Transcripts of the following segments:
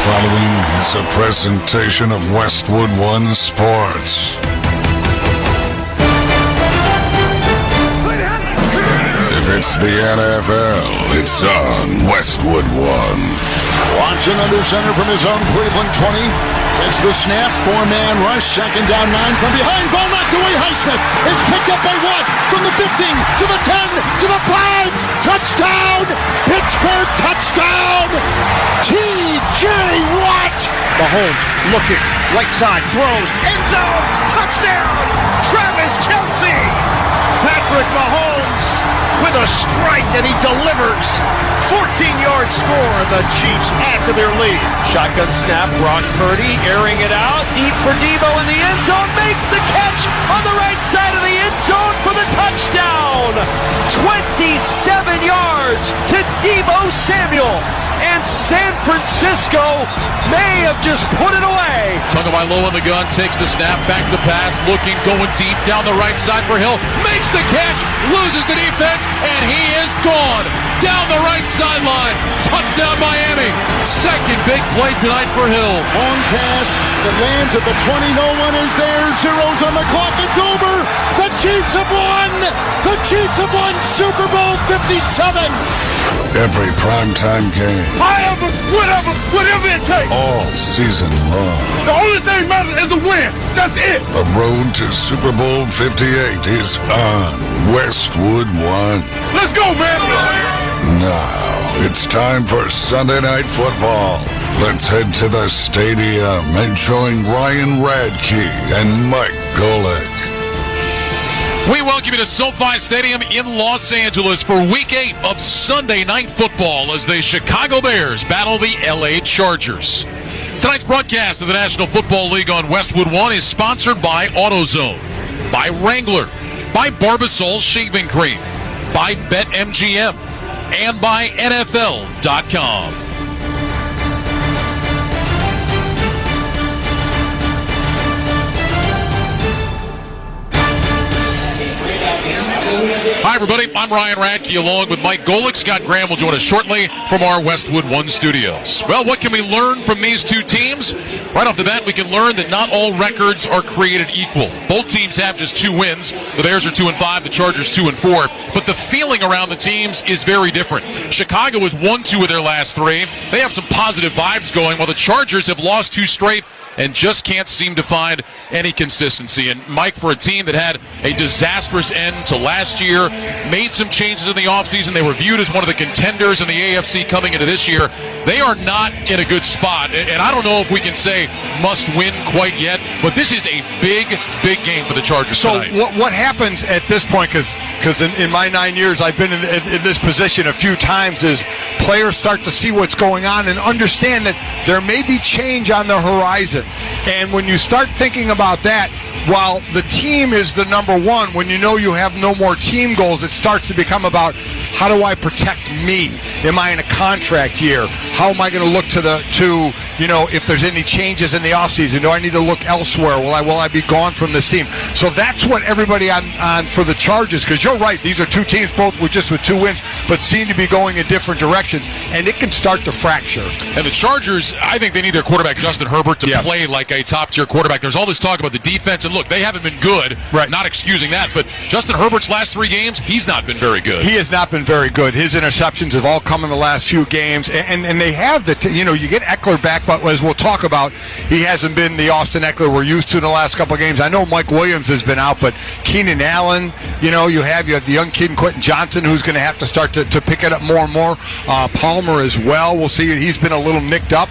following is a presentation of Westwood One Sports. If it's the NFL, it's on Westwood One. Watson under center from his own Cleveland 20. It's the snap, four-man rush, second down, 9 from behind. Ball knocked away, Highsmith. It's picked up by Watt from the 15 to the 10 to the 5. Touchdown! Pittsburgh touchdown! T.J. Watt! Mahomes looking, right side, throws, end zone, touchdown! Travis Kelce! Patrick Mahomes with a strike, and he delivers. 14-yard score, and the Chiefs add to their lead. Shotgun snap, Brock Purdy airing it out, deep for Debo in the end zone, makes the catch on the right side of the end zone for the touchdown. 27 yards to Debo Samuel, and San Francisco may have just put it away. Tagovailoa in the gun, takes the snap, back to pass, looking, going deep down the right side for Hill, makes the catch, loses the defense, and he is gone down the right sideline. Touchdown Miami. Second big play tonight for Hill. Long pass that lands at the 20. No one is there. Zeros on the clock. It's over. The Chiefs have won. The Chiefs have won Super Bowl 57. Every primetime game. Whatever it takes. All season long. The only thing matters is a win. That's it. The road to Super Bowl 58 is on Westwood One. Let's go, man. Now, it's time for Sunday Night Football. Let's head to the stadium and join Ryan Radke and Mike Golick. We welcome you to SoFi Stadium in Los Angeles for Week 8 of Sunday Night Football as the Chicago Bears battle the LA Chargers. Tonight's broadcast of the National Football League on Westwood One is sponsored by AutoZone, by Wrangler, by Barbasol Shaving Cream, by BetMGM, and by NFL.com. Hi, everybody. I'm Ryan Radke along with Mike Golick. Scott Graham will join us shortly from our Westwood One studios. Well, what can we learn from these two teams? Right off the bat, we can learn that not all records are created equal. Both teams have just 2 wins. The Bears are 2-5, the Chargers 2-4. But the feeling around the teams is very different. Chicago has won 2 of their last 3. They have some positive vibes going, while the Chargers have lost 2 straight and just can't seem to find any consistency. And Mike, for a team that had a disastrous end to last year, made some changes in the offseason, they were viewed as one of the contenders in the AFC coming into this year. They are not in a good spot. And I don't know if we can say must win quite yet, but this is a big, big game for the Chargers tonight. So what happens at this point, because in my 9 years I've been in this position a few times, is players start to see what's going on and understand that there may be change on the horizon. And when you start thinking about that, while the team is the number one, when you know you have no more team goals, it starts to become about, how do I protect me? Am I in a contract year? How am I going to look to if there's any changes in the offseason? Do I need to look elsewhere? Will I be gone from this team? So that's what everybody on for the Chargers, because you're right, these are 2 teams, both with 2 wins, but seem to be going in different directions, and it can start to fracture. And the Chargers, I think they need their quarterback, Justin Herbert, to play like a top-tier quarterback. There's all this talk about the defense, and look, they haven't been good, right? Not excusing that, but Justin Herbert's last 3 games, he's not been very good. He has not been very good. His interceptions have all come in the last few games, and they have you get Eckler back, but as we'll talk about, he hasn't been the Austin Eckler we're used to in the last couple of games. I know Mike Williams has been out, but Keenan Allen, you have the young kid Quentin Johnson, who's going to have to start to pick it up more and more. Palmer as well. We'll see. He's been a little nicked up,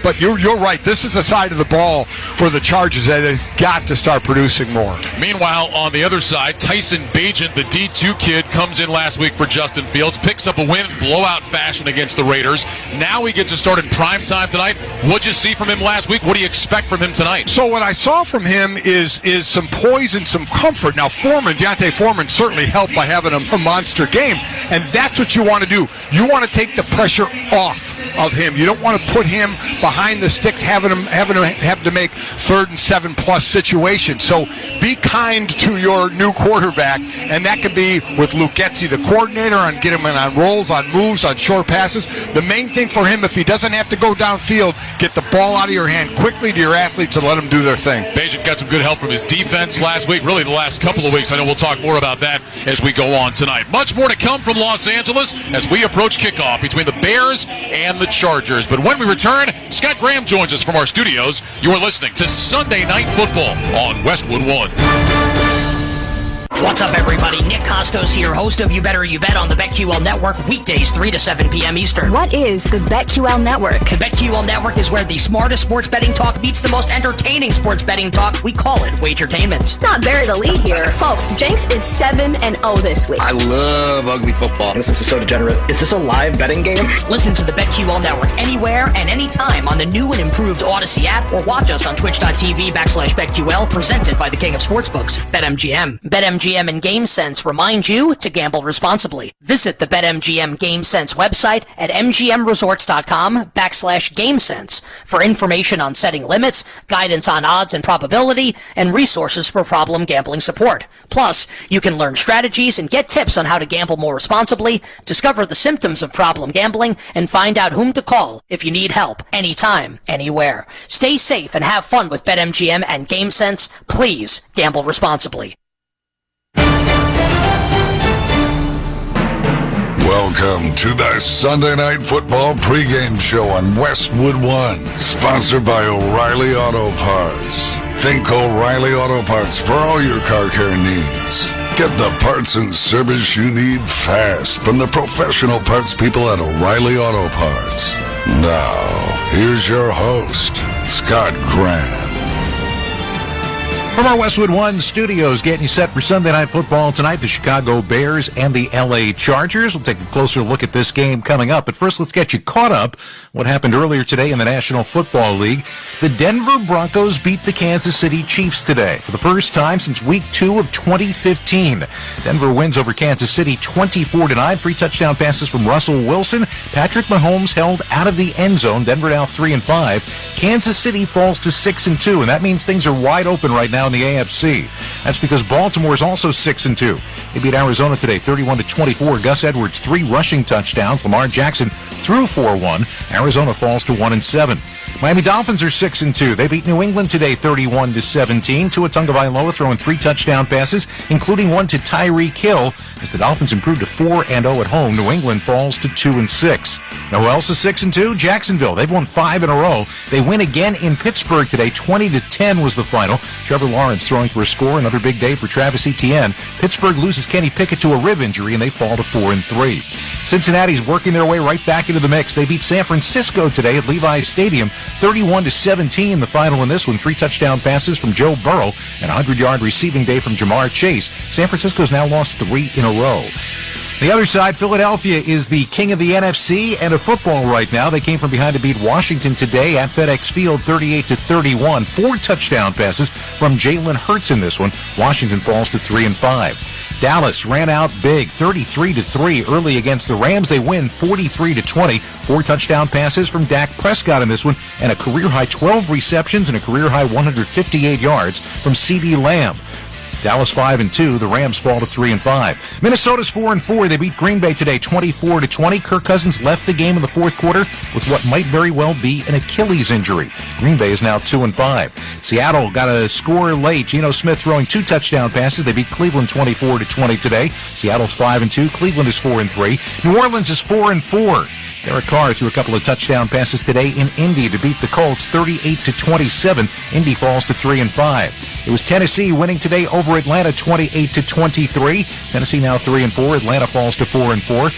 but you're right. This is a side of the ball for the Chargers that has got to start producing more. Meanwhile, on the other side, Tyson Bagent, the D2 kid, comes in last week for Justin Fields, picks up a win in blowout fashion against the Raiders. Now he gets to start in primetime tonight. What'd you see from him last week? What do you expect from him tonight? So what I saw from him is some poise and some comfort. Now, Deontay Foreman certainly helped by having a monster game, and that's what you want to do. You want to take the pressure off of him. You don't want to put him behind the sticks, having to make 3rd and 7+ situations. So be kind to your new quarterback, and that could be with Luke Getsy, the coordinator, on get him on rolls, on moves, on short passes. The main thing for him, if he doesn't have to go downfield, get the ball out of your hand quickly to your athletes and let them do their thing. Bajan got some good help from his defense last week, really the last couple of weeks. I know we'll talk more about that as we go on tonight. Much more to come from Los Angeles as we approach kickoff between the Bears and the Chargers. But when we return, Scott Graham joins us from our studios. You are listening to Sunday Night Football on Westwood One. What's up, everybody? Nick Costos here, host of You Better You Bet on the BetQL Network, weekdays 3 to 7 p.m. Eastern. What is the BetQL Network? The BetQL Network is where the smartest sports betting talk meets the most entertaining sports betting talk. We call it Wagertainment. Not bury the lead here. Folks, Jenks is 7-0 this week. I love ugly football. This is so degenerate. Is this a live betting game? Listen to the BetQL Network anywhere and anytime on the new and improved Odyssey app, or watch us on twitch.tv/BetQL, presented by the King of Sportsbooks, BetMGM. BetMGM and GameSense remind you to gamble responsibly. Visit the BetMGM GameSense website at mgmresorts.com/GameSense for information on setting limits, guidance on odds and probability, and resources for problem gambling support. Plus, you can learn strategies and get tips on how to gamble more responsibly, discover the symptoms of problem gambling, and find out whom to call if you need help anytime, anywhere. Stay safe and have fun with BetMGM and GameSense. Please gamble responsibly. Welcome to the Sunday Night Football pregame show on Westwood One, sponsored by O'Reilly Auto Parts. Think O'Reilly Auto Parts for all your car care needs. Get the parts and service you need fast from the professional parts people at O'Reilly Auto Parts. Now, here's your host, Scott Graham. From our Westwood One studios, getting you set for Sunday Night Football tonight, the Chicago Bears and the LA Chargers. We'll take a closer look at this game coming up. But first, let's get you caught up what happened earlier today in the National Football League. The Denver Broncos beat the Kansas City Chiefs today for the first time since Week 2 of 2015. Denver wins over Kansas City 24-9. 3 touchdown passes from Russell Wilson. Patrick Mahomes held out of the end zone. Denver now 3-5. Kansas City falls to 6-2, and that means things are wide open right now in the AFC. That's because Baltimore is also 6-2. They beat Arizona today 31-24. Gus Edwards 3 rushing touchdowns. Lamar Jackson threw for 1. Arizona falls to 1-7. Miami Dolphins are 6-2. They beat New England today 31-17. Tua Tagovailoa throwing 3 touchdown passes, including one to Tyreek Hill, as the Dolphins improve to 4-0 at home. New England falls to 2-6. Now who else is 6-2? Jacksonville. They've won 5 in a row. They win again in Pittsburgh today. 20-10 was the final. Trevor Lawrence throwing for a score. Another big day for Travis Etienne. Pittsburgh loses Kenny Pickett to a rib injury, and they fall to 4-3. Cincinnati's working their way right back into the mix. They beat San Francisco today at Levi's Stadium 31-17, the final in this one. 3 touchdown passes from Joe Burrow and a 100-yard receiving day from Jamar Chase. San Francisco's now lost 3 in a row. The other side, Philadelphia is the king of the NFC and of football right now. They came from behind to beat Washington today at FedEx Field 38-31. 4 touchdown passes from Jalen Hurts in this one. Washington falls to 3-5. Dallas ran out big, 33-3 early against the Rams. They win 43-20. 4 touchdown passes from Dak Prescott in this one, and a career-high 12 receptions and a career-high 158 yards from CeeDee Lamb. Dallas 5-2. The Rams fall to 3-5. Minnesota's 4-4. They beat Green Bay today 24-20. Kirk Cousins left the game in the fourth quarter with what might very well be an Achilles injury. Green Bay is now 2-5. Seattle got a score late. Geno Smith throwing 2 touchdown passes. They beat Cleveland 24-20 today. Seattle's 5-2. Cleveland is 4-3. New Orleans is 4-4. Derek Carr threw a couple of touchdown passes today in Indy to beat the Colts 38-27. Indy falls to 3-5. It was Tennessee winning today over Atlanta 28-23. Tennessee now 3-4. Atlanta falls to 4-4.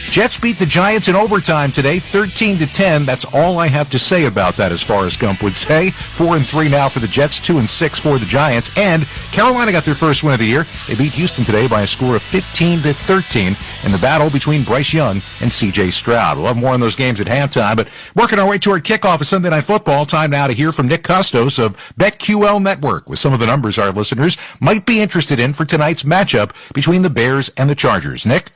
Jets beat the Giants in overtime today, 13-10. That's all I have to say about that, as far as Gump would say. 4-3 now for the Jets, 2-6 for the Giants. And Carolina got their first win of the year. They beat Houston today by a score of 15-13 in the battle between Bryce Young and C.J. Stroud. We'll have more on those games at halftime, but working our way toward kickoff of Sunday Night Football. Time now to hear from Nick Costos of BetQL Network with some of the numbers our listeners might be interested in for tonight's matchup between the Bears and the Chargers. Nick?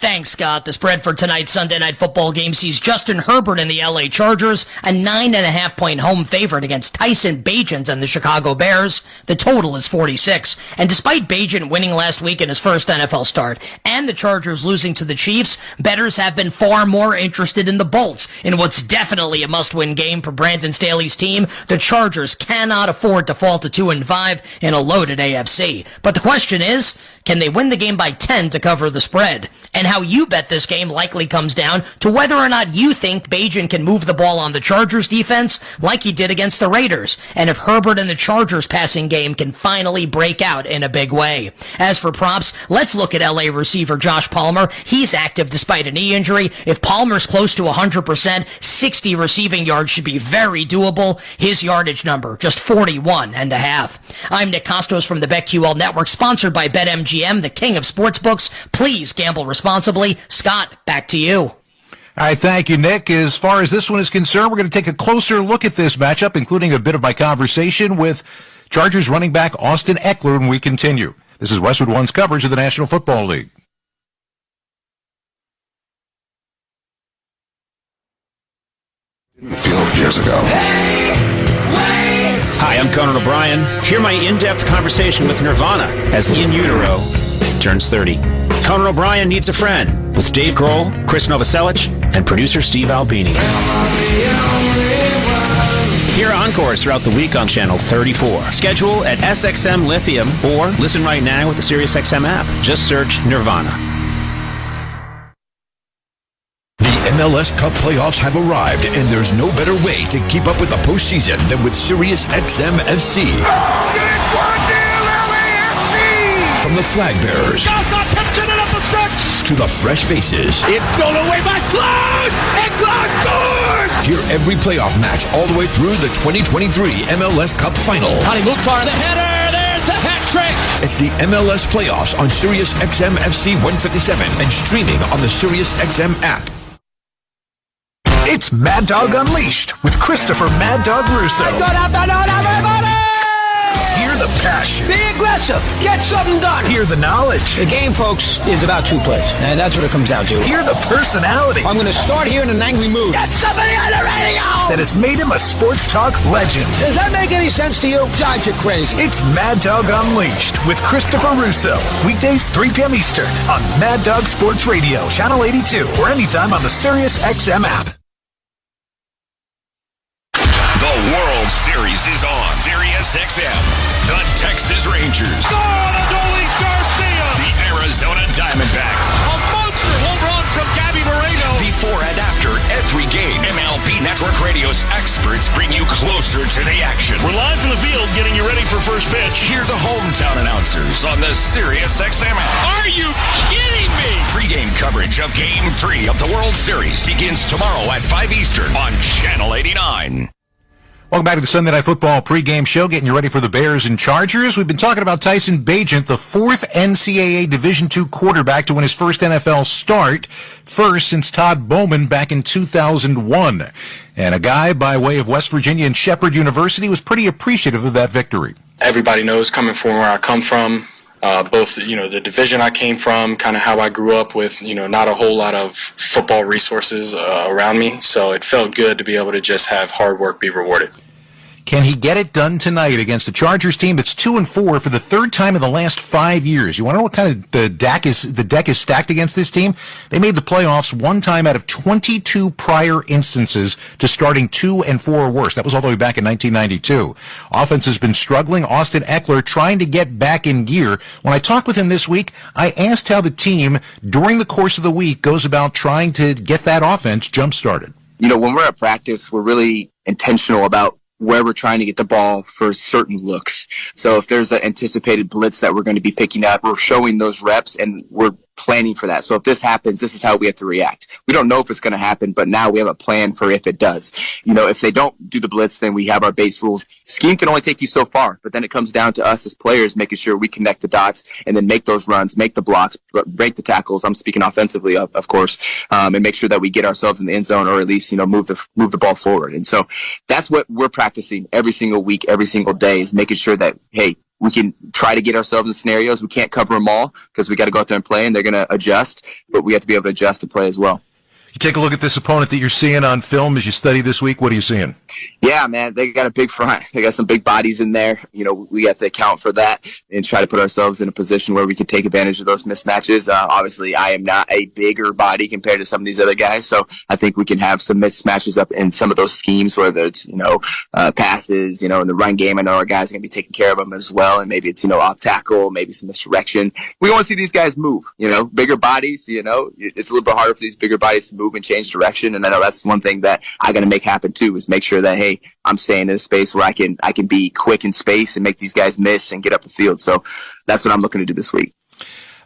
Thanks, Scott. The spread for tonight's Sunday Night Football game sees Justin Herbert and the LA Chargers, a 9.5-point home favorite against Tyson Bagent and the Chicago Bears. The total is 46. And despite Bagent winning last week in his first NFL start and the Chargers losing to the Chiefs, bettors have been far more interested in the Bolts in what's definitely a must-win game for Brandon Staley's team. The Chargers cannot afford to fall to 2-5 in a loaded AFC. But the question is, can they win the game by 10 to cover the spread? And how you bet this game likely comes down to whether or not you think Bagent can move the ball on the Chargers defense like he did against the Raiders, and if Herbert and the Chargers passing game can finally break out in a big way. As for props, let's look at LA receiver Josh Palmer. He's active despite a knee injury. If Palmer's close to 100%, 60 receiving yards should be very doable. His yardage number, just 41.5. I'm Nick Costos from the BetQL Network, sponsored by BetMGM, the king of sportsbooks. Please gamble responsibly. Scott, back to you. All right, thank you, Nick. As far as this one is concerned, we're going to take a closer look at this matchup, including a bit of my conversation with Chargers running back Austin Eckler when we continue. This is Westwood One's coverage of the National Football League. Field years ago. Hi, I'm Conan O'Brien. Hear my in-depth conversation with Nirvana as In Utero turns 30. Conan O'Brien Needs a Friend with Dave Grohl, Chris Novoselic, and producer Steve Albini. Hear encores throughout the week on Channel 34. Schedule at SXM Lithium or listen right now with the SiriusXM app. Just search Nirvana. The MLS Cup playoffs have arrived, and there's no better way to keep up with the postseason than with SiriusXM FC. From the flag bearers to the fresh faces. It's stolen away by Klaus! And Klaus scored! Hear every playoff match all the way through the 2023 MLS Cup Final. Ali Mukhtar, the header! There's the hat trick! It's the MLS playoffs on SiriusXM FC 157 and streaming on the SiriusXM app. It's Mad Dog Unleashed with Christopher Mad Dog Russo. Good afternoon, everybody! Hear the passion. Be aggressive. Get something done. Hear the knowledge. The game, folks, is about two plays, and that's what it comes down to. Hear the personality. I'm going to start here in an angry mood. Get somebody on the radio! That has made him a sports talk legend. Does that make any sense to you? Guys, you're crazy. It's Mad Dog Unleashed with Christopher Russo. Weekdays 3 p.m. Eastern on Mad Dog Sports Radio, Channel 82, or anytime on the SiriusXM app. The World Series is on SiriusXM. The Texas Rangers. Garcia! The Arizona Diamondbacks. A monster home run from Gabby Moreno. Before and after every game, MLB Network Radio's experts bring you closer to the action. We're live from the field getting you ready for first pitch. Hear the hometown announcers on the SiriusXM app. Are you kidding me? Pre-game coverage of Game 3 of the World Series begins tomorrow at 5 Eastern on Channel 89. Welcome back to the Sunday Night Football pregame show, getting you ready for the Bears and Chargers. We've been talking about Tyson Bagent, the fourth NCAA Division II quarterback to win his first NFL start, first since Todd Bowman back in 2001. And a guy by way of West Virginia and Shepherd University was pretty appreciative of that victory. Everybody knows coming from where I come from, both, the division I came from, kind of how I grew up with, not a whole lot of football resources around me. So it felt good to be able to just have hard work be rewarded. Can he get it done tonight against the Chargers team that's 2-4 for the third time in the last 5 years? You want to know what kind of the deck is stacked against this team? They made the playoffs one time out of 22 prior instances to starting 2-4 or worse. That was all the way back in 1992. Offense has been struggling. Austin Eckler trying to get back in gear. When I talked with him this week, I asked how the team during the course of the week goes about trying to get that offense jump-started. When we're at practice, we're really intentional about where we're trying to get the ball for certain looks. So if there's an anticipated blitz that we're going to be picking up, we're showing those reps and we're planning for that. So if this happens, this is how we have to react. We don't know if it's going to happen, but now we have a plan for if it does. If they don't do the blitz, then we have our base rules. Scheme can only take you so far, but then it comes down to us as players making sure we connect the dots and then make those runs, make the blocks, break the tackles. I'm speaking offensively, of course, and make sure that we get ourselves in the end zone or at least, move the ball forward. And so that's what we're practicing every single week, every single day, is making sure that, hey, we can try to get ourselves in scenarios. We can't cover them all because we got to go out there and play, and they're going to adjust, but we have to be able to adjust to play as well. You take a look at this opponent that you're seeing on film as you study this week. What are you seeing? Yeah, man, they got a big front. They got some big bodies in there. We have to account for that and try to put ourselves in a position where we can take advantage of those mismatches. Obviously, I am not a bigger body compared to some of these other guys, so I think we can have some mismatches up in some of those schemes, whether it's, passes, in the run game. I know our guys are going to be taking care of them as well, and maybe it's, off tackle, maybe some misdirection. We want to see these guys move, bigger bodies, it's a little bit harder for these bigger bodies to move and change direction, and I know that's one thing that I got to make happen too, is make sure that, hey, I'm staying in a space where I can be quick in space and make these guys miss and get up the field. So that's what I'm looking to do this week.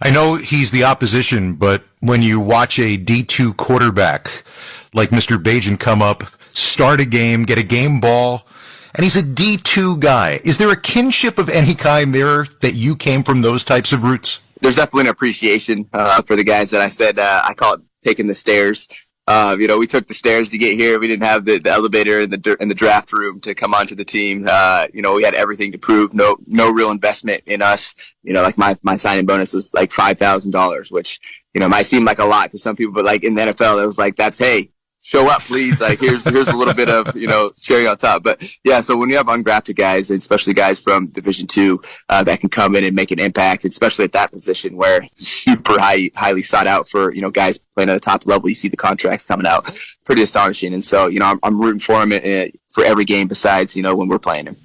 I know he's the opposition, but when you watch a D2 quarterback like Mr. Bajan come up, start a game, get a game ball, and he's a D2 guy, is there a kinship of any kind there that you came from those types of roots? There's definitely an appreciation for the guys that I said I call it taking the stairs. We took the stairs to get here. We didn't have the elevator in the draft room to come onto the team. We had everything to prove. No real investment in us. Like my signing bonus was like $5,000, which, might seem like a lot to some people, but like in the NFL, it was like, that's, hey, show up, please. Like here's a little bit of, cherry on top. But yeah, so when you have undrafted guys, especially guys from Division II, that can come in and make an impact, especially at that position where super highly sought out for, guys playing at the top level, you see the contracts coming out, pretty astonishing. And so, I'm rooting for him for every game besides, when we're playing him.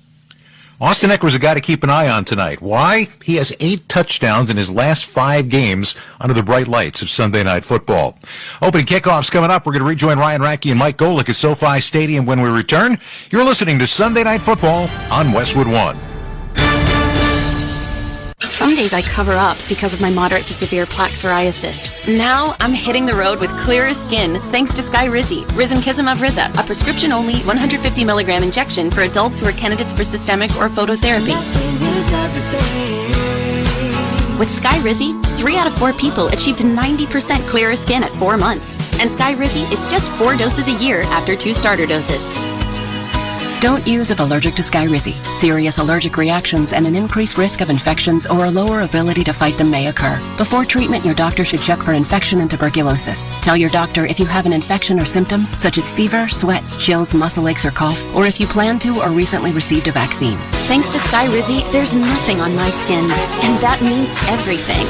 Austin Eckler's a guy to keep an eye on tonight. Why? He has 8 touchdowns in his last 5 games under the bright lights of Sunday Night Football. Opening kickoff's coming up. We're going to rejoin Ryan Radke and Mike Golick at SoFi Stadium when we return. You're listening to Sunday Night Football on Westwood One. Some days I cover up because of my moderate to severe plaque psoriasis. Now I'm hitting the road with clearer skin thanks to Skyrizi, Risankizumab Riza, a prescription-only 150 milligram injection for adults who are candidates for systemic or phototherapy. With Skyrizi, 3 out of 4 people achieved 90% clearer skin at 4 months. And Skyrizi is just 4 doses a year after 2 starter doses. Don't use if allergic to Skyrizi. Serious allergic reactions and an increased risk of infections or a lower ability to fight them may occur. Before treatment, your doctor should check for infection and tuberculosis. Tell your doctor if you have an infection or symptoms such as fever, sweats, chills, muscle aches, or cough, or if you plan to or recently received a vaccine. Thanks to Skyrizi, there's nothing on my skin, and that means everything.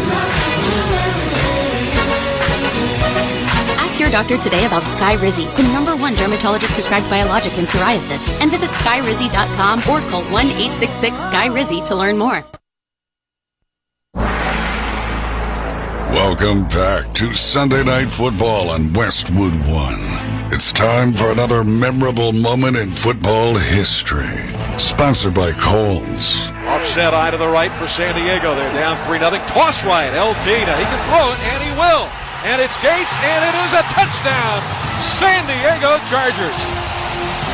Ask your doctor today about Skyrizi, the #1 dermatologist-prescribed biologic in psoriasis, and visit skyrizi.com or call 1-866-SKY-RIZZI to learn more. Welcome back to Sunday Night Football on Westwood One. It's time for another memorable moment in football history. Sponsored by Kohl's. Offset eye to the right for San Diego. They're down 3-0. Toss right, LT. Now he can throw it, and he will. And it's Gates, and it is a touchdown. San Diego Chargers.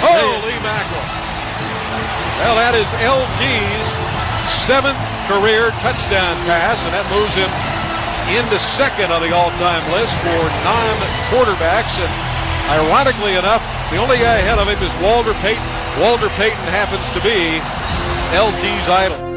Holy mackerel. Well, that is LT's 7th career touchdown pass, and that moves him into 2nd on the all-time list for non-quarterbacks. And ironically enough, the only guy ahead of him is Walter Payton. Walter Payton happens to be LT's idol.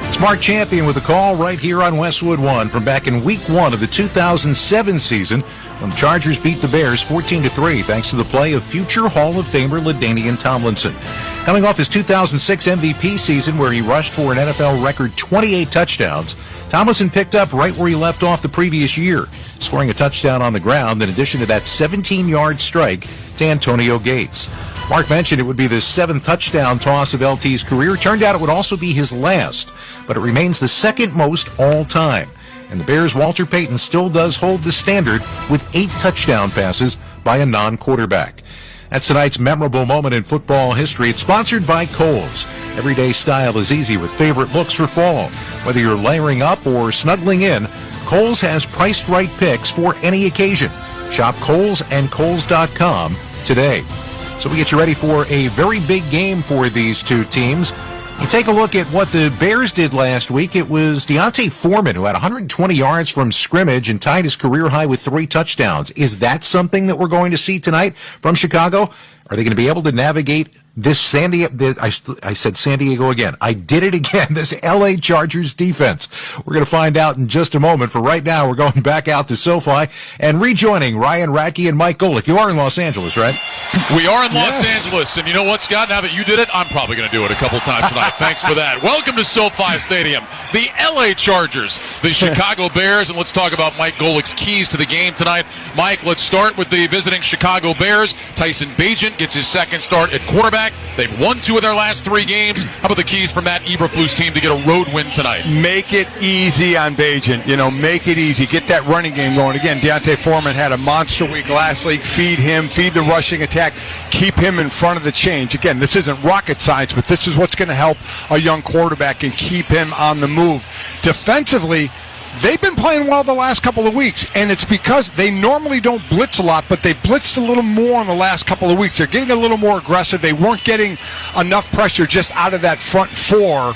It's Mark Champion with a call right here on Westwood One from back in Week 1 of the 2007 season when the Chargers beat the Bears 14-3 thanks to the play of future Hall of Famer LaDainian Tomlinson. Coming off his 2006 MVP season where he rushed for an NFL record 28 touchdowns, Tomlinson picked up right where he left off the previous year, scoring a touchdown on the ground in addition to that 17-yard strike to Antonio Gates. Mark mentioned it would be the 7th touchdown toss of LT's career. Turned out it would also be his last, but it remains the 2nd most all-time. And the Bears' Walter Payton still does hold the standard with 8 touchdown passes by a non-quarterback. That's tonight's memorable moment in football history. It's sponsored by Kohl's. Everyday style is easy with favorite looks for fall. Whether you're layering up or snuggling in, Kohl's has priced right picks for any occasion. Shop Kohl's and Kohl's.com today. So we get you ready for a very big game for these two teams. You take a look at what the Bears did last week. It was Deontay Foreman who had 120 yards from scrimmage and tied his career high with 3 touchdowns. Is that something that we're going to see tonight from Chicago? Are they going to be able to navigate this I said San Diego again. I did it again. This LA Chargers defense. We're going to find out in just a moment. For right now, we're going back out to SoFi and rejoining Ryan Radke and Mike Golick. You are in Los Angeles, right? We are in Los Angeles, and you know what, Scott? Now that you did it, I'm probably going to do it a couple times tonight. Thanks for that. Welcome to SoFi Stadium. The LA Chargers, the Chicago Bears, and let's talk about Mike Golick's keys to the game tonight. Mike, let's start with the visiting Chicago Bears. Tyson Bagent gets his second start at quarterback. They've won 2 of their last 3 games. How about the keys from Matt Eberflus' team to get a road win tonight? Make it easy on Bagent. Make it easy. Get that running game going. Again, Deontay Foreman had a monster week last week. Feed him. Feed the rushing attack. Keep him in front of the change. Again, this isn't rocket science, but this is what's going to help a young quarterback and keep him on the move. Defensively, they've been playing well the last couple of weeks, and it's because they normally don't blitz a lot, but they blitzed a little more in the last couple of weeks. They're getting a little more aggressive. They weren't getting enough pressure just out of that front 4.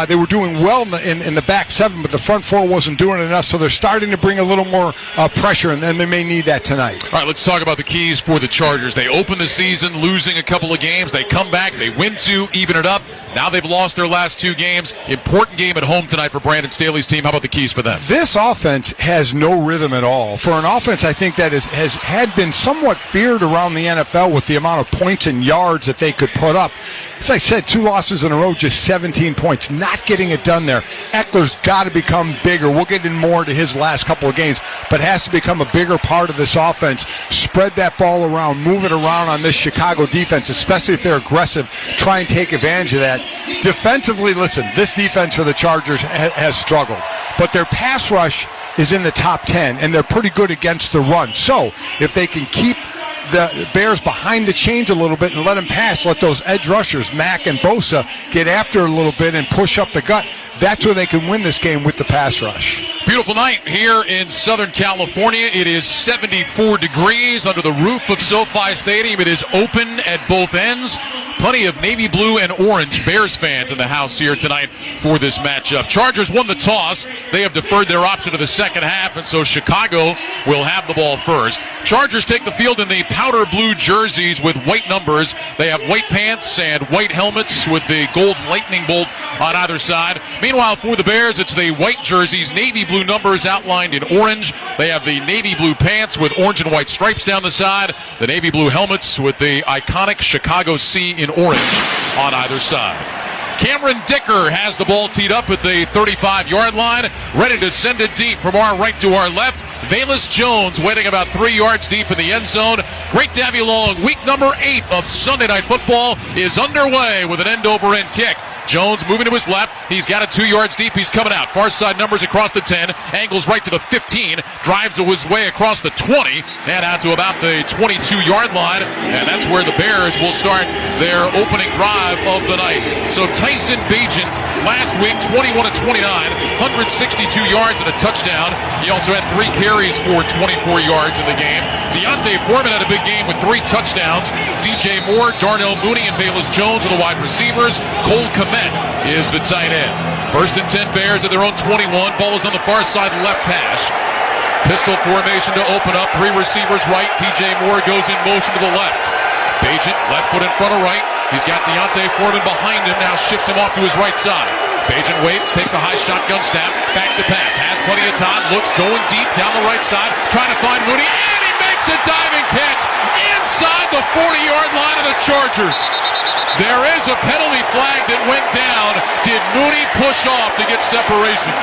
They were doing well in the back 7, but the front 4 wasn't doing enough, so they're starting to bring a little more pressure, and then they may need that tonight. All right, let's talk about the keys for the Chargers. They open the season losing a couple of games. They come back. They win 2, even it up. Now they've lost their last 2 games. Important game at home tonight for Brandon Staley's team. How about the keys for them? This offense has no rhythm at all. For an offense, I think that had been somewhat feared around the NFL with the amount of points and yards that they could put up. As I said, 2 losses in a row, just 17 points. Not getting it done there. Eckler's got to become bigger. We'll get in more to his last couple of games, but has to become a bigger part of this offense. Spread that ball around, move it around on this Chicago defense, especially if they're aggressive. Try and take advantage of that. Defensively, listen, this defense for the Chargers has struggled, but their pass rush is in the top 10, and they're pretty good against the run. So if they can keep the Bears behind the chains a little bit and let them pass, let those edge rushers, Mack and Bosa, get after a little bit and push up the gut, that's where they can win this game with the pass rush. Beautiful night here in Southern California. It is 74 degrees under the roof of SoFi Stadium. It is open at both ends. Plenty of navy blue and orange Bears fans in the house here tonight for this matchup. Chargers won the toss. They have deferred their option to the second half, and so Chicago will have the ball first. Chargers take the field in the powder blue jerseys with white numbers. They have white pants and white helmets with the gold lightning bolt on either side. Meanwhile, for the Bears, it's the white jerseys, navy blue numbers outlined in orange. They have the navy blue pants with orange and white stripes down the side. The navy blue helmets with the iconic Chicago C in orange on either side. Cameron Dicker has the ball teed up at the 35-yard line, ready to send it deep from our right to our left. Velus Jones waiting about 3 yards deep in the end zone. Great to have you along. Week number 8 of Sunday Night Football is underway with an end-over-end kick. Jones moving to his left. He's got it 2 yards deep. He's coming out. Far side numbers across the 10. Angles right to the 15. Drives his way across the 20 and out to about the 22-yard line. And that's where the Bears will start their opening drive of the night. So Tyson Bagent last week, 21 of 29, 162 yards and a touchdown. He also had 3 carries for 24 yards in the game. Deontay Foreman had a big game with 3 touchdowns. DJ Moore, Darnell Mooney, and Velus Jones are the wide receivers. Cole Kmet is the tight end. 1st and 10 Bears at their own 21. Ball is on the far side left hash. Pistol formation to open up. 3 receivers right. DJ Moore goes in motion to the left. Bagent, left foot in front of right. He's got Deontay Foreman behind him. Now shifts him off to his right side. Bagent waits, takes a high shotgun snap. Back to pass. Has plenty of time. Looks going deep down the right side. Trying to find Mooney. And he makes a diving catch inside the 40-yard line of the Chargers. There is a penalty flag that went down. Did Mooney push off to get separation?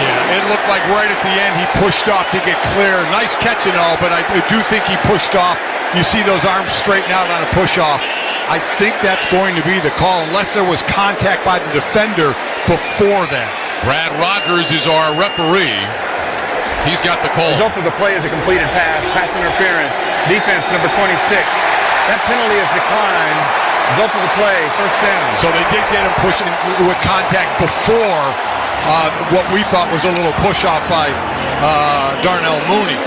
Yeah, it looked like right at the end he pushed off to get clear. Nice catch and all, but I do think he pushed off. You see those arms straighten out on a push-off. I think that's going to be the call, unless there was contact by the defender before that. Brad Rogers is our referee. He's got the call. Result of the play is a completed pass, pass interference. Defense number 26. That penalty is declined. Result of the play, first down. So they did get him pushing with contact before what we thought was a little push-off by Darnell Mooney.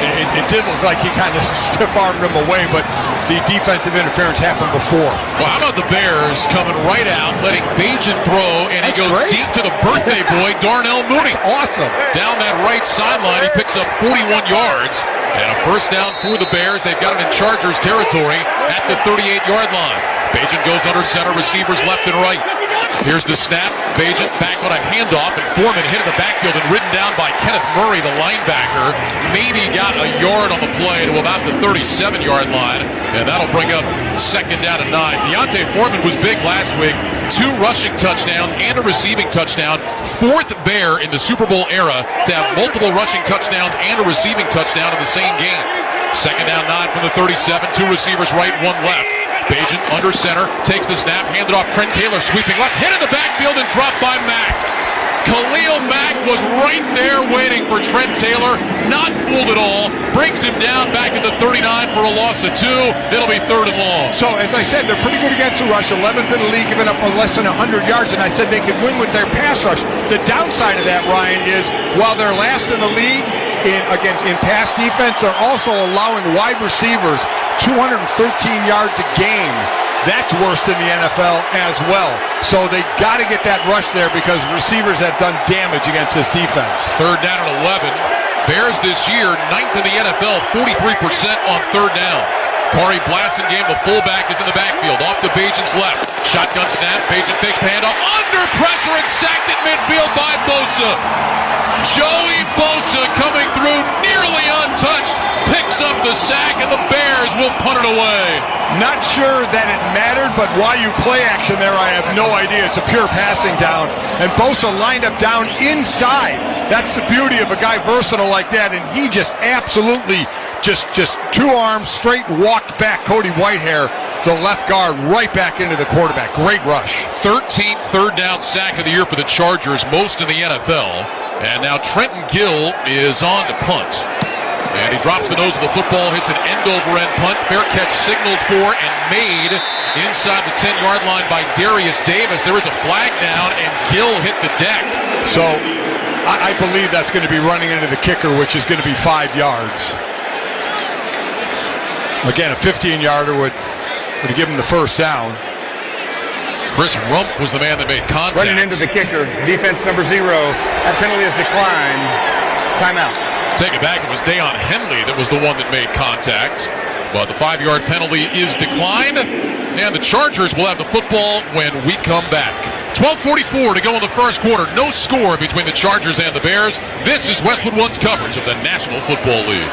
It did look like he kind of stiff-armed him away, but the defensive interference happened before. Well, how about the Bears coming right out, letting Bagent throw, and he goes deep to the birthday boy, Darnell Mooney. That's awesome. Down that right sideline, he picks up 41 yards. And a first down for the Bears. They've got it in Chargers territory at the 38-yard line. Bagent goes under center, receivers left and right. Here's the snap. Bagent back on a handoff, and Foreman hit in the backfield and ridden down by Kenneth Murray, the linebacker. Maybe got a yard on the play to about the 37-yard line, and that'll bring up second down and 9. Deontay Foreman was big last week. 2 rushing touchdowns and a receiving touchdown. 4th Bear in the Super Bowl era to have multiple rushing touchdowns and a receiving touchdown in the same game. Second down 9 from the 37. 2 receivers right, 1 left. Bagent under center, takes the snap, handed off. Trent Taylor sweeping left, hit in the backfield and dropped by Mack. Khalil Mack was right there waiting for Trent Taylor, not fooled at all, brings him down back at the 39 for a loss of 2. It'll be 3rd and long. So, as I said, they're pretty good against the rush, 11th in the league, giving up less than 100 yards, and I said they could win with their pass rush. The downside of that, Ryan, is while they're last in the league in pass defense, they're also allowing wide receivers 213 yards a game. That's worse than the NFL as well. So they got to get that rush there because receivers have done damage against this defense. 3rd down and 11. Bears this year, 9th in the NFL, 43% on 3rd down. Corey Blasingame, the fullback, is in the backfield. Off to Bagent's left. Shotgun snap. Bagent fakes the handoff. Under pressure and sacked at midfield by Bosa. Joey Bosa coming through nearly untouched. Picks up the sack, and the Bears will punt it away. Not sure that it mattered, but why you play action there, I have no idea. It's a pure passing down. And Bosa lined up down inside. That's the beauty of a guy versatile like that. And he just absolutely just 2 arms straight walked back Cody Whitehair, the left guard, right back into the quarterback. Great rush. 13th 3rd down sack of the year for the Chargers, most in the NFL. And now Trenton Gill is on to punt. And he drops the nose of the football, hits an end-over-end punt. Fair catch signaled for and made inside the 10-yard line by Darius Davis. There is a flag down, and Gill hit the deck. So I believe that's going to be running into the kicker, which is going to be 5 yards. Again, a 15-yarder would give him the first down. Chris Rump was the man that made contact. Running into the kicker, defense number 0. That penalty is declined. Timeout. Take it back. It was Deion Henley that was the one that made contact. But the 5-yard penalty is declined. And the Chargers will have the football when we come back. 12:44 to go in the first quarter. No score between the Chargers and the Bears. This is Westwood One's coverage of the National Football League.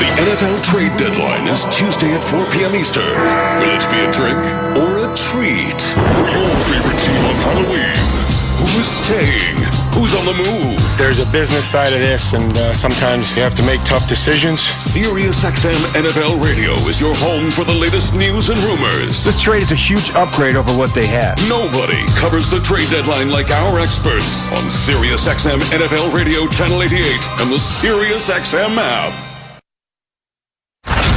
The NFL trade deadline is Tuesday at 4 p.m. Eastern. Will it be a drink or a treat for your favorite team on Halloween? Who is staying? Who's on the move? There's a business side of this, and sometimes you have to make tough decisions. SiriusXM NFL Radio is your home for the latest news and rumors. This trade is a huge upgrade over what they had. Nobody covers the trade deadline like our experts on SiriusXM NFL Radio Channel 88 and the SiriusXM app.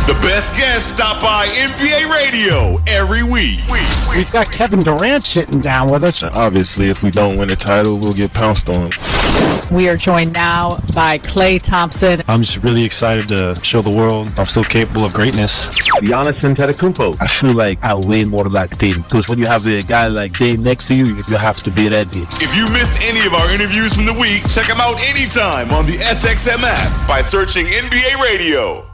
The best guests stop by NBA Radio every week. We've got Kevin Durant sitting down with us. Obviously, if we don't win a title, we'll get pounced on. We are joined now by Klay Thompson. I'm just really excited to show the world I'm still capable of greatness. Giannis Antetokounmpo. I feel like I win more like Dame, because when you have a guy like Dame next to you, you have to be ready. If you missed any of our interviews from the week, check them out anytime on the SXM app by searching NBA Radio.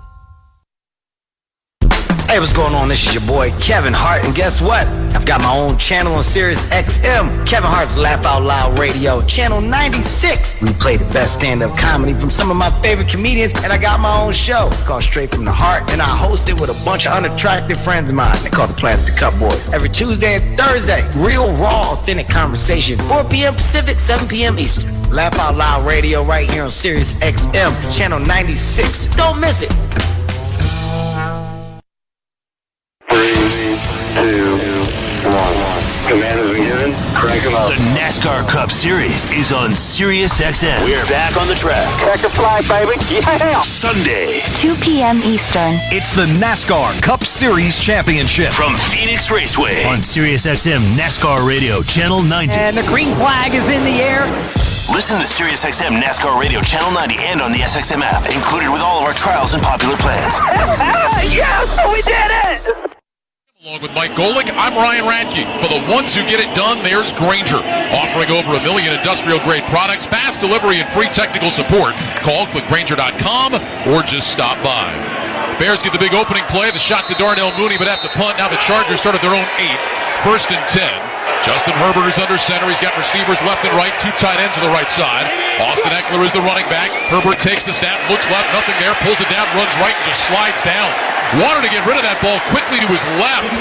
Hey, what's going on? This is your boy Kevin Hart, and guess what? I've got my own channel on Sirius XM, Kevin Hart's Laugh Out Loud Radio, channel 96. We play the best stand-up comedy from some of my favorite comedians, and I got my own show. It's called Straight From the Heart, and I host it with a bunch of unattractive friends of mine. They're called the Plastic Cup Boys. Every Tuesday and Thursday, real, raw, authentic conversation, 4 p.m. Pacific, 7 p.m. Eastern. Laugh Out Loud Radio right here on Sirius XM, channel 96. Don't miss it. 3, 2, 1. Command has been given. Crank them up. The NASCAR Cup Series is on Sirius XM. We're back on the track. Back to fly, baby. Yeah! Sunday, 2 p.m. Eastern. it's the NASCAR Cup Series Championship from Phoenix Raceway on Sirius XM NASCAR Radio Channel 90. And the green flag is in the air. Listen to Sirius XM NASCAR Radio Channel 90 and on the SXM app, included with all of our trials and popular plans. Yes, we did it! Along with Mike Golick, I'm Ryan Radke. For the ones who get it done, there's Grainger, offering over 1 million industrial-grade products, fast delivery, and free technical support. Call, click Grainger.com, or just stop by. Bears get the big opening play, the shot to Darnell Mooney, but at the punt, now the Chargers started their own 8. 1st and 10. Justin Herbert is under center. He's got receivers left and right, 2 tight ends to the right side. Austin Eckler is the running back. Herbert takes the snap, looks left, nothing there, pulls it down, runs right, and just slides down. Wanted to get rid of that ball quickly to his left,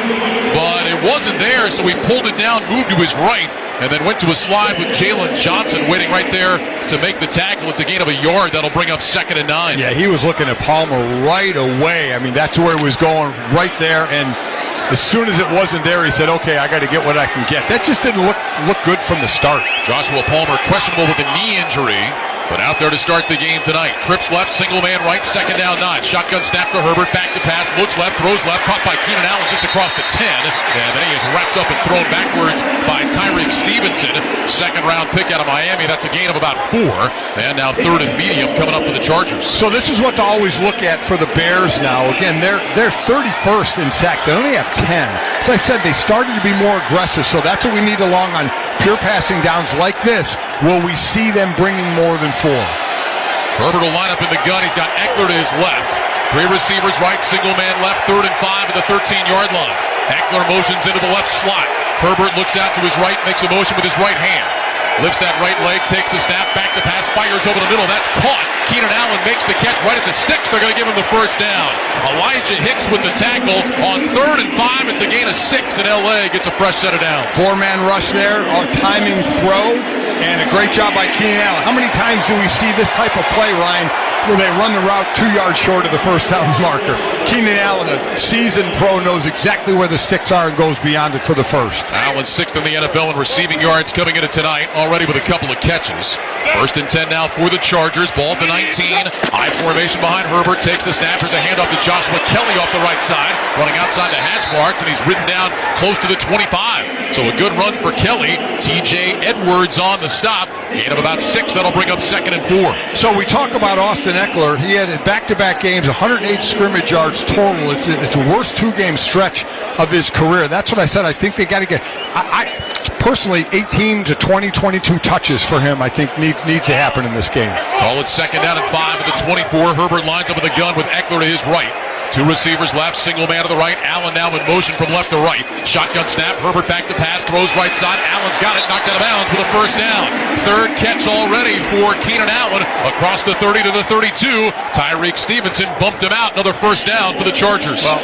but it wasn't there, so he pulled it down, moved to his right, and then went to a slide with Jalen Johnson waiting right there to make the tackle. It's a gain of a yard. That'll bring up 2nd and 9. Yeah, he was looking at Palmer right away. I mean, that's where he was going, right there, and as soon as it wasn't there, he said, okay, I got to get what I can get. That just didn't look good from the start. Joshua Palmer questionable with a knee injury, but out there to start the game tonight. Trips left, single man right, 2nd down 9. Shotgun snap to Herbert, back to pass, looks left, throws left, caught by Keenan Allen just across the 10, and then he is wrapped up and thrown backwards by Tyreek Stevenson. 2nd round pick out of Miami. That's a gain of about 4, and now 3rd and medium coming up for the Chargers. So this is what to always look at for the Bears now. Again, they're 31st in sacks. They only have 10. As I said, they started to be more aggressive, so that's what we need along on pure passing downs like this. Will we see them bringing more than 4? Herbert will line up in the gun. He's got Eckler to his left. 3 receivers right, single man left, 3rd and 5 at the 13-yard line. Eckler motions into the left slot. Herbert looks out to his right, makes a motion with his right hand. Lifts that right leg, takes the snap, back to pass, fires over the middle. That's caught. Keenan Allen makes the catch right at the sticks. They're going to give him the 1st down. Elijah Hicks with the tackle on 3rd and 5. It's a gain of 6, and LA gets a fresh set of downs. 4-man rush there, a timing throw, and a great job by Keenan Allen. How many times do we see this type of play, Ryan, where they run the route 2 yards short of the 1st down marker? Keenan Allen, a seasoned pro, knows exactly where the sticks are and goes beyond it for the 1st. Allen 6th in the NFL in receiving yards coming into tonight, already with a couple of catches. 1st and 10 now for the Chargers. Ball at the 19. High formation behind Herbert. Takes the snap. There's a handoff to Joshua Kelly off the right side. Running outside the hash marks, and he's ridden down close to the 25. So a good run for Kelly. TJ Edwards on the stop. Gain of about 6. That'll bring up 2nd and 4. So we talk about Austin Eckler. He had back-to-back games, 108 scrimmage yards total. It's the worst 2-game stretch of his career. That's what I said. I think they got to get. I personally, 18 to 20, 22 touches for him, I think needs to happen in this game. Call it 2nd down and 5 at the 24. Herbert lines up with a gun with Eckler to his right. 2 receivers left, single man to the right. Allen now in motion from left to right. Shotgun snap, Herbert back to pass, throws right side. Allen's got it, knocked out of bounds with a 1st down. 3rd catch already for Keenan Allen across the 30 to the 32. Tyreek Stevenson bumped him out. Another 1st down for the Chargers. Well,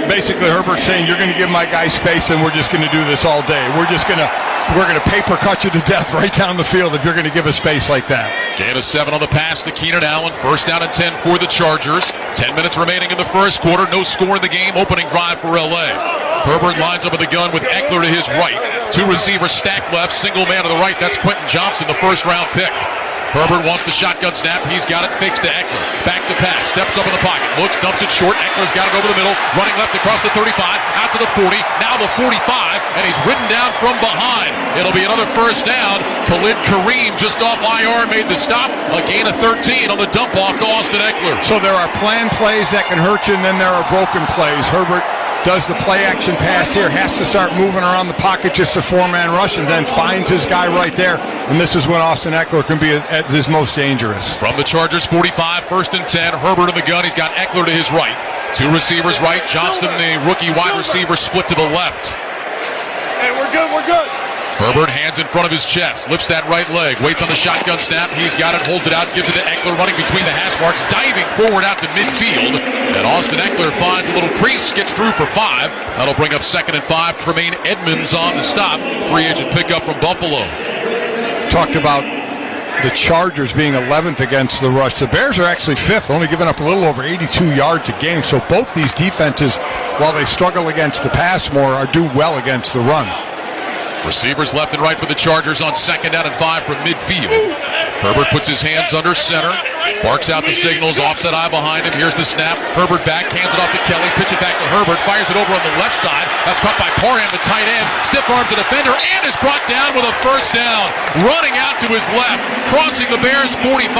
basically Herbert's saying, you're going to give my guy space and we're just going to do this all day. We're going to paper cut you to death right down the field if you're going to give us space like that. Gain of 7 on the pass to Keenan Allen. 1st down and 10 for the Chargers. 10 minutes remaining in the 1st quarter. No score in the game. Opening drive for LA. Herbert lines up with a gun with Eckler to his right. 2 receivers stacked left. Single man to the right. That's Quentin Johnston, the 1st round pick. Herbert wants the shotgun snap. He's got it. Fakes to Eckler. Back to pass. Steps up in the pocket. Looks, dumps it short. Eckler's got it over the middle. Running left across the 35. Out to the 40. Now the 45. And he's ridden down from behind. It'll be another 1st down. Khalid Kareem just off IR made the stop. A gain of 13 on the dump off to Austin Eckler. So there are planned plays that can hurt you, and then there are broken plays. Herbert does the play action pass here, has to start moving around the pocket, just a 4-man rush, and then finds his guy right there. And this is when Austin Eckler can be at his most dangerous. From the Chargers 45, 1st and 10. Herbert in the gun. He's got Eckler to his right. 2 receivers right. Johnston, the rookie wide receiver, split to the left. Hey, we're good, we're good. Herbert, hands in front of his chest, lifts that right leg, waits on the shotgun snap. He's got it, holds it out, gives it to Eckler, running between the hash marks, diving forward out to midfield. And Austin Eckler finds a little crease, gets through for 5. That'll bring up 2nd and 5. Tremaine Edmonds on the stop. Free agent pickup from Buffalo. Talked about the Chargers being 11th against the rush. The Bears are actually 5th, only giving up a little over 82 yards a game. So both these defenses, while they struggle against the pass more, are do well against the run. Receivers left and right for the Chargers on 2nd down and 5 from midfield. Herbert puts his hands under center, barks out the signals, offset eye behind him. Here's the snap. Herbert back, hands it off to Kelly, pitch it back to Herbert, fires it over on the left side. That's caught by Parham, the tight end. Stiff arms the defender and is brought down with a 1st down. Running out to his left, crossing the Bears 45,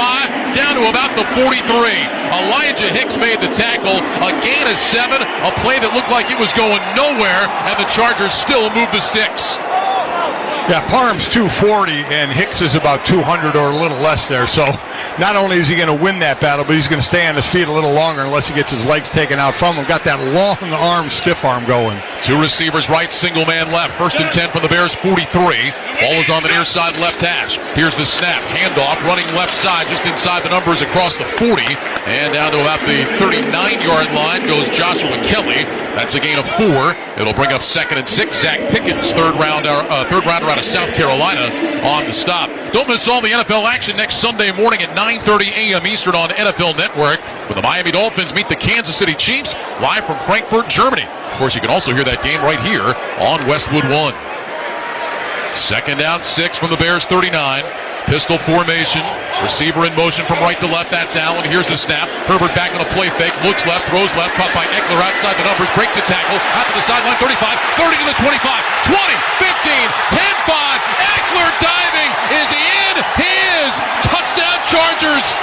down to about the 43. A Elijah Hicks made the tackle. A gain of 7, a play that looked like it was going nowhere, and the Chargers still move the sticks. Yeah, Parham's 240, and Hicks is about 200 or a little less there. So not only is he going to win that battle, but he's going to stay on his feet a little longer unless he gets his legs taken out from him. Got that long arm, stiff arm going. 2 receivers right, single man left. 1st and 10 from the Bears, 43. Ball is on the near side left hash. Here's the snap. Handoff, running left side, just inside the numbers across the 40. And down to about the 39-yard line goes Joshua Kelly. That's a gain of 4. It'll bring up 2nd and 6. Zach Pickens, third rounder out of South Carolina on the stop. Don't miss all the NFL action next Sunday morning at 9:30 a.m. Eastern on NFL Network, where the Miami Dolphins meet the Kansas City Chiefs live from Frankfurt, Germany. Of course, you can also hear that game right here on Westwood 1. 2nd down, 6 from the Bears 39. Pistol formation. Receiver in motion from right to left. That's Allen. Here's the snap. Herbert back on a play fake. Looks left. Throws left. Caught by Eckler outside the numbers. Breaks a tackle. Out to the sideline. 35. 30 to the 25. 20. 15. 10-5. Eckler diving. Is he in? He is. Touchdown Chargers.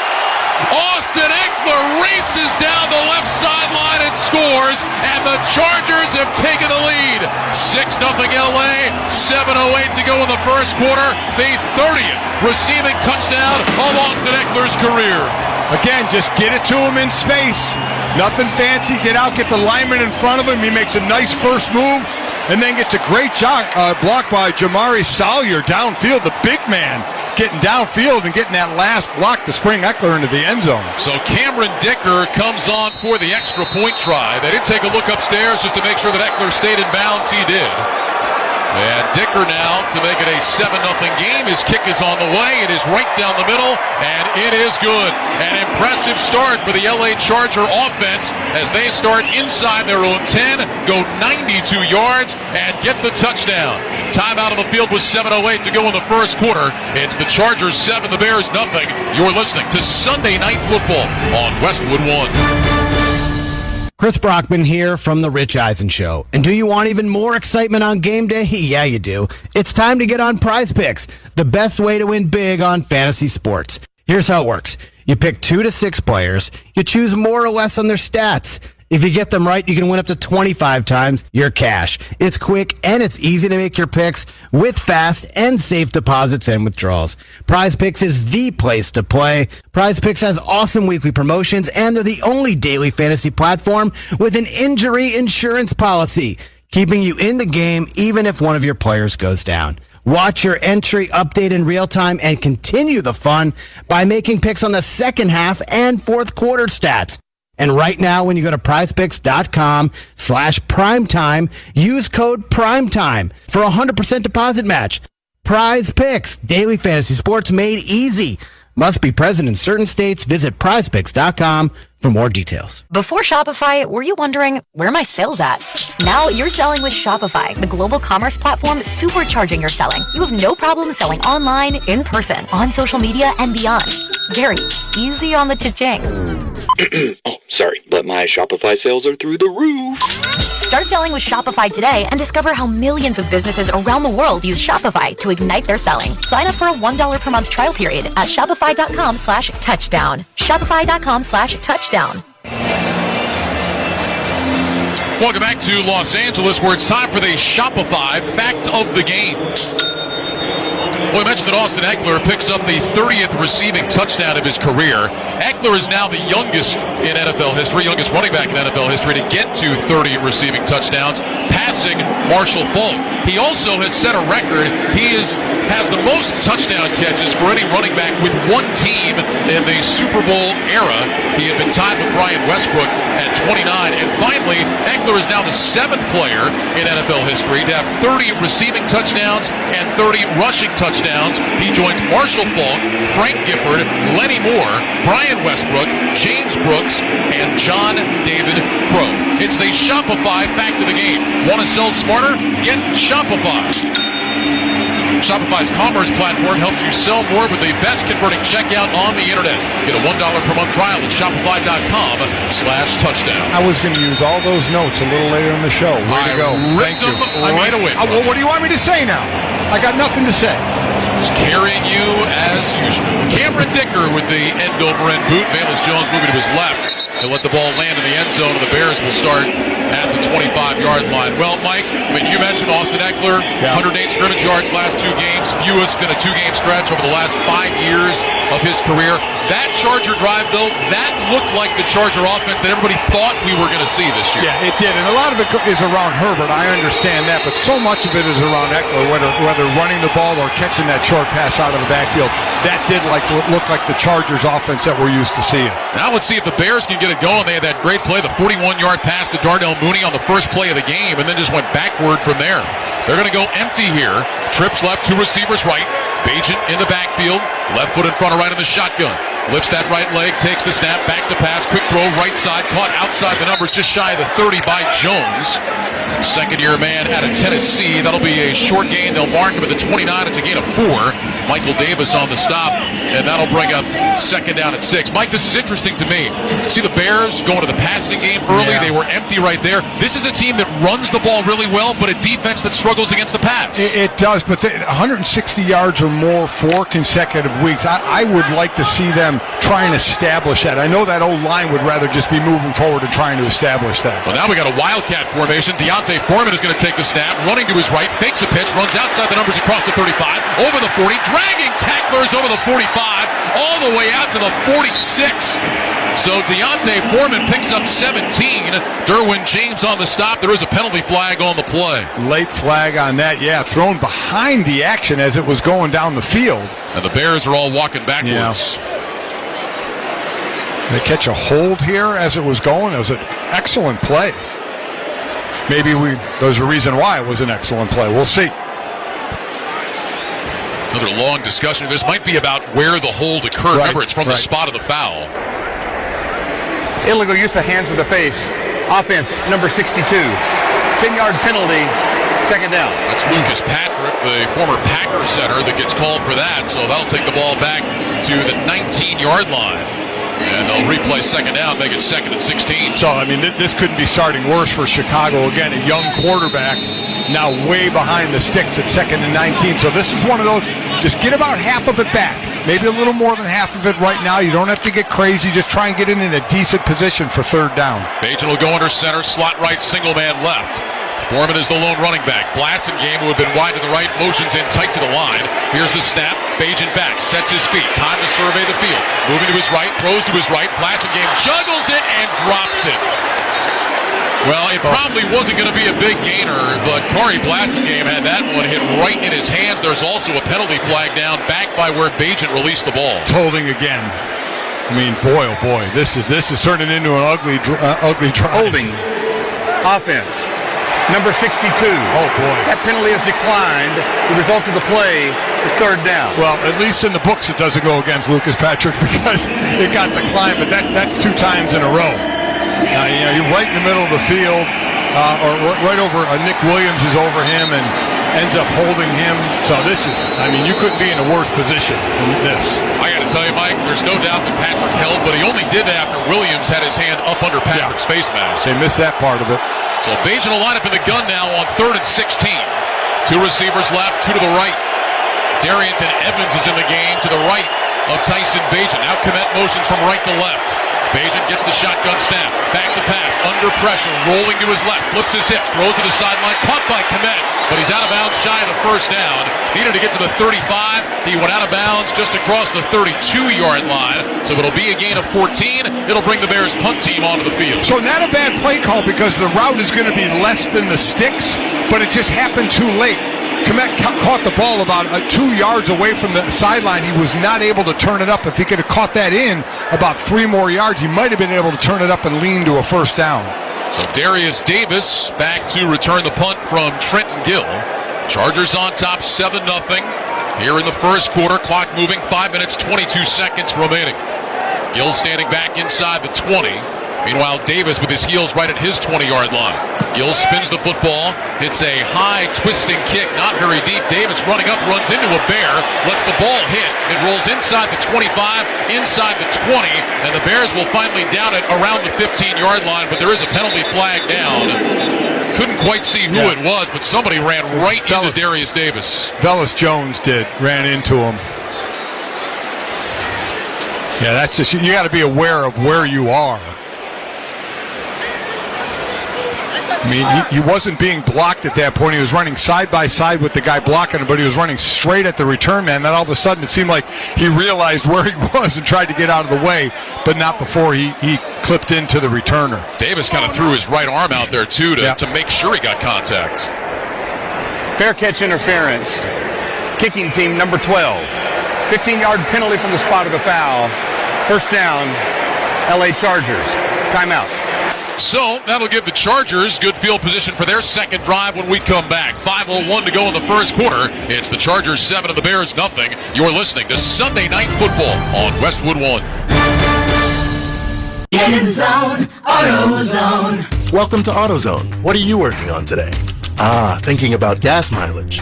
Austin Eckler races down the left sideline and scores, and the Chargers have taken the lead. 6-0 LA, 7:08 to go in the first quarter. The 30th receiving touchdown of Austin Eckler's career. Again, just get it to him in space. Nothing fancy. Get out, get the lineman in front of him. He makes a nice first move, and then gets a great block by Jamari Salyer downfield, the big man, getting downfield and getting that last block to spring Eckler into the end zone. So Cameron Dicker comes on for the extra point try. They didn't take a look upstairs just to make sure that Eckler stayed in bounds. He did. And Dicker now to make it a 7-0 game. His kick is on the way. It is right down the middle, and it is good. An impressive start for the LA Charger offense as they start inside their own 10, go 92 yards, and get the touchdown. Time out of the field with 7:08 to go in the first quarter. It's the Chargers 7, the Bears nothing. You're listening to Sunday Night Football on Westwood 1. Chris Brockman here from The Rich Eisen Show. And do you want even more excitement on game day? Yeah, you do. It's time to get on Prize Picks, the best way to win big on fantasy sports. Here's how it works. You pick 2 to 6 players. You choose more or less on their stats. If you get them right, you can win up to 25 times your cash. It's quick and it's easy to make your picks with fast and safe deposits and withdrawals. Prize Picks is the place to play. Prize Picks has awesome weekly promotions, and they're the only daily fantasy platform with an injury insurance policy, keeping you in the game even if one of your players goes down. Watch your entry update in real time and continue the fun by making picks on the second half and fourth quarter stats. And right now, when you go to prizepicks.com/primetime, use code PRIMETIME for a 100% deposit match. Prize Picks, daily fantasy sports made easy. Must be present in certain states. Visit prizepicks.com for more details. Before Shopify, were you wondering, where are my sales at? Now you're selling with Shopify, the global commerce platform supercharging your selling. You have no problem selling online, in person, on social media, and beyond. Gary, easy on the cha-ching. Oh, sorry, but my Shopify sales are through the roof. Start selling with Shopify today and discover how millions of businesses around the world use Shopify to ignite their selling. Sign up for a $1 per month trial period at shopify.com/touchdown. Shopify.com/touchdown. Welcome back to Los Angeles, where it's time for the Shopify Fact of the Game. Well, we mentioned that Austin Eckler picks up the 30th receiving touchdown of his career. Eckler is now the youngest in NFL history, youngest running back in NFL history to get to 30 receiving touchdowns, passing Marshall Faulk. He also has set a record. He has the most touchdown catches for any running back with one team in the Super Bowl era. He had been tied with Brian Westbrook at 29. And finally, Eckler is now the 7th player in NFL history to have 30 receiving touchdowns and 30 rushing touchdowns. He joins Marshall Faulk, Frank Gifford, Lenny Moore, Brian Westbrook, James Brooks, and John David Crow. It's the Shopify Fact of the Game. Want to sell smarter? Get Shopify. Shopify's commerce platform helps you sell more with the best converting checkout on the internet. Get a $1 per month trial at shopify.com/touchdown. I was going to use all those notes a little later in the show. Way to go. Thank you. Right away. Well, what do you want me to say now? I got nothing to say. Just carrying you as usual. Cameron Dicker with the end-over-end boot. Bayless Jones moving to his left. He'll let the ball land in the end zone, and the Bears will start at the 25-yard line. Well, Mike, you mentioned Austin Eckler, 108 scrimmage yards last 2 games, fewest in a 2-game stretch over the last 5 years of his career. That Charger drive, though, that looked like the Charger offense that everybody thought we were going to see this year. Yeah, it did, and a lot of it is around Herbert. I understand that, but so much of it is around Eckler, whether running the ball or catching that short pass out of the backfield. That did look like the Chargers offense that we're used to seeing. Now let's see if the Bears can get it going. They had that great play, the 41-yard pass to Darnell Mooney on the first play of the game, and then just went backward from there. They're going to go empty here. Trips left, 2 receivers right. Bagent in the backfield, left foot in front of right in the shotgun. Lifts that right leg, takes the snap, back to pass, quick throw, right side, caught outside the numbers, just shy of the 30 by Jones. Second-year man out of Tennessee. That'll be a short gain. They'll mark him at the 29. It's a gain of 4. Michael Davis on the stop, and that'll bring up second down at 6. Mike, this is interesting to me. See the Bears going to the passing game early. Yeah. They were empty right there. This is a team that runs the ball really well, but a defense that struggles against the pass. It does, but 160 yards or more 4 consecutive weeks. I would like to see them try and establish that. I know that O-line would rather just be moving forward and trying to establish that. Well, now we got a wildcat formation. Deontay Foreman is going to take the snap, running to his right, fakes a pitch, runs outside the numbers across the 35, over the 40, dragging tacklers over the 45, all the way out to the 46. So Deontay Foreman picks up 17. Derwin James on the stop. There is a penalty flag on the play. Late flag on that, yeah. Thrown behind the action as it was going down the field. And the Bears are all walking backwards. Yeah. They catch a hold here as it was going. It was an excellent play. Maybe there's a reason why it was an excellent play. We'll see. Another long discussion. This might be about where the hold occurred. Right, remember, it's from the spot of the foul. Illegal use of hands to the face. Offense, number 62. 10-yard penalty, second down. That's Lucas Patrick, the former Packer center, that gets called for that. So that'll take the ball back to the 19-yard line. And they'll replay second down, make it second and 16. So, I mean, this couldn't be starting worse for Chicago. Again, a young quarterback now way behind the sticks at second and 19. So this is one of those, just get about half of it back. Maybe a little more than half of it right now. You don't have to get crazy. Just try and get in a decent position for third down. Bagent will go under center, slot right, single man left. Foreman is the lone running back. Blasingame, who had been wide to the right, motions in tight to the line. Here's the snap. Bagent back, sets his feet. Time to survey the field. Moving to his right, throws to his right. Blasingame juggles it and drops it. Well, it probably wasn't going to be a big gainer, but Corey Blasingame had that one hit right in his hands. There's also a penalty flag down back by where Bagent released the ball. Holding again. I mean, boy, oh boy, this is turning into an ugly drive. Holding. Offense. Number 62. Oh, boy. That penalty is declined. The result of the play is third down. Well, at least in the books it doesn't go against Lucas Patrick because it got declined, but that's 2 times in a row. You're right in the middle of the field, or right over Nick Williams is over him and ends up holding him. So this is, I mean, you couldn't be in a worse position than this. I got to tell you, Mike, there's no doubt that Patrick held, but he only did that after Williams had his hand up under Patrick's face mask. They missed that part of it. So Bagent will line up in the gun now on 3rd and 16. 2 receivers left, 2 to the right. Darrington Evans is in the game to the right of Tyson Bagent. Now Kmet motions from right to left. Bagent gets the shotgun snap. Back to pass. Under pressure. Rolling to his left. Flips his hips. Throws to the sideline. Caught by Kmet. But he's out of bounds shy of the first down. Needed to get to the 35. He went out of bounds just across the 32-yard line. So it'll be a gain of 14. It'll bring the Bears punt team onto the field. So not a bad play call because the route is going to be less than the sticks, but it just happened too late. Kmet caught the ball about 2 yards away from the sideline. He was not able to turn it up. If he could have caught that in about 3 more yards, he might have been able to turn it up and lean to a first down. So Darius Davis back to return the punt from Trenton Gill. Chargers on top 7-0 here in the first quarter. Clock moving, 5 minutes, 22 seconds remaining. Gill standing back inside the 20. Meanwhile, Davis with his heels right at his 20-yard line. Gill spins the football, hits a high twisting kick, not very deep. Davis running up, runs into a bear, lets the ball hit. It rolls inside the 25, inside the 20, and the Bears will finally down it around the 15-yard line, but there is a penalty flag down. Couldn't quite see who it was, but somebody ran right into Darius Davis. Velus Jones ran into him. Yeah, that's just, you got to be aware of where you are. I mean, he wasn't being blocked at that point. He was running side by side with the guy blocking him, but he was running straight at the return man. Then all of a sudden it seemed like he realized where he was and tried to get out of the way, but not before he clipped into the returner. Davis kind of threw his right arm out there, too, to make sure he got contact. Fair catch interference. Kicking team number 12. 15-yard penalty from the spot of the foul. First down, LA Chargers. Timeout. So that'll give the Chargers good field position for their second drive when we come back. 5:01 to go in the first quarter. It's the Chargers 7 and the Bears nothing. You're listening to Sunday Night Football on Westwood One. Get in the zone, AutoZone. Welcome to AutoZone. What are you working on today? Thinking about gas mileage.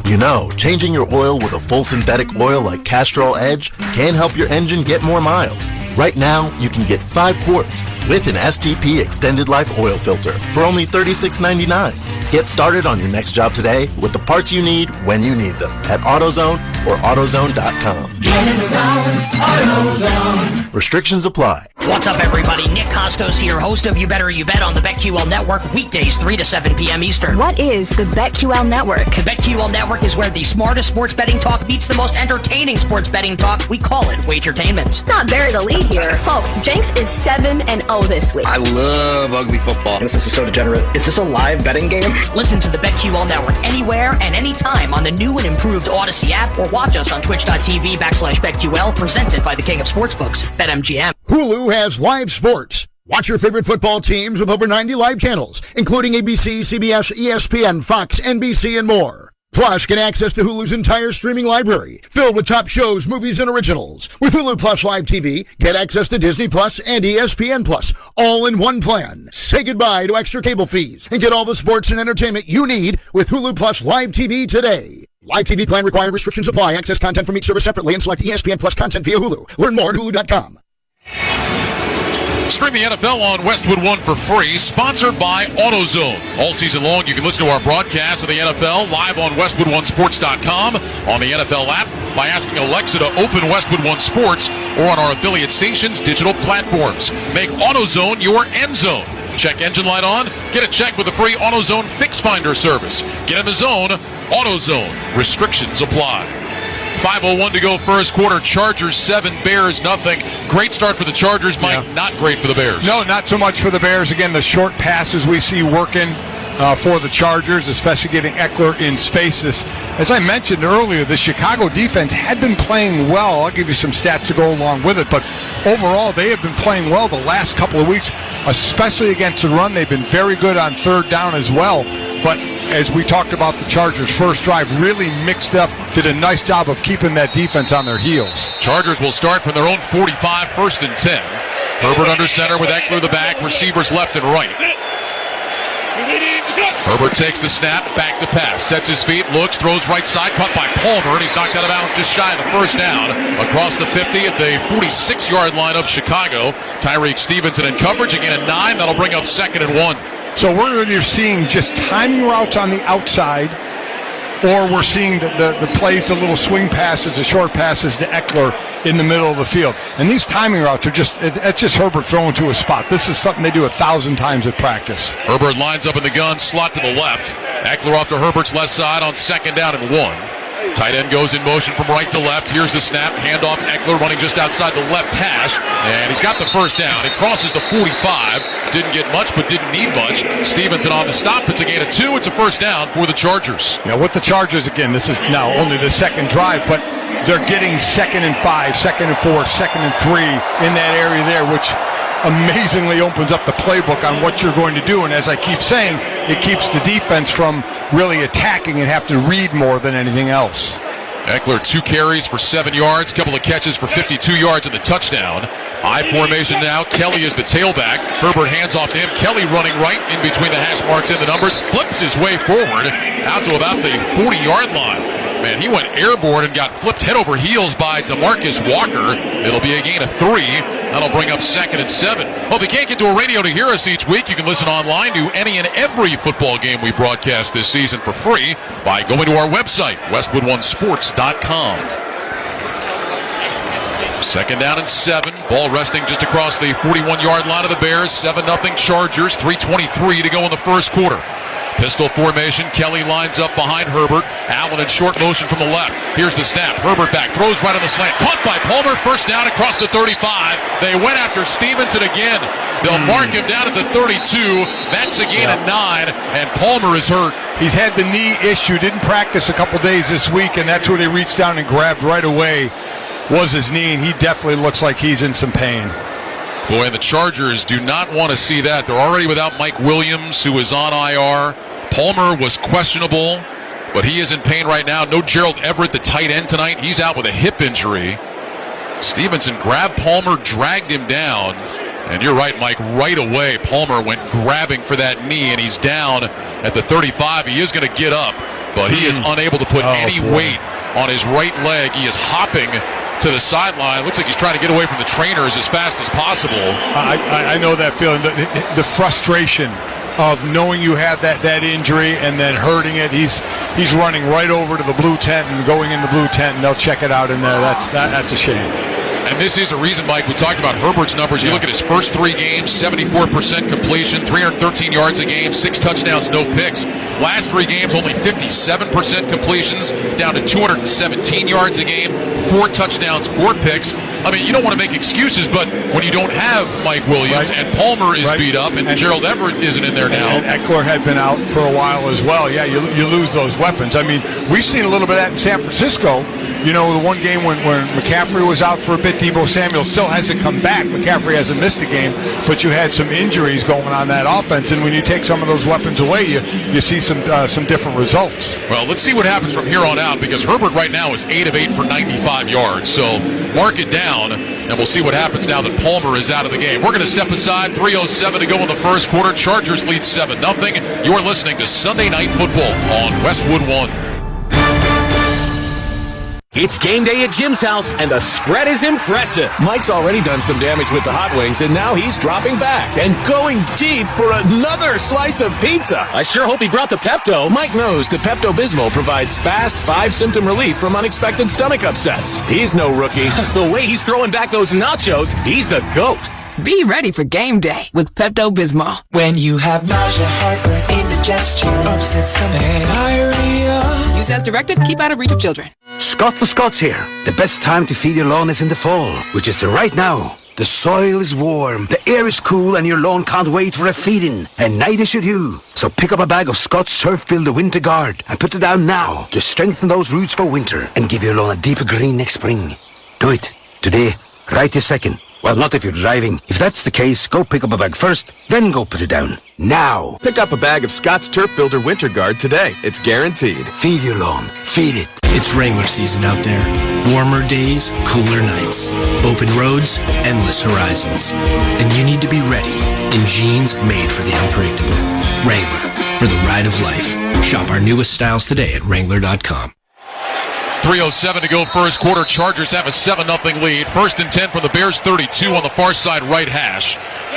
You know, changing your oil with a full synthetic oil like Castrol Edge can help your engine get more miles. Right now, you can get 5 quarts with an STP Extended Life Oil Filter for only $36.99. Get started on your next job today with the parts you need when you need them at AutoZone or AutoZone.com. Get in the zone, AutoZone. Restrictions apply. What's up, everybody? Nick Costos here, host of You Better You Bet on the BetQL Network, weekdays 3 to 7 p.m. Eastern. What is the BetQL Network? The BetQL Network is where the smartest sports betting talk meets the most entertaining sports betting talk. We call it Wagertainment. Not bury the lead here. Folks, Jenks is 7-0 this week. I love ugly football. This is so degenerate. Is this a live betting game? Listen to the BetQL Network anywhere and anytime on the new and improved Odyssey app, or watch us on twitch.tv/BetQL, presented by the King of Sportsbooks, BetMGM. Hulu has live sports. Watch your favorite football teams with over 90 live channels, including ABC, CBS, ESPN, Fox, NBC, and more. Plus, get access to Hulu's entire streaming library, filled with top shows, movies, and originals. With Hulu Plus Live TV, get access to Disney Plus and ESPN Plus, all in one plan. Say goodbye to extra cable fees and get all the sports and entertainment you need with Hulu Plus Live TV today. Live TV plan required. Restrictions apply. Access content from each service separately and select ESPN Plus content via Hulu. Learn more at Hulu.com. Stream the NFL on Westwood One for free, sponsored by AutoZone. All season long, you can listen to our broadcast of the NFL live on WestwoodOneSports.com, on the NFL app, by asking Alexa to open Westwood One Sports, or on our affiliate stations' digital platforms. Make AutoZone your end zone. Check engine light on. Get a check with the free AutoZone Fix Finder service. Get in the zone. AutoZone. Restrictions apply. 5:01 to go first quarter. Chargers 7, Bears nothing. Great start for the Chargers, Mike. Not great for the Bears. No, not so much for the Bears. Again, the short passes we see working for the Chargers, especially getting Eckler in spaces. As I mentioned earlier, the Chicago defense had been playing well. I'll give you some stats to go along with it, but overall they have been playing well the last couple of weeks, especially against the run. They've been very good on third down as well, but as we talked about, the Chargers' first drive really mixed up, did a nice job of keeping that defense on their heels. Chargers will start from their own 45, 1st and 10. Herbert under center with Eckler the back, receivers left and right. Herbert takes the snap, back to pass, sets his feet, looks, throws right side, caught by Palmer, and he's knocked out of bounds just shy of the first down. Across the 50 at the 46-yard line of Chicago. Tyreek Stevenson in coverage, again a 9, that'll bring up 2nd and 1. So you're seeing just timing routes on the outside, or we're seeing the plays, the little swing passes, the short passes to Eckler in the middle of the field. And these timing routes are it's just Herbert throwing to a spot. This is something they do 1,000 times at practice. Herbert lines up in the gun, slot to the left. Eckler off to Herbert's left side on 2nd down and 1. Tight end goes in motion from right to left. Here's the snap. Handoff. Eckler running just outside the left hash. And he's got the first down. He crosses the 45. Didn't get much, but didn't need much. Stevenson on the stop. It's a gain of 2. It's a first down for the Chargers. Yeah, with the Chargers, again, this is now only the second drive, but they're getting 2nd and 5, 2nd and 4, 2nd and 3 in that area there, which amazingly opens up the playbook on what you're going to do. And as I keep saying, it keeps the defense from really attacking and have to read more than anything else. Eckler 2 carries for 7 yards, couple of catches for 52 yards and the touchdown. I formation now. Kelly is the tailback. Herbert hands off to him. Kelly running right in between the hash marks and the numbers. Flips his way forward out to about the 40-yard line. Man, he went airborne and got flipped head over heels by DeMarcus Walker. It'll be a gain of 3. That'll bring up 2nd and 7. Well, if you can't get to a radio to hear us each week, you can listen online to any and every football game we broadcast this season for free by going to our website, WestwoodOneSports.com. Second down and 7. Ball resting just across the 41-yard line of the Bears. 7-0 Chargers. 3:23 to go in the first quarter. Pistol formation. Kelly lines up behind Herbert. Allen in short motion from the left. Here's the snap. Herbert back. Throws right on the slant. Caught by Palmer. First down across the 35. They went after Stevenson again. They'll mark him down at the 32. That's a gain of 9. And Palmer is hurt. He's had the knee issue. Didn't practice a couple days this week, and that's where they reached down and grabbed right away was his knee, and he definitely looks like he's in some pain. Boy, the Chargers do not want to see that. They're already without Mike Williams, who is on IR. Palmer was questionable, but he is in pain right now. No Gerald Everett, the tight end tonight. He's out with a hip injury. Stevenson grabbed Palmer, dragged him down. And you're right, Mike, right away Palmer went grabbing for that knee, and he's down at the 35. He is going to get up, but he is unable to put any weight on his right leg. He is hopping to the sideline. Looks like he's trying to get away from the trainers as fast as possible. I know that feeling, the frustration of knowing you have that injury and then hurting it. He's running right over to the blue tent and going in the blue tent, and they'll check it out in there. That's a shame. And this is a reason, Mike, we talked about Herbert's numbers. You look at his first 3 games, 74% completion, 313 yards a game, 6 touchdowns, no picks. Last 3 games, only 57% completions, down to 217 yards a game, 4 touchdowns, 4 picks. I mean, you don't want to make excuses, but when you don't have Mike Williams and Palmer is beat up and Gerald Everett isn't in there now. And Eckler had been out for a while as well. Yeah, you lose those weapons. I mean, we've seen a little bit of that in San Francisco. You know, the one game when McCaffrey was out for a bit, Deebo Samuel still hasn't come back. McCaffrey hasn't missed a game, but you had some injuries going on that offense, and when you take some of those weapons away, you see some different results. Well, let's see what happens from here on out, because Herbert right now is 8 of 8 for 95 yards. So mark it down, and we'll see what happens now that Palmer is out of the game. We're going to step aside. 3:07 to go in the first quarter. Chargers lead 7-0. You're listening to Sunday Night Football on Westwood 1. It's game day at Jim's house, and the spread is impressive. Mike's already done some damage with the hot wings, and now he's dropping back and going deep for another slice of pizza. I sure hope he brought the Pepto. Mike knows that Pepto-Bismol provides fast 5-symptom relief from unexpected stomach upsets. He's no rookie. The way he's throwing back those nachos, he's the GOAT. Be ready for game day with Pepto-Bismol. When you have nausea, heartburn, indigestion, upset stomach, diarrhea. Use as directed. Keep out of reach of children. Scott for Scott's here. The best time to feed your lawn is in the fall, which is right now. The soil is warm, the air is cool, and your lawn can't wait for a feeding. And neither should you. So pick up a bag of Scott's Turf Builder Winter Guard and put it down now to strengthen those roots for winter and give your lawn a deeper green next spring. Do it. Today. Right this second. Well, not if you're driving. If that's the case, go pick up a bag first, then go put it down. Now. Pick up a bag of Scott's Turf Builder Winter Guard today. It's guaranteed. Feed your lawn. Feed it. It's Wrangler season out there. Warmer days, cooler nights. Open roads, endless horizons. And you need to be ready in jeans made for the unpredictable. Wrangler, for the ride of life. Shop our newest styles today at Wrangler.com. 3:07 to go first quarter. Chargers have a 7-0 lead. 1st and 10 from the Bears 32 on the far side right hash.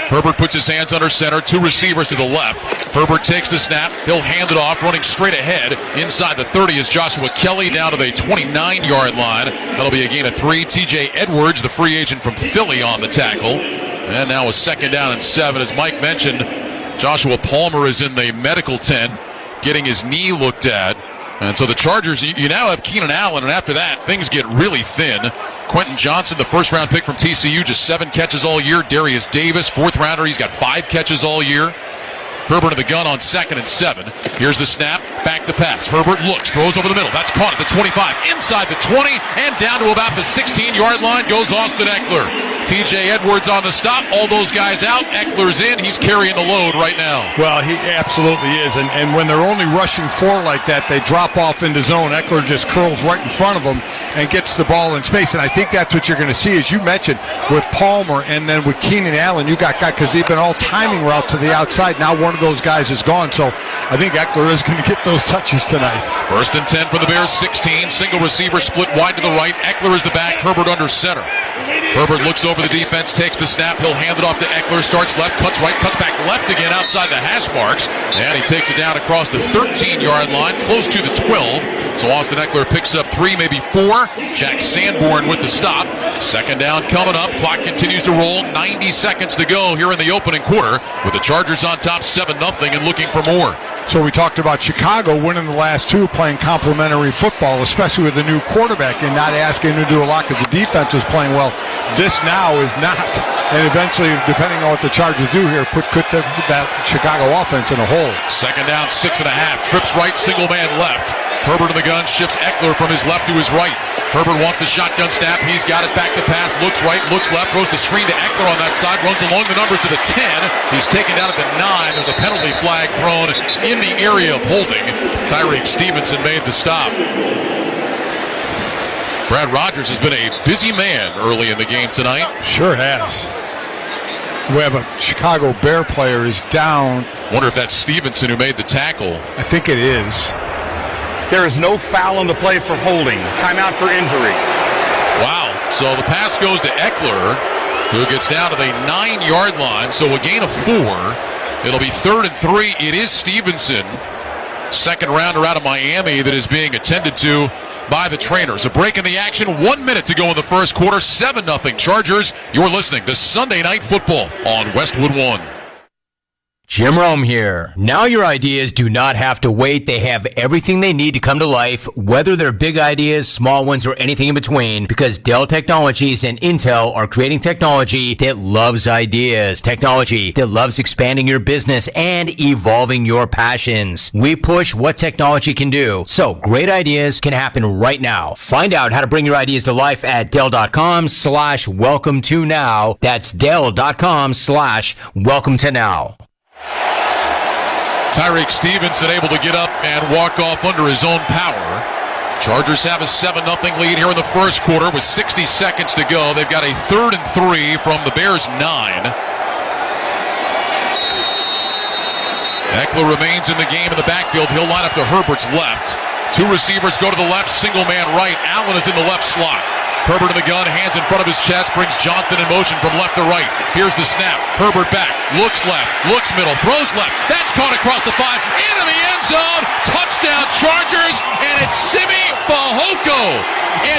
Herbert puts his hands under center. 2 receivers to the left. Herbert takes the snap. He'll hand it off. Running straight ahead. Inside the 30 is Joshua Kelly down to the 29-yard line. That'll be a gain of 3. TJ Edwards, the free agent from Philly, on the tackle. And now a 2nd down and 7. As Mike mentioned, Joshua Palmer is in the medical tent getting his knee looked at. And so the Chargers, you now have Keenan Allen, and after that, things get really thin. Quentin Johnson, the first-round pick from TCU, just 7 catches all year. Darius Davis, 4th-rounder, he's got 5 catches all year. Herbert in the gun on 2nd and 7. Here's the snap, back to pass. Herbert looks, throws over the middle. That's caught at the 25, inside the 20, and down to about the 16-yard line goes Austin Eckler. TJ Edwards on the stop, all those guys out. Eckler's in, he's carrying the load right now. Well, he absolutely is, and when they're only rushing 4 like that, they drop off into zone. Eckler just curls right in front of them and gets the ball in space, and I think that's what you're going to see, as you mentioned, with Palmer and then with Keenan Allen. You got guys, because they've been all timing route to the outside. Now one of those guys is gone, so I think Eckler is going to get those touches tonight. 1st and 10 for the Bears, 16. Single receiver split wide to the right. Eckler is the back, Herbert under center. Herbert looks over the defense, takes the snap. He'll hand it off to Eckler, starts left, cuts right, cuts back left again outside the hash marks. And he takes it down across the 13-yard line, close to the 12. So Austin Eckler picks up 3, maybe 4. Jack Sanborn with the stop. Second down coming up. Clock continues to roll. 90 seconds to go here in the opening quarter with the Chargers on top 7-0 and looking for more. So we talked about Chicago winning the last 2, playing complimentary football, especially with a new quarterback and not asking him to do a lot because the defense was playing well. This now is not. And eventually, depending on what the Chargers do here, put that Chicago offense in a hole. Second down, 6.5. Trips right, single man left. Herbert in the gun, shifts Eckler from his left to his right. Herbert wants the shotgun snap. He's got it back to pass. Looks right, looks left. Throws the screen to Eckler on that side. Runs along the numbers to the 10. He's taken down at the 9. There's a penalty flag thrown in the area of holding. Tyreek Stevenson made the stop. Brad Rogers has been a busy man early in the game tonight. Sure has. We have a Chicago Bear player is down. Wonder if that's Stevenson who made the tackle. I think it is. There is no foul on the play for holding. Timeout for injury. Wow. So the pass goes to Eckler, who gets down to the 9-yard line. So a gain of 4. It'll be 3rd and 3. It is Stevenson, second rounder out of Miami, that is being attended to by the trainers. A break in the action. 1 minute to go in the first quarter. 7-0 Chargers. You're listening to Sunday Night Football on Westwood One. Jim Rome here. Now your ideas do not have to wait. They have everything they need to come to life, whether they're big ideas, small ones, or anything in between, because Dell Technologies and Intel are creating technology that loves ideas, technology that loves expanding your business and evolving your passions. We push what technology can do, so great ideas can happen right now. Find out how to bring your ideas to life at Dell.com/welcome to now. That's Dell.com/welcome to now. Tyreek Stevenson able to get up and walk off under his own power. Chargers have a 7-0 lead here in the first quarter with 60 seconds to go. They've got a 3rd and 3 from the Bears' 9. Eckler remains in the game in the backfield. He'll line up to Herbert's left. 2 receivers go to the left, single man right. Allen is in the left slot. Herbert in the gun, hands in front of his chest, brings Johnson in motion from left to right. Here's the snap. Herbert back, looks left, looks middle, throws left. That's caught across the 5, into the end zone. Touchdown Chargers, and it's Simi Fehoko.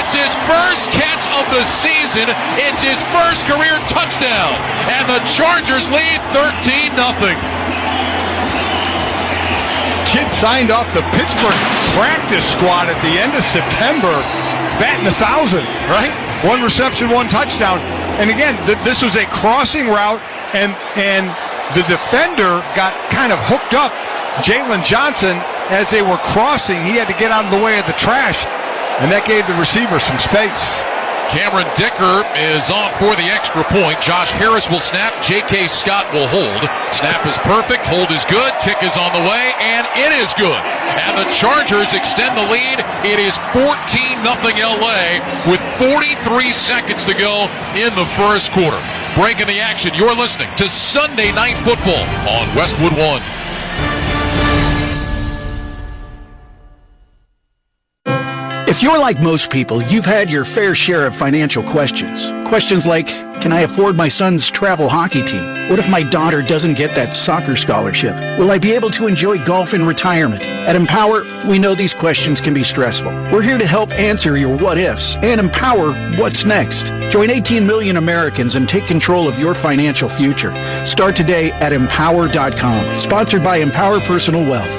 It's his first catch of the season. It's his first career touchdown. And the Chargers lead 13-0. Kid signed off the Pittsburgh practice squad at the end of September, batting 1,000, right? 1 reception, 1 touchdown. And again, this was a crossing route, and the defender got kind of hooked up. Jalen Johnson, as they were crossing, he had to get out of the way of the trash, and that gave the receiver some space. Cameron Dicker is on for the extra point. Josh Harris will snap. J.K. Scott will hold. Snap is perfect. Hold is good. Kick is on the way, and it is good. And the Chargers extend the lead. It is 14-0 LA with 43 seconds to go in the first quarter. Break in the action. You're listening to Sunday Night Football on Westwood One. If you're like most people, you've had your fair share of financial questions. Questions like, can I afford my son's travel hockey team? What if my daughter doesn't get that soccer scholarship? Will I be able to enjoy golf in retirement? At Empower, we know these questions can be stressful. We're here to help answer your what-ifs and empower what's next. Join 18 million Americans and take control of your financial future. Start today at Empower.com. Sponsored by Empower Personal Wealth.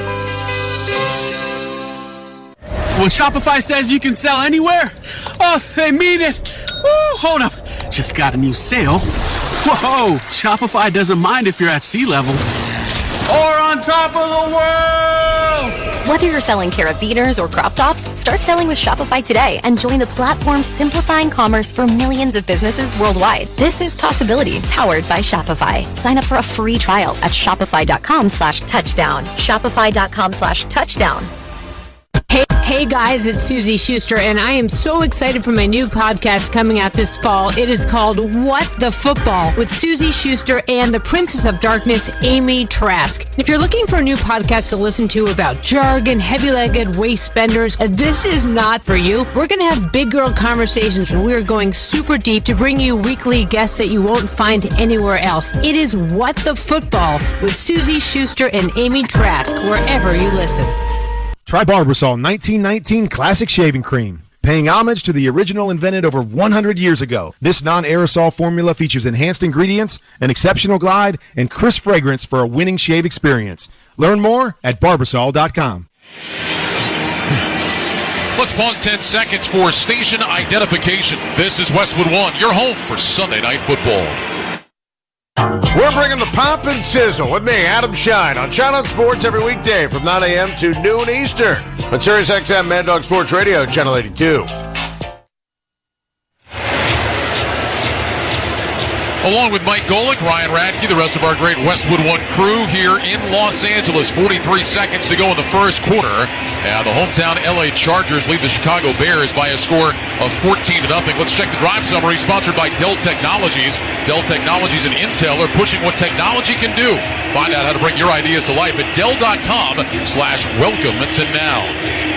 When Shopify says you can sell anywhere, oh, they mean it. Woo, hold up. Just got a new sale. Whoa, Shopify doesn't mind if you're at sea level or on top of the world. Whether you're selling carabiners or crop tops, start selling with Shopify today and join the platform simplifying commerce for millions of businesses worldwide. This is Possibility, powered by Shopify. Sign up for a free trial at shopify.com/touchdown. Shopify.com/touchdown. Hey guys, it's Susie Schuster, and I am so excited for my new podcast coming out this fall. It is called What the Football with Susie Schuster and the Princess of Darkness, Amy Trask. If you're looking for a new podcast to listen to about jargon, heavy-legged waist benders, this is not for you. We're going to have big girl conversations where we're going super deep to bring you weekly guests that you won't find anywhere else. It is What the Football with Susie Schuster and Amy Trask, wherever you listen. Try Barbasol 1919 Classic Shaving Cream. Paying homage to the original invented over 100 years ago. This non-aerosol formula features enhanced ingredients, an exceptional glide, and crisp fragrance for a winning shave experience. Learn more at Barbasol.com. Let's pause 10 seconds for station identification. This is Westwood One, your home for Sunday Night Football. We're bringing the pop and sizzle with me, Adam Shine, on Channel Sports every weekday from 9 a.m. to noon Eastern on Sirius XM Mad Dog Sports Radio, Channel 82. Along with Mike Golick, Ryan Radke, the rest of our great Westwood One crew here in Los Angeles. 43 seconds to go in the first quarter. And the hometown LA Chargers lead the Chicago Bears by a score of 14-0. Let's check the drive summary sponsored by Dell Technologies. Dell Technologies and Intel are pushing what technology can do. Find out how to bring your ideas to life at Dell.com/welcome to now.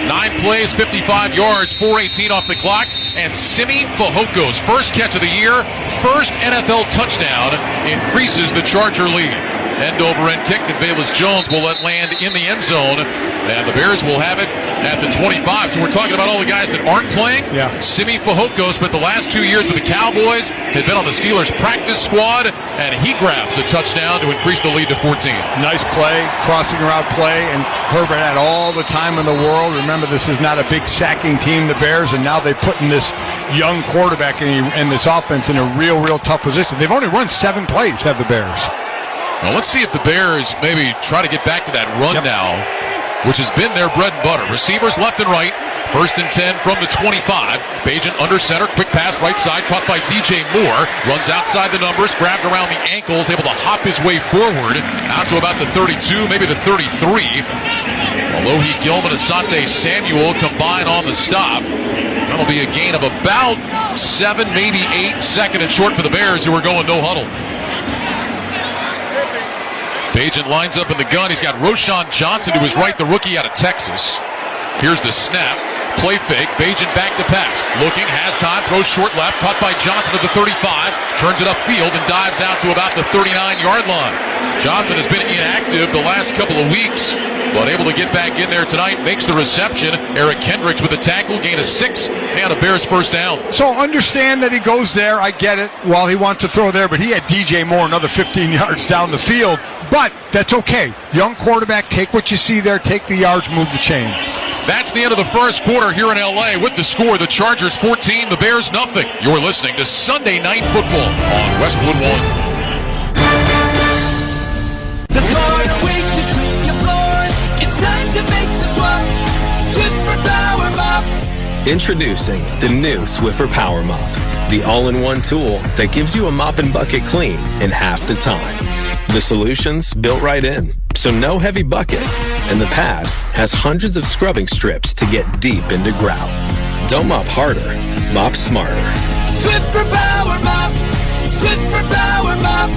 9 plays, 55 yards, 4:18 off the clock. And Simi Fajoko's first catch of the year, first NFL touchdown, increases the Charger lead. End-over-end kick that Velus Jones will let land in the end zone. And the Bears will have it at the 25. So we're talking about all the guys that aren't playing. Yeah. Simi Fehoko spent the last 2 years with the Cowboys, had been on the Steelers practice squad, and he grabs a touchdown to increase the lead to 14. Nice play, crossing route play, and Herbert had all the time in the world. Remember, this is not a big sacking team, the Bears, and now they've put in this young quarterback in this offense in a real tough position. They've only run 7 plays, have the Bears. Well, let's see if the Bears maybe try to get back to that run now, which has been their bread and butter. Receivers left and right. 1st and 10 from the 25. Bajan under center. Quick pass right side. Caught by DJ Moore. Runs outside the numbers. Grabbed around the ankles. Able to hop his way forward. Out to about the 32, maybe the 33. Alohi Gilman, Asante Samuel combine on the stop. That'll be a gain of about 7, maybe 8. Second and short for the Bears, who are going no huddle. Bajan lines up in the gun. He's got Roshan Johnson to his right, the rookie out of Texas. Here's the snap. Play fake. Bajan back to pass. Looking, has time, throws short left. Caught by Johnson at the 35. Turns it upfield and dives out to about the 39-yard line. Johnson has been inactive the last couple of weeks, but able to get back in there tonight. Makes the reception. Eric Kendricks with a tackle, gain of 6, and a Bears first down. So understand that he goes there. I get it. While he wants to throw there, but he had DJ Moore another 15 yards down the field. But that's okay. Young quarterback, take what you see there. Take the yards, move the chains. That's the end of the first quarter here in L.A. With the score, the Chargers 14, the Bears nothing. You're listening to Sunday Night Football on Westwood One. The smarter way to clean your floors. It's time to make the swap. Swiffer Power Mop. Introducing the new Swiffer Power Mop, the all-in-one tool that gives you a mop and bucket clean in half the time. The solution's built right in, so no heavy bucket, and the pad has hundreds of scrubbing strips to get deep into grout. Don't mop harder, mop smarter. Swiffer Power Mop. Swiffer Power Mop.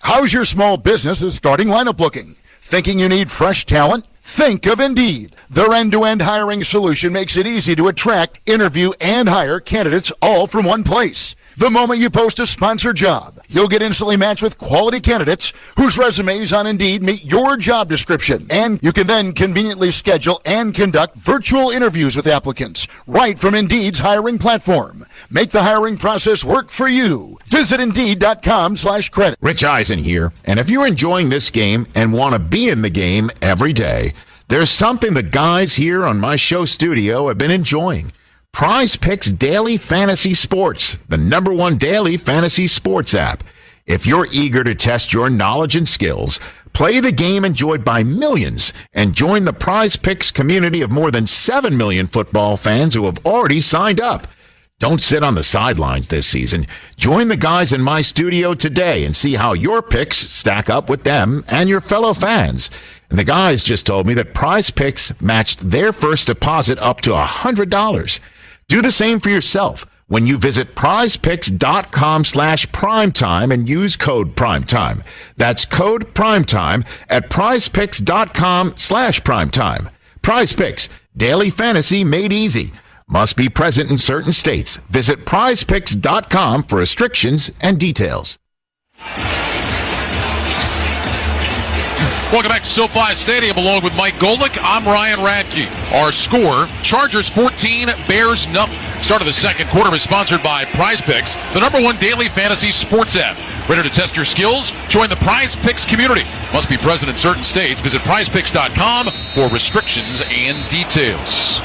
How's your small business's starting lineup looking? Thinking you need fresh talent? Think of Indeed. Their end-to-end hiring solution makes it easy to attract, interview, and hire candidates all from one place. The moment you post a sponsored job, you'll get instantly matched with quality candidates whose resumes on Indeed meet your job description. And you can then conveniently schedule and conduct virtual interviews with applicants right from Indeed's hiring platform. Make the hiring process work for you. Visit Indeed.com/credit. Rich Eisen here. And if you're enjoying this game and want to be in the game every day, there's something the guys here on my show studio have been enjoying. Prize Picks Daily Fantasy Sports, the #1 daily fantasy sports app. If you're eager to test your knowledge and skills, play the game enjoyed by millions, and join the Prize Picks community of more than 7 million football fans who have already signed up. Don't sit on the sidelines this season. Join the guys in my studio today and see how your picks stack up with them and your fellow fans. And the guys just told me that Prize Picks matched their first deposit up to $100. Do the same for yourself when you visit prizepicks.com/primetime and use code primetime. That's code primetime at prizepicks.com/primetime. Prize Picks, daily fantasy made easy. Must be present in certain states. Visit prizepicks.com for restrictions and details. Welcome back to SoFi Stadium along with Mike Golick. I'm Ryan Radke. Our score, Chargers 14, Bears nothing. Start of the second quarter is sponsored by Prize Picks, the #1 daily fantasy sports app. Ready to test your skills? Join the Prize Picks community. Must be present in certain states. Visit prizepicks.com for restrictions and details.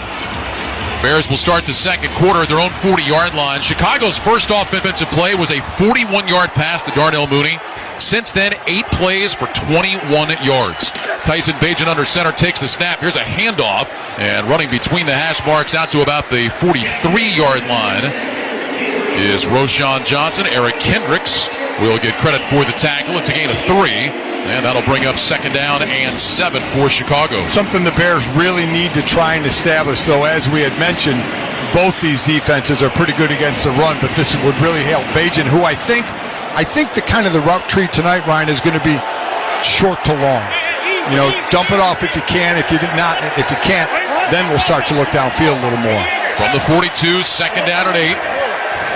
Bears will start the second quarter at their own 40-yard line. Chicago's first offensive play was a 41-yard pass to Darnell Mooney. Since then, 8 plays for 21 yards. Tyson Bagent under center takes the snap. Here's a handoff, and running between the hash marks out to about the 43-yard line is Roschon Johnson. Eric Kendricks will get credit for the tackle. It's a gain of 3, and that'll bring up second down and 7 for Chicago. Something the Bears really need to try and establish, though, as we had mentioned, both these defenses are pretty good against the run, but this would really help Bagent, who I think the kind of the route tree tonight, Ryan, is going to be short to long. You know, dump it off if you can. If you can't, then we'll start to look downfield a little more. From the 42, second down and 8.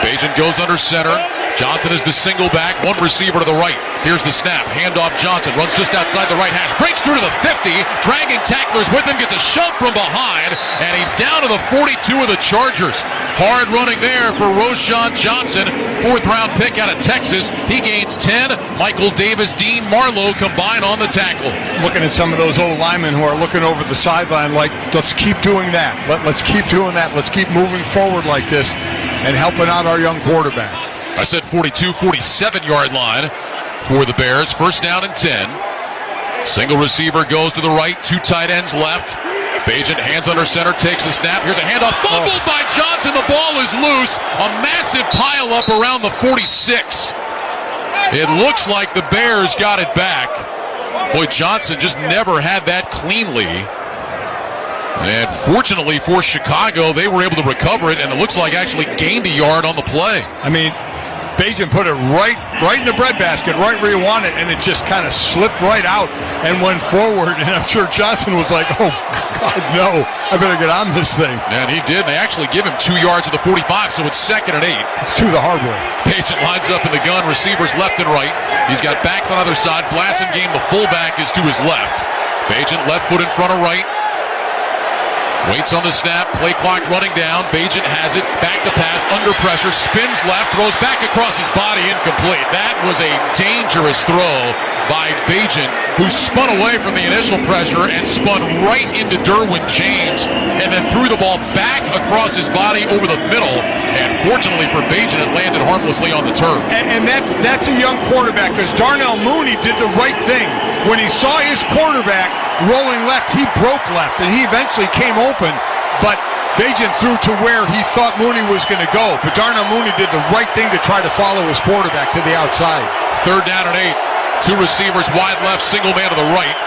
Bagent goes under center. Johnson is the single back, one receiver to the right. Here's the snap. Handoff Johnson. Runs just outside the right hash. Breaks through to the 50. Dragging tacklers with him. Gets a shove from behind. And he's down to the 42 of the Chargers. Hard running there for Roschon Johnson. 4th-round pick out of Texas. He gains 10. Michael Davis, Dean Marlowe combine on the tackle. Looking at some of those old linemen who are looking over the sideline like, let's keep doing that. Let's keep doing that. Let's keep moving forward like this and helping out our young quarterback. I said 42, 47-yard line for the Bears. First down and 10. Single receiver goes to the right. 2 tight ends left. Bagent hands under center, takes the snap. Here's a handoff. Fumbled by Johnson. The ball is loose. A massive pileup around the 46. It looks like the Bears got it back. Boy, Johnson just never had that cleanly. And fortunately for Chicago, they were able to recover it, and it looks like actually gained a yard on the play. I mean, Bagent put it right in the breadbasket, right where you want it, and it just kind of slipped right out and went forward. And I'm sure Johnson was like, oh, God, no, I better get on this thing. And he did. They actually give him 2 yards at the 45, so it's second and 8. It's to the hard way. Bagent lines up in the gun, receivers left and right. He's got backs on either side. Blasingame, the fullback, is to his left. Bagent left foot in front of right. Waits on the snap, play clock running down. Bagent has it, back to pass, under pressure, spins left, throws back across his body, incomplete. That was a dangerous throw by Bagent, who spun away from the initial pressure and spun right into Derwin James, and then threw the ball back across his body over the middle. And fortunately for Bagent, it landed harmlessly on the turf. And that's a young quarterback, because Darnell Mooney did the right thing. When he saw his quarterback rolling left, he broke left, and he eventually came open, but Bagent threw to where he thought Mooney was going to go. But Darnell Mooney did the right thing to try to follow his quarterback to the outside. Third down and 8. 2 receivers wide left, single man to the right.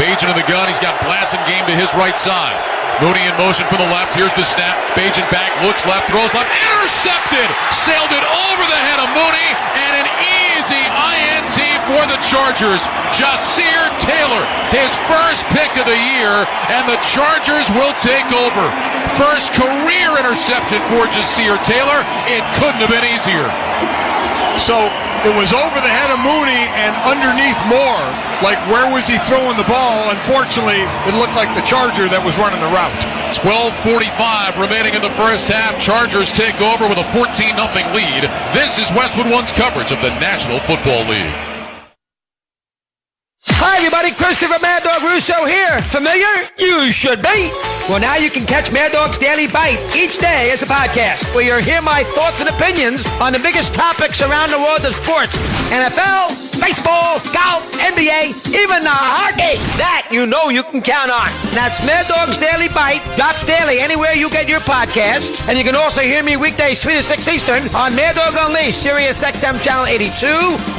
Bagent in the gun. He's got Blasingame to his right side. Mooney in motion from the left. Here's the snap. Bagent back, looks left, throws left. Intercepted! Sailed it over the head of Mooney, and an easy INT for the Chargers. Jasir Taylor, his first pick of the year, and the Chargers will take over. First career interception for Jasir Taylor. It couldn't have been easier. So it was over the head of Mooney and underneath Moore. Like, where was he throwing the ball? Unfortunately, it looked like the Charger that was running the route. 12:45 remaining in the first half. Chargers take over with a 14-0 lead. This is Westwood One's coverage of the National Football League. Hi, everybody. Christopher Mad Dog Russo here. Familiar? You should be. Well, now you can catch Mad Dog's Daily Bite each day as a podcast, where you'll hear my thoughts and opinions on the biggest topics around the world of sports. NFL, baseball, golf, NBA, even the hockey. That you know you can count on. That's Mad Dog's Daily Bite. Drops daily anywhere you get your podcasts. And you can also hear me weekdays 3 to 6 Eastern on Mad Dog Unleashed, Sirius XM Channel 82,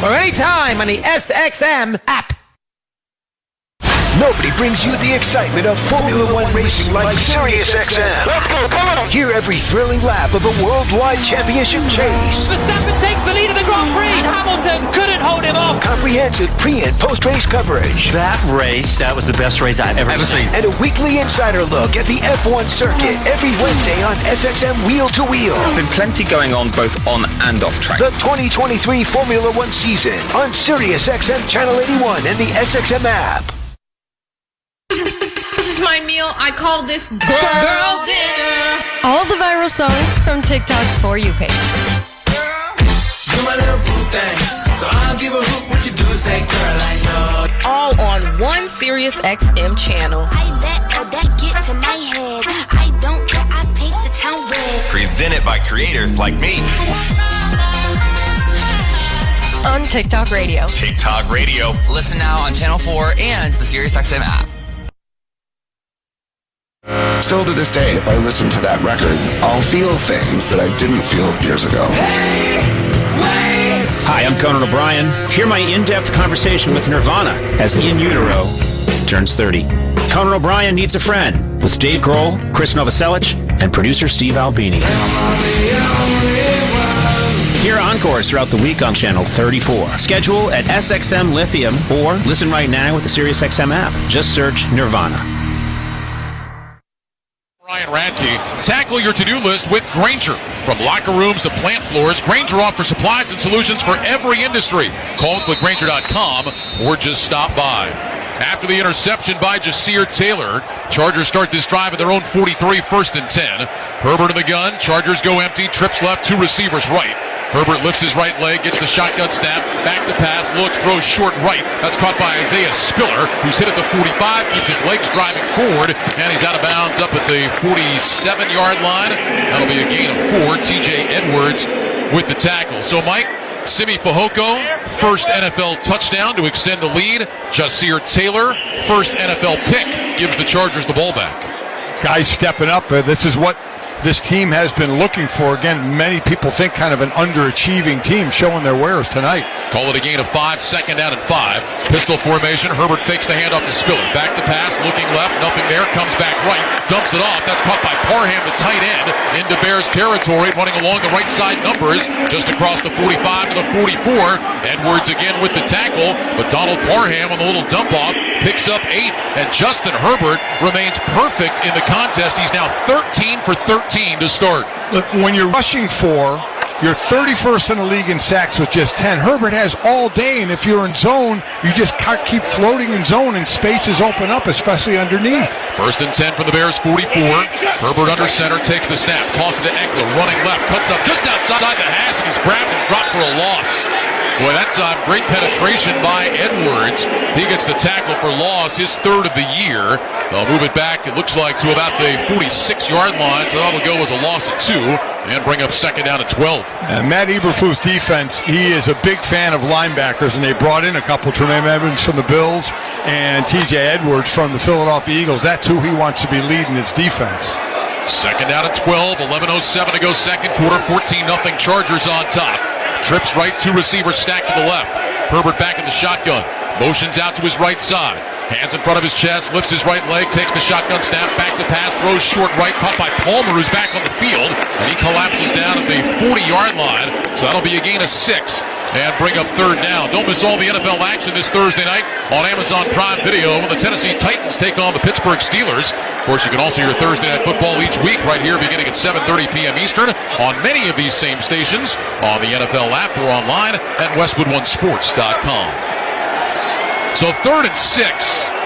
or anytime on the SXM app. Nobody brings you the excitement of Formula One racing like SiriusXM. Let's go, come on! Hear every thrilling lap of a worldwide championship chase. Verstappen takes the lead of the Grand Prix. Hamilton couldn't hold him off. Comprehensive pre- and post-race coverage. That was the best race I've ever seen. And a weekly insider look at the F1 circuit every Wednesday on SXM Wheel to Wheel. Been plenty going on both on and off track. The 2023 Formula One season on SiriusXM Channel 81 and the SXM app. This is my meal. I call this girl dinner. All the viral songs from TikTok's For You page. You're my little boo thing, so I'll give a hoot what you do. Say, girl, I know. All on one SiriusXM channel. I bet that get to my head. I don't care. I paint the town red. Presented by creators like me. On TikTok Radio. TikTok Radio. Listen now on Channel 4 and the SiriusXM app. Still to this day, if I listen to that record, I'll feel things that I didn't feel years ago. Hi, I'm Conan O'Brien. Hear my in-depth conversation with Nirvana as the In Utero turns 30. Conan O'Brien Needs a Friend with Dave Grohl, Chris Novoselic, and producer Steve Albini. Hear encores throughout the week on Channel 34. Schedule at SXM Lithium or listen right now with the SiriusXM app. Just search Nirvana. Ryan Radke, tackle your to-do list with Grainger. From locker rooms to plant floors, Grainger offers supplies and solutions for every industry. Call and click Grainger.com or just stop by. After the interception by Jasir Taylor, Chargers start this drive at their own 43, 1st and 10. Herbert in the gun, Chargers go empty, trips left, 2 receivers right. Herbert lifts his right leg, gets the shotgun snap, back to pass, looks, throws short right. That's caught by Isaiah Spiller, who's hit at the 45, keeps his legs driving forward, and he's out of bounds up at the 47-yard line. That'll be a gain of 4. TJ Edwards with the tackle. So, Mike, Simi Fehoko, first NFL touchdown to extend the lead. Jasir Taylor, first NFL pick, gives the Chargers the ball back. Guys stepping up. This is what this team has been looking for. Again, many people think kind of an underachieving team showing their wares tonight. Call it a gain of 5, 2nd down and 5. Pistol formation. Herbert fakes the handoff to Spiller. Back to pass, looking left, nothing there. Comes back right, dumps it off. That's caught by Parham, the tight end, into Bears territory, running along the right side numbers, just across the 45 to the 44. Edwards again with the tackle, but Donald Parham on the little dump off picks up 8, and Justin Herbert remains perfect in the contest. He's now 13 for 13 to start. Look, when you're rushing for, you're 31st in the league in sacks with just 10. Herbert has all day, and if you're in zone, you just keep floating in zone, and spaces open up, especially underneath. 1st and 10 from the Bears, 44. Herbert under center, takes the snap, tosses it to Eckler, running left, cuts up just outside the hash, and he's grabbed and dropped for a loss. Boy, that time, great penetration by Edwards. He gets the tackle for loss, his 3rd of the year. They'll move it back, it looks like, to about the 46-yard line, so that'll go as a loss of 2 and bring up 2nd down and 12. Matt Eberflus' defense, he is a big fan of linebackers, and they brought in a couple, Tremaine Evans from the Bills and TJ Edwards from the Philadelphia Eagles. That's who he wants to be leading his defense. 2nd down and 12, 11:07 to go second quarter, 14-0 Chargers on top. Trips right, 2 receivers stacked to the left. Herbert back in the shotgun. Motions out to his right side. Hands in front of his chest, lifts his right leg, takes the shotgun snap, back to pass, throws short right, caught by Palmer, who's back on the field, and he collapses down at the 40-yard line. So that'll be a gain of 6 and bring up 3rd down. Don't miss all the NFL action this Thursday night on Amazon Prime Video when the Tennessee Titans take on the Pittsburgh Steelers. Of course, you can also hear Thursday Night Football each week right here beginning at 7:30 p.m. Eastern on many of these same stations, on the NFL app or online at WestwoodOneSports.com. So 3rd and 6,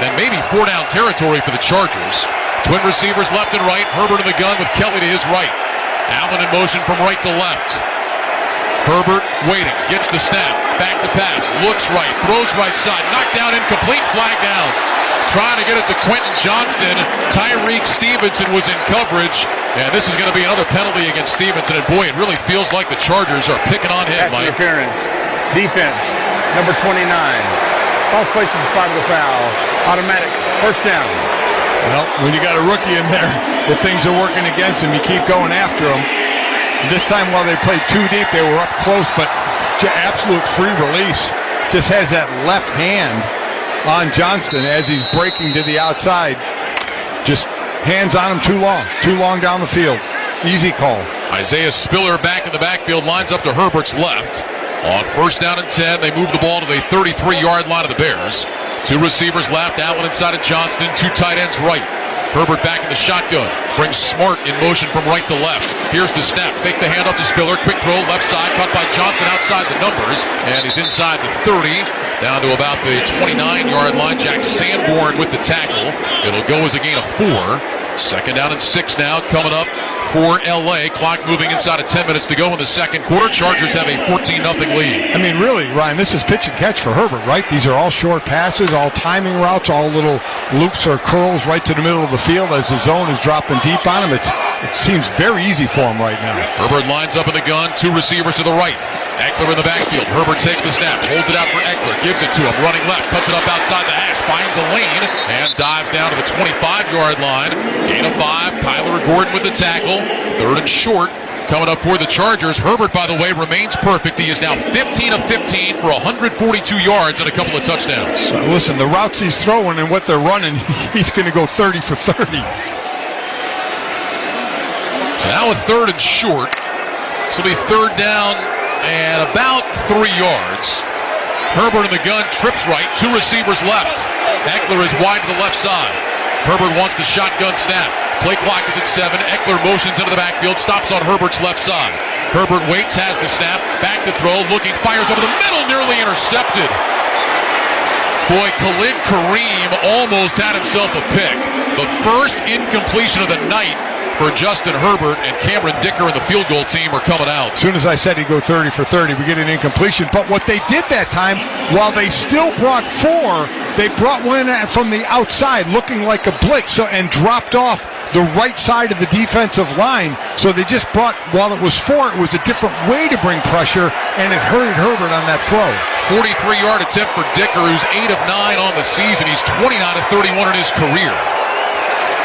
and maybe 4-down territory for the Chargers. Twin receivers left and right. Herbert in the gun with Kelly to his right. Allen in motion from right to left. Herbert waiting, gets the snap, back to pass, looks right, throws right side, knocked down, incomplete, flag down. Trying to get it to Quentin Johnston. Tyreek Stevenson was in coverage, and this is going to be another penalty against Stevenson. And boy, it really feels like the Chargers are picking on him, Pass Mike. interference. Defense, number 29. False place in the spot of the foul. Automatic, 1st down. Well, when you got a rookie in there, if things are working against him, you keep going after him. This time, while they played too deep, they were up close, but absolute free release. Just has that left hand on Johnston as he's breaking to the outside. Just hands on him too long down the field. Easy call. Isaiah Spiller back in the backfield, lines up to Herbert's left. On first down and 10, they move the ball to the 33-yard line of the Bears. 2 receivers left, Allen inside of Johnston, 2 tight ends right. Herbert back in the shotgun, brings Smart in motion from right to left. Here's the snap, fake the handoff to Spiller, quick throw, left side, caught by Johnson outside the numbers, and he's inside the 30, down to about the 29-yard line. Jack Sanborn with the tackle. It'll go as a gain of 4. Second down and 6 now, coming up for L.A. Clock moving inside of 10 minutes to go in the second quarter. Chargers have a 14-0 lead. I mean, really, Ryan, this is pitch and catch for Herbert, right? These are all short passes, all timing routes, all little loops or curls right to the middle of the field as the zone is dropping deep on him. It seems very easy for him right now. Herbert lines up in the gun, 2 receivers to the right. Eckler in the backfield. Herbert takes the snap, holds it out for Eckler, gives it to him, running left, cuts it up outside the hash, finds a lane, and dives down to the 25-yard line. Gain of 5, Kyler Gordon with the tackle. Third and short coming up for the Chargers. Herbert, by the way, remains perfect. He is now 15 of 15 for 142 yards and a couple of touchdowns. So listen, the routes he's throwing and what they're running, he's going to go 30 for 30. So now a third and short. This will be third down and about 3 yards. Herbert in the gun, trips right, 2 receivers left. Eckler is wide to the left side. Herbert wants the shotgun snap. Play clock is at 7. Eckler motions into the backfield, stops on Herbert's left side. Herbert waits, has the snap, back to throw, looking, fires over the middle, nearly intercepted. Boy, Khalid Kareem almost had himself a pick. The first incompletion of the night for Justin Herbert, and Cameron Dicker and the field goal team are coming out. As soon as I said he'd go 30 for 30, we get an incompletion. But what they did that time, while they still brought 4, they brought one from the outside looking like a blitz and dropped off the right side of the defensive line. So they just brought, while it was 4, it was a different way to bring pressure, and it hurted Herbert on that throw. 43-yard attempt for Dicker, who's 8 of 9 on the season. He's 29 of 31 in his career.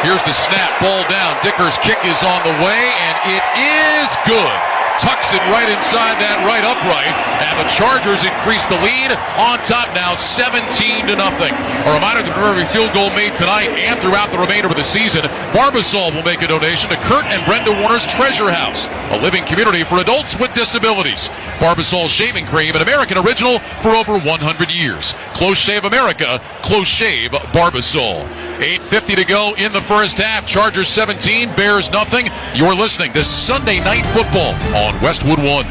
Here's the snap, ball down. Dicker's kick is on the way, and it is good. Tucks it right inside that right upright, and the Chargers increase the lead on top now 17-0. A reminder that for every field goal made tonight and throughout the remainder of the season, Barbasol will make a donation to Kurt and Brenda Warner's Treasure House, a living community for adults with disabilities. Barbasol shaving cream, an American original for over 100 years. Close Shave America, Close Shave Barbasol. 8:50 to go in the first half. Chargers 17, Bears nothing. You're listening to Sunday Night Football on Westwood One.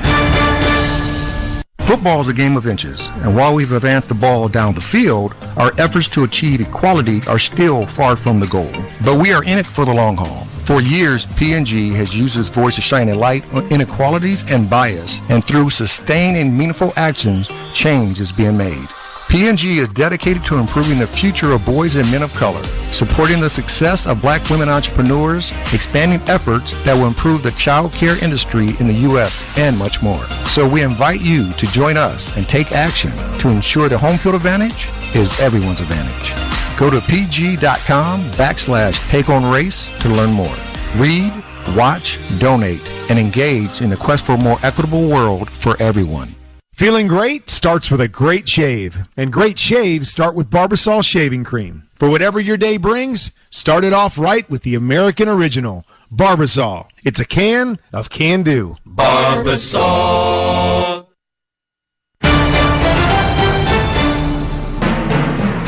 Football is a game of inches, and while we've advanced the ball down the field, our efforts to achieve equality are still far from the goal. But we are in it for the long haul. For years, P&G has used its voice to shine a light on inequalities and bias, and through sustained and meaningful actions, change is being made. P&G is dedicated to improving the future of boys and men of color, supporting the success of black women entrepreneurs, expanding efforts that will improve the child care industry in the U.S., and much more. So we invite you to join us and take action to ensure the home field advantage is everyone's advantage. Go to pg.com/takeonrace to learn more. Read, watch, donate, and engage in the quest for a more equitable world for everyone. Feeling great starts with a great shave, and great shaves start with Barbasol shaving cream. For whatever your day brings, start it off right with the American original, Barbasol. It's a can of can-do. Barbasol.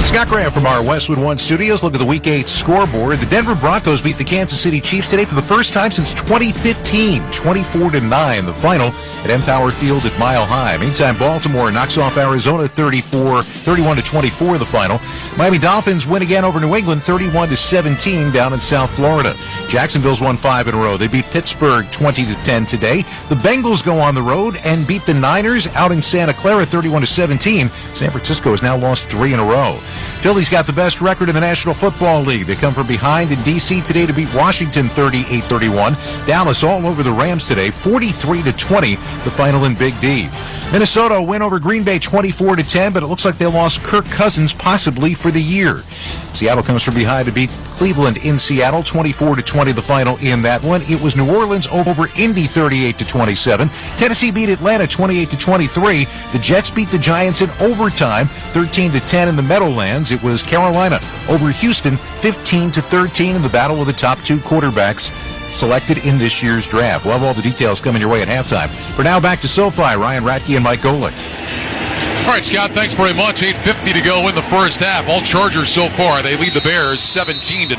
Scott Graham from our Westwood One studios. Look at the Week 8 scoreboard. The Denver Broncos beat the Kansas City Chiefs today for the first time since 2015, 24-9. The final at Empower Field at Mile High. Meantime, Baltimore knocks off Arizona 31-24 the final. Miami Dolphins win again over New England 31-17 down in South Florida. Jacksonville's won 5 in a row. They beat Pittsburgh 20-10 today. The Bengals go on the road and beat the Niners out in Santa Clara 31-17. San Francisco has now lost 3 in a row. Philly's got the best record in the National Football League. They come from behind in D.C. today to beat Washington 38-31. Dallas all over the Rams today, 43-20, the final in Big D. Minnesota win over Green Bay 24-10, but it looks like they lost Kirk Cousins possibly for the year. Seattle comes from behind to beat Cleveland in Seattle, 24-20 the final in that one. It was New Orleans over Indy 38-27. Tennessee beat Atlanta 28-23. The Jets beat the Giants in overtime, 13-10 in the Meadowlands. It was Carolina over Houston, 15-13 in the battle of the top two quarterbacks selected in this year's draft. We'll have all the details coming your way at halftime. For now, back to SoFi. Ryan Ratke and Mike Golick. All right, Scott, thanks very much. 8:50 to go in the first half. All Chargers so far. They lead the Bears 17-0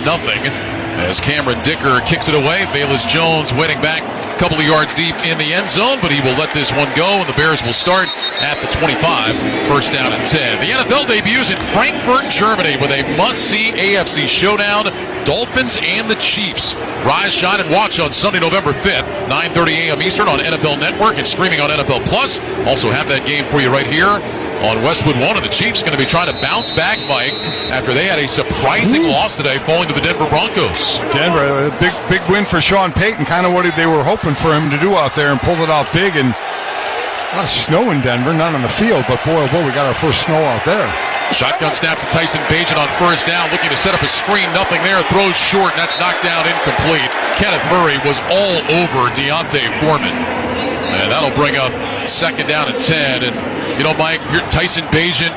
as Cameron Dicker kicks it away. Bayless Jones waiting back a couple of yards deep in the end zone, but he will let this one go, and the Bears will start at the 25, first down and 10. The NFL debuts in Frankfurt, Germany with a must-see AFC showdown. Dolphins and the Chiefs. Rise, shine, and watch on Sunday, November 5th, 9:30 a.m. Eastern on NFL Network and streaming on NFL Plus. Also have that game for you right here on Westwood 1. And the Chiefs going to be trying to bounce back, Mike, after they had a surprising loss today, falling to the Denver Broncos. Denver, a big win for Sean Payton, kind of what they were hoping for him to do out there, and pulled it out big. And a lot of snow in Denver, not on the field, but boy, oh boy, we got our first snow out there. Shotgun snap to Tyson Bagent on first down, looking to set up a screen. Nothing there. Throws short, and that's knocked down incomplete. Kenneth Murray was all over Deontay Foreman. And that'll bring up second down and 10. And, you know, Mike, you're Tyson Bagent.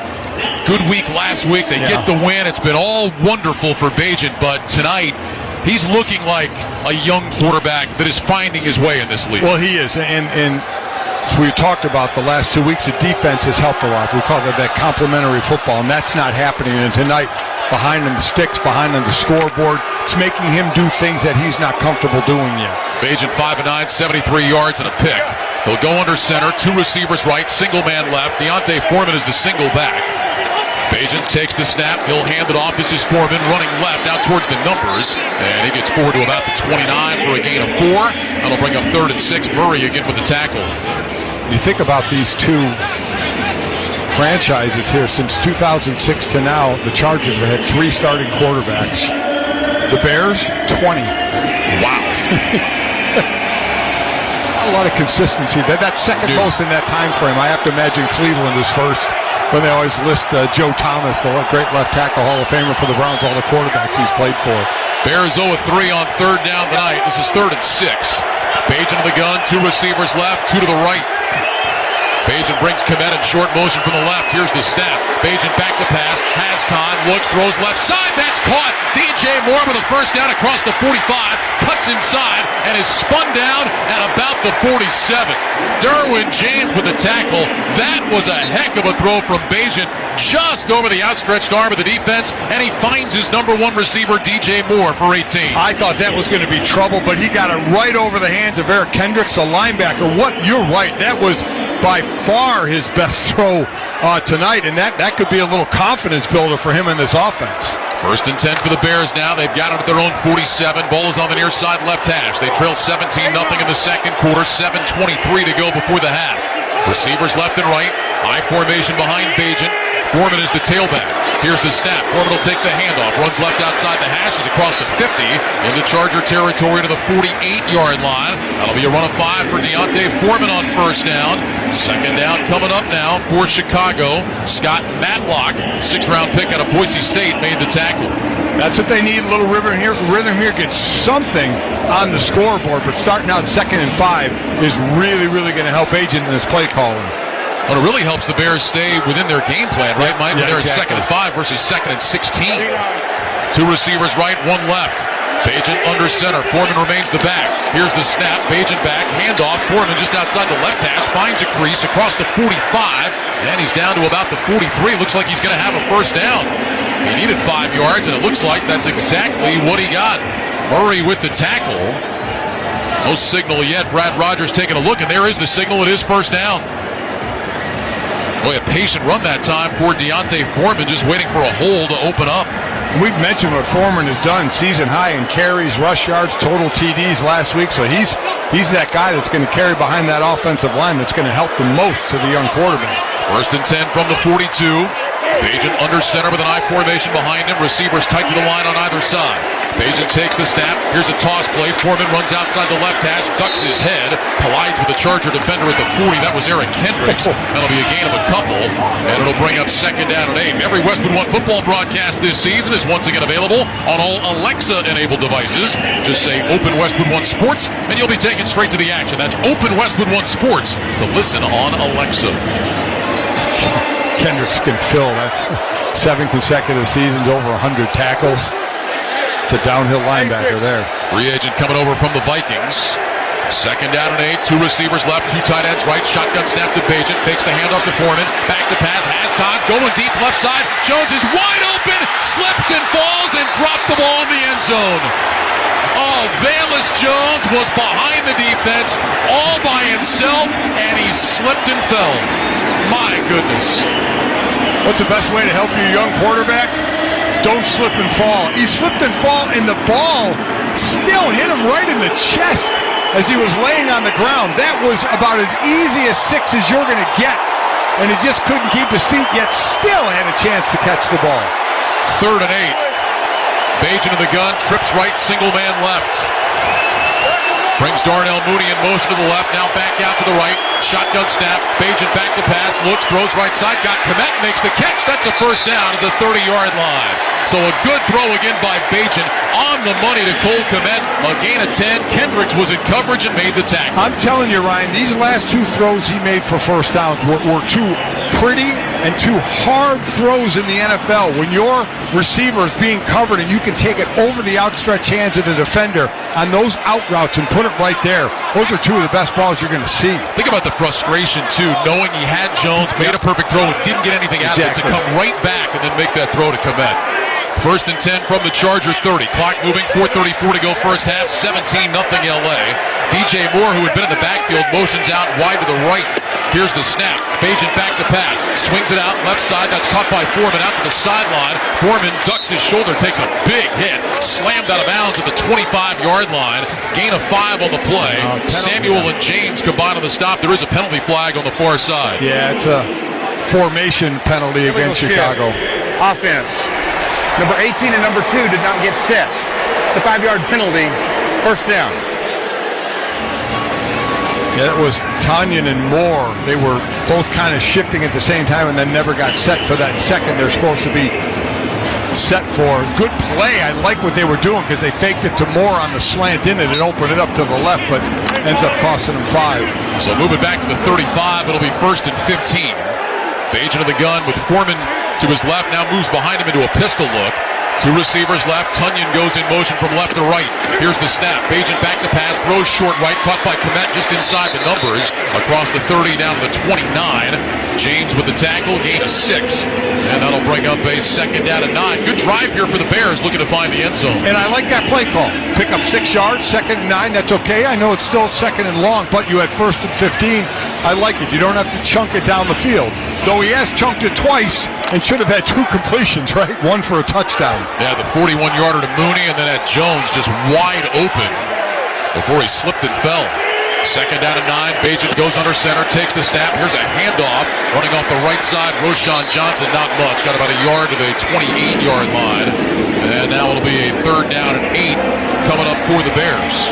Good week last week. They get the win. It's been all wonderful for Bagent, but tonight he's looking like a young quarterback that is finding his way in this league. Well, he is. And as we talked about the last 2 weeks, the defense has helped a lot. We call that complementary football, and that's not happening. And tonight, behind in the sticks, behind in the scoreboard, it's making him do things that he's not comfortable doing yet. Bagent 5 of 9, 73 yards and a pick. He'll go under center, two receivers right, single man left. Deontay Foreman is the single back. Bagent takes the snap. He'll hand it off. This is Foreman running left out towards the numbers. And he gets forward to about the 29 for a gain of 4. That'll bring up 3rd and 6. Murray again with the tackle. You think about these two franchises here. Since 2006 to now, the Chargers have had 3 starting quarterbacks. The Bears, 20. Wow. A lot of consistency. That's second most in that time frame. I have to imagine Cleveland is first when they always list Joe Thomas, the great left tackle Hall of Famer for the Browns, all the quarterbacks he's played for. Bears 0-3 on third down tonight. This is 3rd and 6. Bagent in the gun, 2 receivers left, 2 to the right. Bagent brings Kmet in short motion from the left. Here's the snap. Bagent back to pass, has time, looks, throws left side. That's caught. DJ Moore with a first down across the 45, cuts inside, and is spun down at about the 47. Derwin James with the tackle. That was a heck of a throw from Bagent, just over the outstretched arm of the defense, and he finds his number 1 receiver, DJ Moore, for 18. I thought that was going to be trouble, but he got it right over the hands of Eric Kendricks, a linebacker. You're right. That was by far his best throw tonight, and that could be a little confidence builder for him in this offense. 1st and 10 for the Bears now. They've got it at their own 47. Ball is on the near side left hash. They trail 17-0 in the second quarter. 7:23 to go before the half. Receivers left and right. I formation behind Bagent. Foreman is the tailback. Here's the snap. Foreman will take the handoff. Runs left outside the hash. He's across the 50 into Charger territory to the 48-yard line. That'll be a run of 5 for Deontay Foreman on first down. Second down coming up now for Chicago. Scott Matlock, 6th-round pick out of Boise State, made the tackle. That's what they need, a little rhythm here. Get something on the scoreboard, but starting out 2nd and 5 is really, really going to help Agent in his play calling. Well, it really helps the Bears stay within their game plan, right, Mike? Yeah, They're exactly. 2nd and 5 versus 2nd and 16. 2 receivers right, 1 left. Bagent under center. Foreman remains the back. Here's the snap. Bagent back. Handoff. Foreman just outside the left hash. Finds a crease across the 45. And he's down to about the 43. Looks like he's going to have a first down. He needed 5 yards, and it looks like that's exactly what he got. Murray with the tackle. No signal yet. Brad Rogers taking a look, and there is the signal. It is first down. Boy, a patient run that time for Deontay Foreman, just waiting for a hole to open up. We've mentioned what Foreman has done, season high in carries, rush yards, total TDs last week. So he's that guy that's going to carry behind that offensive line that's going to help the most to the young quarterback. 1st and 10 from the 42. Bajan under center with an I formation behind him. Receivers tight to the line on either side. Bajan takes the snap. Here's a toss play. Foreman runs outside the left hash, ducks his head, collides with the Charger defender at the 40. That was Eric Kendricks. That'll be a gain of a couple, and it'll bring up second down and 8. Every Westwood One football broadcast this season is once again available on all Alexa-enabled devices. Just say Open Westwood One Sports, and you'll be taken straight to the action. That's Open Westwood One Sports to listen on Alexa. Kendricks can fill that. 7 consecutive seasons, over 100 tackles. It's a downhill linebacker there. Free agent coming over from the Vikings. Second down and 8. 2 receivers left, 2 tight ends right. Shotgun snap to Bajan. Fakes the handoff to Foreman. Back to pass. Has time. Going deep left side. Jones is wide open. Slips and falls and dropped the ball in the end zone. Oh, Valus Jones was behind the defense all by himself, and he slipped and fell. My goodness. What's the best way to help your young quarterback? Don't slip and fall. He slipped and fall, and the ball still hit him right in the chest as he was laying on the ground. That was about as easy a 6 as you're going to get, and he just couldn't keep his feet, yet still had a chance to catch the ball. Third and 8. Bajan in the gun, trips right, single man left. Brings Darnell Mooney in motion to the left, now back out to the right. Shotgun snap, Bajan back to pass, looks, throws right side, got Komet, makes the catch. That's a first down at the 30-yard line. So a good throw again by Bajan on the money to Cole Komet. A gain of 10. Kendricks was in coverage and made the tackle. I'm telling you, Ryan, these last 2 throws he made for first downs were too pretty and too hard throws in the NFL. When your receiver is being covered and you can take it over the outstretched hands of the defender on those out routes and put it right there, those are 2 of the best balls you're going to see. Think about the frustration, too, knowing he had Jones, made a perfect throw, and didn't get anything out of it, to come right back and then make that throw to Komet. First and 10 from the Charger 30. Clock moving, 4:34 to go first half, 17-0 LA. DJ Moore, who had been in the backfield, motions out wide to the right. Here's the snap. Bajan back to pass. Swings it out left side. That's caught by Foreman out to the sideline. Foreman ducks his shoulder, takes a big hit. Slammed out of bounds at the 25-yard line. Gain of 5 on the play. Samuel and James combine on the stop. There is a penalty flag on the far side. Yeah, it's a formation penalty against Chicago. Offense. Number 18 and number 2 did not get set. It's a 5-yard penalty. First down. Yeah, it was Tanyan and Moore. They were both kind of shifting at the same time and then never got set for that second they're supposed to be set for. Good play. I like what they were doing because they faked it to Moore on the slant in it and opened it up to the left, but ends up costing them 5. So moving back to the 35, it'll be first and 15. Bajan of the gun with Foreman to his left, now moves behind him into a pistol look. 2 receivers left. Tunyon goes in motion from left to right. Here's the snap. Bajan back to pass. Throws short right. Caught by Komet just inside the numbers. Across the 30 down to the 29. James with the tackle. Gain of 6. And that'll bring up a second down and 9. Good drive here for the Bears looking to find the end zone. And I like that play call. Pick up 6 yards, second and 9. That's okay. I know it's still second and long, but you had first and 15. I like it. You don't have to chunk it down the field. Though he has chunked it twice and should have had 2 completions, right? 1 for a touchdown. Yeah, the 41-yarder to Mooney, and then at Jones just wide open before he slipped and fell. Second down and 9. Bajan goes under center, takes the snap. Here's a handoff. Running off the right side, Roshan Johnson, not much. Got about a yard to the 28-yard line. And now it'll be a third down and 8 coming up for the Bears.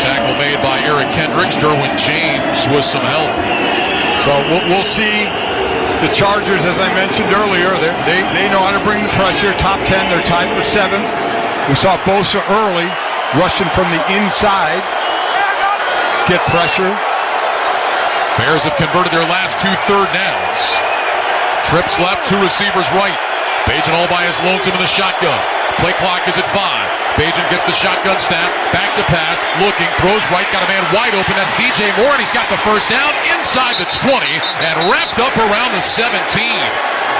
Tackle made by Eric Kendricks. Derwin James with some help. So we'll see. The Chargers, as I mentioned earlier, they know how to bring the pressure. Top 10, they're tied for 7th. We saw Bosa early, rushing from the inside. Get pressure. Bears have converted their last 2 third downs. Trips left, 2 receivers right. Bajan all by his lonesome in the shotgun. Play clock is at 5. Bajan gets the shotgun snap, back to pass, looking, throws right, got a man wide open. That's DJ Moore, and he's got the first down inside the 20 and wrapped up around the 17.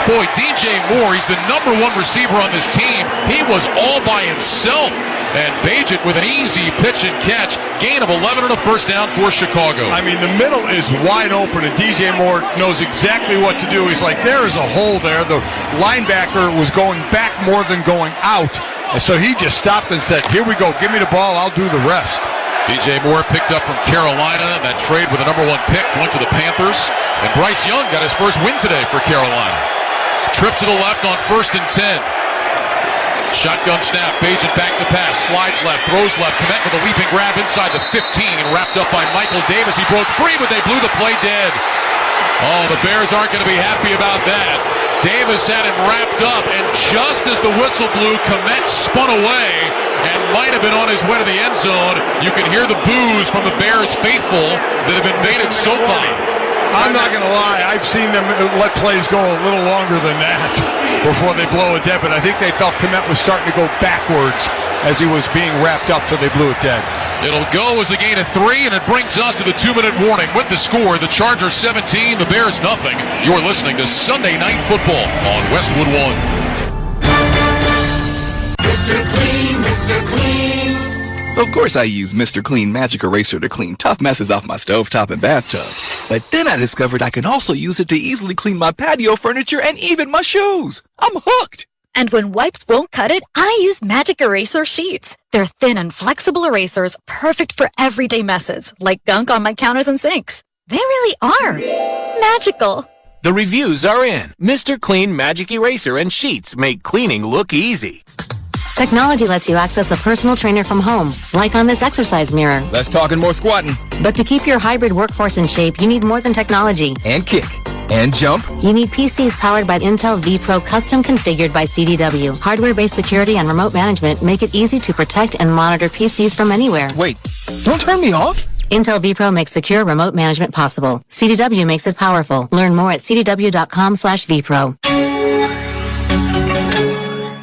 Boy, DJ Moore, he's the number 1 receiver on this team. He was all by himself. And Bajan with an easy pitch and catch. Gain of 11 and a first down for Chicago. I mean, the middle is wide open, and DJ Moore knows exactly what to do. He's like, there is a hole there. The linebacker was going back more than going out. And so he just stopped and said, here we go, give me the ball, I'll do the rest. DJ Moore picked up from Carolina. That trade with the number 1 pick went to the Panthers. And Bryce Young got his first win today for Carolina. Trip to the left on 1st and 10. Shotgun snap, Bagent back to pass, slides left, throws left, Kmet with a leaping grab inside the 15, wrapped up by Michael Davis. He broke free, but they blew the play dead. Oh, the Bears aren't going to be happy about that. Davis had him wrapped up, and just as the whistle blew, Kmet spun away and might have been on his way to the end zone. You can hear the boos from the Bears faithful that have invaded SoFi. I'm not going to lie. I've seen them let plays go a little longer than that before they blow it dead. But I think they felt Kmet was starting to go backwards as he was being wrapped up, so they blew it dead. It'll go as a gain of 3, and it brings us to the 2-minute warning. With the score, the Chargers 17, the Bears nothing. You're listening to Sunday Night Football on Westwood 1. Mr. Clean, Mr. Clean. Of course I use Mr. Clean Magic Eraser to clean tough messes off my stovetop and bathtub. But then I discovered I can also use it to easily clean my patio furniture and even my shoes. I'm hooked. And when wipes won't cut it, I use Magic Eraser Sheets. They're thin and flexible erasers, perfect for everyday messes, like gunk on my counters and sinks. They really are magical. The reviews are in. Mr. Clean Magic Eraser and Sheets make cleaning look easy. Technology lets you access a personal trainer from home, like on this exercise mirror. Less talking, more squatting. But to keep your hybrid workforce in shape, you need more than technology. And kick. And jump. You need PCs powered by Intel vPro, custom configured by CDW. Hardware-based security and remote management make it easy to protect and monitor PCs from anywhere. Wait, don't turn me off. Intel vPro makes secure remote management possible. CDW makes it powerful. Learn more at cdw.com/vPro.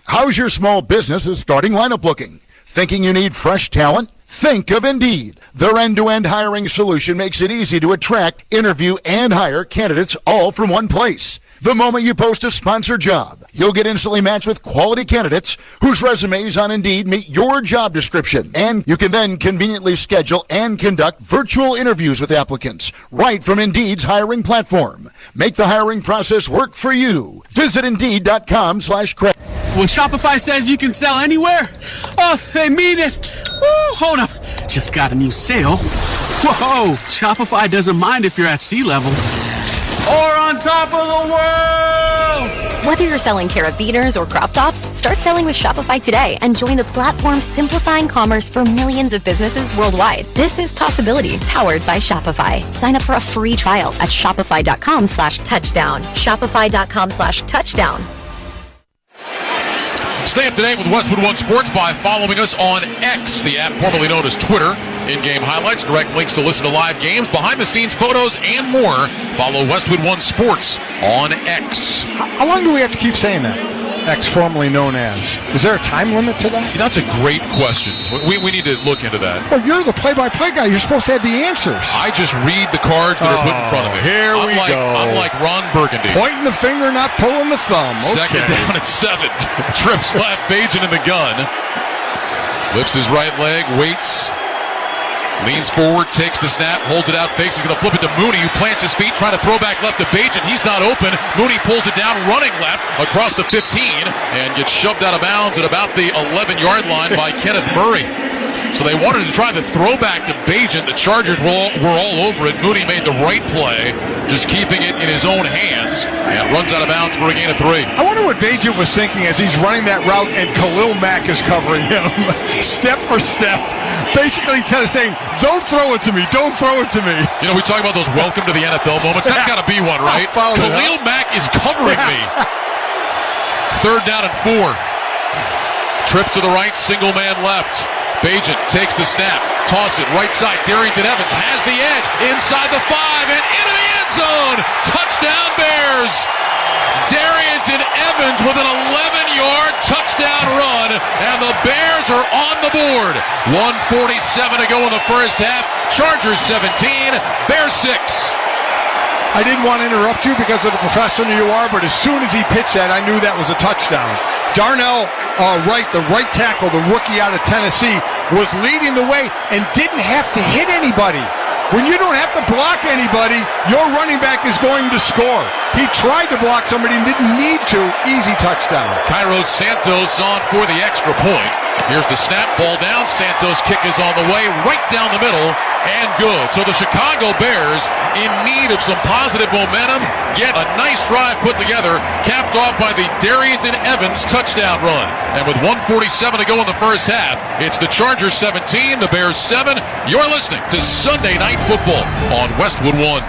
How's your small business's starting lineup looking? Thinking you need fresh talent? Think of Indeed. Their end-to-end hiring solution makes it easy to attract, interview, and hire candidates all from one place. The moment you post a sponsored job, you'll get instantly matched with quality candidates whose resumes on Indeed meet your job description. And you can then conveniently schedule and conduct virtual interviews with applicants right from Indeed's hiring platform. Make the hiring process work for you. Visit Indeed.com/credit. When Shopify says you can sell anywhere, oh, they mean it. Woo, hold up. Just got a new sale. Whoa, Shopify doesn't mind if you're at sea level or on top of the world. Whether you're selling carabiners or crop tops, start selling with Shopify today and join the platform simplifying commerce for millions of businesses worldwide. This is Possibility, powered by Shopify. Sign up for a free trial at shopify.com/touchdown. Shopify.com/touchdown. Stay up to date with Westwood One Sports by following us on X, the app formerly known as Twitter. In-game highlights, direct links to listen to live games, behind-the-scenes photos, and more. Follow Westwood One Sports on X. How long do we have to keep saying that? X, formerly known as. Is there a time limit to that? That's a great question. We need to look into that. Well, you're the play-by-play guy. You're supposed to have the answers. I just read the cards that are put in front of me. Here we go. I'm like Ron Burgundy. Pointing the finger, not pulling the thumb. Second down at 7. Trips left, Bajan in the gun. Lifts his right leg, waits. Leans forward, takes the snap, holds it out, fakes. He's going to flip it to Mooney, who plants his feet, trying to throw back left to Bajan. He's not open. Mooney pulls it down, running left across the 15, and gets shoved out of bounds at about the 11-yard line by Kenneth Murray. So they wanted to try the throwback to Bajan. The Chargers were all over it. Mooney made the right play, just keeping it in his own hands, and runs out of bounds for a gain of 3. I wonder what Bajan was thinking as he's running that route and Khalil Mack is covering him step for step, basically saying, don't throw it to me, don't throw it to me. You know, we talk about those welcome to the NFL moments. That's got to be one, right? Khalil Mack is covering me. 3rd down and 4. Trips to the right, single man left. Bajan takes the snap, toss it right side. Darrington Evans has the edge inside the 5 and into the end zone. Touchdown Bears. Darrington Evans with an 11-yard touchdown run, and the Bears are on the board. 1:47 to go in the first half. Chargers 17, Bears 6. I didn't want to interrupt you because of the professional you are, but as soon as he pitched that, I knew that was a touchdown. Darnell Wright, the right tackle, the rookie out of Tennessee, was leading the way and didn't have to hit anybody. When you don't have to block anybody, your running back is going to score. He tried to block somebody and didn't need to. Easy touchdown. Kairos Santos on for the extra point. Here's the snap, ball down. Santos' kick is on the way, right down the middle, and good. So the Chicago Bears, in need of some positive momentum, get a nice drive put together, capped off by the Darrington Evans touchdown run. And with 1:47 to go in the first half, it's the Chargers 17, the Bears 7. You're listening to Sunday Night Football on Westwood 1.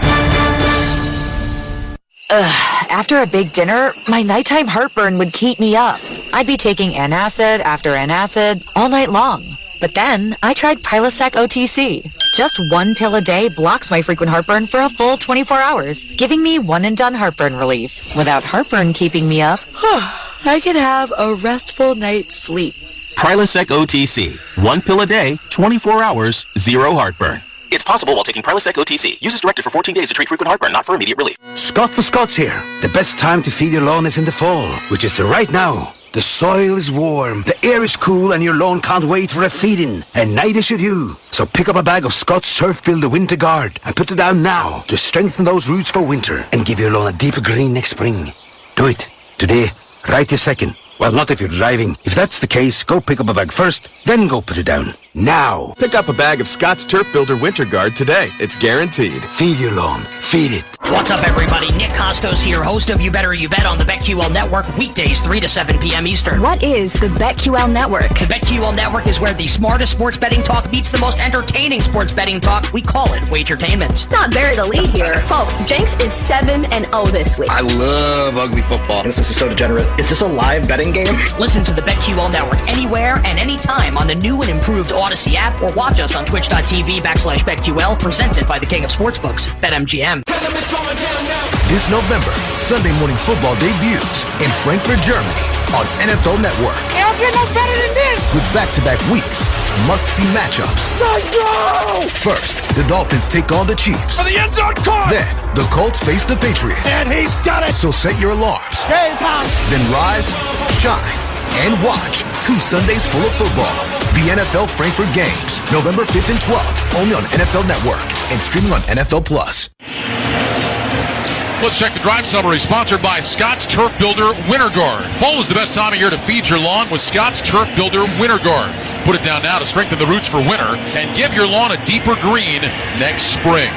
After a big dinner, my nighttime heartburn would keep me up. I'd be taking antacid after antacid all night long. But then I tried Prilosec OTC. Just one pill a day blocks my frequent heartburn for a full 24 hours, giving me one-and-done heartburn relief. Without heartburn keeping me up, I could have a restful night's sleep. Prilosec OTC. One pill a day, 24 hours, zero heartburn. It's possible while taking Prilosec OTC. Use as directed for 14 days to treat frequent heartburn, not for immediate relief. Scott for Scots here. The best time to feed your lawn is in the fall, which is right now. The soil is warm, the air is cool, and your lawn can't wait for a feeding. And neither should you. So pick up a bag of Scott's Turf Builder Winter Guard and put it down now to strengthen those roots for winter and give your lawn a deeper green next spring. Do it. Today. Right this second. Well, not if you're driving. If that's the case, go pick up a bag first, then go put it down. Now! Pick up a bag of Scott's Turf Builder Winter Guard today. It's guaranteed. Feed your lawn. Feed it. What's up, everybody? Nick Costos here, host of You Better You Bet on the BetQL Network, weekdays 3 to 7 p.m. Eastern. What is the BetQL Network? The BetQL Network is where the smartest sports betting talk meets the most entertaining sports betting talk. We call it Wagertainment. Not bury the lead here. Folks, Jenks is 7-0 this week. I love ugly football. This is so degenerate. Is this a live betting game? Listen to the BetQL Network anywhere and anytime on the new and improved Odyssey app, or watch us on twitch.tv/BetQL, presented by the King of Sportsbooks, BetMGM. This November, Sunday Morning Football debuts in Frankfurt, Germany on NFL Network. It'll get no better than this! With back-to-back weeks, must-see matchups. Let's go! First, the Dolphins take on the Chiefs. For the end zone caught! Then, the Colts face the Patriots. And he's got it! So set your alarms. Game time! Then rise, shine, and watch 2 Sundays full of football. The NFL Frankfurt Games, November 5th and 12th, only on NFL Network and streaming on NFL Plus. Let's check the drive summary, sponsored by Scott's Turf Builder Winter Guard. Fall is the best time of year to feed your lawn with Scott's Turf Builder Winter Guard. Put it down now to strengthen the roots for winter and give your lawn a deeper green next spring.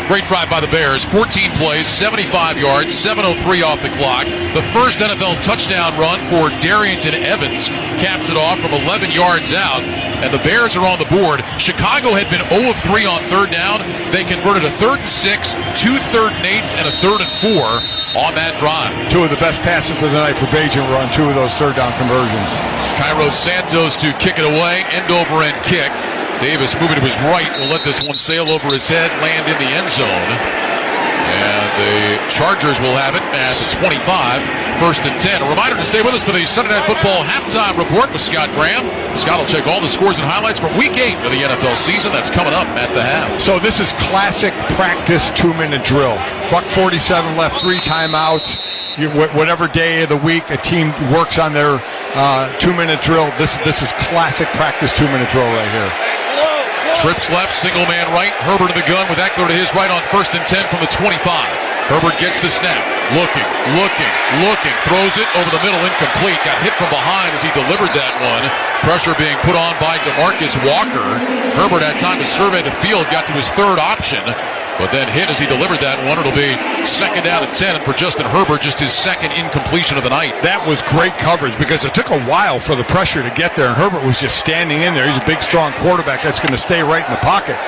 Great drive by the Bears, 14 plays, 75 yards, 7:03 off the clock. The first NFL touchdown run for Darrington Evans caps it off from 11 yards out, and the Bears are on the board. Chicago had been 0 of 3 on third down. They converted a 3rd and 6, 2 3rd and 8s, and a 3rd and 4 on that drive. 2 of the best passes of the night for Bajan were on 2 of those third down conversions. Kairos Santos to kick it away, end-over-end kick. Davis moving to his right will let this one sail over his head, land in the end zone. And the Chargers will have it at the 25, 1st and 10. A reminder to stay with us for the Sunday Night Football halftime report with Scott Graham. Scott will check all the scores and highlights from Week 8 of the NFL season. That's coming up at the half. So this is classic practice 2-minute drill. Buck 47 left, 3 timeouts. Whatever day of the week a team works on their 2-minute drill, this is classic practice 2-minute drill right here. Trips left, single man right. Herbert to the gun with Eckler to his right on 1st and 10 from the 25. Herbert gets the snap. Looking. Throws it over the middle, incomplete. Got hit from behind as he delivered that one. Pressure being put on by DeMarcus Walker. Herbert had time to survey the field, got to his 3rd option, but then hit as he delivered that one. It'll be 2nd down and 10, and for Justin Herbert, just his 2nd incompletion of the night. That was great coverage because it took a while for the pressure to get there, and Herbert was just standing in there. He's a big, strong quarterback that's going to stay right in the pocket.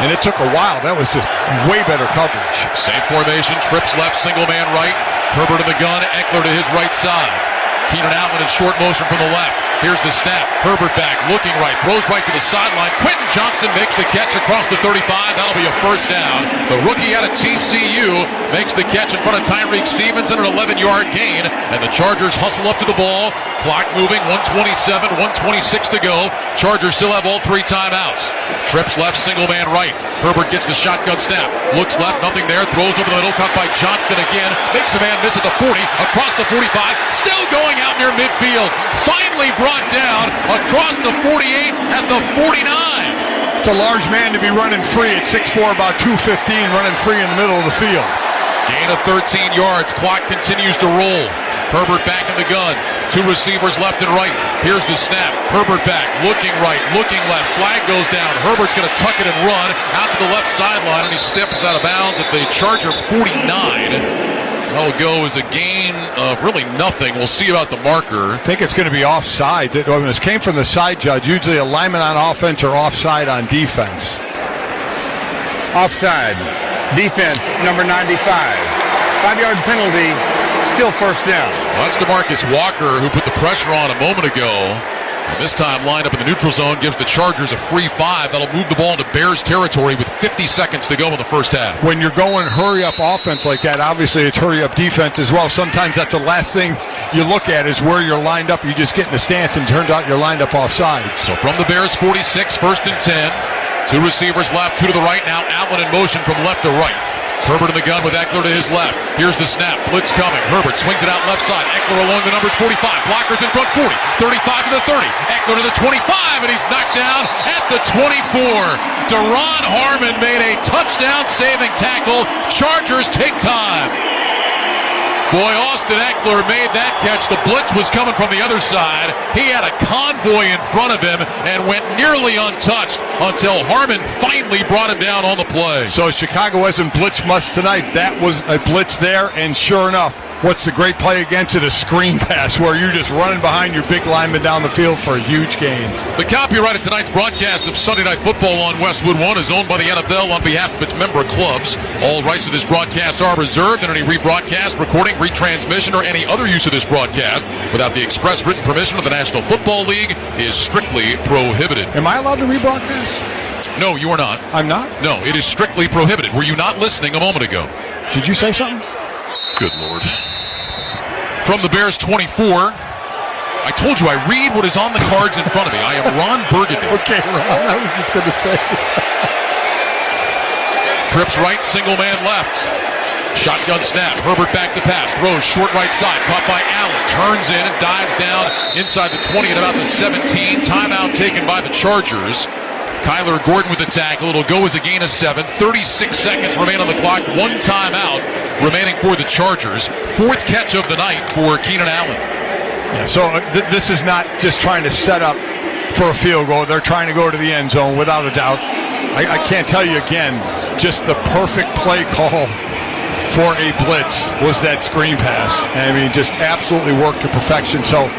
And it took a while. That was just way better coverage. Same formation, trips left, single man right. Herbert in the gun, Eckler to his right side. Keenan Allen in short motion from the left. Here's the snap. Herbert back, looking right, throws right to the sideline. Quentin Johnston makes the catch across the 35. That'll be a 1st down. The rookie out of TCU makes the catch in front of Tyreek Stevens and an 11-yard gain. And the Chargers hustle up to the ball. Clock moving, 1:27, 1:26 to go. Chargers still have all 3 timeouts. Trips left, single man right. Herbert gets the shotgun snap. Looks left, nothing there. Throws over the middle, caught by Johnston again. Makes a man miss at the 40, across the 45. Still going out near midfield. Finally brought down across the 48 at the 49. It's a large man to be running free at 6'4", about 215, running free in the middle of the field. Gain of 13 yards. Clock continues to roll. Herbert back in the gun. 2 receivers left and right. Here's the snap. Herbert back, looking right, looking left. Flag goes down. Herbert's going to tuck it and run out to the left sideline, and he steps out of bounds at the Charger 49. That'll go as a gain of really nothing. We'll see about the marker. I think it's going to be offside. This came from the side judge. Usually a lineman on offense or offside on defense. Offside. Defense, number 95. 5-yard penalty. Still first down. Well, that's DeMarcus Walker, who put the pressure on a moment ago. And this time lined up in the neutral zone, gives the Chargers a free 5. That'll move the ball into Bears territory with 50 seconds to go in the first half. When you're going hurry-up offense like that, obviously it's hurry-up defense as well. Sometimes that's the last thing you look at is where you're lined up. You just get in the stance, and turns out you're lined up off sides. So from the Bears 46, 1st and 10. 2 receivers left, 2 to the right. Now Allen in motion from left to right. Herbert in the gun with Eckler to his left. Here's the snap. Blitz coming. Herbert swings it out left side. Eckler along the numbers 45. Blockers in front 40. 35 to the 30. Eckler to the 25, and he's knocked down at the 24. Deron Harmon made a touchdown-saving tackle. Chargers take time. Boy, Austin Eckler made that catch. The blitz was coming from the other side. He had a convoy in front of him and went nearly untouched until Harmon finally brought him down on the play. So Chicago wasn't blitz much tonight. That was a blitz there, and sure enough, what's the great play against it? A screen pass where you're just running behind your big lineman down the field for a huge gain. The copyright of tonight's broadcast of Sunday Night Football on Westwood 1 is owned by the NFL on behalf of its member clubs. All rights to this broadcast are reserved, and any rebroadcast, recording, retransmission, or any other use of this broadcast without the express written permission of the National Football League is strictly prohibited. Am I allowed to rebroadcast? No, you are not. I'm not? No, it is strictly prohibited. Were you not listening a moment ago? Did you say something? Good Lord. From the Bears 24, I told you I read what is on the cards in front of me. I am Ron Burgundy. Okay, Ron, I was just going to say. Trips right, single man left. Shotgun snap. Herbert back to pass. Throws short right side. Caught by Allen. Turns in and dives down inside the 20 at about the 17. Timeout taken by the Chargers. Kyler Gordon with the tackle. It'll go as a gain of 7. 36 seconds remain on the clock. 1 timeout remaining for the Chargers. 4th catch of the night for Keenan Allen. Yeah, so this is not just trying to set up for a field goal. They're trying to go to the end zone without a doubt. I can't tell you again, just the perfect play call for a blitz was that screen pass. I mean, just absolutely worked to perfection. So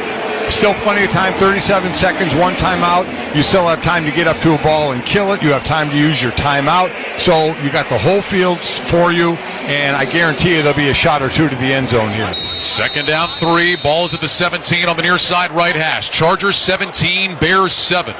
still plenty of time, 37 seconds, 1 timeout. You still have time to get up to a ball and kill it. You have time to use your timeout. So you got the whole field for you, and I guarantee you there'll be a shot or 2 to the end zone here. 2nd down 3. Ball's at the 17 on the near side right hash. Chargers 17, Bears 7.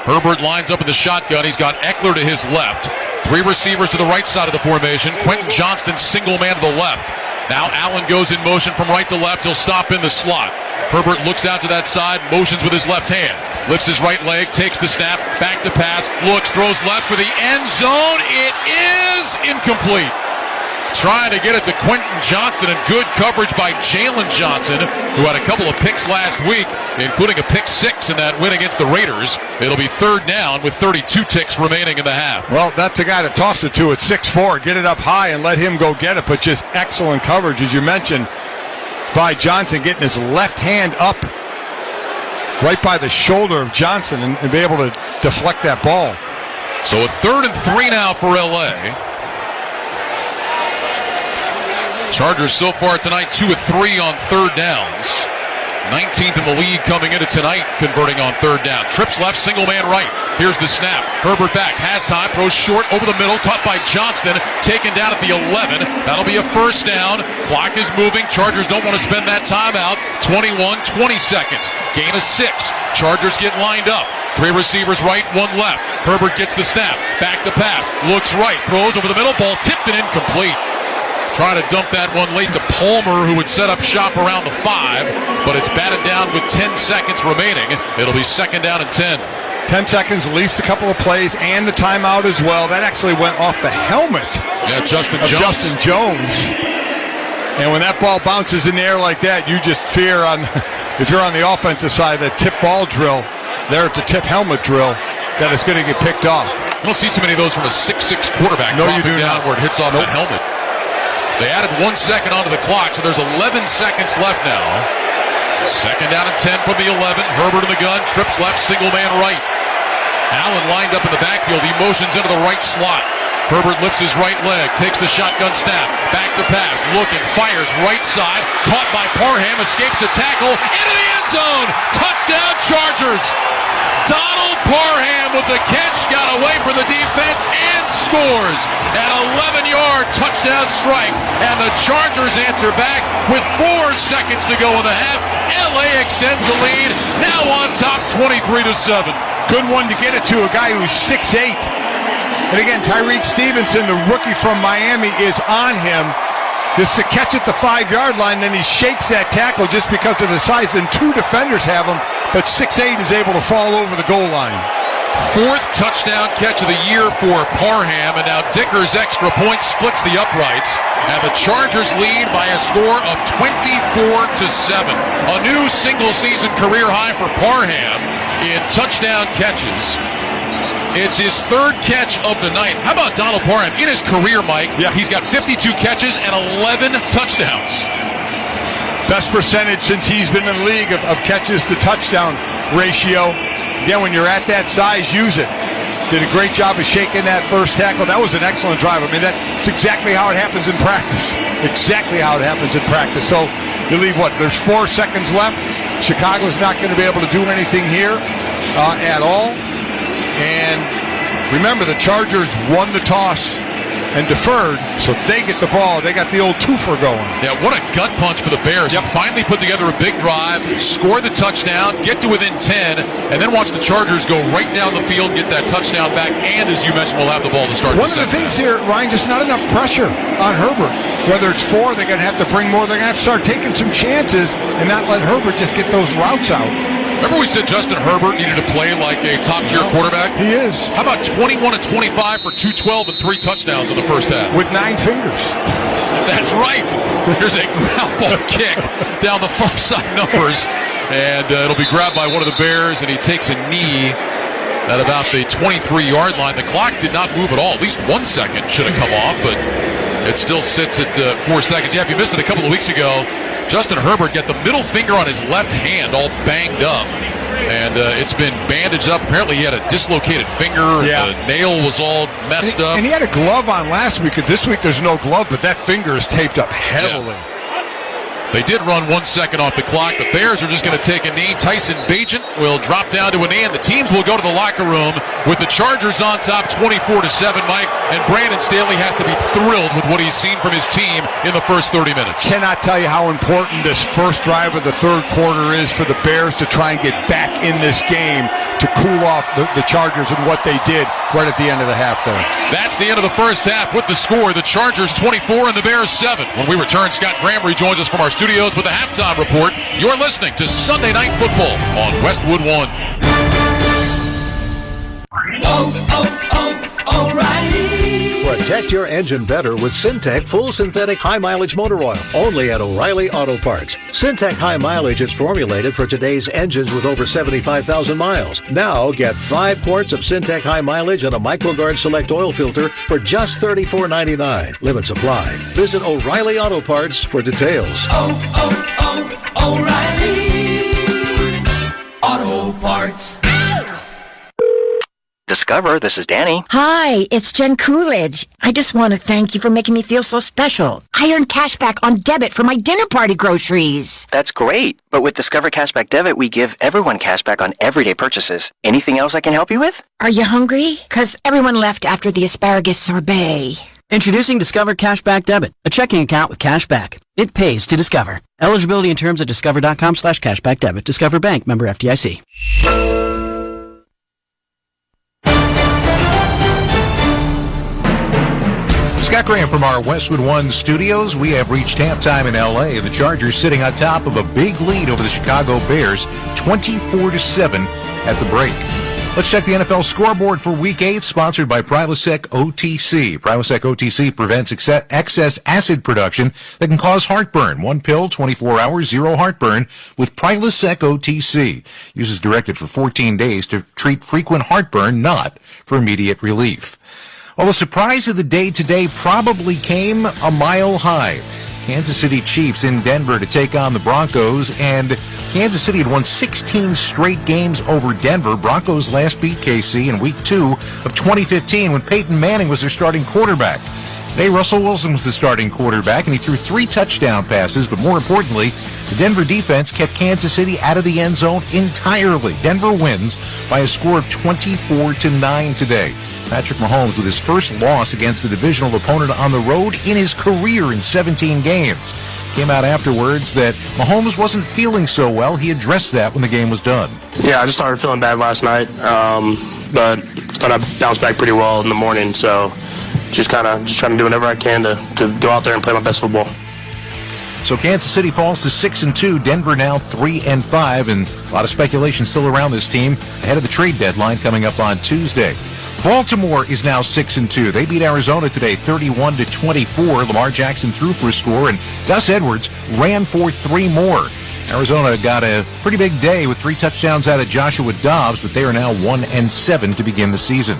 Herbert lines up in the shotgun. He's got Eckler to his left. 3 receivers to the right side of the formation. Quentin Johnston single man to the left. Now Allen goes in motion from right to left. He'll stop in the slot. Herbert looks out to that side, motions with his left hand. Lifts his right leg, takes the snap, back to pass, looks, throws left for the end zone. It is incomplete. Trying to get it to Quentin Johnston, and good coverage by Jalen Johnson, who had a couple of picks last week, including a pick 6 in that win against the Raiders. It'll be 3rd down with 32 ticks remaining in the half. Well, that's the guy to toss it to at 6'4". Get it up high and let him go get it, but just excellent coverage, as you mentioned, by Johnson, getting his left hand up right by the shoulder of Johnson and be able to deflect that ball. So a 3rd and 3 now for LA. Chargers so far tonight 2 of 3 on 3rd downs. 19th in the league coming into tonight, converting on 3rd down. Trips left, single man right. Here's the snap. Herbert back, has time, throws short over the middle, caught by Johnston, taken down at the 11. That'll be a 1st down. Clock is moving. Chargers don't want to spend that timeout. 20 seconds. Gain of 6. Chargers get lined up. 3 receivers right, 1 left. Herbert gets the snap. Back to pass. Looks right. Throws over the middle. Ball tipped and incomplete. Trying to dump that one late to Palmer, who would set up shop around the 5, but it's batted down with 10 seconds remaining. It'll be 2nd down and 10. 10 seconds, at least a couple of plays, and the timeout as well. That actually went off the helmet of Justin Jones. And when that ball bounces in the air like that, you just fear, if you're on the offensive side, that tip ball drill, there at the tip helmet drill. that it's going to get picked off. You don't see too many of those from a 6'6 quarterback. No, you do down not. Where it hits off the helmet. They added 1 second onto the clock, so there's 11 seconds left now. Second down and 10 from the 11. Herbert in the gun, trips left, single man right. Allen lined up in the backfield. He motions into the right slot. Herbert lifts his right leg, takes the shotgun snap, back to pass, looking, fires right side, caught by Parham, escapes a tackle, into the end zone! Touchdown Chargers! Donald Parham with the catch, got away from the defense and scores! An 11-yard touchdown strike, and the Chargers answer back with 4 seconds to go in the half. LA extends the lead, now on top 23-7. Good one to get it to a guy who's 6'8". And again, Tyreek Stevenson, the rookie from Miami, is on him. This is a catch at the 5-yard line, then he shakes that tackle just because of the size, and 2 defenders have him, but 6'8" is able to fall over the goal line. 4th touchdown catch of the year for Parham, and now Dicker's extra point splits the uprights, and the Chargers lead by a score of 24-7. A new single-season career high for Parham in touchdown catches. It's his 3rd catch of the night. How about Donald Parham? In his career, Mike, he's got 52 catches and 11 touchdowns. Best percentage since he's been in the league of catches to touchdown ratio. Again, when you're at that size, use it. Did a great job of shaking that first tackle. That was an excellent drive. I mean, that's exactly how it happens in practice. Exactly how it happens in practice. So you leave what? There's 4 seconds left. Chicago's not going to be able to do anything here at all. And remember, the Chargers won the toss and deferred, so they get the ball. They got the old twofer going. Yeah, what a gut punch for the Bears. Yep. Finally put together a big drive, score the touchdown, get to within 10, and then watch the Chargers go right down the field, get that touchdown back, and as you mentioned, we'll have the ball to start. One of the things here, Ryan, just not enough pressure on Herbert. Whether it's 4, they're going to have to bring more. They're going to have to start taking some chances and not let Herbert just get those routes out. Remember we said Justin Herbert needed to play like a top-tier quarterback? He is. How about 21 of 25 for 212 and 3 touchdowns in the first half? With 9 fingers. That's right. There's a ground ball kick down the far side numbers, and it'll be grabbed by one of the Bears, and he takes a knee at about the 23-yard line. The clock did not move at all. At least 1 second should have come off, but it still sits at 4 seconds. Yeah, if you missed it a couple of weeks ago, Justin Herbert got the middle finger on his left hand all banged up, and it's been bandaged up. Apparently he had a dislocated finger. The nail was all messed up. And he had a glove on last week. This week there's no glove, but that finger is taped up heavily. Yeah. They did run 1 second off the clock. The Bears are just going to take a knee. Tyson Bagent will drop down to a knee, and the teams will go to the locker room with the Chargers on top 24-7, Mike. And Brandon Staley has to be thrilled with what he's seen from his team in the first 30 minutes. Cannot tell you how important this first drive of the 3rd quarter is for the Bears to try and get back in this game to cool off the Chargers and what they did right at the end of the half there. That's the end of the first half with the score. The Chargers 24 and the Bears 7. When we return, Scott Graham rejoins us from our studios with the halftime report. You're listening to Sunday Night Football on Westwood One. O'Reilly. Protect your engine better with Syntec Full Synthetic High Mileage Motor Oil. Only at O'Reilly Auto Parts. Syntec High Mileage is formulated for today's engines with over 75,000 miles. Now get 5 quarts of Syntec High Mileage and a MicroGuard Select Oil Filter for just $34.99. Limit supply. Visit O'Reilly Auto Parts for details. O'Reilly Auto Parts. Discover, this is Danny. Hi, it's Jen Coolidge. I just want to thank you for making me feel so special. I earned cash back on debit for my dinner party groceries. That's great. But with Discover Cashback Debit, we give everyone cash back on everyday purchases. Anything else I can help you with? Are you hungry? 'Cause everyone left after the asparagus sorbet. Introducing Discover Cashback Debit, a checking account with cash back. It pays to Discover. Eligibility and terms at discover.com/cashback debit. Discover Bank, member FDIC. Scott Graham from our Westwood One studios. We have reached halftime in L.A. The Chargers sitting on top of a big lead over the Chicago Bears, 24-7 at the break. Let's check the NFL scoreboard for Week 8, sponsored by Prilosec OTC. Prilosec OTC prevents excess acid production that can cause heartburn. 1 pill, 24 hours, 0 heartburn with Prilosec OTC. Use is directed for 14 days to treat frequent heartburn, not for immediate relief. Well, the surprise of the day today probably came a mile high. Kansas City Chiefs in Denver to take on the Broncos, and Kansas City had won 16 straight games over Denver. Broncos last beat KC in Week 2 of 2015 when Peyton Manning was their starting quarterback. Today, Russell Wilson was the starting quarterback, and he threw 3 touchdown passes, but more importantly, the Denver defense kept Kansas City out of the end zone entirely. Denver wins by a score of 24-9 today. Patrick Mahomes with his first loss against the divisional opponent on the road in his career in 17 games. Came out afterwards that Mahomes wasn't feeling so well. He addressed that when the game was done. Yeah, I just started feeling bad last night, but thought I bounced back pretty well in the morning, so just trying to do whatever I can to go out there and play my best football. So Kansas City falls to 6-2. Denver now 3-5, and a lot of speculation still around this team ahead of the trade deadline coming up on Tuesday. Baltimore is now 6-2. They beat Arizona today 31-24. Lamar Jackson threw for a score, and Gus Edwards ran for 3 more. Arizona got a pretty big day with 3 touchdowns out of Joshua Dobbs, but they are now 1-7 to begin the season.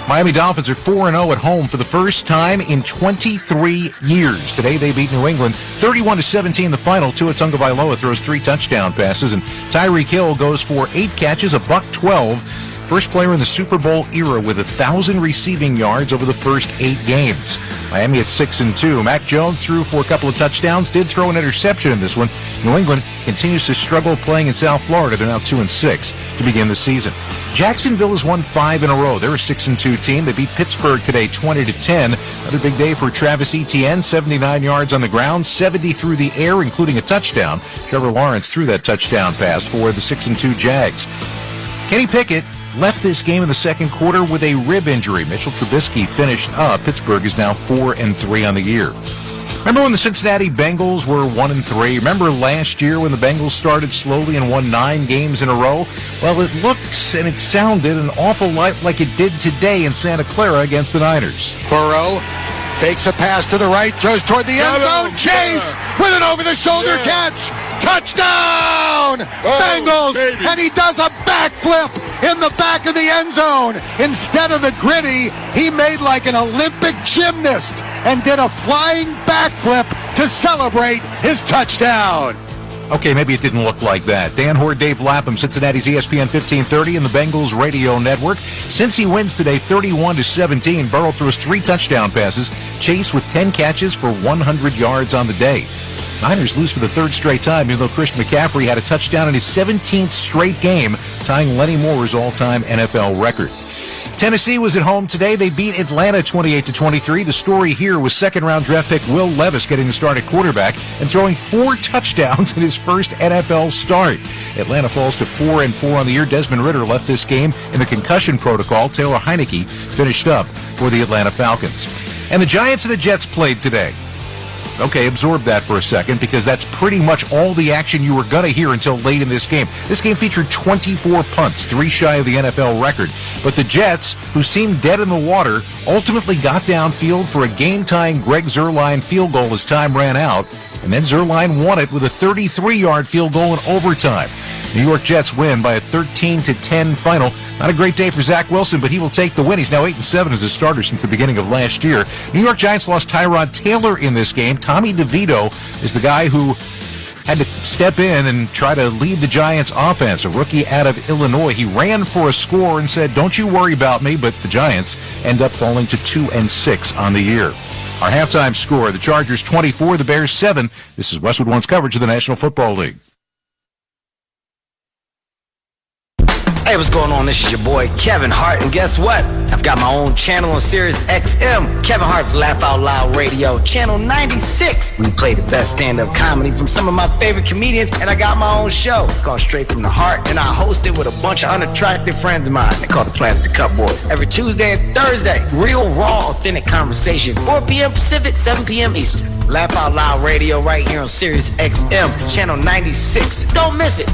Miami Dolphins are 4-0 at home for the first time in 23 years. Today they beat New England 31-17 the final. Tua Tagovailoa throws 3 touchdown passes, and Tyreek Hill goes for 8 catches, $112. First player in the Super Bowl era with 1,000 receiving yards over the first 8 games. Miami at 6-2. Mac Jones threw for a couple of touchdowns, did throw an interception in this one. New England continues to struggle playing in South Florida. They're now 2-6 to begin the season. Jacksonville has won 5 in a row. They're a 6-2 team. They beat Pittsburgh today 20-10. Another big day for Travis Etienne, 79 yards on the ground, 70 through the air, including a touchdown. Trevor Lawrence threw that touchdown pass for the 6-2 Jags. Kenny Pickett left this game in the second quarter with a rib injury. Mitchell Trubisky finished up. Pittsburgh is now 4-3 on the year. Remember when the Cincinnati Bengals were 1-3? Remember last year when the Bengals started slowly and won 9 games in a row? Well, it looks and it sounded an awful lot like it did today in Santa Clara against the Niners. Burrow fakes a pass to the right, throws toward the end zone. Chase with an over-the-shoulder catch. Touchdown! Bengals! Baby. And he does a backflip in the back of the end zone. Instead of the gritty, he made like an Olympic gymnast and did a flying backflip to celebrate his touchdown. Okay, maybe it didn't look like that. Dan Hoare, Dave Lapham, Cincinnati's ESPN 1530 and the Bengals Radio Network. Since he wins today 31-17, Burrow throws 3 touchdown passes. Chase with 10 catches for 100 yards on the day. Niners lose for the 3rd straight time, even though Christian McCaffrey had a touchdown in his 17th straight game, tying Lenny Moore's all-time NFL record. Tennessee was at home today. They beat Atlanta 28-23. The story here was second-round draft pick Will Levis getting the start at quarterback and throwing 4 touchdowns in his first NFL start. Atlanta falls to 4-4 on the year. Desmond Ridder left this game in the concussion protocol. Taylor Heineke finished up for the Atlanta Falcons. And the Giants and the Jets played today. Okay, absorb that for a second, because that's pretty much all the action you were going to hear until late in this game. This game featured 24 punts, 3 shy of the NFL record. But the Jets, who seemed dead in the water, ultimately got downfield for a game-tying Greg Zuerlein field goal as time ran out. And then Zuerlein won it with a 33-yard field goal in overtime. New York Jets win by a 13-10 final. Not a great day for Zach Wilson, but he will take the win. He's now 8-7 as a starter since the beginning of last year. New York Giants lost Tyrod Taylor in this game. Tommy DeVito is the guy who had to step in and try to lead the Giants offense, a rookie out of Illinois. He ran for a score and said, "Don't you worry about me," but the Giants end up falling to 2-6 on the year. Our halftime score, the Chargers 24, the Bears 7. This is Westwood One's coverage of the National Football League. Hey, what's going on? This is your boy Kevin Hart, and guess what? I've got my own channel on Sirius XM, Kevin Hart's Laugh Out Loud Radio, channel 96. We play the best stand-up comedy from some of my favorite comedians, and I got my own show. It's called Straight from the Heart, and I host it with a bunch of unattractive friends of mine. They call the Plastic Cup Boys. Every Tuesday and Thursday, real, raw, authentic conversation, 4 p.m. Pacific, 7 p.m. Eastern. Laugh Out Loud Radio right here on Sirius XM, channel 96. Don't miss it.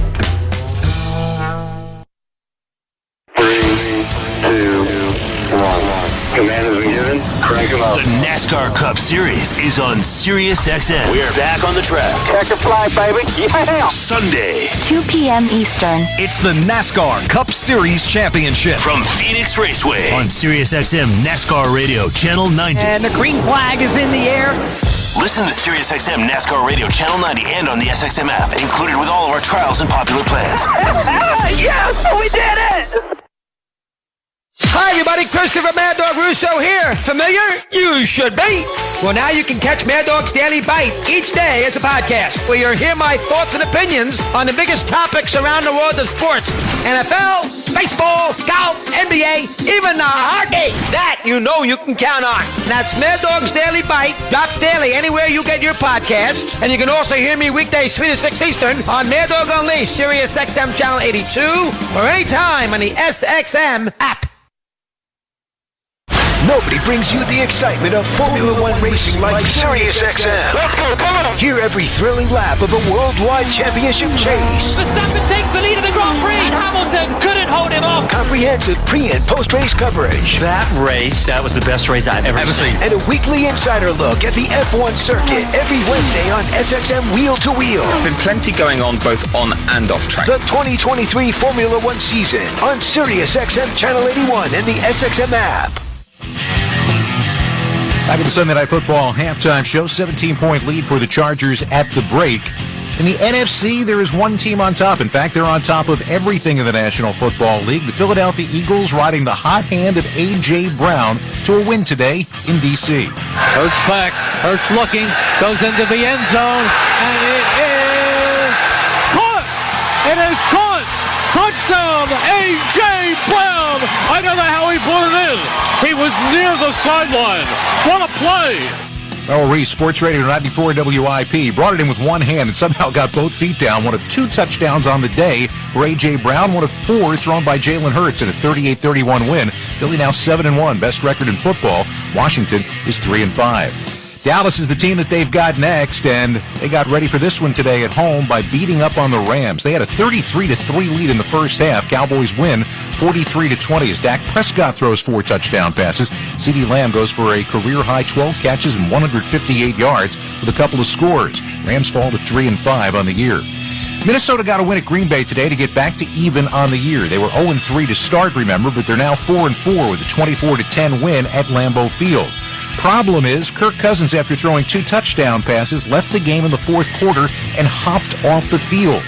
The NASCAR Cup Series is on Sirius XM. We're back on the track. Check your flag, baby. Yeah. Sunday, 2 p.m. Eastern. It's the NASCAR Cup Series Championship from Phoenix Raceway on Sirius XM NASCAR Radio Channel 90. And the green flag is in the air. Listen to Sirius XM NASCAR Radio Channel 90 and on the SXM app, included with all of our trials and popular plans. Yes, we did it! Hi, everybody. Christopher Mad Dog Russo here. Familiar? You should be. Well, now you can catch Mad Dog's Daily Bite each day as a podcast, where you'll hear my thoughts and opinions on the biggest topics around the world of sports. NFL, baseball, golf, NBA, even the hockey. That you know you can count on. That's Mad Dog's Daily Bite. Drops daily anywhere you get your podcasts. And you can also hear me weekdays 3 to 6 Eastern on Mad Dog Unleashed, Sirius XM Channel 82, or anytime on the SXM app. Nobody brings you the excitement of Formula One racing like Sirius XM. Let's go, come on! Hear every thrilling lap of a worldwide championship chase. Verstappen takes the lead of the Grand Prix. Hamilton couldn't hold him off. Comprehensive pre- and post-race coverage. That was the best race I've ever seen. And a weekly insider look at the F1 circuit every Wednesday on SXM Wheel to Wheel. There's been plenty going on both on and off track. The 2023 Formula One season on Sirius XM Channel 81 and the SXM app. Back at the Sunday Night Football halftime show, 17-point lead for the Chargers at the break. In the NFC, there is one team on top. In fact, they're on top of everything in the National Football League. The Philadelphia Eagles riding the hot hand of A.J. Brown to a win today in D.C. Hurts back. Hurts looking. Goes into the end zone. And it is caught. It is caught. Touchdown, A.J. Brown. I don't know how he put it in. He was near the sideline. What a play. Merrill Reese, Sports Radio 94 WIP, brought it in with one hand and somehow got both feet down. One of 2 touchdowns on the day for A.J. Brown, one of 4 thrown by Jalen Hurts in a 38-31 win. Philly now 7-1, best record in football. Washington is 3-5. Dallas is the team that they've got next, and they got ready for this one today at home by beating up on the Rams. They had a 33-3 lead in the first half. Cowboys win 43-20 as Dak Prescott throws 4 touchdown passes. CeeDee Lamb goes for a career-high 12 catches and 158 yards with a couple of scores. Rams fall to 3-5 on the year. Minnesota got a win at Green Bay today to get back to even on the year. They were 0-3 to start, remember, but they're now 4-4 with a 24-10 win at Lambeau Field. Problem is, Kirk Cousins, after throwing 2 touchdown passes, left the game in the fourth quarter and hopped off the field.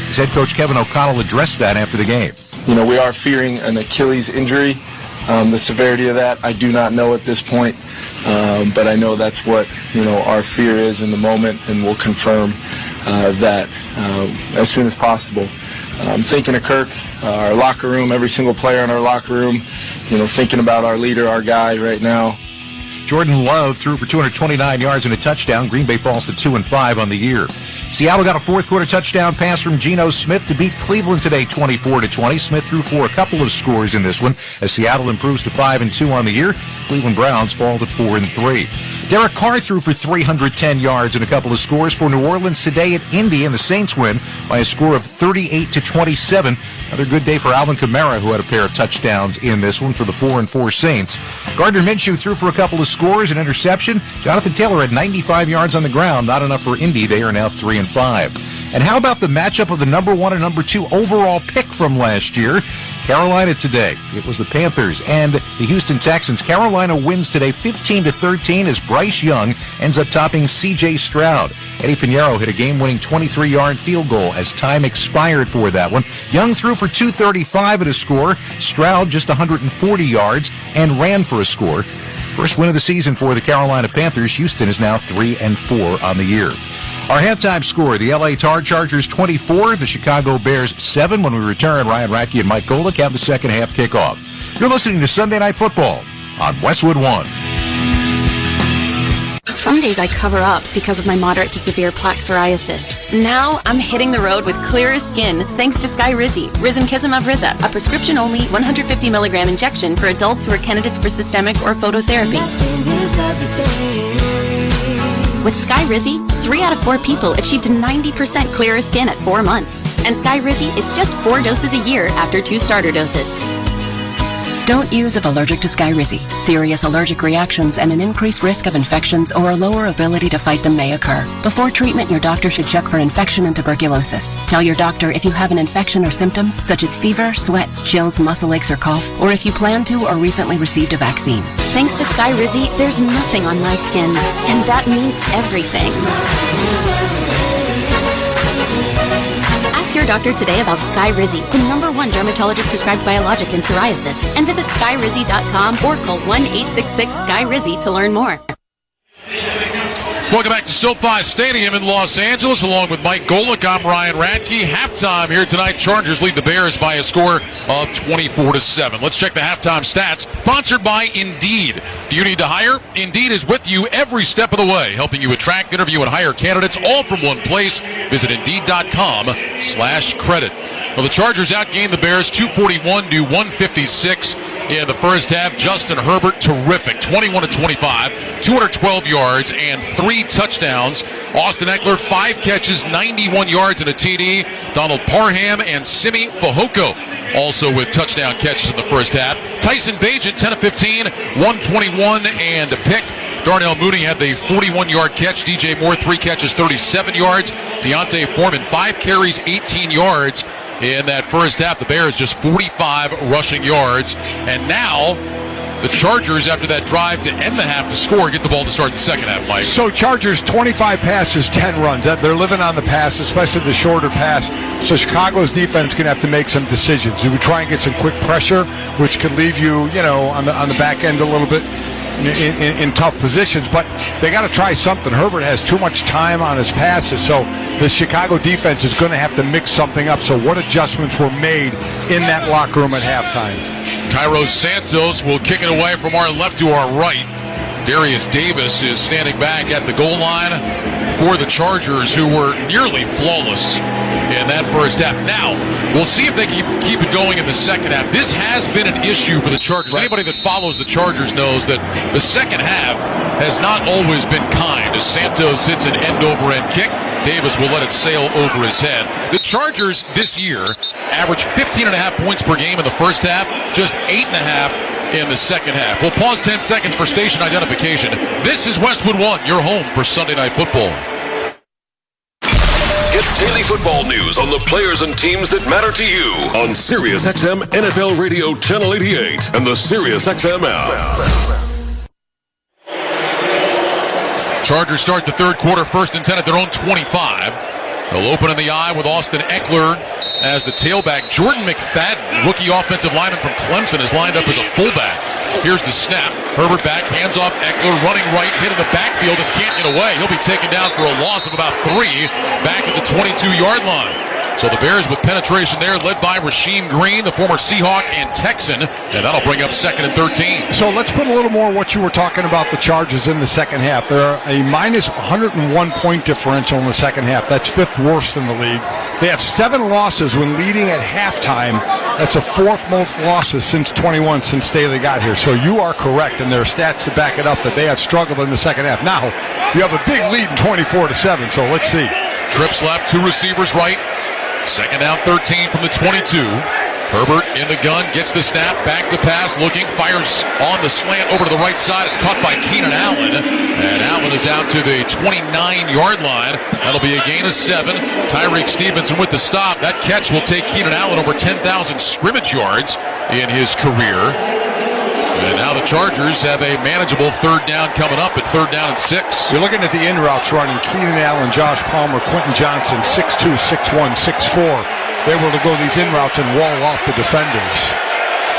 His head coach Kevin O'Connell addressed that after the game. You know, we are fearing an Achilles injury. The severity of that, I do not know at this point, but I know that's what, our fear is in the moment, and we'll confirm that as soon as possible. I'm thinking of Kirk, our locker room, every single player in our locker room, thinking about our leader, our guy right now. Jordan Love threw for 229 yards and a touchdown. Green Bay falls to 2-5 on the year. Seattle got a fourth-quarter touchdown pass from Geno Smith to beat Cleveland today 24-20. Smith threw for a couple of scores in this one as Seattle improves to 5-2 on the year. Cleveland Browns fall to 4-3. Derek Carr threw for 310 yards and a couple of scores for New Orleans today at Indy, and the Saints win by a score of 38-27. Another good day for Alvin Kamara, who had a pair of touchdowns in this one for the 4-4 Saints. Gardner Minshew threw for a couple of scores, an interception. Jonathan Taylor had 95 yards on the ground, not enough for Indy. They are now 3-5. And how about the matchup of the number 1 and number 2 overall pick from last year? Carolina today. It was the Panthers and the Houston Texans. Carolina wins today 15-13 as Bryce Young ends up topping C.J. Stroud. Eddie Pinheiro hit a game-winning 23-yard field goal as time expired for that one. Young threw for 235 at a score. Stroud just 140 yards and ran for a score. First win of the season for the Carolina Panthers. Houston is now 3-4 on the year. Our halftime score, the L.A. Chargers 24, the Chicago Bears 7. When we return, Ryan Radke and Mike Golick have the second half kickoff. You're listening to Sunday Night Football on Westwood One. Some days I cover up because of my moderate to severe plaque psoriasis. Now I'm hitting the road with clearer skin thanks to Sky Rizzy, Risankizumab Riza, a prescription-only 150 milligram injection for adults who are candidates for systemic or phototherapy. With Sky Rizzy, 3 out of 4 people achieved 90% clearer skin at 4 months. And Sky Rizzy is just 4 doses a year after 2 starter doses. Don't use if allergic to Skyrizi. Serious allergic reactions and an increased risk of infections or a lower ability to fight them may occur. Before treatment, your doctor should check for infection and tuberculosis. Tell your doctor if you have an infection or symptoms such as fever, sweats, chills, muscle aches, or cough, or if you plan to or recently received a vaccine. Thanks to Skyrizi, there's nothing on my skin, and that means everything. Ask your doctor today about Skyrizi, the #1 dermatologist-prescribed biologic in psoriasis, and visit skyrizi.com or call 1-866-SKY-RIZZI to learn more. Welcome back to SoFi Stadium in Los Angeles. Along with Mike Golick, I'm Ryan Radke. Halftime here tonight. Chargers lead the Bears by a score of 24-7. Let's check the halftime stats. Sponsored by Indeed. Do you need to hire? Indeed is with you every step of the way, helping you attract, interview, and hire candidates all from one place. Visit Indeed.com/credit. Well, the Chargers outgained the Bears 241 to 156. In the first half, Justin Herbert, terrific. 21-25, 212 yards, and 3 touchdowns. Austin Eckler, 5 catches, 91 yards, and a TD. Donald Parham and Simi Fehoko also with touchdown catches in the first half. Tyson Bagent, 10-15, 121 and a pick. Darnell Mooney had the 41-yard catch. DJ Moore, 3 catches, 37 yards. Deontay Foreman, 5 carries, 18 yards. In that first half, the Bears just 45 rushing yards. And now the Chargers, after that drive to end the half to score, get the ball to start the second half, Mike. So Chargers, 25 passes, 10 runs. They're living on the pass, especially the shorter pass. So Chicago's defense can have to make some decisions. You would try and get some quick pressure, which could leave you, on the back end a little bit in tough positions, but they got to try something. Herbert has too much time on his passes, so the Chicago defense is going to have to mix something up. So what adjustments were made in that locker room at halftime? Cairo Santos will kick it away from our left to our right. Darius Davis is standing back at the goal line for the Chargers, who were nearly flawless in that first half. Now, we'll see if they keep it going in the second half. This has been an issue for the Chargers. Right. Anybody that follows the Chargers knows that the second half has not always been kind. As Santos hits an end-over-end kick, Davis will let it sail over his head. The Chargers this year average 15.5 points per game in the first half, just 8.5 in the second half. We'll pause 10 seconds for station identification. This is Westwood One, your home for Sunday Night Football. Get daily football news on the players and teams that matter to you on SiriusXM NFL Radio Channel 88 and the SiriusXM app. Chargers start the third quarter 1st and 10 at their own 25. They'll open in the eye with Austin Eckler as the tailback. Jordan McFadden, rookie offensive lineman from Clemson, is lined up as a fullback. Here's the snap. Herbert back, hands off Eckler, running right, hit in the backfield and can't get away. He'll be taken down for a loss of about 3 back at the 22-yard line. So the Bears with penetration there, led by Rasheem Green, the former Seahawk and Texan, and that'll bring up 2nd and 13. So let's put a little more what you were talking about the Chargers in the second half. They're a minus 101 point differential in the second half. That's 5th worst in the league. They have 7 losses when leading at halftime. That's the 4th most losses since 21 since Staley got here. So you are correct, and there are stats to back it up that they have struggled in the second half. Now, you have a big lead in 24-7, so let's see. Trips left, 2 receivers right. 2nd down 13 from the 22. Herbert in the gun, gets the snap, back to pass, looking, fires on the slant over to the right side. It's caught by Keenan Allen, and Allen is out to the 29-yard line. That'll be a gain of 7. Tyreek Stevenson with the stop. That catch will take Keenan Allen over 10,000 scrimmage yards in his career. And now the Chargers have a manageable 3rd down coming up at 3rd down and 6. You're looking at the in routes running. Keenan Allen, Josh Palmer, Quentin Johnson, 6'2", 6'1", 6'4". They were to go these in routes and wall off the defenders.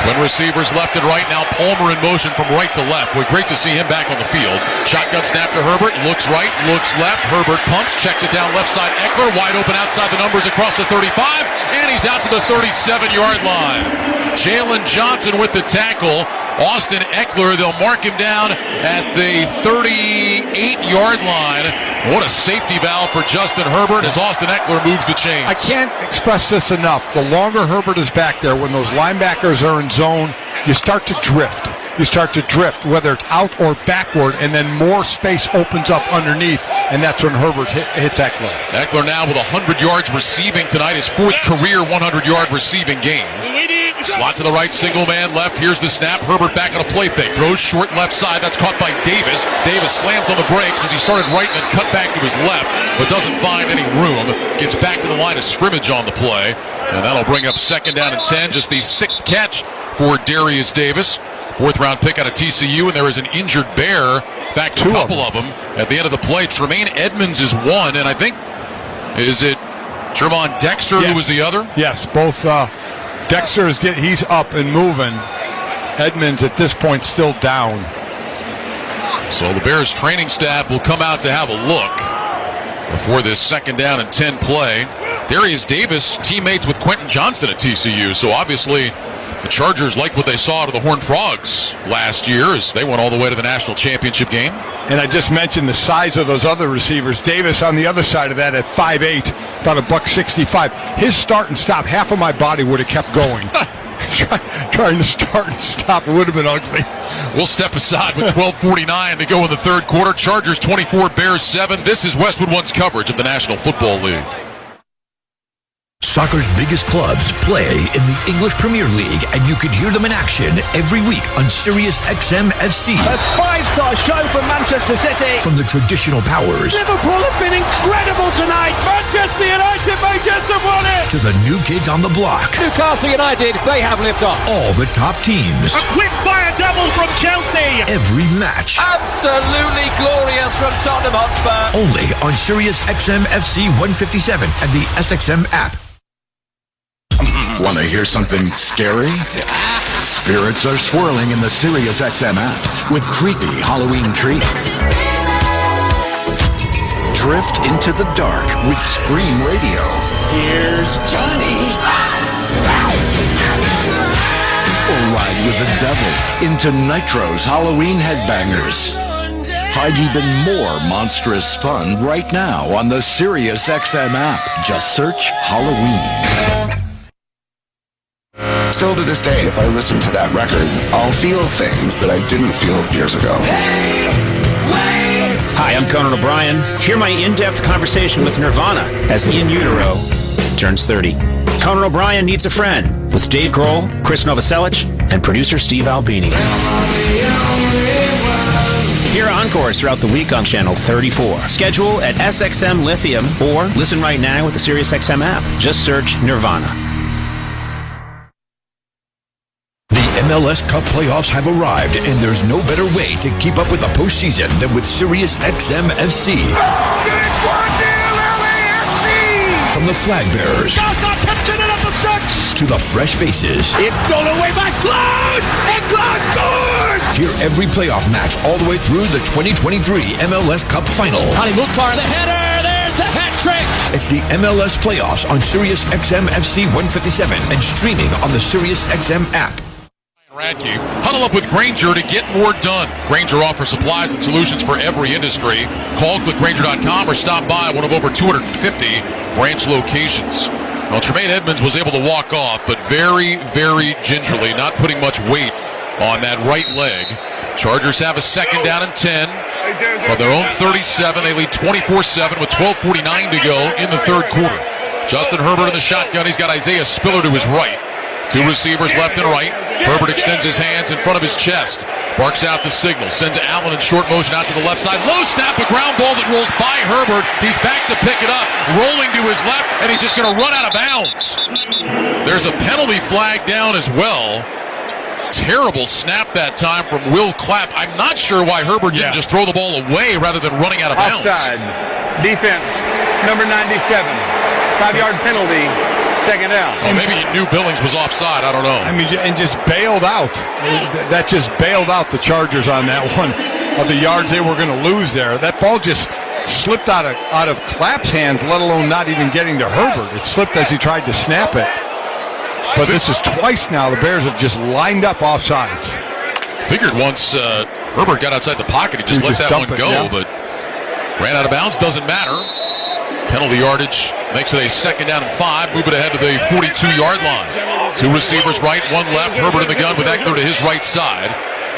Twin receivers left and right. Now Palmer in motion from right to left. Well, great to see him back on the field. Shotgun snap to Herbert. Looks right, looks left. Herbert pumps, checks it down left side. Eckler wide open outside the numbers across the 35. And he's out to the 37-yard line. Jalen Johnson with the tackle. Austin Eckler, they'll mark him down at the 38-yard line. What a safety valve for Justin Herbert as Austin Eckler moves the chains. I can't express this enough. The longer Herbert is back there, when those linebackers are in zone, you start to drift. You start to drift, whether it's out or backward, and then more space opens up underneath, and that's when Herbert hits Eckler. Eckler now with 100 yards receiving tonight, his 4th career 100-yard receiving game. Slot to the right, single man left. Here's the snap. Herbert back on a play fake. Throws short left side. That's caught by Davis. Davis slams on the brakes as he started right and then cut back to his left, but doesn't find any room. Gets back to the line of scrimmage on the play, and that'll bring up 2nd down and 10. Just the 6th catch for Darius Davis. 4th-round pick out of TCU, and there is an injured Bear. In fact, a couple of them at the end of the play. Tremaine Edmonds is one, and I think, is it Jermon Dexter who was the other? Yes, both. Dexter he's up and moving. Edmonds at this point still down. So the Bears training staff will come out to have a look before this 2nd down and 10 play. Darius Davis, teammates with Quentin Johnston at TCU, so obviously the Chargers like what they saw out of the Horned Frogs last year as they went all the way to the national championship game. And I just mentioned the size of those other receivers. Davis on the other side of that at 5'8", about $165. His start and stop, half of my body would have kept going. Trying to start and stop, it would have been ugly. We'll step aside with 12:49 to go in the 3rd quarter. Chargers 24, Bears 7. This is Westwood One's coverage of the National Football League. Soccer's biggest clubs play in the English Premier League, and you could hear them in action every week on Sirius XM FC. A 5-star show from Manchester City. From the traditional powers Liverpool have been incredible tonight. Manchester United may just have won it. to the new kids on the block. Newcastle United, they have lived off. All the top teams. A quick fire double from Chelsea. Every match. Absolutely glorious from Tottenham Hotspur. Only on Sirius XM FC 157 and the SXM app. Want to hear something scary? Spirits are swirling in the Sirius XM app with creepy Halloween treats. Drift into the dark with Scream Radio. Here's Johnny. Or ride with the devil into Nitro's Halloween Headbangers. Find even more monstrous fun right now on the Sirius XM app. Just search Halloween. Still to this day, if I listen to that record, I'll feel things that I didn't feel years ago. Hi, I'm Conan O'Brien. Hear my in-depth conversation with Nirvana as the In Utero turns 30. Conan O'Brien Needs a Friend with Dave Grohl, Chris Novoselic, and producer Steve Albini. Hear encores throughout the week on Channel 34. Schedule at SXM Lithium or listen right now with the SiriusXM app. Just search Nirvana. MLS Cup playoffs have arrived, and there's no better way to keep up with the postseason than with Sirius XM FC. From the flag bearers to the fresh faces. It's stolen away by Close! And Close scored! Hear every playoff match all the way through the 2023 MLS Cup final. Ali Mukhtar, the header! There's the hat trick! It's the MLS playoffs on Sirius XM FC 157 and streaming on the Sirius XM app. Radke, huddle up with Grainger to get more done. Grainger offers supplies and solutions for every industry. Call clickgrainger.com or stop by one of over 250 branch locations. Well, Tremaine Edmonds was able to walk off, but very, very gingerly, not putting much weight on that right leg. Chargers have a 2nd down and 10 from their own 37. They lead 24-7 with 12:49 to go in the 3rd quarter. Justin Herbert in the shotgun. He's got Isaiah Spiller to his right. 2 receivers left and right. Herbert extends his hands in front of his chest. Barks out the signal. Sends Allen in short motion out to the left side. Low snap, a ground ball that rolls by Herbert. He's back to pick it up. Rolling to his left, and he's just going to run out of bounds. There's a penalty flag down as well. Terrible snap that time from Will Clapp. I'm not sure why Herbert didn't just throw the ball away rather than running out of bounds. Offside. Defense, number 97. 5-yard penalty. 2nd down. Oh, maybe he knew Billings was offside. I don't know. I mean, and just bailed out. That just bailed out the Chargers on that one. Of the yards they were going to lose there. That ball just slipped out of Clapp's hands, let alone not even getting to Herbert. It slipped as he tried to snap it. But this is twice now the Bears have just lined up offsides. Figured once Herbert got outside the pocket, he just let that one go, but ran out of bounds. Doesn't matter. Penalty yardage makes it a 2nd down and 5. Move it ahead to the 42-yard line. 2 receivers right, 1 left. Herbert in the gun with Eckler to his right side.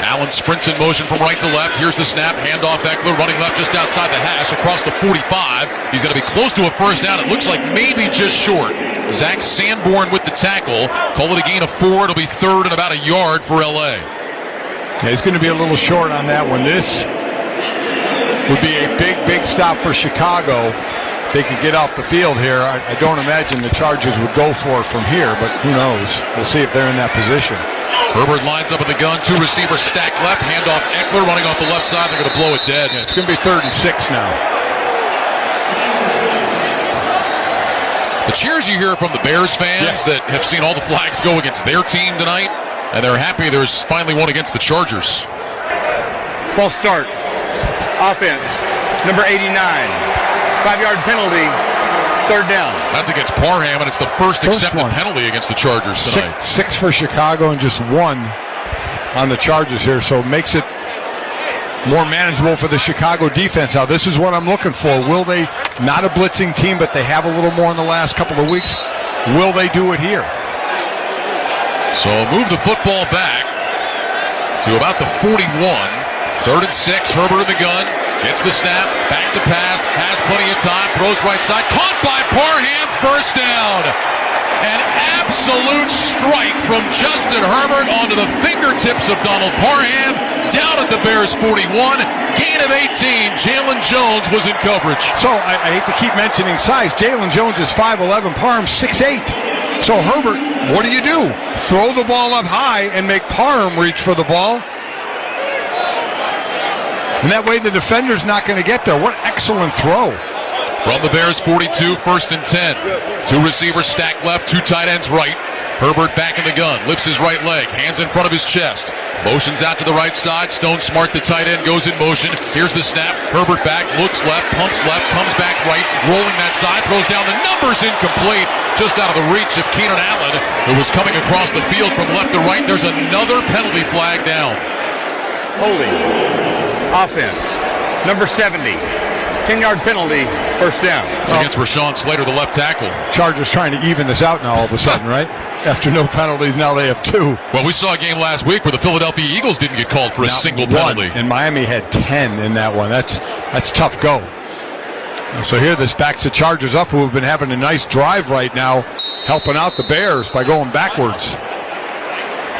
Allen sprints in motion from right to left. Here's the snap. Handoff Eckler running left just outside the hash across the 45. He's going to be close to a first down. It looks like maybe just short. Zach Sanborn with the tackle. Call it a gain of 4. It'll be third and about a yard for L.A. Yeah, he's going to be a little short on that one. This would be a big stop for Chicago. They could get off the field here. I don't imagine the Chargers would go for it from here, but who knows? We'll see if they're in that position. Herbert lines up with the gun. 2 receivers stacked left. Handoff Eckler running off the left side. They're going to blow it dead. Yeah, it's going to be 3rd and 6 now. The cheers you hear from the Bears fans that have seen all the flags go against their team tonight, and they're happy there's finally one against the Chargers. False start. Offense, number 89. 5-yard penalty, 3rd down. That's against Parham, and it's the first accepted penalty against the Chargers tonight. 6 for Chicago and just 1 on the Chargers here, so it makes it more manageable for the Chicago defense. Now, this is what I'm looking for. Will they, not a blitzing team, but they have a little more in the last couple of weeks, will they do it here? So move the football back to about the 41. 3rd and 6, Herbert in the gun. Gets the snap, back to pass, has plenty of time, throws right side, caught by Parham, first down. An absolute strike from Justin Herbert onto the fingertips of Donald Parham, down at the Bears 41, gain of 18. Jalen Jones was in coverage. So I hate to keep mentioning size. Jalen Jones is 5'11", Parham 6'8". So Herbert, what do? Throw the ball up high and make Parham reach for the ball. And that way the defender's not going to get there. What excellent throw. From the Bears 42, 1st and 10. 2 receivers stacked left, 2 tight ends right. Herbert back in the gun, lifts his right leg, hands in front of his chest. Motions out to the right side. Stone Smart, the tight end, goes in motion. Here's the snap. Herbert back, looks left, pumps left, comes back right, rolling that side, throws down. The number's incomplete, just out of the reach of Keenan Allen, who was coming across the field from left to right. There's another penalty flag down. Holding. Offense, number 70. 10-yard penalty, 1st down. It's against Rashawn Slater, the left tackle. Chargers trying to even this out now all of a sudden, right? After no penalties, now they have 2. Well, we saw a game last week where the Philadelphia Eagles didn't get called for a single penalty. And Miami had 10 in that one. That's tough go. And so here this backs the Chargers up, who have been having a nice drive right now, helping out the Bears by going backwards.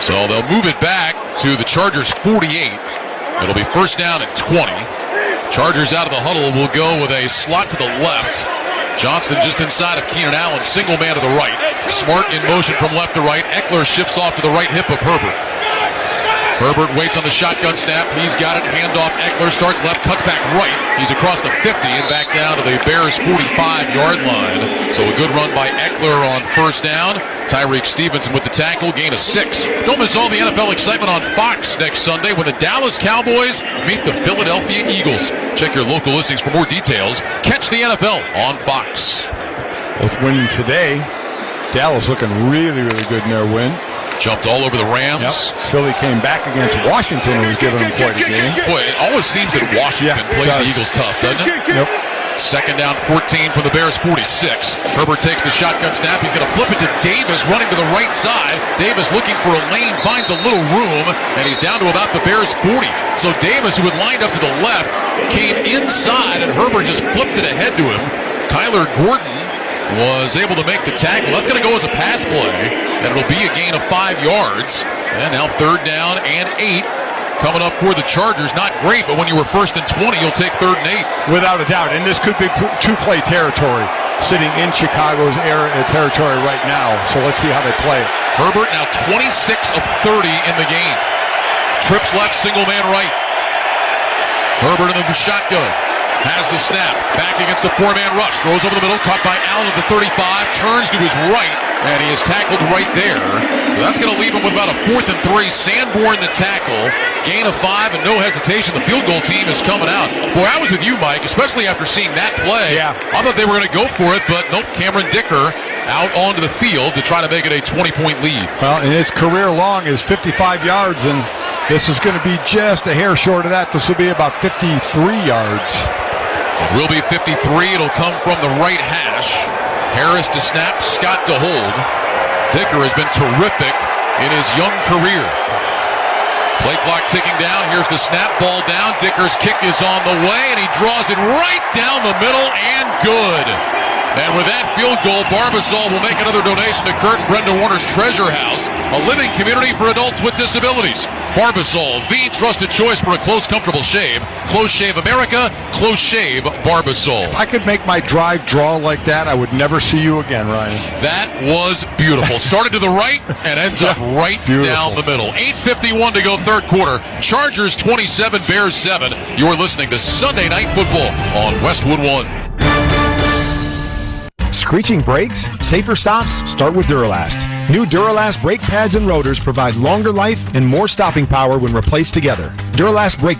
So they'll move it back to the Chargers 48. It'll be 1st down and 20. Chargers out of the huddle will go with a slot to the left. Johnston just inside of Keenan Allen, single man to the right. Smart in motion from left to right. Eckler shifts off to the right hip of Herbert. Herbert waits on the shotgun snap. He's got it. Handoff. Eckler starts left, cuts back right. He's across the 50 and back down to the Bears' 45-yard line. So a good run by Eckler on 1st down. Tyreek Stevenson with the tackle, gain of 6. Don't miss all the NFL excitement on Fox next Sunday when the Dallas Cowboys meet the Philadelphia Eagles. Check your local listings for more details. Catch the NFL on Fox. Both winning today. Dallas looking really good in their win. Jumped all over the Rams. Yep. Philly came back against Washington, who was giving them quite a game. Boy, it always seems that Washington plays the Eagles tough, doesn't it? Yep. 2nd down, 14 for the Bears, 46. Herbert takes the shotgun snap. He's going to flip it to Davis, running to the right side. Davis looking for a lane, finds a little room, and he's down to about the Bears' 40. So Davis, who had lined up to the left, came inside, and Herbert just flipped it ahead to him. Kyler Gordon was able to make the tackle. That's going to go as a pass play, and it'll be a gain of 5 yards. And now 3rd down and 8. Coming up for the Chargers, not great, but when you were 1st and 20, you'll take 3rd and 8. Without a doubt, and this could be 2-play territory sitting in Chicago's territory right now, so let's see how they play it. Herbert now 26 of 30 in the game. Trips left, single man right. Herbert in the shotgun. Has the snap, back against the 4-man rush, throws over the middle, caught by Allen at the 35, turns to his right, and he is tackled right there. So that's going to leave him with about a 4th and 3. Sanborn the tackle, gain of 5, and no hesitation. The field goal team is coming out. Boy, I was with you, Mike, especially after seeing that play. Yeah. I thought they were going to go for it, but nope, Cameron Dicker out onto the field to try to make it a 20-point lead. Well, and his career long is 55 yards, and this is going to be just a hair short of that. This will be about 53 yards. It will be 53. It'll come from the right hash. Harris to snap, Scott to hold. Dicker has been terrific in his young career. Play clock ticking down. Here's the snap. Ball down. Dicker's kick is on the way, and he draws it right down the middle, and good. And with that field goal, Barbasol will make another donation to Kurt and Brenda Warner's Treasure House, a living community for adults with disabilities. Barbasol, the trusted choice for a close, comfortable shave. Close Shave America, Close Shave Barbasol. If I could make my drive draw like that, I would never see you again, Ryan. That was beautiful. Started to the right and ends up right down the middle. 8:51 to go, third quarter. Chargers 27, Bears 7. You're listening to Sunday Night Football on Westwood 1. Screeching brakes? Safer stops start with Duralast. New Duralast brake pads and rotors provide longer life and more stopping power when replaced together. Duralast brake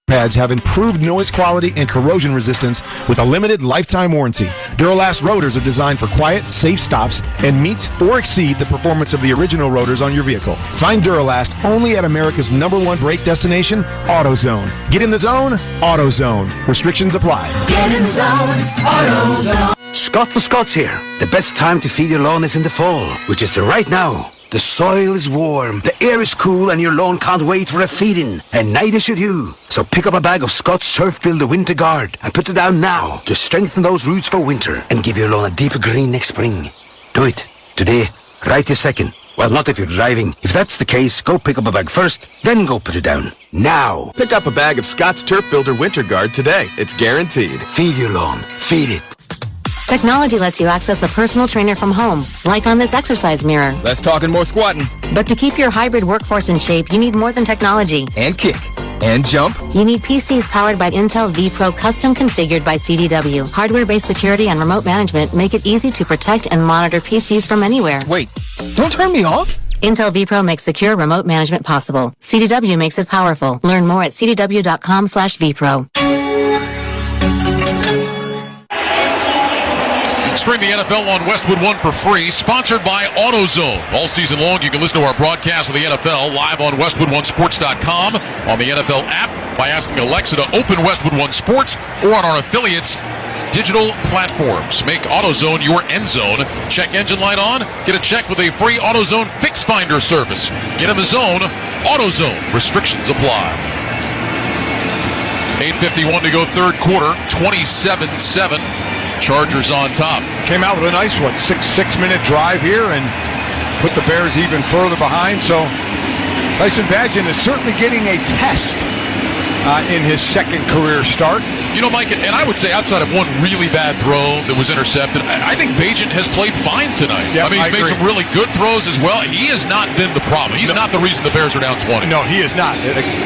pads have improved noise quality and corrosion resistance with a limited lifetime warranty. Duralast rotors are designed for quiet, safe stops and meet or exceed the performance of the original rotors on your vehicle. Find Duralast only at America's #1 brake destination, AutoZone. Get in the zone, AutoZone. Restrictions apply. Get in the zone, AutoZone. Scott for Scott's here. The best time to feed your lawn is in the fall, which is right now. The soil is warm, the air is cool, and your lawn can't wait for a feeding. And neither should you. So pick up a bag of Scott's Turf Builder Winter Guard and put it down now to strengthen those roots for winter and give your lawn a deeper green next spring. Do it. Today. Right this second. Well, not if you're driving. If that's the case, go pick up a bag first, then go put it down. Now. Pick up a bag of Scott's Turf Builder Winter Guard today. It's guaranteed. Feed your lawn. Feed it. Technology lets you access a personal trainer from home, like on this exercise mirror. Less talking, more squatting. But to keep your hybrid workforce in shape, you need more than technology. And kick. And jump. You need PCs powered by Intel vPro, custom configured by CDW. Hardware-based security and remote management make it easy to protect and monitor PCs from anywhere. Wait, don't turn me off. Intel vPro makes secure remote management possible. CDW makes it powerful. Learn more at cdw.com/vPro. Stream the NFL on Westwood 1 for free, sponsored by AutoZone. All season long, you can listen to our broadcast of the NFL live on WestwoodOneSports.com, on the NFL app, by asking Alexa to open Westwood One Sports, or on our affiliates' digital platforms. Make AutoZone your end zone. Check engine light on. Get a check with a free AutoZone Fix Finder service. Get in the zone. AutoZone. Restrictions apply. 8:51 to go, third quarter. 27-7. Chargers on top. Came out with a nice one. Six-minute drive here and put the Bears even further behind. So Tyson Bagent is certainly getting a test in his second career start. You know, Mike, and I would say outside of one really bad throw that was intercepted, I think Bagent has played fine tonight. Yep, I mean, he's made some really good throws as well. He has not been the problem. He's not the reason the Bears are down 20. No, he is not.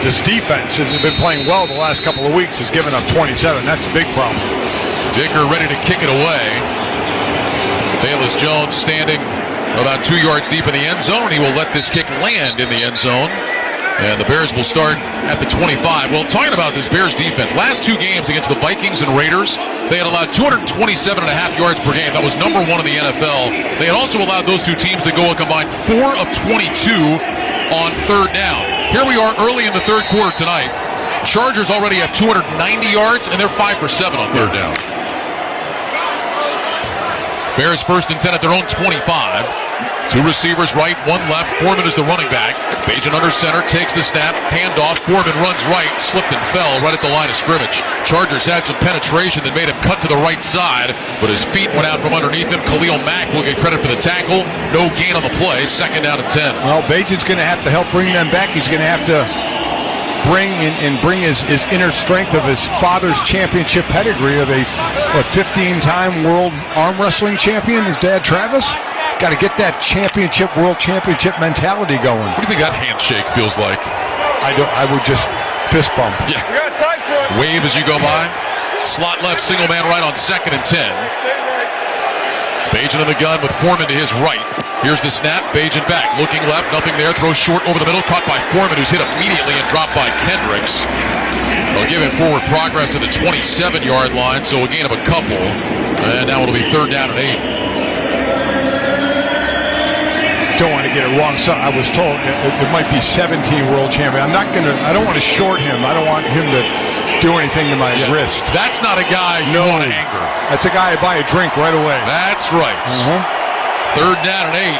This defense has been playing well the last couple of weeks. Has given up 27. That's a big problem. Dicker ready to kick it away. Bayless Jones standing about 2 yards deep in the end zone. He will let this kick land in the end zone. And the Bears will start at the 25. Well, talking about this Bears defense, last two games against the Vikings and Raiders, they had allowed 227.5 yards per game. That was number one in the NFL. They had also allowed those two teams to go a combined 4 of 22 on third down. Here we are early in the third quarter tonight. Chargers already have 290 yards, and they're 5 for 7 on third down. Bears first and 10 at their own 25. Two receivers right, one left. Foreman is the running back. Bagent under center, takes the snap, handoff. Foreman runs right, slipped and fell right at the line of scrimmage. Chargers had some penetration that made him cut to the right side, but his feet went out from underneath him. Khalil Mack will get credit for the tackle. No gain on the play, second down and 10. Well, Bagent's going to have to help bring them back. He's going to have to bring his inner strength of his father's championship pedigree of a 15-time world arm wrestling champion, his dad Travis. Got to get that world championship mentality going. What do you think that handshake feels like? I would just fist bump. Yeah. Wave as you go by. Slot left, single man right on second and 10. Bagent in the gun with Foreman to his right. Here's the snap. Bagent back, looking left, nothing there. Throws short over the middle, caught by Foreman, who's hit immediately and dropped by Kendricks. They'll give him forward progress to the 27-yard line, so a gain of a couple. And now it'll be third down and 8. Don't want to get it wrong. So I was told it might be 17 world champion. I don't want to short him. I don't want him to do anything to my wrist. That's not a guy you want to anger. That's a guy I buy a drink right away. That's right. Third down and 8.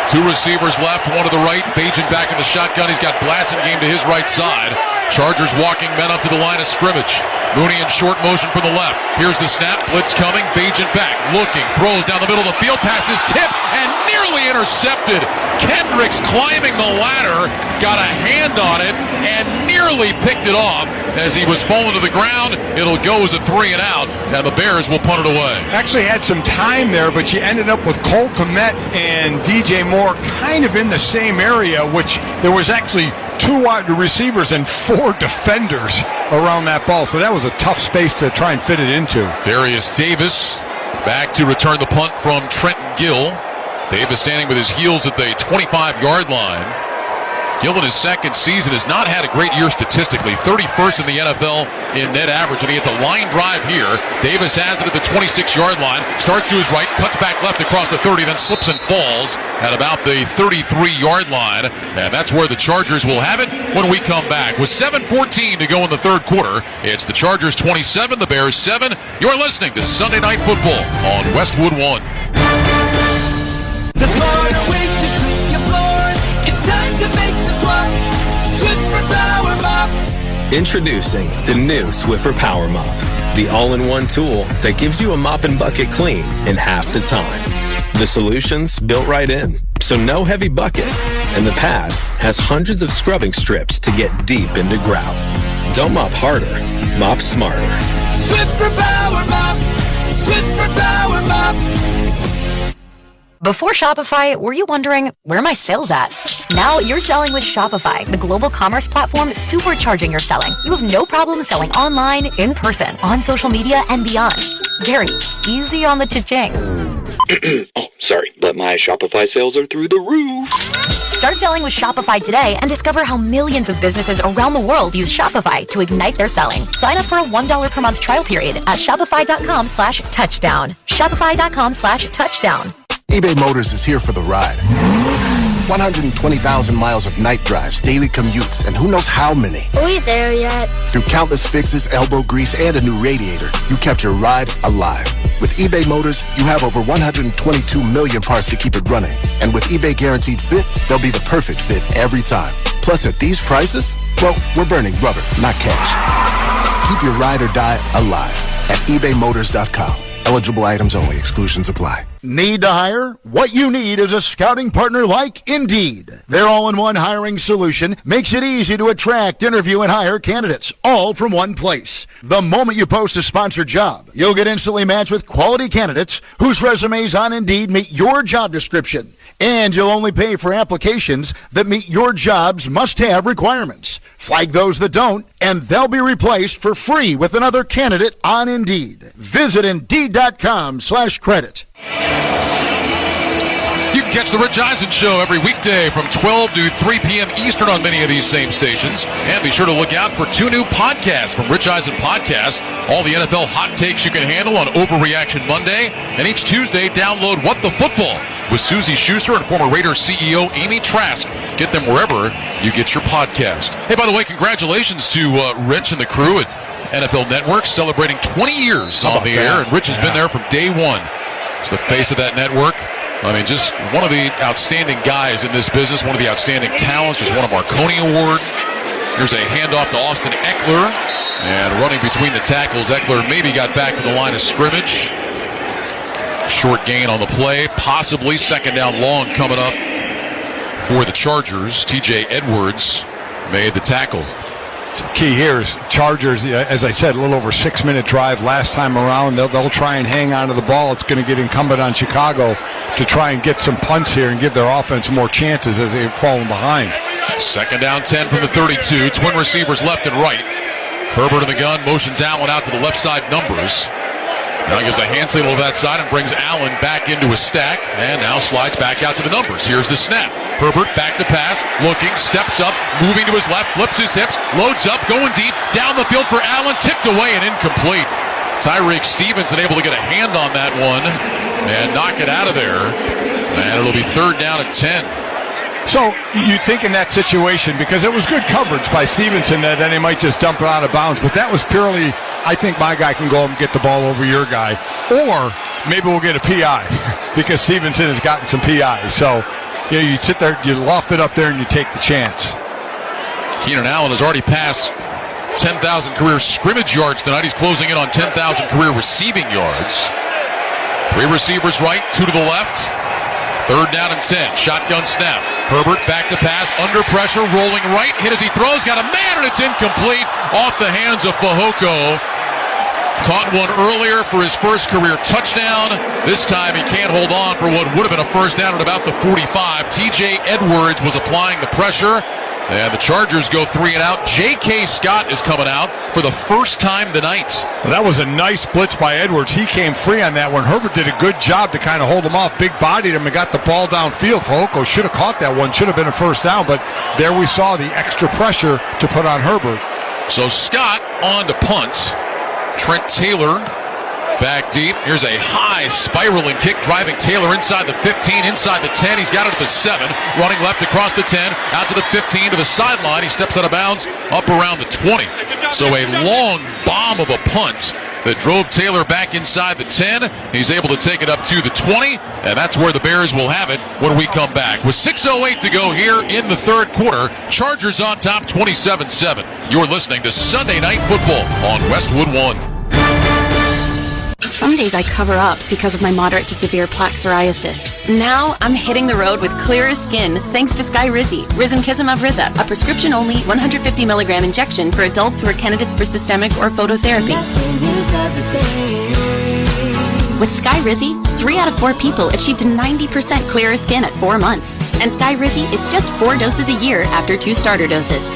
Two receivers left, one to the right. Bajan back in the shotgun. He's got Blasingame to his right side. Chargers walking men up to the line of scrimmage. Mooney in short motion from the left. Here's the snap. Blitz coming. Bajan back. Looking. Throws down the middle of the field. Passes tipped and nearly intercepted. Kendricks climbing the ladder. Got a hand on it and nearly picked it off as he was falling to the ground. It'll go as a 3 and out. And the Bears will punt it away. Actually had some time there, but you ended up with Cole Kmet and DJ Moore kind of in the same area, which there was actually 2 wide receivers and 4 defenders around that ball. So that was a tough space to try and fit it into. Darius Davis back to return the punt from Trenton Gill. Davis standing with his heels at the 25-yard line. Gill in his second season has not had a great year statistically. 31st in the NFL in net average, and he gets a line drive here. Davis has it at the 26-yard line. Starts to his right, cuts back left across the 30, then slips and falls at about the 33-yard line. And that's where the Chargers will have it when we come back. With 7:14 to go in the third quarter, it's the Chargers 27, the Bears 7. You're listening to Sunday Night Football on Westwood 1. The smarter way to clean your floors. It's time to make the swap. Swiffer Power Mop. Introducing the new Swiffer Power Mop, the all-in-one tool that gives you a mop and bucket clean in half the time. The solution's built right in, so no heavy bucket, and the pad has hundreds of scrubbing strips to get deep into grout. Don't mop harder, mop smarter. Swiffer Power Mop. Swiffer Power Mop. Before Shopify, were you wondering, where are my sales at? Now you're selling with Shopify, the global commerce platform supercharging your selling. You have no problem selling online, in person, on social media, and beyond. Gary, easy on the cha-ching. Oh, sorry, but my Shopify sales are through the roof. Start selling with Shopify today and discover how millions of businesses around the world use Shopify to ignite their selling. Sign up for a $1 per month trial period at shopify.com/touchdown. Shopify.com/touchdown. eBay Motors is here for the ride. 120,000 miles of night drives, daily commutes, and who knows how many. Are we there yet? Through countless fixes, elbow grease, and a new radiator, you kept your ride alive. With eBay Motors, you have over 122 million parts to keep it running. And with eBay Guaranteed Fit, they'll be the perfect fit every time. Plus, at these prices, well, we're burning rubber, not cash. Keep your ride or die alive at ebaymotors.com. Eligible items only. Exclusions apply. Need to hire? What you need is a scouting partner like Indeed. Their all-in-one hiring solution makes it easy to attract, interview, and hire candidates, all from one place. The moment you post a sponsored job, you'll get instantly matched with quality candidates whose resumes on Indeed meet your job description. And you'll only pay for applications that meet your job's must-have requirements. Flag those that don't, and they'll be replaced for free with another candidate on Indeed. Visit Indeed.com/credit. You can catch the Rich Eisen Show every weekday from 12 to 3 p.m. Eastern on many of these same stations. And be sure to look out for 2 new podcasts from Rich Eisen Podcast. All the NFL hot takes you can handle on Overreaction Monday. And each Tuesday, download What the Football with Susie Schuster and former Raiders CEO Amy Trask. Get them wherever you get your podcast. Hey, by the way, congratulations to Rich and the crew at NFL Network celebrating 20 years on the air. And Rich has been there from day one. He's the face of that network. I mean, just one of the outstanding guys in this business, one of the outstanding talents, just won a Marconi Award. Here's a handoff to Austin Eckler. And running between the tackles, Eckler maybe got back to the line of scrimmage. Short gain on the play, possibly second down long coming up for the Chargers. TJ Edwards made the tackle. Key here is Chargers, as I said, a little over 6-minute drive last time around. They'll try and hang on to the ball. It's going to get incumbent on Chicago to try and get some punts here and give their offense more chances as they've fallen behind. Second down 10 from the 32. Twin receivers left and right. Herbert in the gun, motions Allen out to the left side numbers. Now gives a hand signal to that side and brings Allen back into a stack, and now slides back out to the numbers. Here's the snap. Herbert back to pass, looking, steps up, moving to his left, flips his hips, loads up, going deep, down the field for Allen, tipped away and incomplete. Tyreek Stevenson able to get a hand on that one and knock it out of there, and it'll be third down at 10. So you think in that situation, because it was good coverage by Stevenson, that then he might just dump it out of bounds, but that was purely, I think my guy can go and get the ball over your guy, or maybe we'll get a PI because Stevenson has gotten some PIs. So you sit there, you loft it up there, and you take the chance. Keenan Allen has already passed 10,000 career scrimmage yards tonight. He's closing in on 10,000 career receiving yards. 3 receivers right, 2 to the left. 3rd down and 10. Shotgun snap. Herbert back to pass, under pressure, rolling right. Hit as he throws, got a man, and it's incomplete off the hands of Fehoko. Caught one earlier for his first career touchdown. This time he can't hold on for what would have been a first down at about the 45. TJ Edwards was applying the pressure, and the Chargers go 3 and out. J.K. Scott is coming out for the first time tonight. Well, that was a nice blitz by Edwards. He came free on that one. Herbert did a good job to kind of hold him off. Big bodied him and got the ball downfield. Fehoko should have caught that one. Should have been a first down, but there we saw the extra pressure to put on Herbert. So Scott on to punt. Trent Taylor back deep. Here's a high spiraling kick, driving Taylor inside the 15, inside the 10. He's got it at the 7, running left across the 10, out to the 15, to the sideline. He steps out of bounds, up around the 20. So a long bomb of a punt that drove Taylor back inside the 10. He's able to take it up to the 20, and that's where the Bears will have it when we come back. With 6:08 to go here in the 3rd quarter, Chargers on top 27-7. You're listening to Sunday Night Football on Westwood 1. Some days I cover up because of my moderate to severe plaque psoriasis. Now I'm hitting the road with clearer skin thanks to Skyrizi, Risankizumab Riza, a prescription-only 150 milligram injection for adults who are candidates for systemic or phototherapy. With Skyrizi, 3 out of 4 people achieved 90% clearer skin at 4 months. And Skyrizi is just 4 doses a year after 2 starter doses.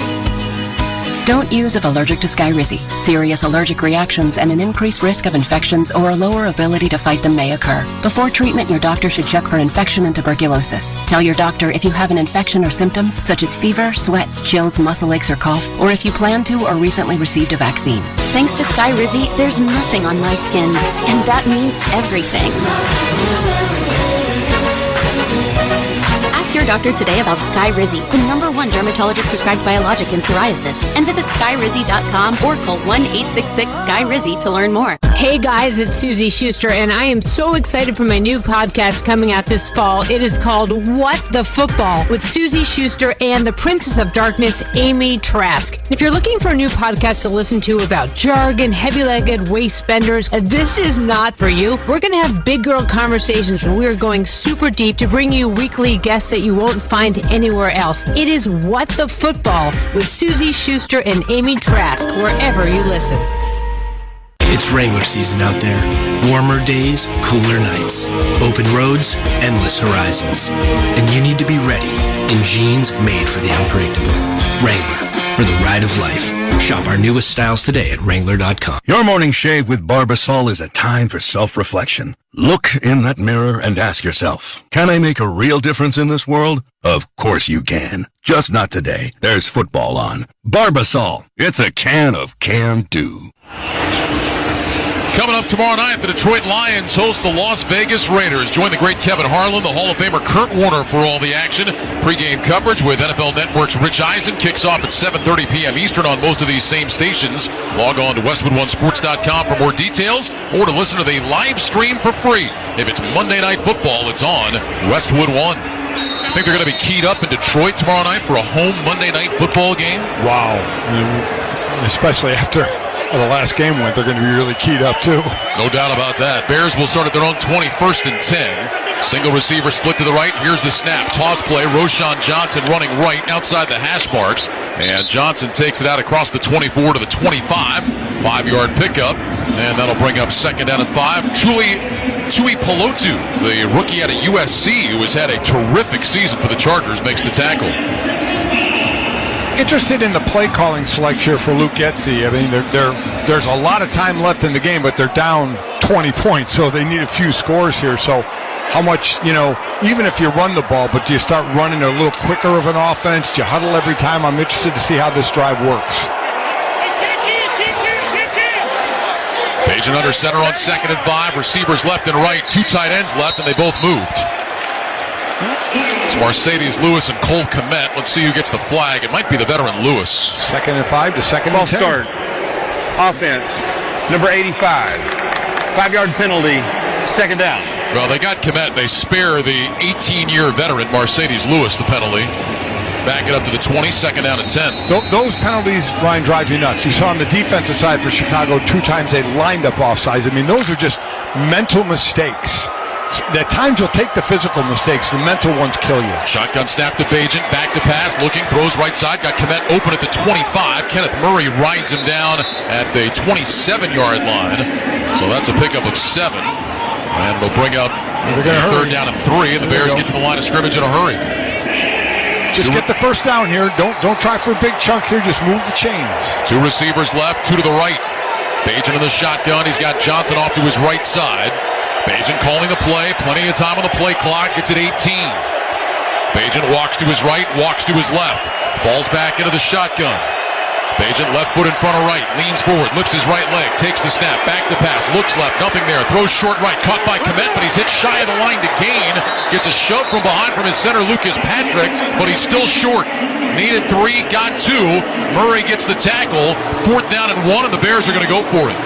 Don't use if allergic to Skyrizi. Serious allergic reactions and an increased risk of infections or a lower ability to fight them may occur. Before treatment, your doctor should check for infection and tuberculosis. Tell your doctor if you have an infection or symptoms such as fever, sweats, chills, muscle aches, or cough, or if you plan to or recently received a vaccine. Thanks to Skyrizi, there's nothing on my skin, and that means everything. Ask your doctor today about Skyrizi, the #1 dermatologist prescribed biologic in psoriasis, and visit skyrizi.com or call 1-866-SKYRIZI to learn more. Hey guys, it's Susie Schuster, and I am so excited for my new podcast coming out this fall. It is called What the Football with Susie Schuster and the Princess of Darkness, Amy Trask. If you're looking for a new podcast to listen to about jargon, heavy-legged waist benders, this is not for you. We're going to have big girl conversations where we're going super deep to bring you weekly guests that you won't find anywhere else. It is What the Football with Susie Schuster and Amy Trask, wherever you listen. It's Wrangler season out there. Warmer days, cooler nights. Open roads, endless horizons. And you need to be ready in jeans made for the unpredictable. Wrangler, for the ride of life. Shop our newest styles today at Wrangler.com. Your morning shave with Barbasol is a time for self-reflection. Look in that mirror and ask yourself, can I make a real difference in this world? Of course you can. Just not today. There's football on. Barbasol. It's a can of can-do. Coming up tomorrow night, the Detroit Lions host the Las Vegas Raiders. Join the great Kevin Harlan, the Hall of Famer Kurt Warner for all the action. Pre-game coverage with NFL Network's Rich Eisen kicks off at 7:30 p.m. Eastern on most of these same stations. Log on to WestwoodOneSports.com for more details or to listen to the live stream for free. If it's Monday Night Football, it's on Westwood 1. I think they're going to be keyed up in Detroit tomorrow night for a home Monday Night Football game. Wow. Especially after the last game went, they're going to be really keyed up too. No doubt about that. Bears will start at their own 21st and 10. Single receiver split to the right. Here's the snap. Toss play. Roshan Johnson running right outside the hash marks. And Johnson takes it out across the 24 to the 25. 5-yard pickup. And that'll bring up 2nd down and 5. Tui Pelotu, the rookie out of USC, who has had a terrific season for the Chargers, makes the tackle. Interested in the play calling selection for Luke Getsy. I mean, there's a lot of time left in the game, but they're down 20 points, so they need a few scores here. So how much, even if you run the ball, but do you start running a little quicker of an offense? Do you huddle every time? I'm interested to see how this drive works. Pagent under center on 2nd and 5. Receivers left and right. 2 tight ends left, and they both moved. It's Mercedes Lewis and Cole Kmet. Let's see who gets the flag. It might be the veteran Lewis. 2nd and 5 to 2nd and 10. Start. Offense, number 85. 5-yard penalty, 2nd down. Well, they got Kmet. They spare the 18-year veteran, Mercedes Lewis, the penalty. Back it up to the 20, second down and 10. Those penalties, Ryan, drive you nuts. You saw on the defensive side for Chicago 2 times they lined up offsides. I mean, those are just mental mistakes. At times you'll take the physical mistakes. The mental ones kill you. Shotgun snap to Bagent. Back to pass. Looking. Throws right side. Got Kmet open at the 25. Kenneth Murray rides him down at the 27-yard line. So that's a pickup of 7. And it'll bring up third down and 3. And the Bears get to the line of scrimmage in a hurry. Just get the first down here. Don't try for a big chunk here. Just move the chains. 2 receivers left. 2 to the right. Bagent in the shotgun. He's got Johnson off to his right side. Bagent calling the play. Plenty of time on the play clock. It's at 18. Bagent walks to his right, walks to his left. Falls back into the shotgun. Bagent left foot in front of right. Leans forward, lifts his right leg. Takes the snap. Back to pass. Looks left. Nothing there. Throws short right. Caught by Kmet, but he's hit shy of the line to gain. Gets a shove from behind from his center, Lucas Patrick, but he's still short. Needed 3, got 2. Murray gets the tackle. 4th down and 1, and the Bears are going to go for it.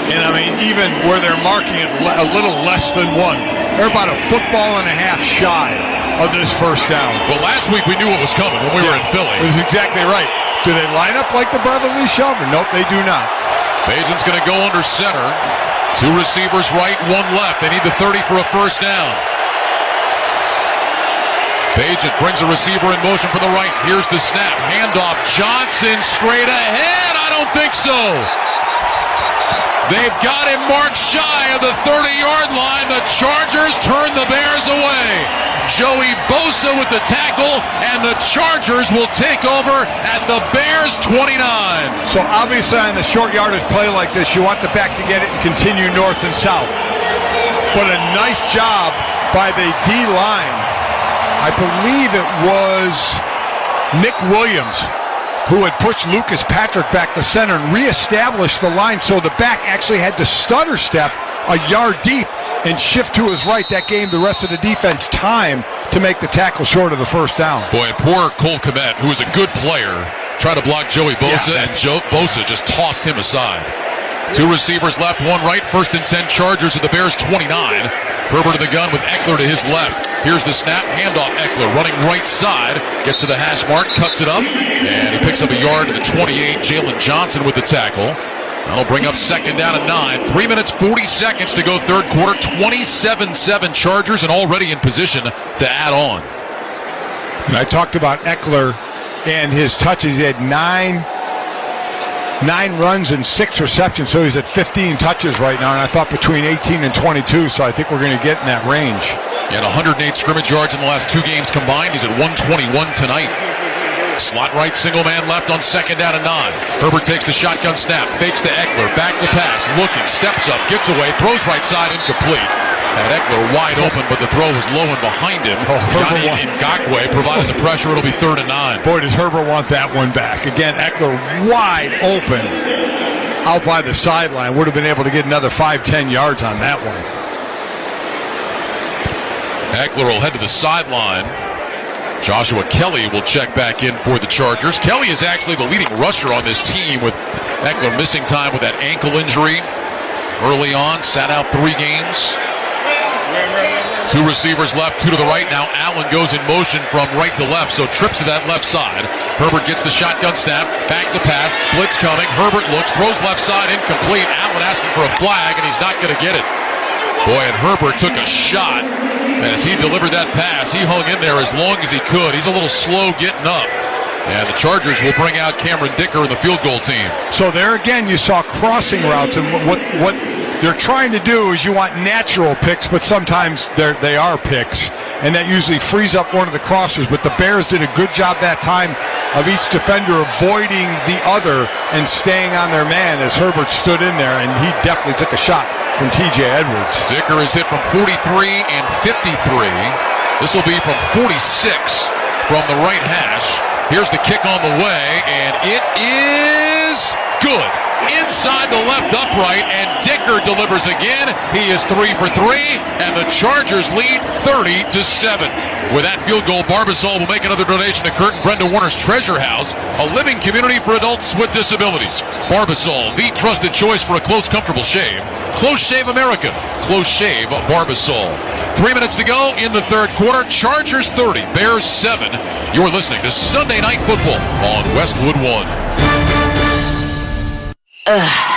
And, I mean, even where they're marking it a little less than 1, they're about a football and a half shy of this first down. Well, last week we knew what was coming when we were in Philly. That's exactly right. Do they line up like the brotherly shove? Nope, they do not. Bagent's going to go under center. 2 receivers right, 1 left. They need the 30 for a first down. Bagent brings a receiver in motion for the right. Here's the snap. Handoff. Johnson straight ahead. I don't think so. They've got him marked shy of the 30-yard line. The Chargers turn the Bears away. Joey Bosa with the tackle, and the Chargers will take over at the Bears 29. So obviously on the short yardage play like this, you want the back to get it and continue north and south. But a nice job by the D-line. I believe it was Nick Williams who had pushed Lucas Patrick back to center and reestablished the line, so the back actually had to stutter step a yard deep and shift to his right. That gave the rest of the defense time to make the tackle short of the first down. Boy, poor Cole Kmet, who is a good player, tried to block Joey Bosa, and Bosa just tossed him aside. 2 receivers left, 1 right. 1st and 10 Chargers at the Bears 29. Herbert to the gun with Eckler to his left. Here's the snap. Handoff. Eckler running right side. Gets to the hash mark. Cuts it up. And he picks up a yard to the 28. Jalen Johnson with the tackle. That'll bring up second down and 9. 3 minutes, 40 seconds to go third quarter. 27-7 Chargers and already in position to add on. And I talked about Eckler and his touches. He had 9 runs and 6 receptions, so he's at 15 touches right now, and I thought between 18 and 22, so I think we're going to get in that range. He had 108 scrimmage yards in the last 2 games combined. He's at 121 tonight. Slot right, single man left on second down and 9. Herbert takes the shotgun snap, fakes to Eckler, back to pass, looking, steps up, gets away, throws right side, incomplete. And Eckler wide open, but the throw was low and behind him. Yanni Ngakoue provided the pressure. It'll be 3rd and 9. Boy, does Herbert want that one back. Again, Eckler wide open out by the sideline. Would have been able to get another 5-10 yards on that one. Eckler will head to the sideline. Joshua Kelly will check back in for the Chargers. Kelly is actually the leading rusher on this team, with Eckler missing time with that ankle injury early on. Sat out 3 games. 2 receivers left, 2 to the right. Now Allen goes in motion from right to left, so trips to that left side. Herbert gets the shotgun snap, back to pass, blitz coming. Herbert looks, throws left side, incomplete. Allen asking for a flag, and he's not going to get it. Boy, and Herbert took a shot as he delivered that pass. He hung in there as long as he could. He's a little slow getting up. And the Chargers will bring out Cameron Dicker and the field goal team. So there again, you saw crossing routes, and what they're trying to do is you want natural picks, but sometimes they are picks, and that usually frees up one of the crossers. But the Bears did a good job that time of each defender avoiding the other and staying on their man as Herbert stood in there, and he definitely took a shot from T.J. Edwards. Dicker is hit from 43 and 53. This will be from 46 from the right hash. Here's the kick on the way, and it is good. Inside the left upright, and Dicker delivers again. He is 3 for 3, and the Chargers lead 30-7. With that field goal, Barbasol will make another donation to Kurt and Brenda Warner's Treasure House, a living community for adults with disabilities. Barbasol, the trusted choice for a close, comfortable shave. Close Shave America. Close Shave Barbasol. 3 minutes to go in the third quarter. Chargers 30, Bears 7. You're listening to Sunday Night Football on Westwood 1.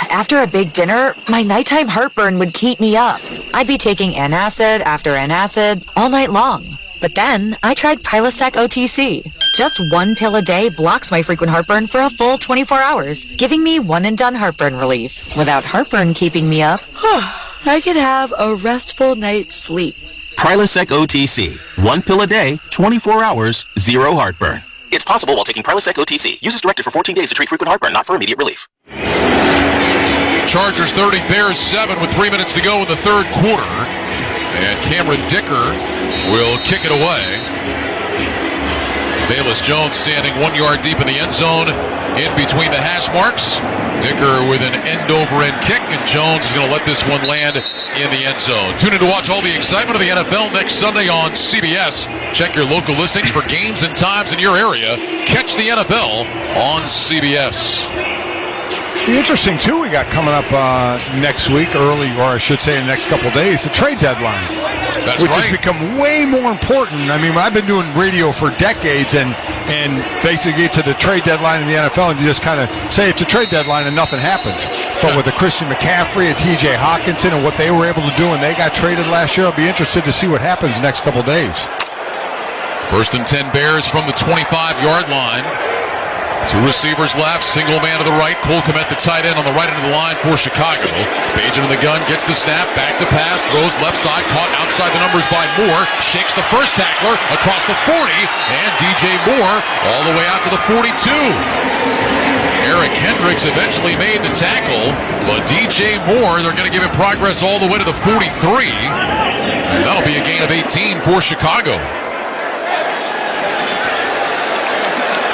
After a big dinner, my nighttime heartburn would keep me up. I'd be taking antacid after antacid all night long. But then I tried Prilosec OTC. Just one pill a day blocks my frequent heartburn for a full 24 hours, giving me one-and-done heartburn relief. Without heartburn keeping me up, I could have a restful night's sleep. Prilosec OTC. One pill a day, 24 hours, zero heartburn. It's possible while taking Prilosec OTC. Use as directed for 14 days to treat frequent heartburn, not for immediate relief. Chargers 30, Bears 7 with 3 minutes to go in the third quarter. And Cameron Dicker will kick it away. Bayless Jones standing 1 yard deep in the end zone in between the hash marks. Dicker with an end-over-end kick, and Jones is going to let this one land in the end zone. Tune in to watch all the excitement of the NFL next Sunday on CBS. Check your local listings for games and times in your area. Catch the NFL on CBS. The interesting, too, we got coming up next week, or I should say in the next couple of days, the trade deadline. That's which right. has become way more important. I mean, I've been doing radio for decades, and basically get to the trade deadline in the NFL, and you just kind of say it's a trade deadline and nothing happens. But with a Christian McCaffrey, a TJ Hawkinson, and what they were able to do when they got traded last year, I'll be interested to see what happens next couple of days. 1st and 10 Bears from the 25-yard line. Two receivers left, single man to the right. Cole Kmet, the tight end, on the right end of the line for Chicago. Bajan in the gun, gets the snap, back to pass, throws left side, caught outside the numbers by Moore, shakes the first tackler across the 40, and DJ Moore all the way out to the 42. Eric Hendricks eventually made the tackle, but DJ Moore, they're going to give him progress all the way to the 43. And that'll be a gain of 18 for Chicago.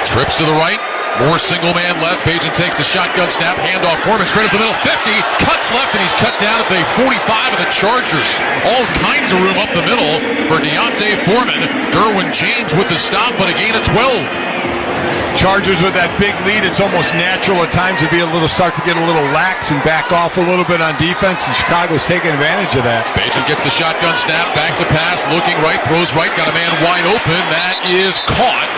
Trips to the right. Moore single man left. Bajan takes the shotgun snap. Handoff Foreman straight up the middle. 50. Cuts left, and he's cut down at the 45 of the Chargers. All kinds of room up the middle for Deontay Foreman. Derwin James with the stop, but a gain of 12. Chargers with that big lead, it's almost natural at times to start to get a little lax and back off a little bit on defense, and Chicago's taking advantage of that. Bajan gets the shotgun snap, back to pass, looking right, throws right, got a man wide open. That is caught.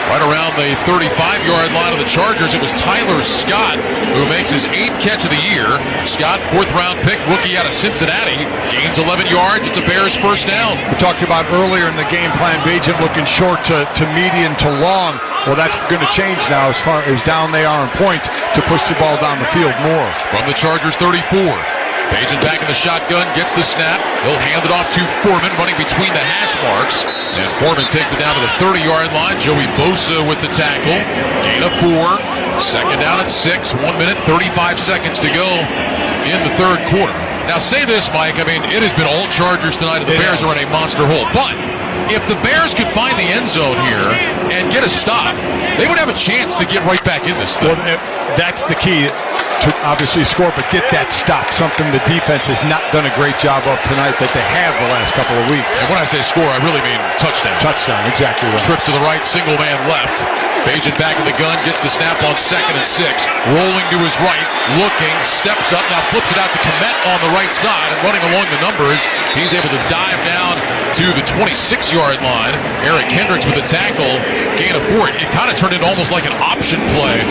Right around the 35-yard line of the Chargers, it was Tyler Scott who makes his 8th catch of the year. Scott, 4th-round pick, rookie out of Cincinnati, gains 11 yards. It's a Bears first down. We talked about earlier in the game plan, Bajan looking short to medium to long. Well, that's going to change now as far as down they are in points to push the ball down the field more. From the Chargers 34. Bajan back in the shotgun, gets the snap. He'll hand it off to Foreman, running between the hash marks. And Foreman takes it down to the 30-yard line. Joey Bosa with the tackle. Gain of 4. Second down at 6. 1 minute, 35 seconds to go in the third quarter. Now, say this, Mike. I mean, it has been all Chargers tonight, and the Bears are in a monster hole. But if the Bears could find the end zone here and get a stop, they would have a chance to get right back in this thing. Well, that's the key. To obviously score, but get that stop, something the defense has not done a great job of tonight that they have the last couple of weeks. And when I say score, I really mean touchdown. Touchdown, exactly right. Trips to the right, single man left. Bajan back in the gun, gets the snap on 2nd and 6. Rolling to his right, looking, steps up, now flips it out to Kmet on the right side, and running along the numbers, he's able to dive down to the 26-yard line. Eric Hendricks with the tackle, gain of 4. It kind of turned into almost like an option play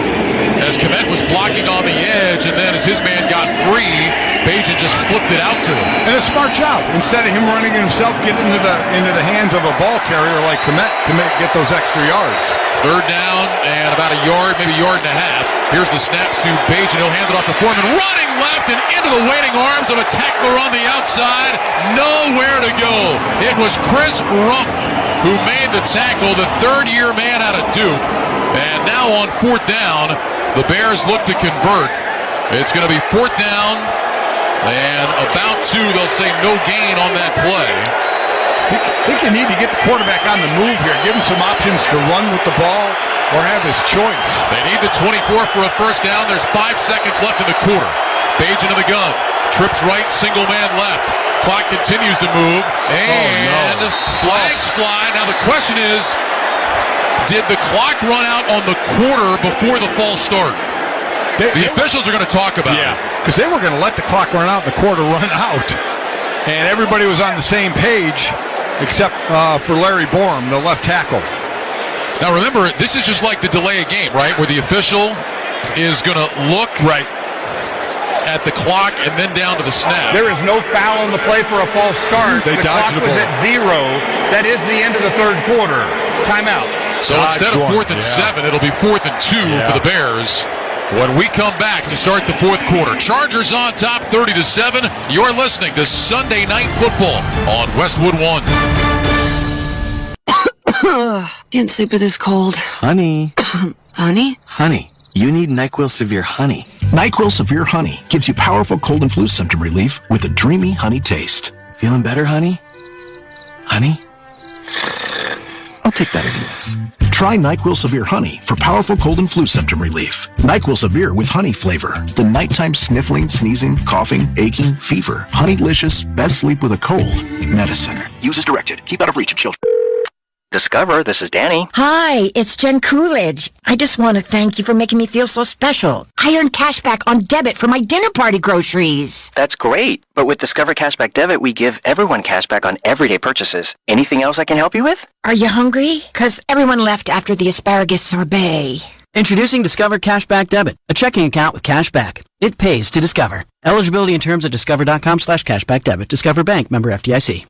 as Kmet was blocking on the edge, and then as his man got free, Bajan just flipped it out to him. And a smart job. Instead of him running it himself, get into the hands of a ball carrier like Kmet to get those extra yards. Third down and about a yard, maybe a yard and a half. Here's the snap to Bajan. He'll hand it off to Foreman. Running left and into the waiting arms of a tackler on the outside. Nowhere to go. It was Chris Rumpf who made the tackle, the third-year man out of Duke. And now on 4th down, the Bears look to convert. It's going to be 4th down and about 2. They'll say no gain on that play. I think you need to get the quarterback on the move here. Give him some options to run with the ball or have his choice. They need the 24 for a first down. There's 5 seconds left in the quarter. Bajan to the gun. Trips right, single man left. Clock continues to move. And flags fly. Now the question is, did the clock run out on the quarter before the false start? The officials are going to talk about it. Because they were going to let the clock run out and the quarter run out. And everybody was on the same page except for Larry Borum, the left tackle. Now remember, this is just like the delay of game, right? Where the official is going to look at the clock and then down to the snap. There is no foul on the play for a false start. They the dodged clock the was ball. at 0. That is the end of the third quarter. Timeout. So instead of 4th and 7, it'll be 4th and 2 for the Bears when we come back to start the fourth quarter. Chargers on top 30-7. You're listening to Sunday Night Football on Westwood 1. Can't sleep with this cold. Honey. Honey? Honey, you need NyQuil Severe Honey. NyQuil Severe Honey gives you powerful cold and flu symptom relief with a dreamy honey taste. Feeling better, honey? Honey? I'll take that as a yes. Try NyQuil Severe Honey for powerful cold and flu symptom relief. NyQuil Severe with honey flavor. The nighttime sniffling, sneezing, coughing, aching, fever. Honeylicious, best sleep with a cold. Medicine. Use as directed. Keep out of reach of children. Discover, this is Danny. Hi, it's Jen Coolidge. I just want to thank you for making me feel so special. I earned cash back on debit for my dinner party groceries. That's great. But with Discover Cashback Debit, we give everyone cash back on everyday purchases. Anything else I can help you with? Are you hungry? 'Cause everyone left after the asparagus sorbet. Introducing Discover Cashback Debit, a checking account with cash back. It pays to Discover. Eligibility and terms at discover.com/cashback debit. Discover Bank, member FDIC.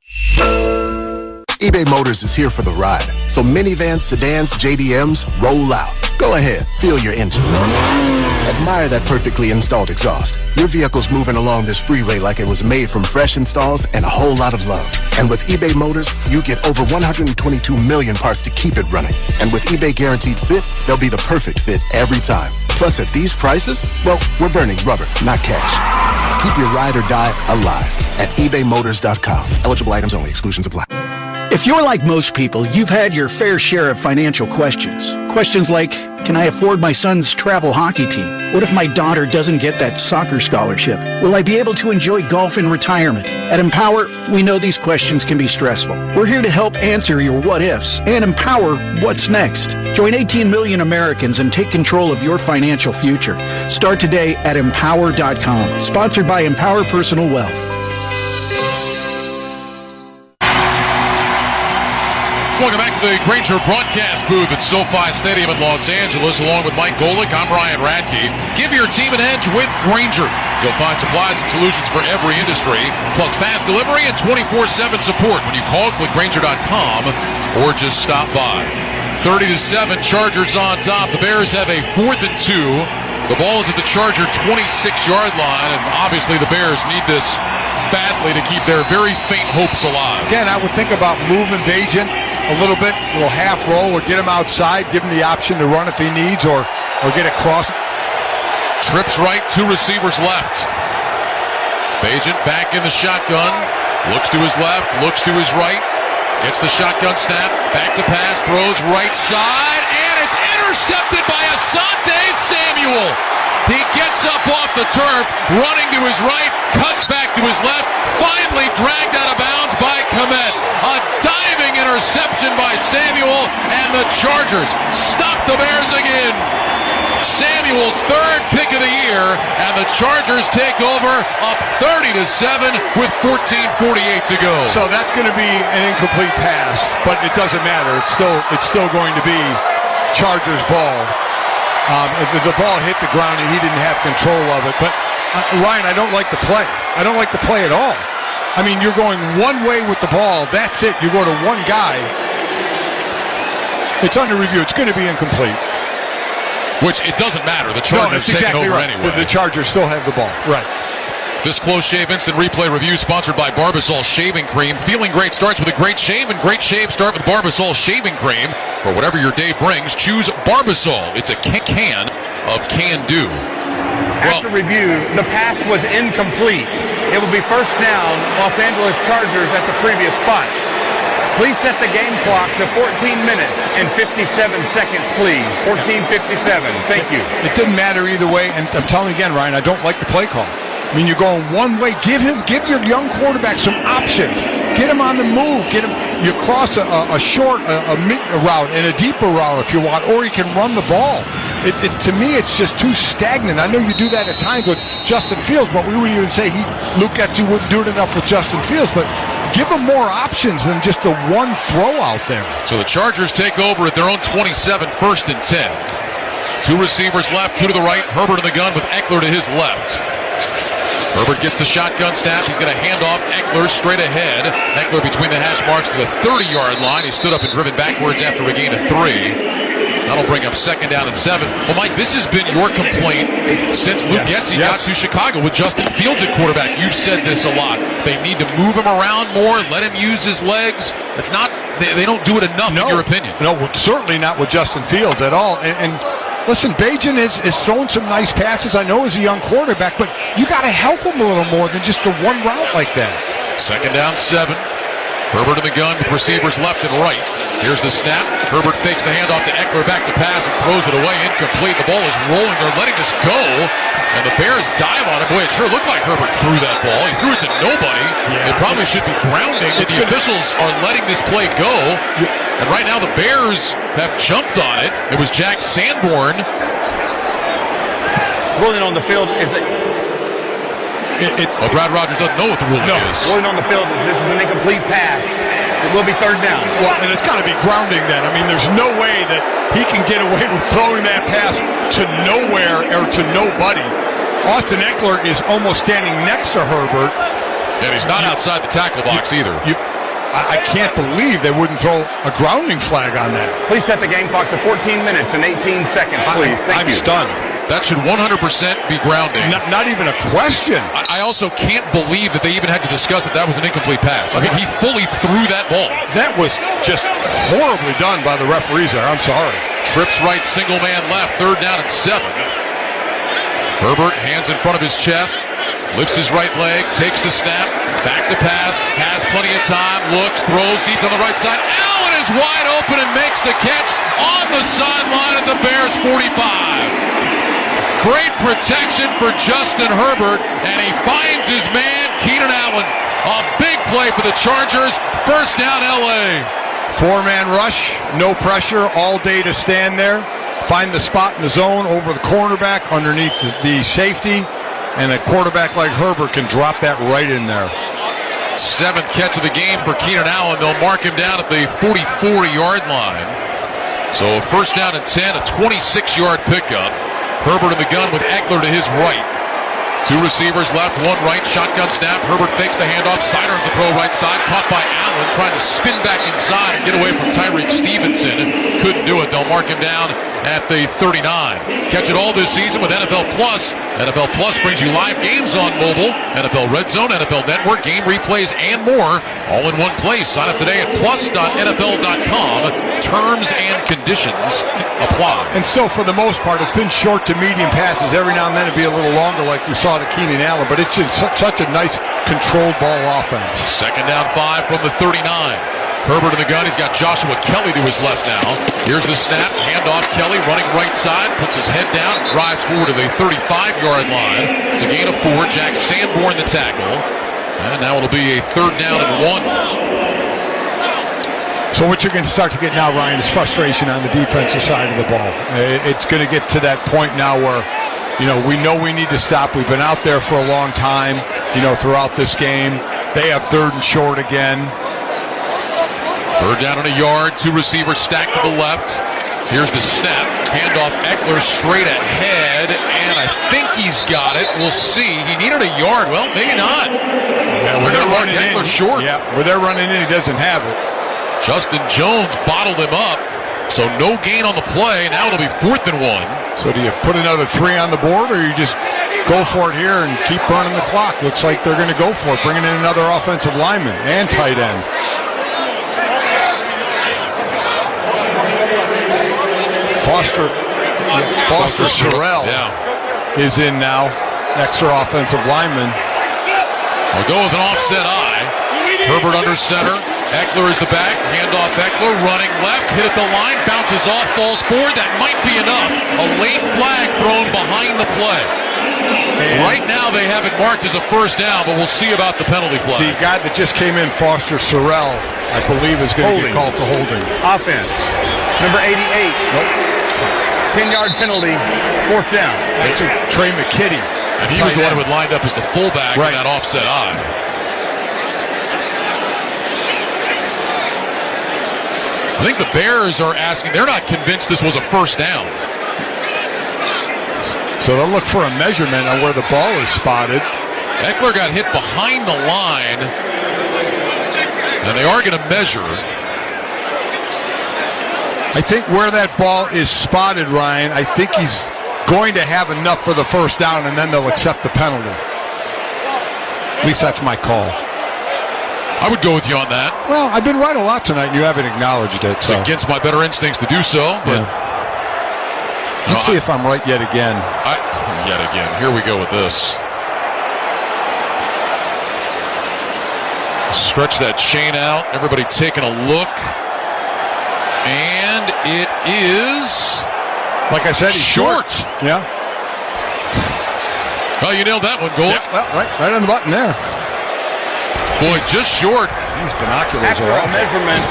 eBay Motors is here for the ride. So minivans, sedans, JDMs, roll out. Go ahead, feel your engine. Admire that perfectly installed exhaust. Your vehicle's moving along this freeway like it was made from fresh installs and a whole lot of love. And with eBay Motors, you get over 122 million parts to keep it running. And with eBay Guaranteed Fit, they'll be the perfect fit every time. Plus, at these prices, well, we're burning rubber, not cash. Keep your ride or die alive at ebaymotors.com. Eligible items only. Exclusions apply. If you're like most people, you've had your fair share of financial questions. Questions like, can I afford my son's travel hockey team? What if my daughter doesn't get that soccer scholarship? Will I be able to enjoy golf in retirement? At Empower, we know these questions can be stressful. We're here to help answer your what ifs and empower what's next. Join 18 million Americans and take control of your financial future. Start today at empower.com. Sponsored by Empower Personal Wealth. Welcome back to the Grainger broadcast booth at SoFi Stadium in Los Angeles. Along with Mike Golick, I'm Ryan Radke. Give your team an edge with Grainger. You'll find supplies and solutions for every industry, plus fast delivery and 24/7 support when you call, click Grainger.com, or just stop by. 30-7, Chargers on top. The Bears have a 4th and 2. The ball is at the Charger 26-yard line, and obviously the Bears need this badly to keep their very faint hopes alive. Again, I would think about moving Bajan a little bit, a little half roll, or get him outside, give him the option to run if he needs, or get a cross. Trips right, 2 receivers left. Bajan back in the shotgun, looks to his left, looks to his right, gets the shotgun snap, back to pass, throws right side, and it's intercepted by Asante Samuel. He gets up off the turf, running to his right, cuts back to his left, finally dragged out of bounds by Kmet. A diving interception by Samuel, and the Chargers stop the Bears again. Samuel's 3rd pick of the year, and the Chargers take over up 30-7 with 14:48 to go. So that's going to be an incomplete pass, but it doesn't matter. It's still going to be Chargers ball. The ball hit the ground and he didn't have control of it. But Ryan, I don't like the play. I don't like the play at all. I mean, you're going one way with the ball. That's it. You go to one guy. It's under review. It's going to be incomplete. Which it doesn't matter. The Chargers take it over anyway. The Chargers still have the ball. Right. This Close Shave Instant Replay Review sponsored by Barbasol Shaving Cream. Feeling great starts with a great shave, and great shave start with Barbasol Shaving Cream. For whatever your day brings, choose Barbasol. It's a can of can-do. After review, the pass was incomplete. It will be first down, Los Angeles Chargers at the previous spot. Please set the game clock to 14 minutes and 57 seconds, please. 14:57. Thank you. It didn't matter either way, and I'm telling you again, Ryan, I don't like the play call. I mean, you're going one way. Give your young quarterback some options. Get him on the move. You cross a short, a mid route and a deeper route if you want, or you can run the ball. To me, it's just too stagnant. I know you do that at times with Justin Fields, but we would even say Luke Getsy wouldn't do it enough with Justin Fields, but give him more options than just the one throw out there. So the Chargers take over at their own 27, 1st and 10. 2 receivers left, 2 to the right. Herbert in the gun with Eckler to his left. Herbert gets the shotgun snap. He's going to hand off Eckler straight ahead. Eckler between the hash marks to the 30-yard line. He stood up and driven backwards after a gain of 3. That'll bring up 2nd down and 7. Well, Mike, this has been your complaint since Luke Getsy got to Chicago with Justin Fields at quarterback. You've said this a lot. They need to move him around more, let him use his legs. It's not. They don't do it enough, in your opinion. No, certainly not with Justin Fields at all. And listen, Bajan is throwing some nice passes. I know he's a young quarterback, but you got to help him a little more than just the one route like that. 2nd down, 7. Herbert in the gun with receivers left and right. Here's the snap. Herbert fakes the handoff to Eckler, back to pass, and throws it away. Incomplete. The ball is rolling. They're letting this go. And the Bears dive on it. Boy, it sure looked like Herbert threw that ball. He threw it to nobody. It probably should be grounding. But the officials are letting this play go. And right now the Bears have jumped on it. It was Jack Sanborn. Ruling on the field is Brad Rogers doesn't know what the ruling is. Ruling on the field is this is an incomplete pass. It will be 3rd down. Well, and it's got to be grounding then. I mean, there's no way that he can get away with throwing that pass to nowhere or to nobody. Austin Eckler is almost standing next to Herbert. And he's not outside the tackle box either. I can't believe they wouldn't throw a grounding flag on that. Please set the game clock to 14 minutes and 18 seconds, please. Thank you. I'm stunned. That should 100% be grounding. Not even a question. I also can't believe that they even had to discuss that that was an incomplete pass. I mean, he fully threw that ball. That was just horribly done by the referees there. I'm sorry. Trips right, single man left, 3rd down and 7. Herbert, hands in front of his chest, lifts his right leg, takes the snap, back to pass, has plenty of time, looks, throws deep on the right side. Allen is wide open and makes the catch on the sideline at the Bears 45. Great protection for Justin Herbert, and he finds his man, Keenan Allen. A big play for the Chargers. 1st down, L.A. 4-man rush, no pressure, all day to stand there. Find the spot in the zone over the cornerback, underneath the safety, and a quarterback like Herbert can drop that right in there. 7th catch of the game for Keenan Allen. They'll mark him down at the 44-yard line. So 1st down and 10, a 26-yard pickup. Herbert in the gun with Eckler to his right. 2 receivers left, 1 right. Shotgun snap. Herbert fakes the handoff. Sidearms the throw right side. Caught by Allen. Trying to spin back inside and get away from Tyreek Stevenson. Couldn't do it. They'll mark him down at the 39. Catch it all this season with NFL Plus. NFL Plus brings you live games on mobile, NFL Red Zone, NFL Network, game replays, and more, all in one place. Sign up today at plus.nfl.com. Terms and conditions apply. And still, for the most part, it's been short to medium passes. Every now and then it'd be a little longer like we saw to Keenan Allen, but it's just such a nice controlled ball offense. 2nd down 5 from the 39. Herbert in the gun. He's got Joshua Kelly to his left now. Here's the snap. Handoff. Kelly running right side. Puts his head down and drives forward to the 35-yard line. It's a gain of 4. Jack Sanborn the tackle. And now it'll be a 3rd down and 1. So what you're going to start to get now, Ryan, is frustration on the defensive side of the ball. It's going to get to that point now where, we know we need to stop. We've been out there for a long time, throughout this game. They have 3rd and short again. 3rd down and a yard. 2 receivers stacked to the left. Here's the snap. Handoff Eckler straight ahead, and I think he's got it. We'll see. He needed a yard. Well, maybe not. Yeah, they're running Eckler short. Yeah, where they're running in, he doesn't have it. Justin Jones bottled him up, so no gain on the play. Now it'll be 4th and 1. So do you put another 3 on the board, or you just go for it here and keep burning the clock? Looks like they're going to go for it, bringing in another offensive lineman and tight end. Foster Sorrell is in now, extra offensive lineman. We'll go with an offset eye. Herbert under center. Eckler is the back. Handoff Eckler running left. Hit at the line. Bounces off. Falls forward. That might be enough. A late flag thrown behind the play. And right now they have it marked as a 1st down, but we'll see about the penalty flag. The guy that just came in, Foster Sorrell, I believe is going to get called for holding. Offense. Number 88. Nope. 10-yard penalty, 4th down. That's Trey McKitty. And he was the one who had lined up as the fullback in that offset eye. I think the Bears are asking, they're not convinced this was a first down. So they'll look for a measurement on where the ball is spotted. Eckler got hit behind the line, and they are going to measure. I think where that ball is spotted, Ryan, I think he's going to have enough for the first down, and then they'll accept the penalty. At least that's my call. I would go with you on that. Well, I've been right a lot tonight, and you haven't acknowledged it. So. It's against my better instincts to do so, but... Let's see if I'm right yet again. Yet again. Here we go with this. Stretch that chain out. Everybody taking a look. And it is... Like I said, he's short. Yeah. Well, you nailed that one, Gold. Yep, well, right on the button there. Boy, just short. These binoculars After are a measurement,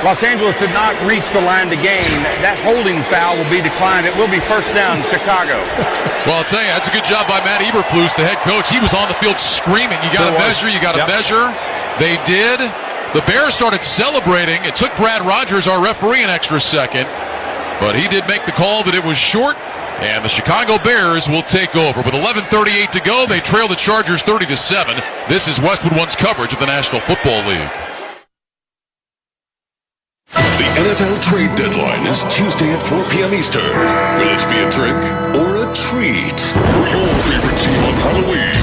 Los Angeles did not reach the line to gain. That holding foul will be declined. It will be first down, Chicago. Well, I'll tell you, that's a good job by Matt Eberflus, the head coach. He was on the field screaming, you got to measure, you got to measure. They did. The Bears started celebrating. It took Brad Rogers, our referee, an extra second. But he did make the call that it was short, and the Chicago Bears will take over. With 11:38 to go, they trail the Chargers 30-7. This is Westwood One's coverage of the National Football League. The NFL trade deadline is Tuesday at 4 p.m. Eastern. Will it be a trick or a treat for your favorite team on Halloween?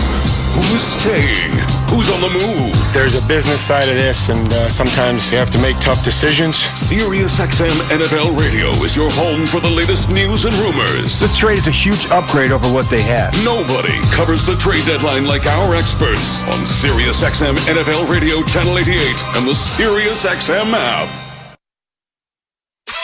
Who is staying? Who's on the move? There's a business side of this, and sometimes you have to make tough decisions. SiriusXM NFL Radio is your home for the latest news and rumors. This trade is a huge upgrade over what they had. Nobody covers the trade deadline like our experts on SiriusXM NFL Radio Channel 88 and the SiriusXM app.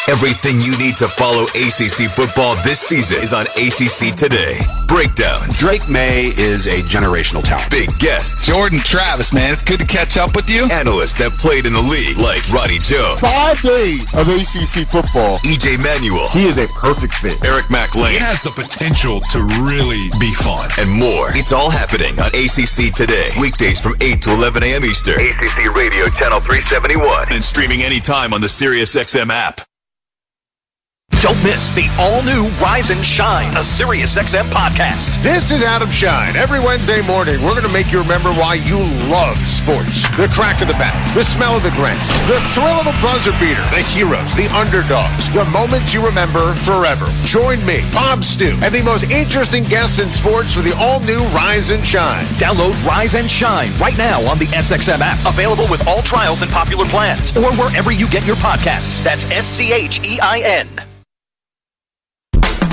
Everything you need to follow ACC football this season is on ACC Today. Breakdowns. Drake May is a generational talent. Big guests. Jordan Travis, man, it's good to catch up with you. Analysts that played in the league like Roddy Jones. 5 days of ACC football. EJ Manuel. He is a perfect fit. Eric McLean. It has the potential to really be fun. And more. It's all happening on ACC Today. Weekdays from 8 to 11 a.m. Eastern. ACC Radio Channel 371. And streaming anytime on the SiriusXM app. Don't miss the all-new Rise and Shine, a SiriusXM podcast. This is Adam Shine. Every Wednesday morning, we're going to make you remember why you love sports. The crack of the bat, the smell of the grass, the thrill of a buzzer beater, the heroes, the underdogs, the moments you remember forever. Join me, Bob Stu, and the most interesting guests in sports for the all-new Rise and Shine. Download Rise and Shine right now on the SXM app, available with all trials and popular plans, or wherever you get your podcasts. That's SCHEIN.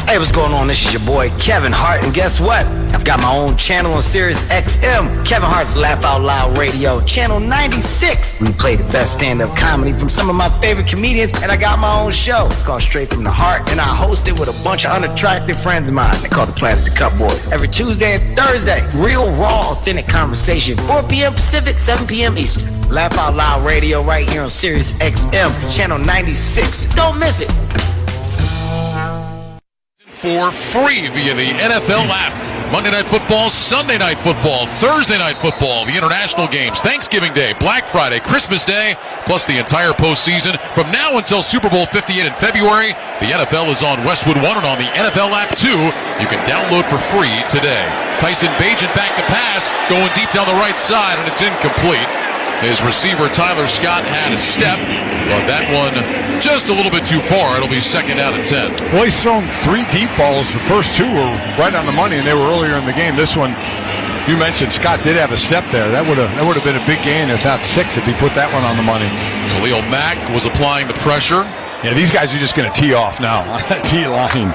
Hey, what's going on? This is your boy Kevin Hart, and guess what? I've got my own channel on Sirius XM, Kevin Hart's Laugh Out Loud Radio, channel 96. We play the best stand-up comedy from some of my favorite comedians, and I got my own show. It's called Straight From the Heart, and I host it with a bunch of unattractive friends of mine. They call the Planet the Cup Boys. Every Tuesday and Thursday, real, raw, authentic conversation, 4 p.m. Pacific, 7 p.m. Eastern. Laugh Out Loud Radio right here on Sirius XM, channel 96. Don't miss it. For free via the NFL app. Monday Night Football, Sunday Night Football, Thursday Night Football, the international games, Thanksgiving Day, Black Friday, Christmas Day, plus the entire postseason. From now until Super Bowl 58 in February, the NFL is on Westwood One and on the NFL app too. You can download for free today. Tyson Bagent back to pass, going deep down the right side, and it's incomplete. His receiver, Tyler Scott, had a step, but that one just a little bit too far. It'll be second down and 10. Well, he's thrown 3 deep balls. The first 2 were right on the money, and they were earlier in the game. This one, you mentioned Scott did have a step there. That would have been a big gain, if not 6, if he put that one on the money. Khalil Mack was applying the pressure. Yeah, these guys are just going to tee off now on that tee line.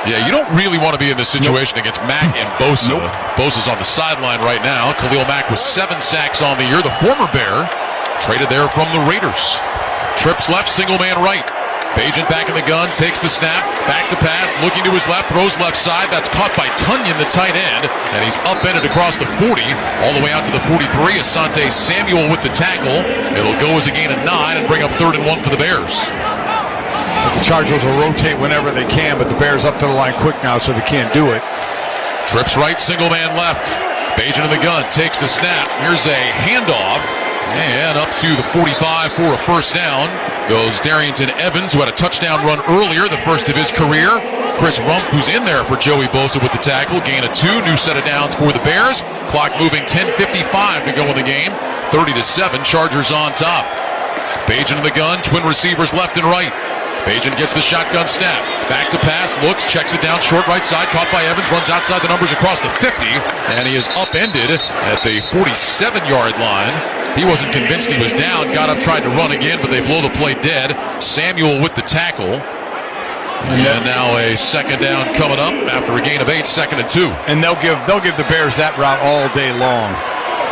Yeah, you don't really want to be in this situation against Mack and Bosa. Bosa's on the sideline right now. Khalil Mack with 7 sacks on the year. The former Bear traded there from the Raiders. Trips left, single man right. Bagent back in the gun, takes the snap, back to pass, looking to his left, throws left side. That's caught by Tunyon, the tight end, and he's upended across the 40, all the way out to the 43. Asante Samuel with the tackle. It'll go as a gain of 9 and bring up 3rd and 1 for the Bears. The Chargers will rotate whenever they can, but the Bears up to the line quick now, so they can't do it. Trips right, single man left. Bajan in the gun, takes the snap. Here's a handoff. And up to the 45 for a first down goes Darrington Evans, who had a touchdown run earlier, the first of his career. Chris Rump, who's in there for Joey Bosa with the tackle. Gain of 2, new set of downs for the Bears. Clock moving, 10:55 to go in the game. 30-7, Chargers on top. Bajan in the gun, twin receivers left and right. Bajan gets the shotgun snap. Back to pass, looks, checks it down short right side. Caught by Evans, runs outside the numbers across the 50. And he is upended at the 47-yard line. He wasn't convinced he was down. Got up, tried to run again, but they blow the play dead. Samuel with the tackle. And now a second down coming up after a gain of 8, 2nd and 2. And they'll give the Bears that route all day long.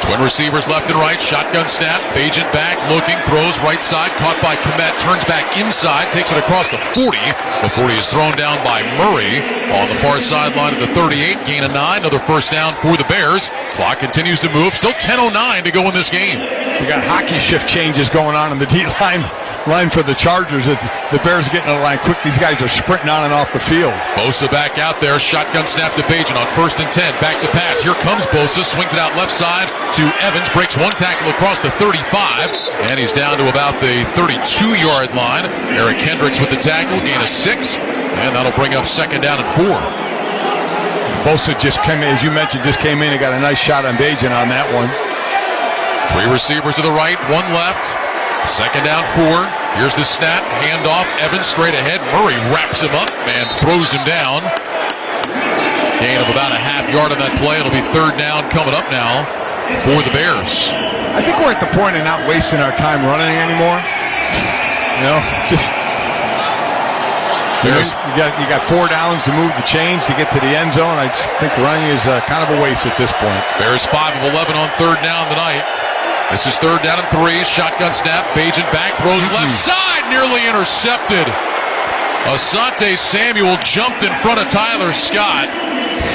Twin receivers left and right, shotgun snap, Bajan back, looking, throws right side, caught by Kmet, turns back inside, takes it across the 40. The 40 is thrown down by Murray on the far sideline of the 38, gain of 9, another first down for the Bears. Clock continues to move, still 10:09 to go in this game. We got hockey shift changes going on in the D-line for the Chargers. The Bears are getting on the line quick. These guys are sprinting on and off the field. Bosa back out there, shotgun snap to Bajan on 1st and 10, back to pass. Here comes Bosa, swings it out left side to Evans, breaks one tackle across the 35, and he's down to about the 32-yard line. Eric Kendricks with the tackle, gain of 6, and that'll bring up second down and 4. Bosa just came in, as you mentioned, just came in and got a nice shot on Bajan on that one. 3 receivers to the right, 1 left. Second down 4. Here's the snap, handoff, Evans straight ahead. Murray wraps him up and throws him down. Gain of about a half yard on that play. It'll be third down coming up now for the Bears. I think we're at the point of not wasting our time running anymore. You got 4 downs to move the chains to get to the end zone. I just think running is kind of a waste at this point. Bears 5 of 11 on third down tonight. This is third down and 3. Shotgun snap. Bajan back, throws left side, nearly intercepted. Asante Samuel jumped in front of Tyler Scott.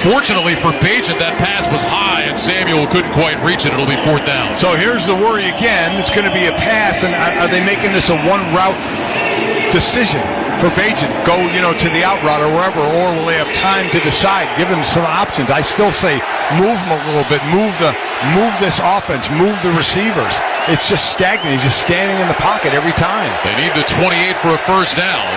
Fortunately for Bajan, that pass was high, and Samuel couldn't quite reach it. It'll be 4th down. So here's the worry again. It's going to be a pass, and are they making this a one-route decision for Bajan? Go, to the out route or wherever, or will they have time to decide? Give him some options. I still say move him a little bit. Move this offense. Move the receivers. It's just stagnant. He's just standing in the pocket every time. They need the 28 for a first down.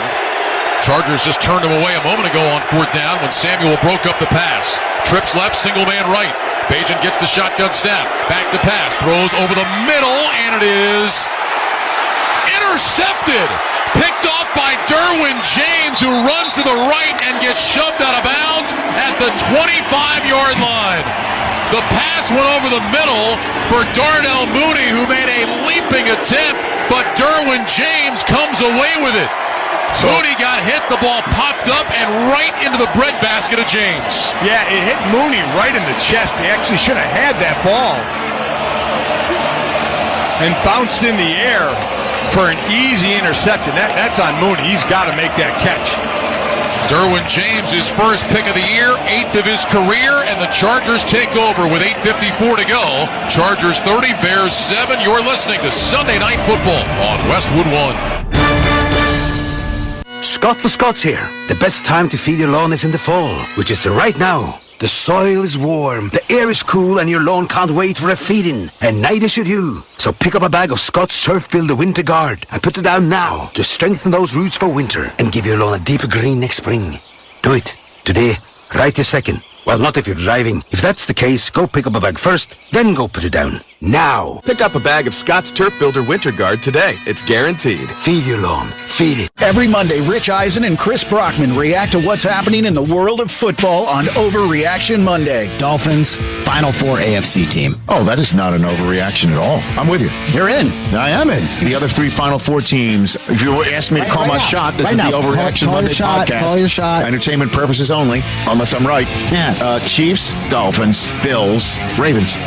Chargers just turned him away a moment ago on 4th down when Samuel broke up the pass. Trips left, single man right. Bajan gets the shotgun snap. Back to pass. Throws over the middle, and it is intercepted. Picked off by Derwin James, who runs to the right and gets shoved out of bounds at the 25-yard line. The pass went over the middle for Darnell Mooney, who made a leaping attempt, but Derwin James comes away with it. Mooney got hit, the ball popped up and right into the breadbasket of James. Yeah, it hit Mooney right in the chest. He actually should have had that ball. And bounced in the air for an easy interception. That's on Mooney. He's got to make that catch. Derwin James, his first pick of the year, 8th of his career, and the Chargers take over with 8:54 to go. Chargers 30, Bears 7. You're listening to Sunday Night Football on Westwood 1. Scott for Scott's here. The best time to feed your lawn is in the fall, which is right now. The soil is warm, the air is cool, and your lawn can't wait for a feeding. And neither should you. So pick up a bag of Scott's Surf Builder Winter Guard and put it down now to strengthen those roots for winter and give your lawn a deeper green next spring. Do it. Today. Right this second. Well, not if you're driving. If that's the case, go pick up a bag first, then go put it down. Now. Pick up a bag of Scott's Turf Builder Winter Guard today. It's guaranteed. Feed your lawn. Feed it. Every Monday, Rich Eisen and Chris Brockman react to what's happening in the world of football on Overreaction Monday. Dolphins, Final Four AFC team. Oh, that is not an overreaction at all. I'm with you. You're in. I am in. The other 3 Final Four teams, if you asked me to call my shot, this is the Overreaction Monday podcast. Call your shot. Entertainment purposes only, unless I'm right. Yeah. Chiefs, Dolphins, Bills, Ravens.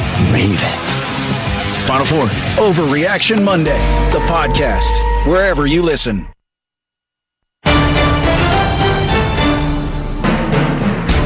Final Four. Overreaction Monday, the podcast, wherever you listen.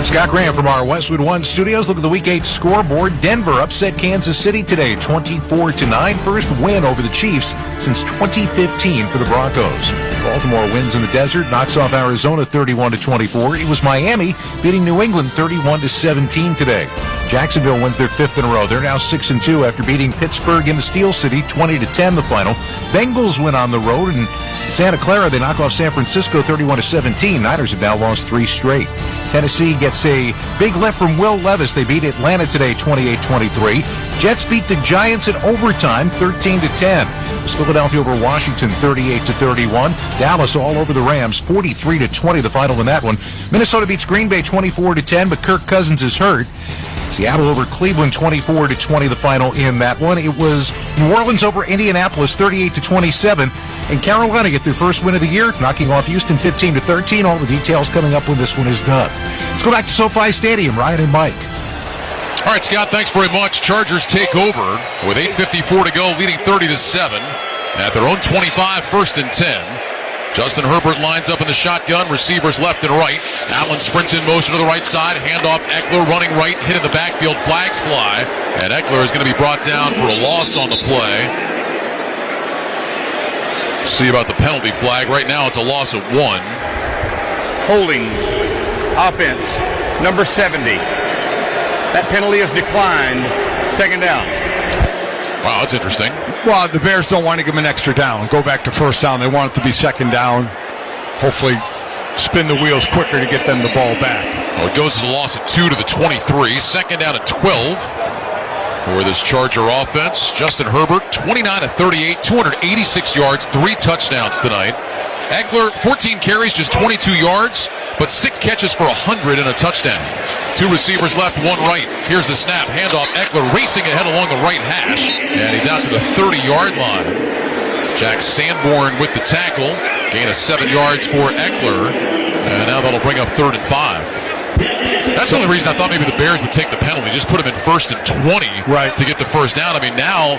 Scott Graham from our Westwood 1 studios. Look at the Week 8 scoreboard. Denver upset Kansas City today, 24-9. First win over the Chiefs since 2015 for the Broncos. Baltimore wins in the desert, knocks off Arizona 31-24. It was Miami beating New England 31-17 today. Jacksonville wins their 5th in a row. They're now 6-2 after beating Pittsburgh in the Steel City 20-10 the final. Bengals win on the road, and Santa Clara, they knock off San Francisco 31-17. Niners have now lost 3 straight. Tennessee gets a big lift from Will Levis. They beat Atlanta today 28-23. Jets beat the Giants in overtime 13-10. It was Philadelphia over Washington 38-31. Dallas all over the Rams 43-20 the final in that one. Minnesota beats Green Bay 24-10, but Kirk Cousins is hurt. Seattle over Cleveland 24-20 the final in that one. It was New Orleans over Indianapolis 38-27. And Carolina get their first win of the year, knocking off Houston 15-13. All the details coming up when this one is done. Let's go back to SoFi Stadium. Ryan and Mike. All right, Scott, thanks very much. Chargers take over with 8:54 to go, leading 30-7 at their own 25, 1st and 10. Justin Herbert lines up in the shotgun, receivers left and right. Allen sprints in motion to the right side, handoff Eckler running right, hit in the backfield, flags fly, and Eckler is going to be brought down for a loss on the play. See about the penalty flag. Right now it's a loss of 1. Holding offense, number 70. That penalty is declined. 2nd down. Wow, that's interesting. Well, the Bears don't want to give him an extra down. Go back to 1st down. They want it to be 2nd down. Hopefully spin the wheels quicker to get them the ball back. Well, it goes as a loss of 2 to the 23. 2nd down at 12 for this Charger offense. Justin Herbert, 29-38, 286 yards, 3 touchdowns tonight. Eckler, 14 carries, just 22 yards, but 6 catches for 100 and a touchdown. 2 receivers left, 1 right. Here's the snap. Handoff. Eckler racing ahead along the right hash, and he's out to the 30-yard line. Jack Sanborn with the tackle. Gain of 7 yards for Eckler, and now that'll bring up 3rd and 5. That's the only reason I thought maybe the Bears would take the penalty. Just put him in 1st and 20 to get the 1st down. I mean, now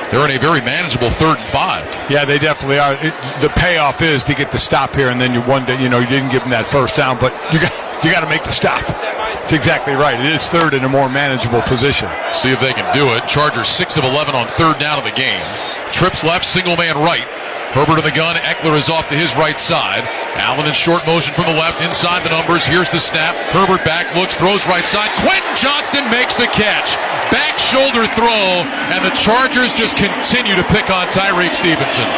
they're in a very manageable 3rd and 5. Yeah, they definitely are. The payoff is to get the stop here, and then you didn't give them that 1st down, but you got to make the stop. That's exactly right. It is 3rd in a more manageable position. See if they can do it. Chargers 6 of 11 on 3rd down of the game. Trips left, single man right. Herbert in the gun. Eckler is off to his right side. Allen in short motion from the left, inside the numbers. Here's the snap. Herbert back, looks, throws right side. Quentin Johnston makes the catch. Back shoulder throw, and the Chargers just continue to pick on Tyreek Stevenson.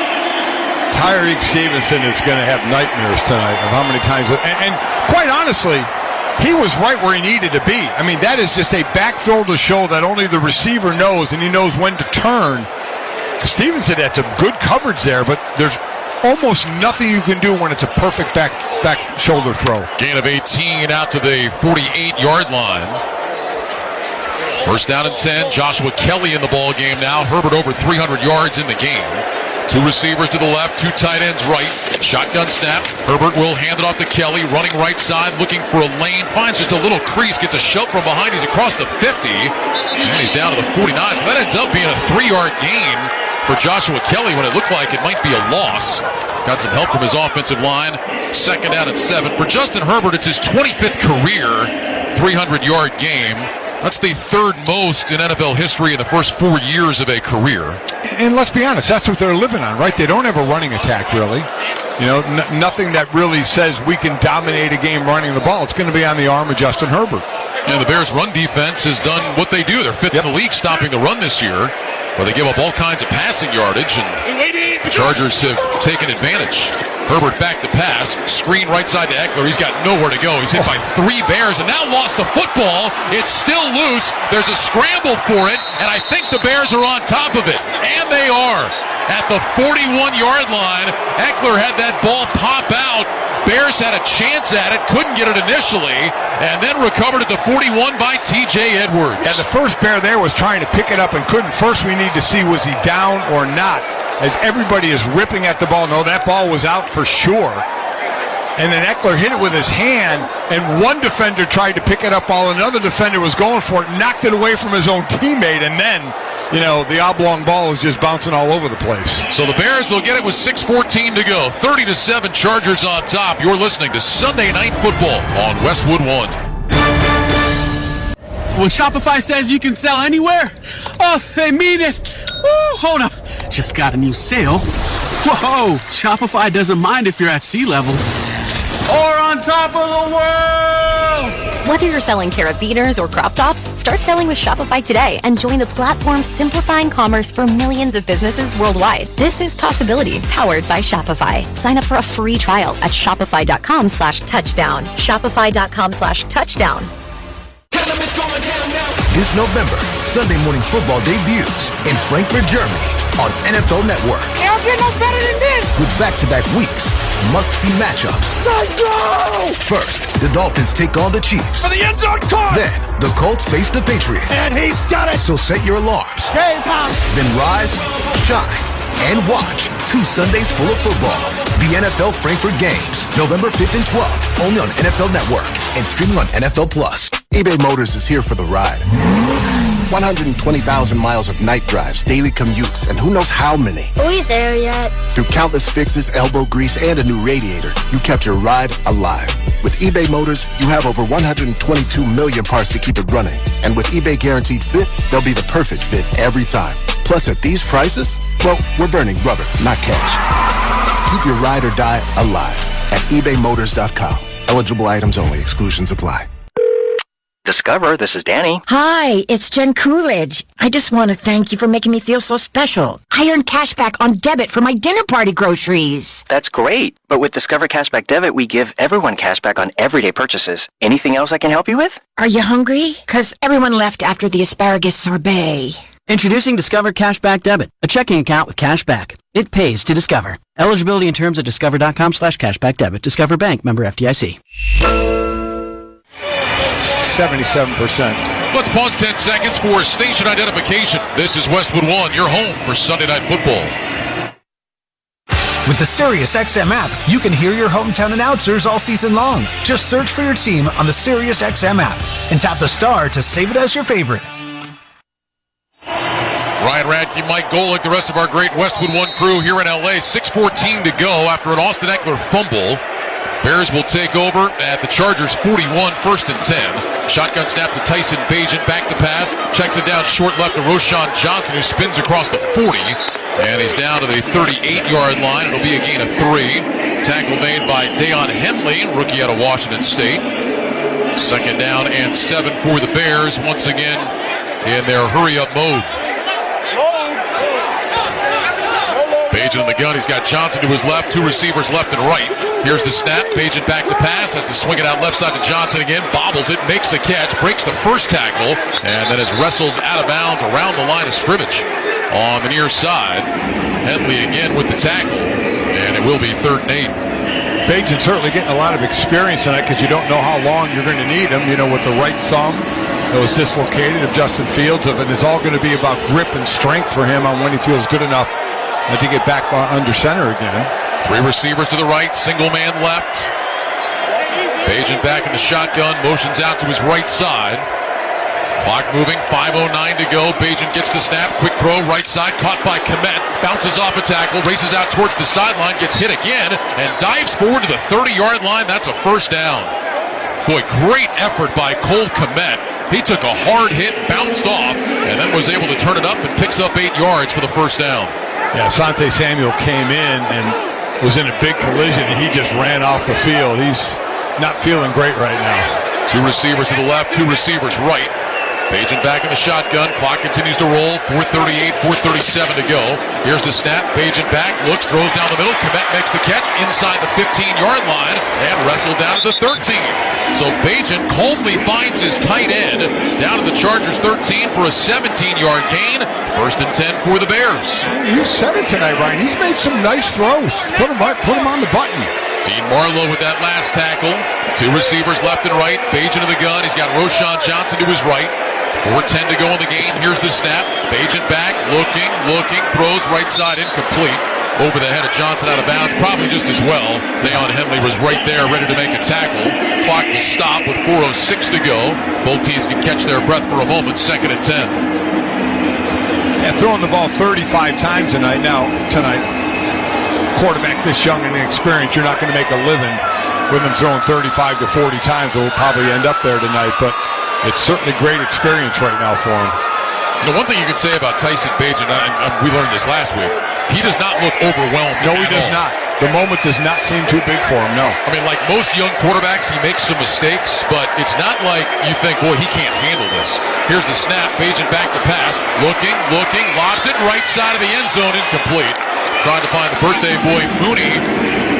Tyreek Stevenson is going to have nightmares tonight of how many times. And quite honestly, he was right where he needed to be. I mean, that is just a back throw to show that only the receiver knows, and he knows when to turn. Stevenson had some good coverage there, but there's almost nothing you can do when it's a perfect back shoulder throw. Gain of 18 out to the 48-yard line. 1st down and 10. Joshua Kelly in the ball game now. Herbert over 300 yards in the game. 2 receivers to the left, 2 tight ends right. Shotgun snap. Herbert will hand it off to Kelly, running right side, looking for a lane. Finds just a little crease, gets a shove from behind. He's across the 50, and he's down to the 49. So that ends up being a 3-yard gain for Joshua Kelly when it looked like it might be a loss. Got some help from his offensive line. 2nd down and 7. For Justin Herbert, it's his 25th career 300-yard game. That's the 3rd most in NFL history in the first 4 years of a career. And let's be honest, that's what they're living on, right? They don't have a running attack, really. You know, nothing that really says we can dominate a game running the ball. It's going to be on the arm of Justin Herbert. You know, the Bears' run defense has done what they do. They're 5th in the league stopping the run this year, where they give up all kinds of passing yardage, and the Chargers have taken advantage. Herbert back to pass, screen right side to Eckler. He's got nowhere to go. He's hit by 3 Bears and now lost the football. It's still loose. There's a scramble for it, and I think the Bears are on top of it. And they are. At the 41-yard line, Eckler had that ball pop out. Bears had a chance at it, couldn't get it initially, and then recovered at the 41 by T.J. Edwards. And the first Bear there was trying to pick it up and couldn't. First we need to see, was he down or not? As everybody is ripping at the ball. No, that ball was out for sure. And then Eckler hit it with his hand, and one defender tried to pick it up while another defender was going for it, knocked it away from his own teammate, and then, you know, the oblong ball is just bouncing all over the place. So the Bears will get it with 6:14 to go. 30-7 Chargers on top. You're listening to Sunday Night Football on Westwood One. When Shopify says you can sell anywhere, oh, they mean it. Woo, hold up. Just got a new sale. Whoa! Shopify doesn't mind if you're at sea level. Or on top of the world! Whether you're selling carabiners or crop tops, start selling with Shopify today and join the platform simplifying commerce for millions of businesses worldwide. This is Possibility, powered by Shopify. Sign up for a free trial at shopify.com/touchdown. Shopify.com/touchdown. This November, Sunday Morning Football debuts in Frankfurt, Germany on NFL Network. It'll get no better than this! With back-to-back weeks, must-see matchups. Let's go! First, the Dolphins take on the Chiefs. For the end zone caught! Then, the Colts face the Patriots. And he's got it! So set your alarms. Game time! Then rise, shine, and watch 2 Sundays full of football. The NFL Frankfurt Games, November 5th and 12th, only on NFL Network and streaming on NFL Plus. eBay Motors is here for the ride. 120,000 miles of night drives, daily commutes, and who knows how many. Are we there yet? Through countless fixes, elbow grease, and a new radiator, you kept your ride alive. With eBay Motors, you have over 122 million parts to keep it running. And with eBay Guaranteed Fit, they'll be the perfect fit every time. Plus, at these prices, well, we're burning rubber, not cash. Keep your ride or die alive at ebaymotors.com. Eligible items only. Exclusions apply. Discover, this is Danny. Hi, it's Jen Coolidge. I just want to thank you for making me feel so special. I earned cash back on debit for my dinner party groceries. That's great. But with Discover Cashback Debit, we give everyone cash back on everyday purchases. Anything else I can help you with? Are you hungry? 'Cause everyone left after the asparagus sorbet. Introducing Discover Cashback Debit, a checking account with cash back. It pays to Discover. Eligibility and terms at discover.com/cashback debit. Discover Bank, member FDIC. 77%. Let's pause 10 seconds for station identification. This is Westwood One, your home for Sunday Night Football. With the SiriusXM app, you can hear your hometown announcers all season long. Just search for your team on the SiriusXM app and tap the star to save it as your favorite. Ryan Radke, Mike Golick, the rest of our great Westwood One crew here in LA. 6:14 to go after an Austin Eckler fumble. Bears will take over at the Chargers 41, 1st and 10. Shotgun snap to Tyson Bagent, back to pass. Checks it down short left to Roshan Johnson, who spins across the 40. And he's down to the 38-yard line. It'll be a gain of 3. Tackle made by Deion Henley, rookie out of Washington State. 2nd down and 7 for the Bears, once again in their hurry-up mode. Bagent in the gun. He's got Johnson to his left, 2 receivers left and right. Here's the snap. Bagent back to pass. Has to swing it out left side to Johnson again. Bobbles it, makes the catch, breaks the first tackle, and then is wrestled out of bounds around the line of scrimmage on the near side. Henley again with the tackle, and it will be 3rd and 8. Bagent's certainly getting a lot of experience tonight because you don't know how long you're going to need him. You know, with the right thumb that was dislocated of Justin Fields, and it's all going to be about grip and strength for him on when he feels good enough to get back under center again. 3 receivers to the right, single man left. Bagent back in the shotgun, motions out to his right side. Clock moving, 5:09 to go. Bagent gets the snap, quick throw, right side, caught by Kmet, bounces off a tackle, races out towards the sideline, gets hit again, and dives forward to the 30-yard line. That's a 1st down. Boy, great effort by Cole Kmet. He took a hard hit, bounced off, and then was able to turn it up and picks up 8 yards for the 1st down. Yeah, Asante Samuel came in and was in a big collision, and he just ran off the field. He's not feeling great right now. 2 receivers to the left, 2 receivers right. Bagent back in the shotgun. Clock continues to roll. 4:38, 4:37 to go. Here's the snap. Bagent back, looks, throws down the middle. Kmet makes the catch inside the 15-yard line and wrestled down to the 13. So Bagent calmly finds his tight end down at the Chargers 13 for a 17-yard gain. 1st and 10 for the Bears. You said it tonight, Ryan. He's made some nice throws. Put him on the button. Dean Marlowe with that last tackle. 2 receivers left and right. Bagent in the gun. He's got Roshan Johnson to his right. 4:10 to go in the game. Here's the snap. Bagent back, looking, throws right side, incomplete. Over the head of Johnson, out of bounds, probably just as well. Deion Henley was right there, ready to make a tackle. Clock will stop with 4:06 to go. Both teams can catch their breath for a moment. 2nd and 10. Yeah, throwing the ball 35 times tonight. Quarterback this young and inexperienced, you're not going to make a living with him throwing 35 to 40 times. We'll probably end up there tonight, but it's certainly great experience right now for him. You know, one thing you could say about Tyson Bagent, we learned this last week, He does not look overwhelmed. No, he does not. The moment does not seem too big for him, no. I mean, like most young quarterbacks, he makes some mistakes, but it's not like you think, boy, he can't handle this. Here's the snap, Bagent back to pass, looking, lobs it, right side of the end zone, incomplete. Trying to find the birthday boy, Mooney.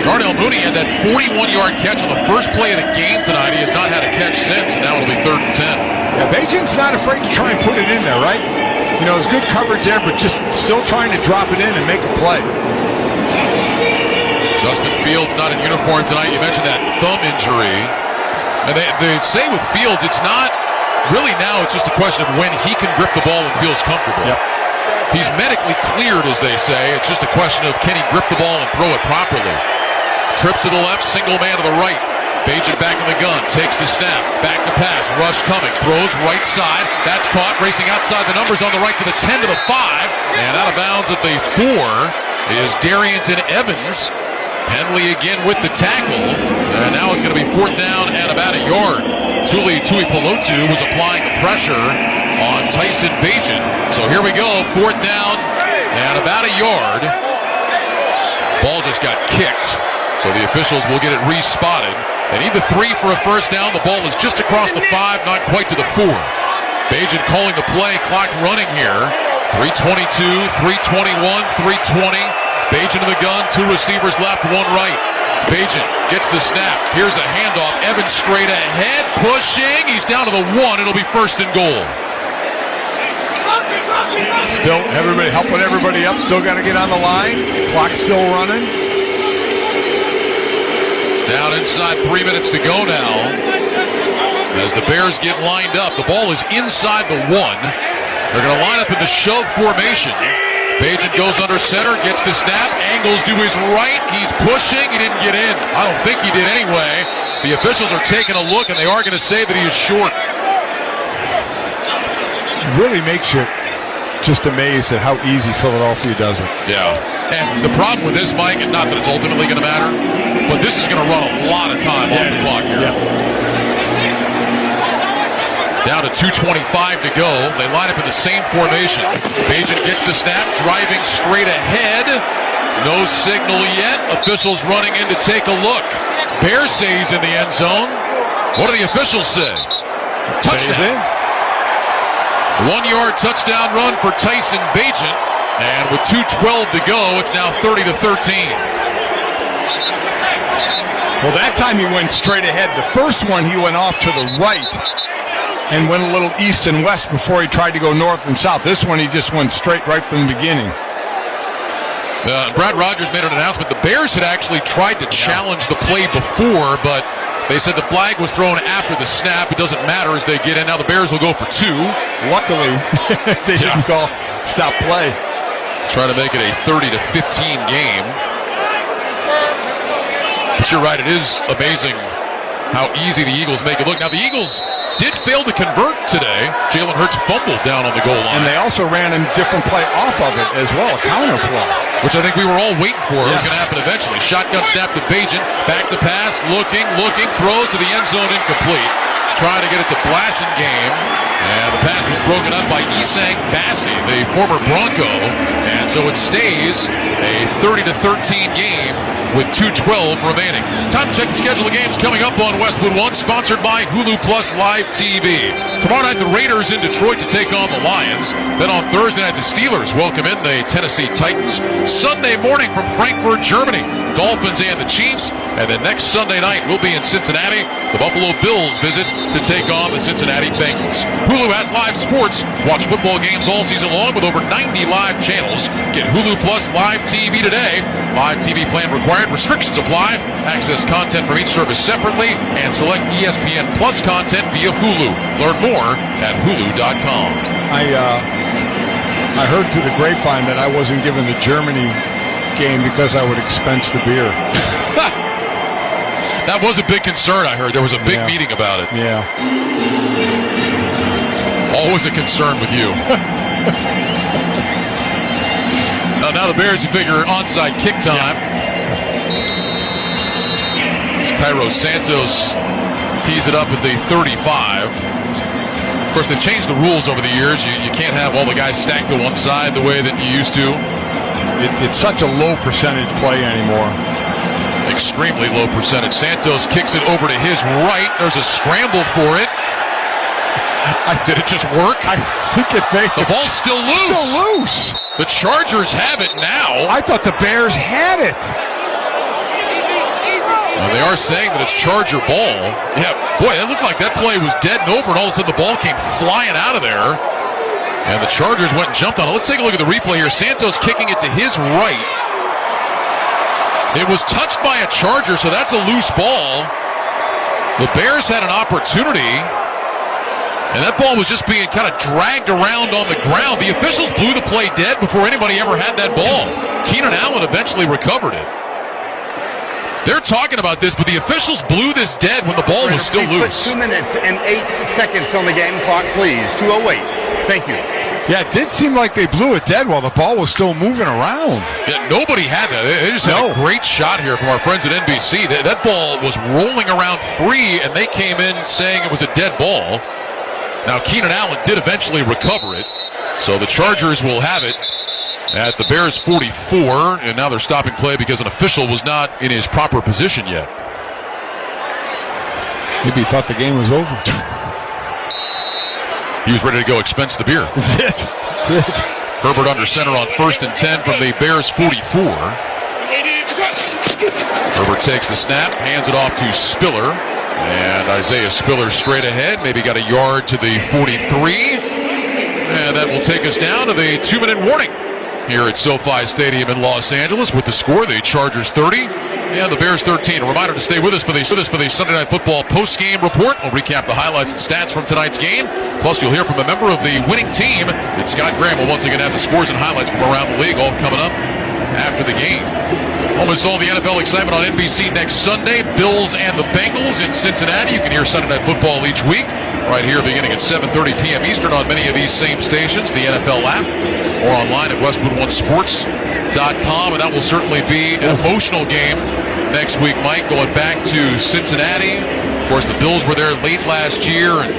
Darnell Mooney had that 41-yard catch on the first play of the game tonight. He has not had a catch since, and now it'll be 3rd and 10. Yeah, Bagent's not afraid to try and put it in there, right? You know, it's good coverage there, but just still trying to drop it in and make a play. Justin Fields not in uniform tonight. You mentioned that thumb injury. And they say with Fields, it's not really now, it's just a question of when he can grip the ball and feels comfortable. Yep. He's medically cleared, as they say. It's just a question of can he grip the ball and throw it properly. Trips to the left, single man to the right. Bagent back in the gun, takes the snap, back to pass, rush coming, throws right side. That's caught, racing outside the numbers on the right to the 10 to the 5. And out of bounds at the 4 is Darrington Evans. Henley again with the tackle, and now it's going to be 4th down and about a yard. Tuli Tuipulotu was applying the pressure on Tyson Bagent. So here we go, 4th down and about a yard. Ball just got kicked, so the officials will get it respotted. They need the 3 for a first down. The ball is just across the 5, not quite to the 4. Bagent calling the play, clock running here. 3:22, 3:21, 3:20. Bagent in the gun, 2 receivers left, 1 right. Bagent gets the snap. Here's a handoff. Evans straight ahead, pushing. He's down to the 1. It'll be 1st and goal. Still, everybody helping everybody up. Still got to get on the line. Clock's still running. Down inside, 3 minutes to go now. As the Bears get lined up, the ball is inside the 1. They're going to line up in the shove formation. Bagent goes under center, gets the snap, angles to his right, he's pushing, he didn't get in. I don't think he did anyway. The officials are taking a look, and they are going to say that he is short. It really makes you just amazed at how easy Philadelphia does it. Yeah, and the problem with this, Mike, and not that it's ultimately going to matter, but this is going to run a lot of time off the clock here. Yeah. Down to 2:25 to go. They line up in the same formation. Bagent gets the snap, driving straight ahead. No signal yet. Officials running in to take a look. Bears say he's in the end zone. What do the officials say? Touchdown. 1-yard touchdown run for Tyson Bagent. And with 2:12 to go, it's now 30-13. Well, that time he went straight ahead. The first one he went off to the right and went a little east and west before he tried to go north and south. This one he just went straight right from the beginning. Brad Rogers made an announcement. The Bears had actually tried to challenge the play before, but they said the flag was thrown after the snap. It doesn't matter as they get in. Now the Bears will go for 2. Luckily, they didn't call stop play. Try to make it a 30-15 game. But you're right, it is amazing how easy the Eagles make it look. Now the Eagles did fail to convert today. Jalen Hurts fumbled down on the goal line. And they also ran a different play off of it as well, a counter play. Which I think we were all waiting for. It was going to happen eventually. Shotgun snap to Bagent. Back to pass, looking, throws to the end zone, incomplete. Trying to get it to Blasingame. And the pass was broken up by Isang Bassi, the former Bronco. And so it stays a 30-13 game with 2:12 remaining. Time to check the schedule of games coming up on Westwood One, sponsored by Hulu Plus Live TV. Tomorrow night, the Raiders in Detroit to take on the Lions. Then on Thursday night, the Steelers welcome in the Tennessee Titans. Sunday morning from Frankfurt, Germany, Dolphins and the Chiefs. And then next Sunday night, we'll be in Cincinnati. The Buffalo Bills visit to take on the Cincinnati Bengals. Hulu has live sports. Watch football games all season long with over 90 live channels. Get Hulu Plus Live TV today. Live TV plan required. Restrictions apply. Access content from each service separately and select ESPN Plus content via Hulu. Learn more at hulu.com. I heard through the grapevine that I wasn't given the Germany game because I would expense the beer. That was a big concern, I heard. There was a big meeting about it. Yeah. Always a concern with you. Now the Bears, you figure, onside kick time. Cairo Santos tees it up at the 35. Of course, they've changed the rules over the years. You can't have all the guys stacked to one side the way that you used to. it's such a low percentage play anymore. Extremely low percentage. Santos kicks it over to his right. There's a scramble for it. Did it just work? I think it may. The ball's still loose. Still loose. The Chargers have it now. I thought the Bears had it. They are saying that it's Charger ball. Yeah, boy, it looked like that play was dead and over, and all of a sudden the ball came flying out of there. And the Chargers went and jumped on it. Let's take a look at the replay here. Santos kicking it to his right. It was touched by a Charger, so that's a loose ball. The Bears had an opportunity, and that ball was just being kind of dragged around on the ground. The officials blew the play dead before anybody ever had that ball. Keenan Allen eventually recovered it. They're talking about this, but the officials blew this dead when the ball was still loose. 2 minutes and 8 seconds on the game clock, please. 2:08. Thank you. Yeah, it did seem like they blew it dead while the ball was still moving around. Yeah, nobody had that. They just had a great shot here from our friends at NBC. That ball was rolling around free, and they came in saying it was a dead ball. Now, Keenan Allen did eventually recover it, so the Chargers will have it at the Bears 44, and now they're stopping play because an official was not in his proper position yet. Maybe he thought the game was over. He was ready to go expense the beer. That's it. That's it. Herbert under center on 1st and 10 from the Bears 44. Herbert takes the snap, hands it off to Spiller. And Isaiah Spiller straight ahead, maybe got a yard to the 43. And that will take us down to the 2-minute warning here at SoFi Stadium in Los Angeles with the score, the Chargers 30 and the Bears 13. A reminder to stay with us for the Sunday Night Football post-game report. We'll recap the highlights and stats from tonight's game. Plus, you'll hear from a member of the winning team. And Scott Graham will once again have the scores and highlights from around the league, all coming up after the game. Almost all the NFL excitement on NBC next Sunday. Bills and the Bengals in Cincinnati. You can hear Sunday Night Football each week right here beginning at 7:30 p.m. Eastern on many of these same stations, the NFL app, or online at westwood1sports.com. And that will certainly be an emotional game next week, Mike, going back to Cincinnati. Of course, the Bills were there late last year, and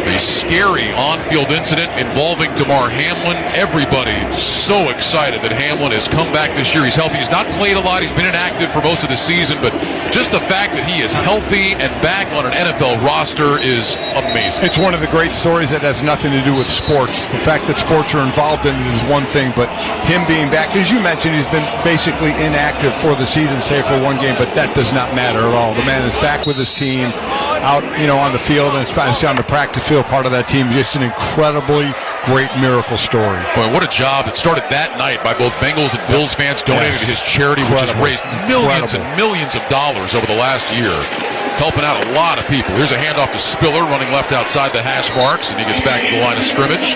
a scary on-field incident involving Damar Hamlin. Everybody so excited that Hamlin has come back this year. He's healthy. He's not played a lot. He's been inactive for most of the season, but just the fact that he is healthy and back on an NFL roster is amazing. It's one of the great stories that has nothing to do with sports. The fact that sports are involved in it is one thing, but him being back, as you mentioned, he's been basically inactive for the season, save for one game, but that does not matter at all. The man is back with his team, out, on the field, and especially on the practice field, part of that team. Just an incredibly great miracle story. Boy, what a job. It started that night by both Bengals and Bills fans donating to his charity, which has raised millions and millions of dollars over the last year, helping out a lot of people. Here's a handoff to Spiller, running left outside the hash marks, and he gets back to the line of scrimmage.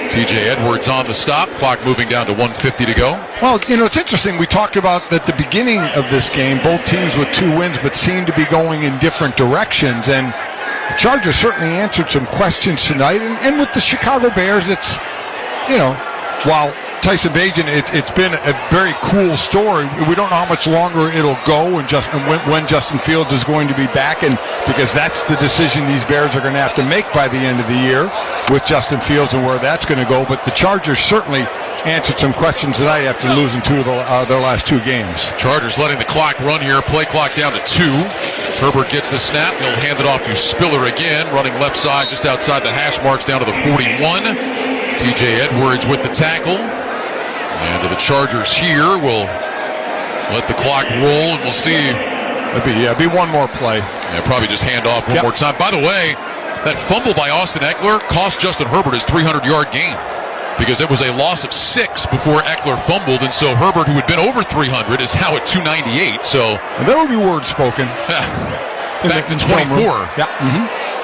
TJ Edwards on the stop, clock moving down to 1:50 to go. Well, it's interesting. We talked about at the beginning of this game, both teams with 2 wins, but seem to be going in different directions. And the Chargers certainly answered some questions tonight. And with the Chicago Bears, it's, while Tyson Bagent, it's been a very cool story. We don't know how much longer it'll go and when Justin Fields is going to be back, and because that's the decision these Bears are going to have to make by the end of the year with Justin Fields and where that's going to go. But the Chargers certainly answered some questions tonight after losing 2 of their last 2 games. Chargers letting the clock run here. Play clock down to 2. Herbert gets the snap. He'll hand it off to Spiller again, running left side just outside the hash marks down to the 41. TJ Edwards with the tackle. And the Chargers here will let the clock roll, and we'll see. It'll be one more play. Yeah, probably just hand off one more time. By the way, that fumble by Austin Eckler cost Justin Herbert his 300-yard game, because it was a loss of 6 before Eckler fumbled, and so Herbert, who had been over 300, is now at 298. So and there will be words spoken. Back to 24.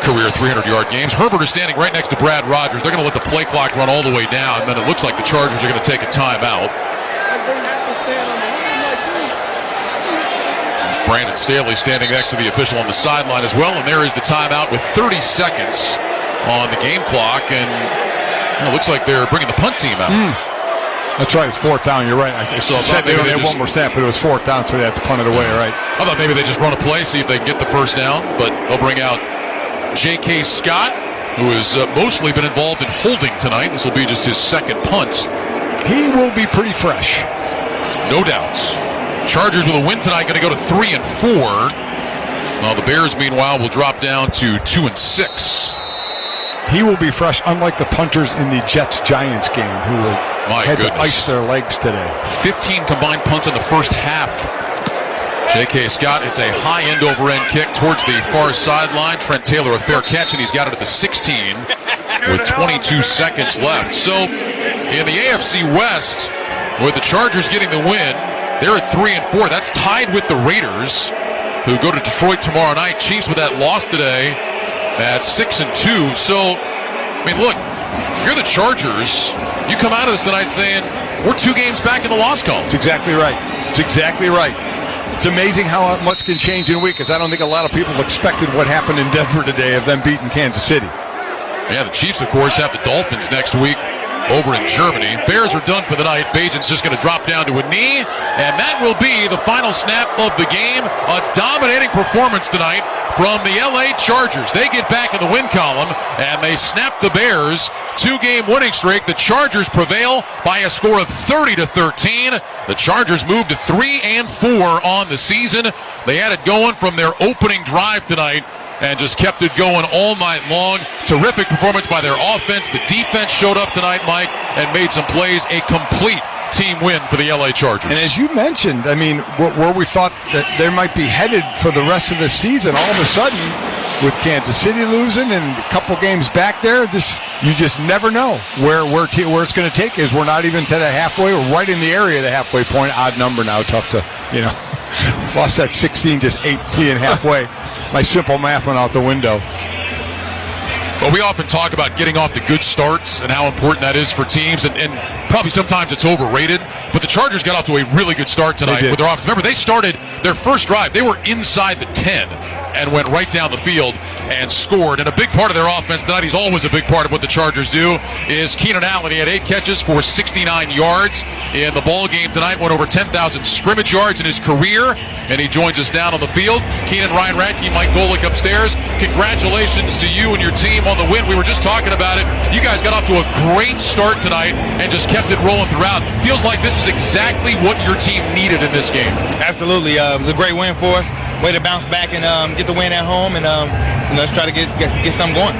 Career 300-yard games. Herbert is standing right next to Brad Rodgers. They're going to let the play clock run all the way down, and then it looks like the Chargers are going to take a timeout. Brandon Staley standing next to the official on the sideline as well, and there is the timeout with 30 seconds on the game clock, and it looks like they're bringing the punt team out. That's right, it's 4th down, you're right. I said they had one more snap, but it was 4th down, so they had to punt it away, right? I thought maybe they just run a play, see if they can get the first down, but they'll bring out J.K. Scott, who has mostly been involved in holding tonight. This will be just his second punt he will be pretty fresh. No doubts. Chargers with a win tonight going to go to 3-4. Well, the Bears, meanwhile, will drop down to 2-6. He will be fresh, unlike the punters in the Jets-Giants game, who will had to ice their legs today. 15 combined punts in the first half. J.K. Scott, it's a high end-over-end kick towards the far sideline. Trent Taylor, a fair catch, and he's got it at the 16 with 22 seconds left. So, in the AFC West, with the Chargers getting the win, they're at 3-4. That's tied with the Raiders, who go to Detroit tomorrow night. Chiefs with that loss today at 6-2. So, I mean, look, you're the Chargers. You come out of this tonight saying, we're 2 games back in the loss column. It's exactly right. It's exactly right. It's amazing how much can change in a week, because I don't think a lot of people expected what happened in Denver today of them beating Kansas City. Yeah, the Chiefs, of course, have the Dolphins next week over in Germany. Bears are done for the night. Bajan's just going to drop down to a knee, and that will be the final snap of the game. A dominating performance tonight from the LA Chargers. They get back in the win column, and they snap the Bears' 2-game winning streak. The Chargers prevail by a score of 30-13. The Chargers moved to 3-4 on the season. They had it going from their opening drive tonight and just kept it going all night long. Terrific performance by their offense. The defense showed up tonight, Mike, and made some plays. A complete team win for the LA Chargers. And as you mentioned, I mean, where we thought that they might be headed for the rest of the season, all of a sudden, with Kansas City losing and a couple games back there, you just never know where it's going to take us. We're not even to the halfway. We're right in the area of the halfway point. Odd number now, tough to, lost that 16, just 8 being halfway. My simple math went out the window. Well, we often talk about getting off to good starts and how important that is for teams, and probably sometimes it's overrated, but the Chargers got off to a really good start tonight with their offense. Remember, they started their first drive. They were inside the 10 and went right down the field and scored. And a big part of their offense tonight, he's always a big part of what the Chargers do, is Keenan Allen. He had 8 catches for 69 yards in the ball game tonight, went over 10,000 scrimmage yards in his career, and he joins us down on the field. Keenan, Ryan Radke, Mike Golick upstairs. Congratulations to you and your team on the win. We were just talking about it. You guys got off to a great start tonight and just kept it rolling throughout. Feels like this is exactly what your team needed in this game. Absolutely. It was a great win for us. Way to bounce back and get the win at home, and let's try to get something going.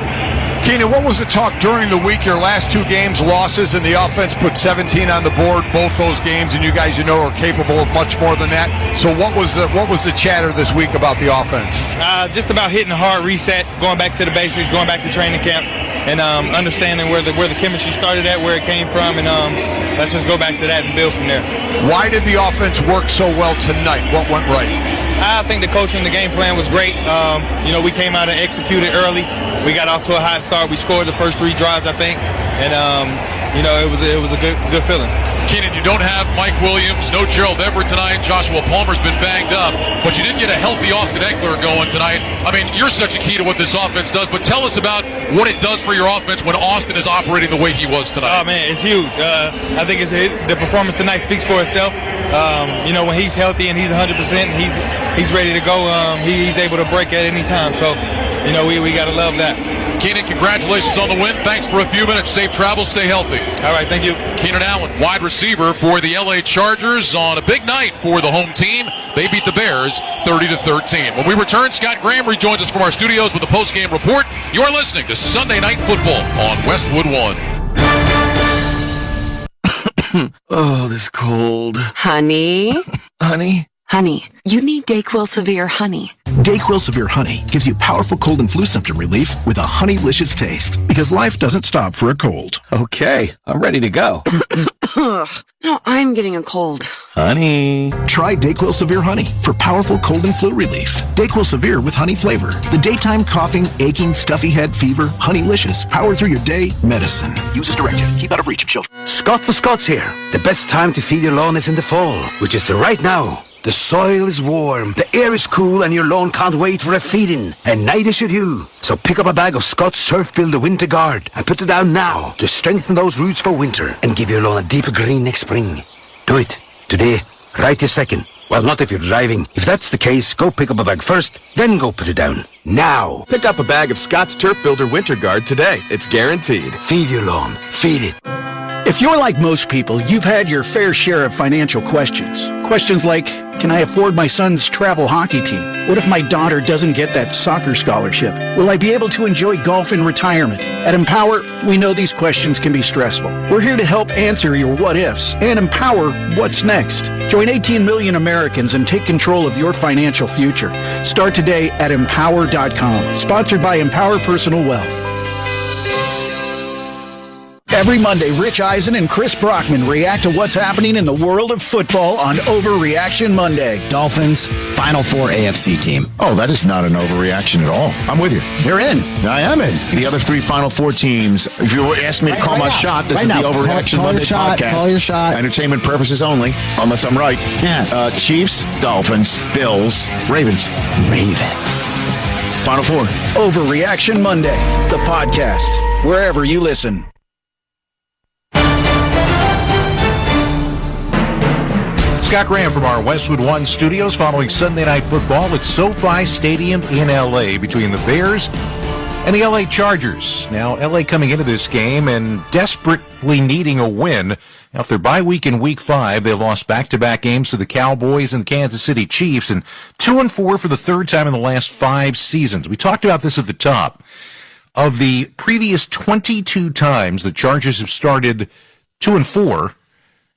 Keenan, what was the talk during the week? Your last 2 games, losses, and the offense put 17 on the board, both those games, and you guys, are capable of much more than that. So what was the chatter this week about the offense? Just about hitting a hard reset, going back to the basics, going back to training camp, and understanding where the chemistry started at, where it came from, and let's just go back to that and build from there. Why did the offense work so well tonight? What went right? I think the coaching, the game plan was great. We came out and executed early. We got off to a hot start. We scored the first 3 drives, I think, and it was a good feeling. Keenan, you don't have Mike Williams, no Gerald Everett tonight. Joshua Palmer's been banged up, but you did get a healthy Austin Eckler going tonight. I mean, you're such a key to what this offense does, but tell us about what it does for your offense when Austin is operating the way he was tonight. Oh, man, it's huge. I think the performance tonight speaks for itself. When he's healthy and he's 100%, he's ready to go. He's able to break at any time. So, we got to love that. Keenan, congratulations on the win. Thanks for a few minutes. Safe travel. Stay healthy. All right, thank you. Keenan Allen, wide receiver for the LA Chargers on a big night for the home team. They beat the Bears 30-13. When we return, Scott Graham rejoins us from our studios with a post-game report. You are listening to Sunday Night Football on Westwood 1. Oh, this cold. Honey? Honey? Honey, you need DayQuil Severe Honey. DayQuil Severe Honey gives you powerful cold and flu symptom relief with a honeylicious taste. Because life doesn't stop for a cold. Okay, I'm ready to go. No, I'm getting a cold. Honey. Try DayQuil Severe Honey for powerful cold and flu relief. DayQuil Severe with honey flavor. The daytime coughing, aching, stuffy head, fever, honeylicious, power through your day, medicine. Use as directed. Keep out of reach of children. Scott for Scott's here. The best time to feed your lawn is in the fall, which is right now. The soil is warm, the air is cool, and your lawn can't wait for a feeding. And neither should you. So pick up a bag of Scott's Surf Builder Winter Guard and put it down now to strengthen those roots for winter and give your lawn a deeper green next spring. Do it. Today. Right this second. Well, not if you're driving. If that's the case, go pick up a bag first, then go put it down. Now. Pick up a bag of Scott's Turf Builder Winter Guard today. It's guaranteed. Feed your lawn. Feed it. If you're like most people, you've had your fair share of financial questions. Questions like, can I afford my son's travel hockey team? What if my daughter doesn't get that soccer scholarship? Will I be able to enjoy golf in retirement? At Empower, we know these questions can be stressful. We're here to help answer your what ifs and empower what's next. Join 18 million Americans and take control of your financial future. Start today at empower.com. Sponsored by Empower Personal Wealth. Every Monday, Rich Eisen and Chris Brockman react to what's happening in the world of football on Overreaction Monday. Dolphins, Final Four AFC team. Oh, that is not an overreaction at all. I'm with you. You're in. I am in. The other three Final Four teams, if you ask me to call my shot, this is the Overreaction Monday podcast. Call your shot. Entertainment purposes only, unless I'm right. Yeah. Chiefs, Dolphins, Bills, Ravens. Final Four. Overreaction Monday, the podcast, wherever you listen. Scott Graham from our Westwood One studios following Sunday Night Football at SoFi Stadium in L.A. between the Bears and the L.A. Chargers. Now, L.A. coming into this game and desperately needing a win. After their bye week in Week 5, they lost back-to-back games to the Cowboys and Kansas City Chiefs, and 2-4 for the third time in the last 5 seasons. We talked about this at the top. Of the previous 22 times the Chargers have started 2-4,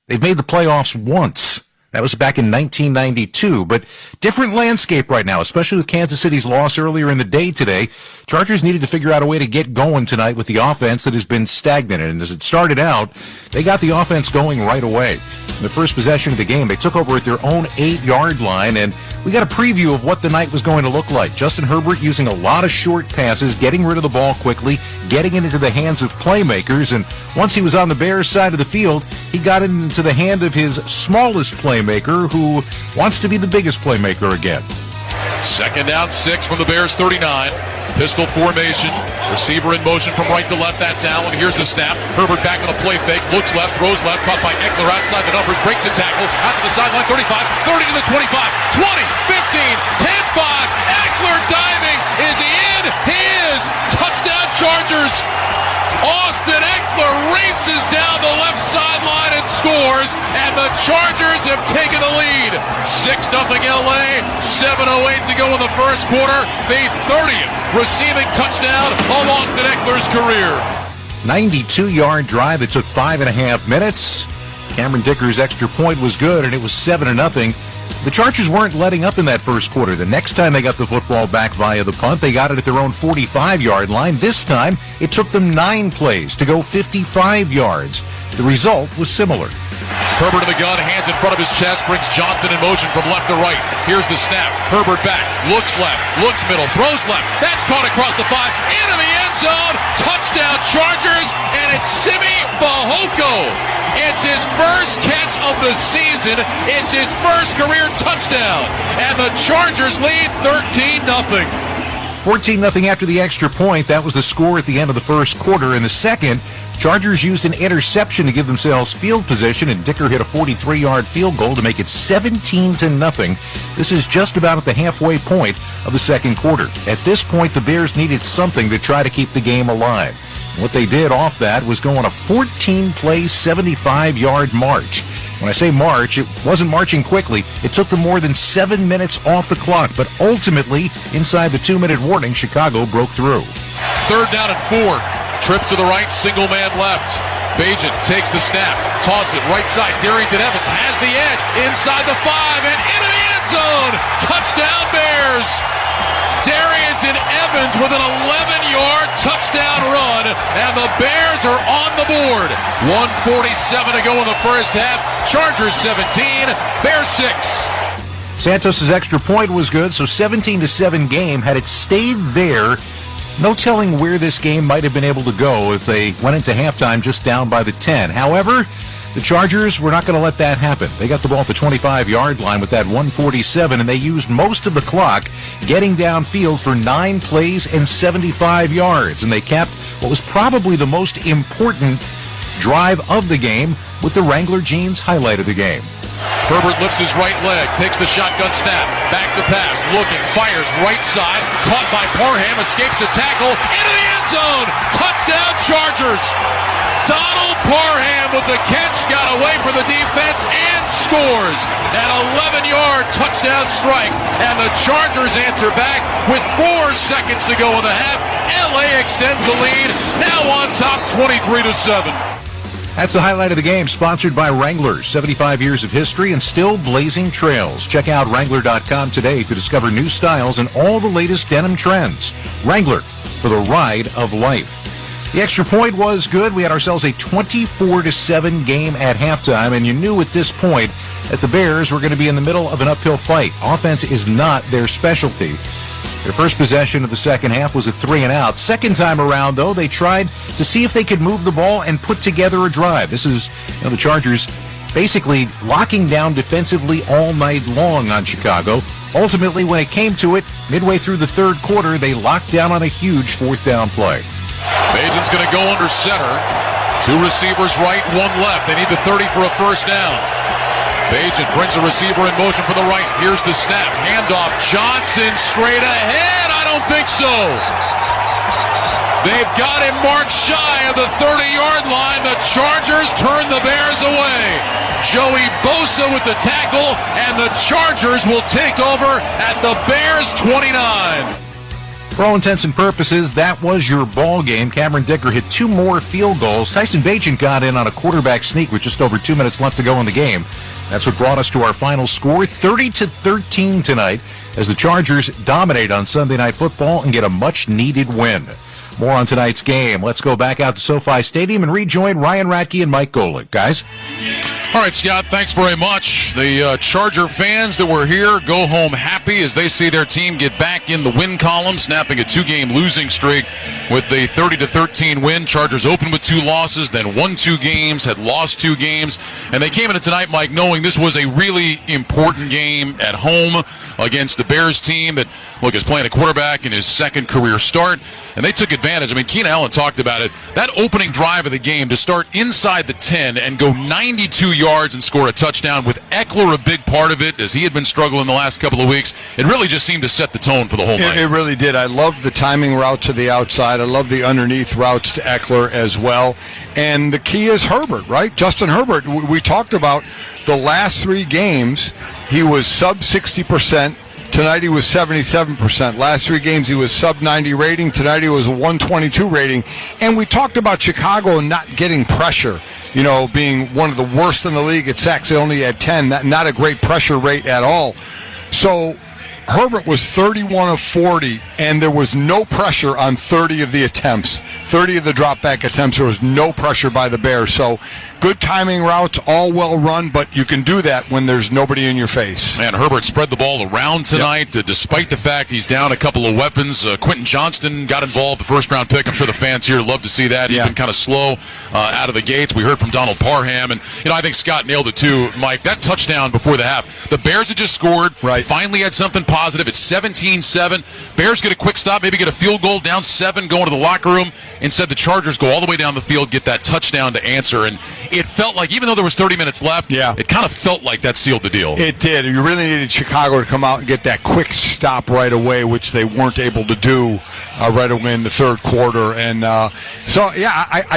they've made the playoffs once. That was back in 1992, but different landscape right now, especially with Kansas City's loss earlier in the day today. Chargers needed to figure out a way to get going tonight with the offense that has been stagnant, and as it started out, they got the offense going right away. In the first possession of the game, they took over at their own 8-yard line, and we got a preview of what the night was going to look like. Justin Herbert using a lot of short passes, getting rid of the ball quickly, getting it into the hands of playmakers, and once he was on the Bears side of the field, he got it into the hand of his smallest playmaker, who wants to be the biggest playmaker again. Second down, 6 from the Bears 39. Pistol formation. Receiver in motion from right to left. That's Allen. Here's the snap. Herbert back on a play fake. Looks left, throws left. Caught by Eckler outside the numbers. Breaks a tackle. Out to the sideline. 35, 30 to the 25, 20, 15, 10, 5. Eckler diving. Is he in? He is. Touchdown Chargers. Austin Eckler races down the left sideline and scores, and the Chargers have taken the lead. 6-0 LA, 7:08 to go in the first quarter. The 30th receiving touchdown of Austin Eckler's career. 92-yard drive that took 5.5 minutes. Cameron Dicker's extra point was good, and it was 7-0. The Chargers weren't letting up in that first quarter. The next time they got the football back via the punt, they got it at their own 45-yard line. This time, it took them 9 plays to go 55 yards. The result was similar. Herbert to the gun, hands in front of his chest, brings Jonathan in motion from left to right. Here's the snap. Herbert back, looks left, looks middle, throws left. That's caught across the 5, into the end zone. Touchdown Chargers, and it's Simi Fehoko. It's his first catch of the season. It's his first career touchdown. And the Chargers lead 13-0. 14-0 after the extra point. That was the score at the end of the first quarter. In the second, Chargers used an interception to give themselves field position, and Dicker hit a 43-yard field goal to make it 17-0. This is just about at the halfway point of the second quarter. At this point, the Bears needed something to try to keep the game alive. What they did off that was go on a 14-play, 75-yard march. When I say march, it wasn't marching quickly. It took them more than 7 minutes off the clock, but ultimately, inside the 2-minute warning, Chicago broke through. Third down and 4. Trip to the right, single man left. Bajan takes the snap, toss it right side. Darrington Evans has the edge inside the 5 and into the end zone. Touchdown Bears. Darrington Evans with an 11-yard touchdown run, and the Bears are on the board. 1:47 to go in the first half. Chargers 17, Bears 6. Santos' extra point was good, so 17-7 game. Had it stayed there, no telling where this game might have been able to go if they went into halftime just down by the 10. However, the Chargers were not going to let that happen. They got the ball at the 25-yard line with that 1:47, and they used most of the clock getting downfield for 9 plays and 75 yards. And they capped what was probably the most important drive of the game with the Wrangler jeans highlight of the game. Herbert lifts his right leg, takes the shotgun snap, back to pass, looking, fires right side, caught by Parham, escapes a tackle, into the end zone. Touchdown, Chargers. Donald Parham with the catch, got away from the defense and scores. An 11-yard touchdown strike, and the Chargers answer back with 4 seconds to go in the half. LA extends the lead, now on top 23-7. That's the highlight of the game, sponsored by Wrangler. 75 years of history and still blazing trails. Check out Wrangler.com today to discover new styles and all the latest denim trends. Wrangler, for the ride of life. The extra point was good. We had ourselves a 24-7 game at halftime, and you knew at this point that the Bears were going to be in the middle of an uphill fight. Offense is not their specialty. Their first possession of the second half was a 3-and-out. Second time around, though, they tried to see if they could move the ball and put together a drive. This is the Chargers basically locking down defensively all night long on Chicago. Ultimately, when it came to it, midway through the third quarter, they locked down on a huge fourth down play. Bajan's going to go under center. 2 receivers right, 1 left. They need the 30 for a first down. Bajan brings a receiver in motion from the right. Here's the snap. Handoff. Johnson straight ahead. I don't think so. They've got him marked shy of the 30-yard line. The Chargers turn the Bears away. Joey Bosa with the tackle, and the Chargers will take over at the Bears 29. For all intents and purposes, that was your ball game. Cameron Dicker hit 2 more field goals. Tyson Bagent got in on a quarterback sneak with just over 2 minutes left to go in the game. That's what brought us to our final score, 30-13 tonight, as the Chargers dominate on Sunday Night Football and get a much-needed win. More on tonight's game. Let's go back out to SoFi Stadium and rejoin Ryan Radke and Mike Golick. Guys? All right, Scott, thanks very much. The Charger fans that were here go home happy as they see their team get back in the win column, snapping a 2-game losing streak with a 30-13 win. Chargers opened with 2 losses, then won 2 games, had lost 2 games, and they came into tonight, Mike, knowing this was a really important game at home against the Bears team that, look, is playing a quarterback in his second career start, and they took advantage. I mean, Keenan Allen talked about it. That opening drive of the game to start inside the 10 and go 92 yards and score a touchdown with Eckler a big part of it as he had been struggling the last couple of weeks. It really just seemed to set the tone for the whole night. It really did. I love the timing route to the outside. I love the underneath routes to Eckler as well. And the key is Herbert, right? Justin Herbert. We talked about the last 3 games. He was sub 60%. Tonight he was 77%. Last 3 games he was sub 90 rating. Tonight he was a 122 rating. And we talked about Chicago not getting pressure, being one of the worst in the league at sacks. They only had 10. Not a great pressure rate at all. So Herbert was 31 of 40, and there was no pressure on 30 of the attempts. 30 of the drop-back attempts, there was no pressure by the Bears. So good timing routes, all well run, but you can do that when there's nobody in your face. And Herbert spread the ball around tonight, despite the fact he's down a couple of weapons. Quentin Johnston got involved, the first-round pick. I'm sure the fans here love to see that. He's been kind of slow out of the gates. We heard from Donald Parham, and I think Scott nailed it too, Mike. That touchdown before the half, the Bears had just scored, finally had something positive. It's 17-7. Bears get a quick stop, maybe get a field goal, down 7, going to the locker room. Instead, the Chargers go all the way down the field, get that touchdown to answer, and it felt like, even though there was 30 minutes left, it kind of felt like that sealed the deal. It did. You really needed Chicago to come out and get that quick stop right away, which they weren't able to do right away in the third quarter. And I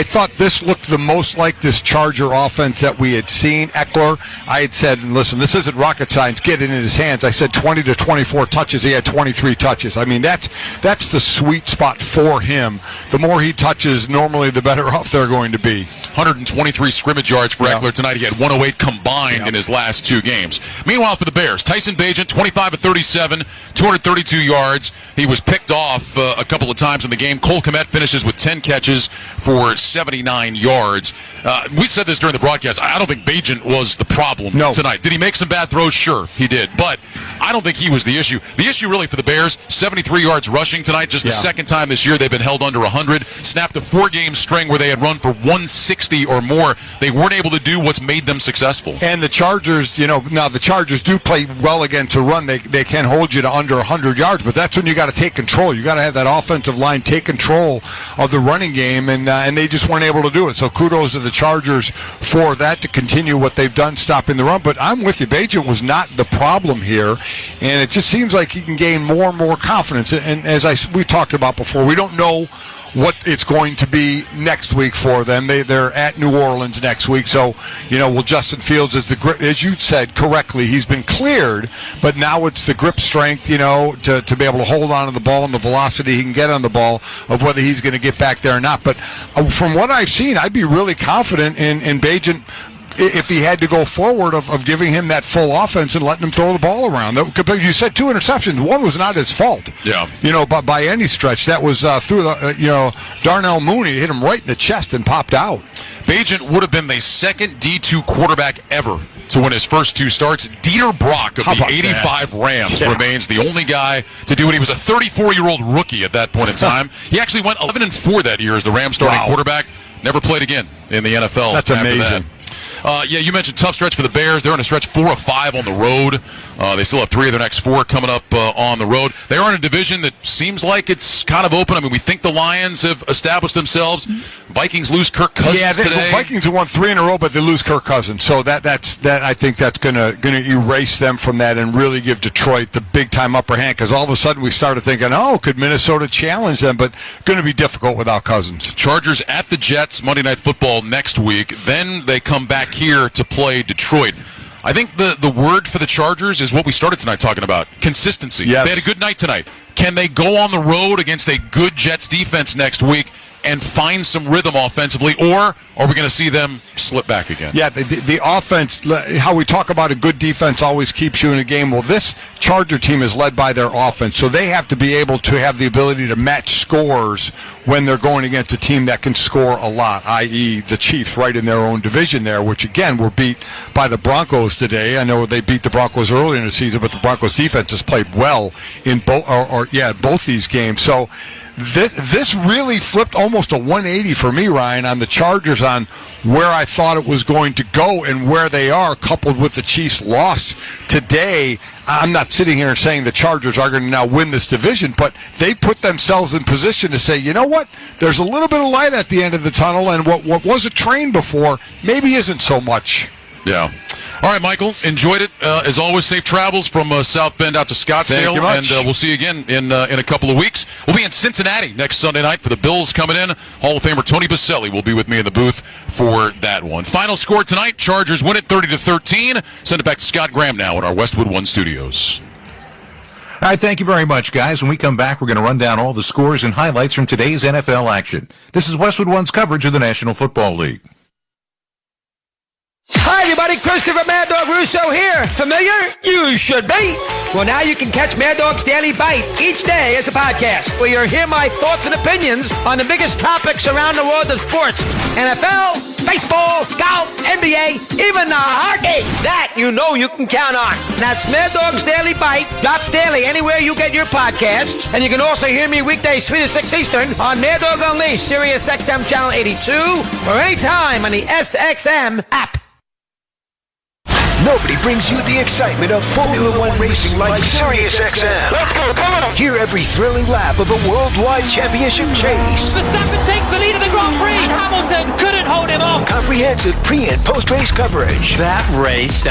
thought this looked the most like this Charger offense that we had seen. Eckler, I had said, listen, this isn't rocket science, get it in his hands. I said 20 to 24 touches. He had 23 touches. I mean, that's the sweet spot for him. The more he touches, normally the better off they're going to be. 123 scrimmage yards for Eckler tonight. He had 108 combined in his last 2 games. Meanwhile, for the Bears, Tyson Bagent, 25 of 37, 232 yards. He was picked off a couple of times in the game. Cole Kmet finishes with 10 catches for 79 yards. We said this during the broadcast. I don't think Bagent was the problem tonight. Did he make some bad throws? Sure, he did. But I don't think he was the issue. The issue really for the Bears, 73 yards rushing tonight. Just the second time this year they've been held under 100. Snapped a 4-game string where they had run for 160 or more. They weren't able to do what's made them successful. And the Chargers, now the Chargers do play well again to run. They can hold you to under 100 yards, but that's when you got to take control. You got to have that offensive line take control of the running game, and they just weren't able to do it. So kudos to the Chargers for that, to continue what they've done stopping the run. But I'm with you. Bagent was not the problem here. and it just seems like he can gain more and more confidence. And as we talked about before, we don't know what it's going to be next week for them. They're at New Orleans next week, so will Justin Fields, as you said correctly, he's been cleared, but now it's the grip strength, to be able to hold on to the ball and the velocity he can get on the ball of whether he's going to get back there or not. But from what I've seen, I'd be really confident in Bagent if he had to go forward of giving him that full offense and letting him throw the ball around. You said 2 interceptions. One was not his fault. Yeah. By any stretch. That was through Darnell Mooney hit him right in the chest and popped out. Bagent would have been the second D2 quarterback ever to win his first 2 starts. Dieter Brock of the 85 Rams remains the only guy to do it. He was a 34-year-old rookie at that point in time. He actually went 11-4 that year as the Rams starting quarterback. Never played again in the NFL. That's amazing. You mentioned tough stretch for the Bears. They're in a stretch 4 of 5 on the road. They still have 3 of their next 4 coming up on the road. They are in a division that seems like it's kind of open. I mean, we think the Lions have established themselves. Vikings lose Kirk Cousins today. The Vikings have won 3 in a row, but they lose Kirk Cousins. So I think that's going to erase them from that and really give Detroit the big time upper hand. Because all of a sudden we started thinking, could Minnesota challenge them? But going to be difficult without Cousins. Chargers at the Jets Monday Night Football next week. Then they come back here to play Detroit. I think the word for the Chargers is what we started tonight talking about: consistency. Yes. They had a good night tonight. Can they go on the road against a good Jets defense next week and find some rhythm offensively, or are we going to see them slip back again? Yeah, the offense, how we talk about a good defense always keeps you in a game. Well, this Charger team is led by their offense, so they have to be able to have the ability to match scores when they're going against a team that can score a lot, i.e. the Chiefs right in their own division there, which, again, were beat by the Broncos today. I know they beat the Broncos early in the season, but the Broncos defense has played well in both these games. So This really flipped almost a 180 for me, Ryan, on the Chargers, on where I thought it was going to go and where they are, coupled with the Chiefs' loss today. I'm not sitting here saying the Chargers are going to now win this division, but they put themselves in position to say, you know what, there's a little bit of light at the end of the tunnel, and what was a train before maybe isn't so much. Yeah. All right, Michael, enjoyed it. As always, safe travels from South Bend out to Scottsdale, and we'll see you again in a couple of weeks. We'll be in Cincinnati next Sunday night for the Bills coming in. Hall of Famer Tony Baselli will be with me in the booth for that one. Final score tonight, Chargers win it 30-13. Send it back to Scott Graham now in our Westwood One studios. All right, thank you very much, guys. When we come back, we're going to run down all the scores and highlights from today's NFL action. This is Westwood One's coverage of the National Football League. Hi, everybody. Christopher Mad Dog Russo here. Familiar? You should be. Well, now you can catch Mad Dog's Daily Bite each day as a podcast, where you'll hear my thoughts and opinions on the biggest topics around the world of sports. NFL, baseball, golf, NBA, even the hockey. That you know you can count on. That's Mad Dog's Daily Bite. Drops daily anywhere you get your podcasts. And you can also hear me weekdays 3 to 6 Eastern on Mad Dog Unleashed, Sirius XM Channel 82, or anytime on the SXM app. Nobody brings you the excitement of Formula One racing like SiriusXM. Let's go, come on! Hear every thrilling lap of a worldwide championship chase. Verstappen takes the lead of the Grand Prix. Hamilton couldn't hold him off. Comprehensive pre- and post-race coverage. That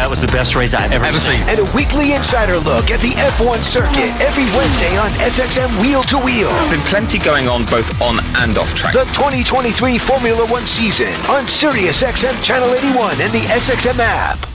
was the best race I've ever seen. And a weekly insider look at the F1 circuit every Wednesday on SXM Wheel to Wheel. There's been plenty going on both on and off track. The 2023 Formula One season on SiriusXM Channel 81 and the SXM app.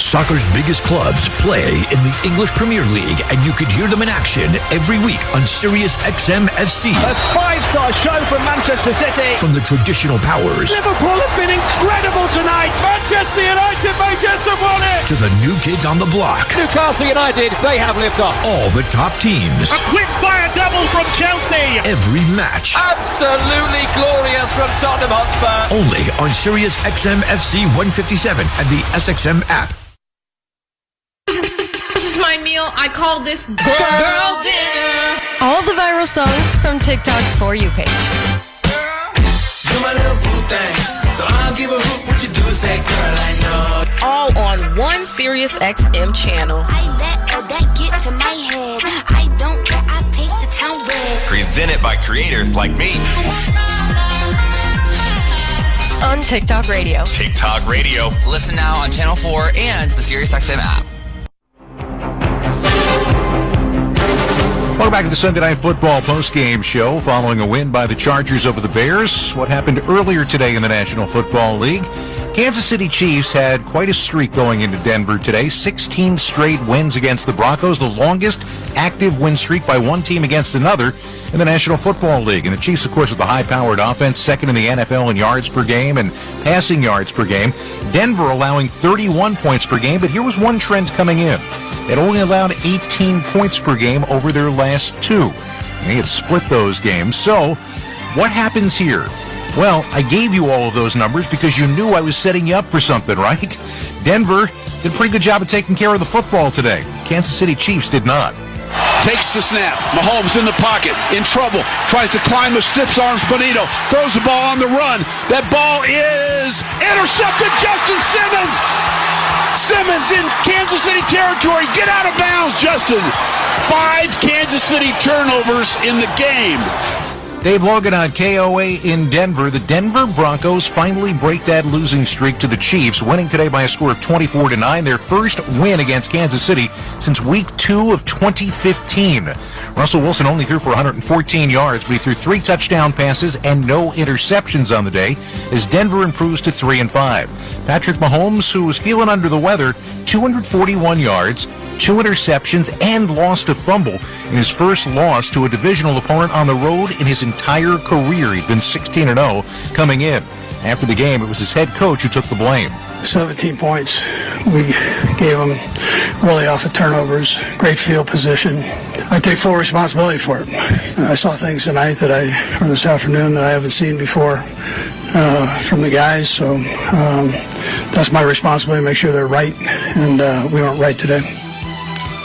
Soccer's biggest clubs play in the English Premier League, and you could hear them in action every week on Sirius XM FC. A 5-star show from Manchester City. From the traditional powers Liverpool have been incredible tonight. Manchester United may just have won it. to the new kids on the block. Newcastle United, they have lived off. All the top teams. A quick fire double from Chelsea. Every match. Absolutely glorious from Tottenham Hotspur. Only on Sirius XM FC 157 and the SXM app. This is my meal. I call this girl dinner. All the viral songs from TikTok's For You page. Do my little boo thing, so I'll give a hoot what you do. Say, girl, I know. All on one Sirius XM channel. I let that get to my head. I don't care. I paint the town red. Presented by creators like me. On TikTok Radio. TikTok Radio. Listen now on Channel 4 and the SiriusXM app. Back to the Sunday Night Football postgame show following a win by the Chargers over the Bears. What happened earlier today in the National Football League? Kansas City Chiefs had quite a streak going into Denver today. 16 straight wins against the Broncos, the longest active win streak by one team against another in the National Football League. And the Chiefs, of course, with the high-powered offense, second in the NFL in yards per game and passing yards per game. Denver allowing 31 points per game, but here was one trend coming in. They had only allowed 18 points per game over their last two. They had split those games. So, what happens here? Well, I gave you all of those numbers because you knew I was setting you up for something, right? Denver did a pretty good job of taking care of the football today. Kansas City Chiefs did not. Takes the snap. Mahomes in the pocket, in trouble. Tries to climb with stiff arms. Bonito throws the ball on the run. That ball is intercepted. Justin Simmons. Simmons in Kansas City territory. Get out of bounds, Justin. 5 Kansas City turnovers in the game. Dave Logan on KOA in Denver. The Denver Broncos finally break that losing streak to the Chiefs, winning today by a score of 24-9, their first win against Kansas City since Week 2 of 2015. Russell Wilson only threw for 114 yards, but he threw 3 touchdown passes and no interceptions on the day as Denver improves to 3-5. Patrick Mahomes, who was feeling under the weather, 241 yards, 2 interceptions, and lost a fumble in his first loss to a divisional opponent on the road in his entire career. He'd been 16-0 coming in. After the game, it was his head coach who took the blame. 17 points. We gave them really off of turnovers, great field position. I take full responsibility for it. I saw things tonight or this afternoon that I haven't seen before from the guys, so that's my responsibility to make sure they're right, and we weren't right today.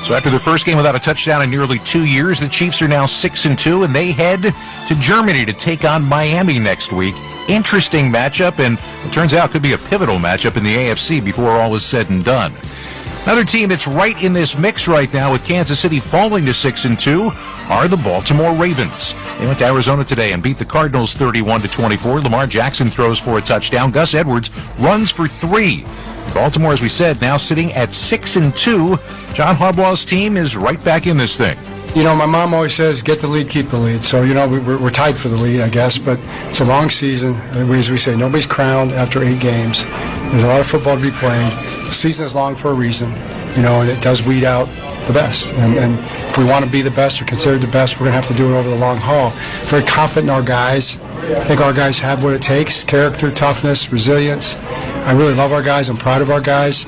So after their first game without a touchdown in nearly 2 years, the Chiefs are now 6-2, and they head to Germany to take on Miami next week. Interesting matchup, and it turns out could be a pivotal matchup in the AFC before all is said and done. Another team that's right in this mix right now with Kansas City falling to 6-2 are the Baltimore Ravens. They went to Arizona today and beat the Cardinals 31-24. Lamar Jackson throws for a touchdown. Gus Edwards runs for 3. Baltimore, as we said, now sitting at 6-2. John Harbaugh's team is right back in this thing. You know, my mom always says, get the lead, keep the lead. So, you know, we're tied for the lead, I guess, but it's a long season. As we say, nobody's crowned after 8 games. There's a lot of football to be played. The season is long for a reason, you know, and it does weed out the best. And if we want to be the best or considered the best, we're going to have to do it over the long haul. Very confident in our guys. I think our guys have what it takes: character, toughness, resilience. I really love our guys. I'm proud of our guys.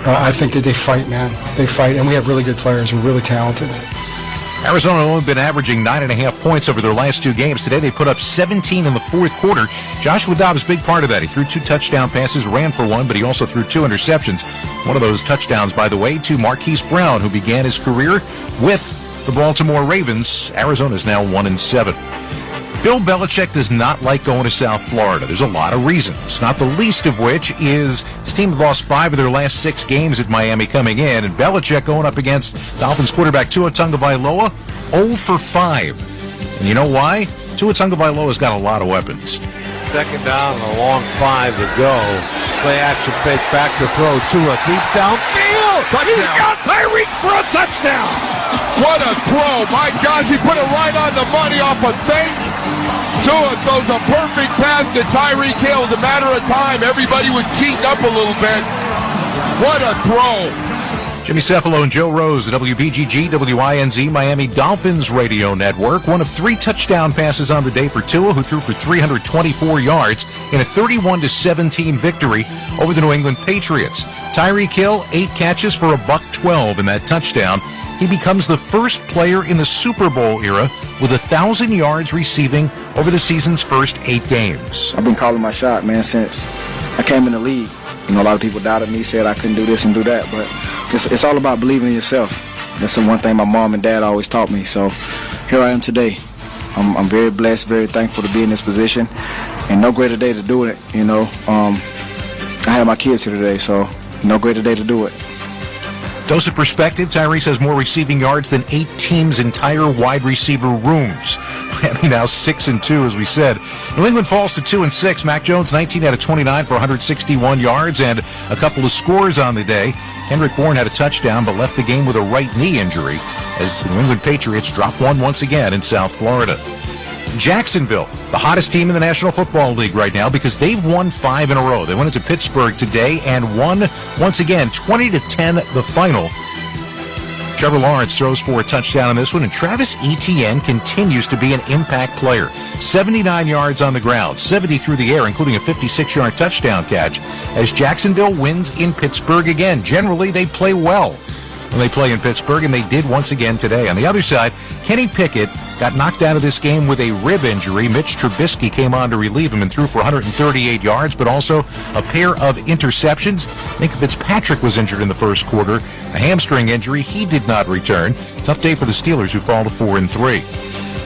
I think that they fight, man. They fight, and we have really good players. We're really talented. Arizona have only been averaging 9.5 points over their last 2 games. Today they put up 17 in the fourth quarter. Joshua Dobbs, big part of that. He threw 2 touchdown passes, ran for 1, but he also threw 2 interceptions. One of those touchdowns, by the way, to Marquise Brown, who began his career with the Baltimore Ravens. Arizona is now 1-7. Bill Belichick does not like going to South Florida. There's a lot of reasons, not the least of which is his team lost 5 of their last 6 games at Miami coming in, and Belichick going up against Dolphins quarterback Tua Tagovailoa, 0 for 5. And you know why? Tua Tagovailoa's got a lot of weapons. Second down, a long 5 to go. Play action fake back to throw. Tua deep downfield. Touchdown. He's got Tyreek for a touchdown. What a throw. My gosh, he put it right on the money off a fake. Tua throws a perfect pass to Tyreek Hill. It's a matter of time. Everybody was cheating up a little bit. What a throw. Jimmy Cefalo and Joe Rose, the WBGG, WINZ Miami Dolphins radio network. One of 3 touchdown passes on the day for Tua, who threw for 324 yards in a 31-17 victory over the New England Patriots. Tyreek Hill, 8 catches for $112 in that touchdown. He becomes the first player in the Super Bowl era with 1,000 yards receiving over the season's first 8 games. I've been calling my shot, man, since I came in the league. You know, a lot of people doubted me, said I couldn't do this and do that, but it's all about believing in yourself. That's the one thing my mom and dad always taught me. So here I am today. I'm very blessed, very thankful to be in this position, and no greater day to do it. You know, I have my kids here today, so no greater day to do it. Dose of perspective, Tyrese has more receiving yards than 8 teams' entire wide receiver rooms. Miami now 6-2, as we said. New England falls to 2-6. Mac Jones 19 out of 29 for 161 yards and a couple of scores on the day. Kendrick Bourne had a touchdown but left the game with a right knee injury as the New England Patriots drop one once again in South Florida. Jacksonville, the hottest team in the National Football League right now because they've won 5 in a row. They went into Pittsburgh today and won once again 20-10 the final. Trevor Lawrence throws for a touchdown in this one, and Travis Etienne continues to be an impact player. 79 yards on the ground, 70 through the air, including a 56-yard touchdown catch, as Jacksonville wins in Pittsburgh again. Generally, they play well when they play in Pittsburgh, and they did once again today. On the other side, Kenny Pickett got knocked out of this game with a rib injury. Mitch Trubisky came on to relieve him and threw for 138 yards, but also a pair of interceptions. Nick Fitzpatrick was injured in the first quarter. A hamstring injury. He did not return. Tough day for the Steelers, who fall to 4-3.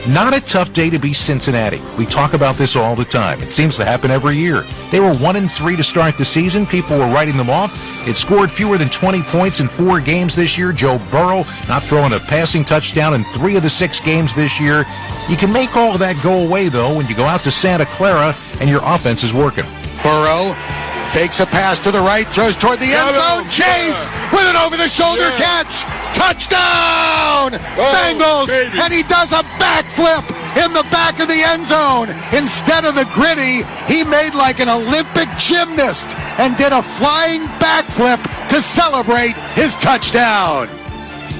Not a tough day to be Cincinnati. We talk about this all the time. It seems to happen every year. They were 1-3 to start the season. People were writing them off. It scored fewer than 20 points in 4 games this year. Joe Burrow not throwing a passing touchdown in 3 of the 6 games this year. You can make all of that go away, though, when you go out to Santa Clara and your offense is working. Burrow fakes a pass to the right, throws toward the end zone. Chase with an over-the-shoulder catch. Touchdown! Bengals! And he does a backflip in the back of the end zone. Instead of the gritty, he made like an Olympic gymnast and did a flying backflip to celebrate his touchdown.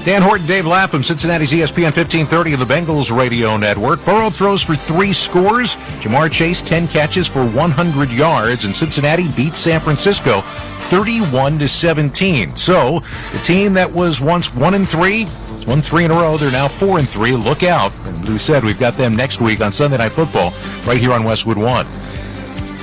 Dan Horton, Dave Lapham, Cincinnati's ESPN 1530 of the Bengals radio network. Burrow throws for 3 scores. Jamar Chase, 10 catches for 100 yards. And Cincinnati beats San Francisco 31-17. So the team that was once 1-3, won 3 in a row. They're now 4-3. Look out. And we said we've got them next week on Sunday Night Football right here on Westwood 1.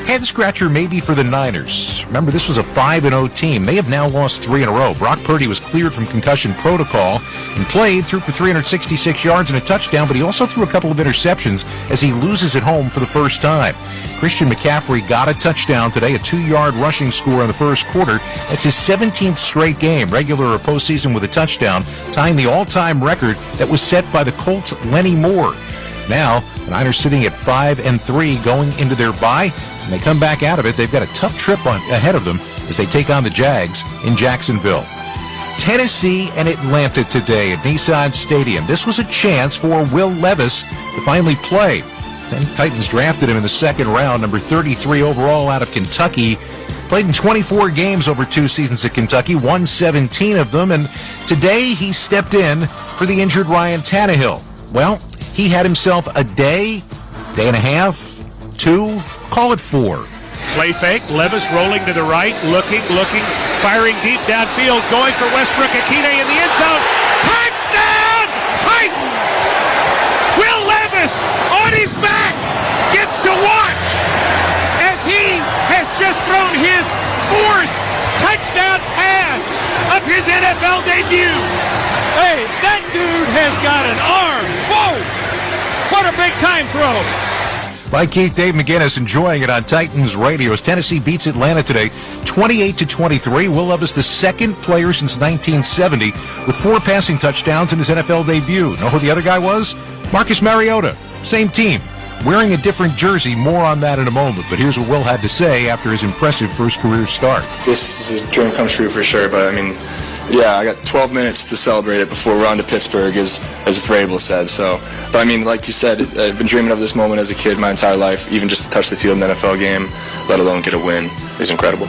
Head scratcher maybe for the Niners. Remember, this was a 5-0 team. They have now lost 3 in a row. Brock Purdy was cleared from concussion protocol and played, threw for 366 yards and a touchdown, but he also threw a couple of interceptions as he loses at home for the first time. Christian McCaffrey got a touchdown today, a 2-yard rushing score in the first quarter. That's his 17th straight game, regular or postseason, with a touchdown, tying the all-time record that was set by the Colts' Lenny Moore. Now, the Niners sitting at 5-3 going into their bye. When they come back out of it, they've got a tough trip ahead of them as they take on the Jags in Jacksonville. Tennessee and Atlanta today at Nissan Stadium. This was a chance for Will Levis to finally play. Then Titans drafted him in the second round, number 33 overall out of Kentucky. Played in 24 games over 2 seasons at Kentucky, won 17 of them, and today he stepped in for the injured Ryan Tannehill. Well, he had himself a day and a half, 2, call it 4. Play fake, Levis rolling to the right, looking, firing deep downfield, going for Westbrook Akine in the end zone. Touchdown! Titans! Will Levis on his back gets to watch as he has just thrown his 4th touchdown pass of his NFL debut. Hey, that dude has got an arm. Whoa! What a big-time throw. Like Keith, Dave McGinnis enjoying it on Titans Radio as Tennessee beats Atlanta today 28-23. Will Levis, the second player since 1970 with 4 passing touchdowns in his NFL debut. Know who the other guy was? Marcus Mariota. Same team. Wearing a different jersey. More on that in a moment. But here's what Will had to say after his impressive first career start. This is a dream come true for sure, but I mean, yeah, I got 12 minutes to celebrate it before we're on to Pittsburgh, as Vrabel said. So, but I mean, like you said, I've been dreaming of this moment as a kid my entire life. Even just to touch the field in an NFL game, let alone get a win, is incredible.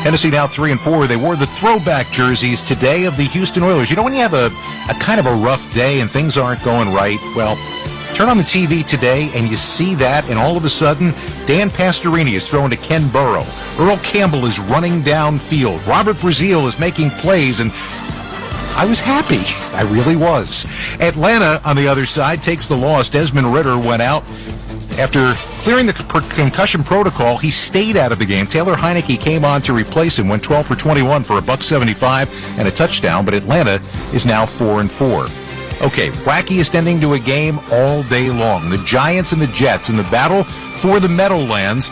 Tennessee now 3-4. They wore the throwback jerseys today of the Houston Oilers. You know when you have a kind of a rough day and things aren't going right? Well, turn on the TV today and you see that, and all of a sudden, Dan Pastorini is throwing to Ken Burrow. Earl Campbell is running downfield. Robert Brazile is making plays, and I was happy. I really was. Atlanta, on the other side, takes the loss. Desmond Ridder went out after clearing the concussion protocol. He stayed out of the game. Taylor Heineke came on to replace him, went 12 for 21 for $175 and a touchdown, but Atlanta is now 4-4. Okay, wackiest ending to a game all day long. The Giants and the Jets in the battle for the Meadowlands.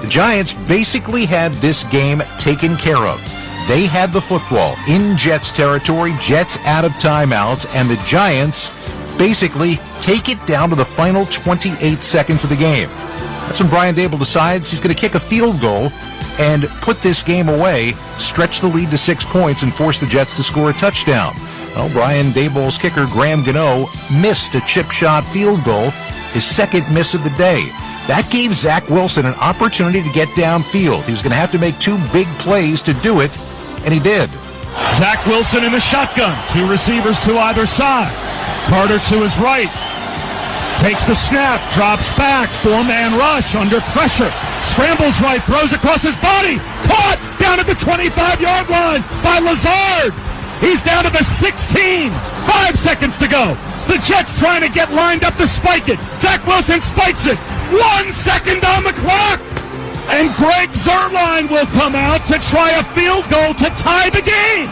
The Giants basically had this game taken care of. They had the football in Jets territory, Jets out of timeouts, and the Giants basically take it down to the final 28 seconds of the game. That's when Brian Dable decides he's going to kick a field goal and put this game away, stretch the lead to 6 points, and force the Jets to score a touchdown. Well, Brian Dable's kicker, Graham Gano, missed a chip shot field goal, his second miss of the day. That gave Zach Wilson an opportunity to get downfield. He was going to have to make 2 big plays to do it, and he did. Zach Wilson in the shotgun. 2 receivers to either side. Carter to his right. Takes the snap, drops back, 4-man rush under pressure. Scrambles right, throws across his body. Caught down at the 25-yard line by Lazard. He's down to the 16. 5 seconds to go. The Jets trying to get lined up to spike it. Zach Wilson spikes it. 1 second on the clock. And Greg Zuerlein will come out to try a field goal to tie the game.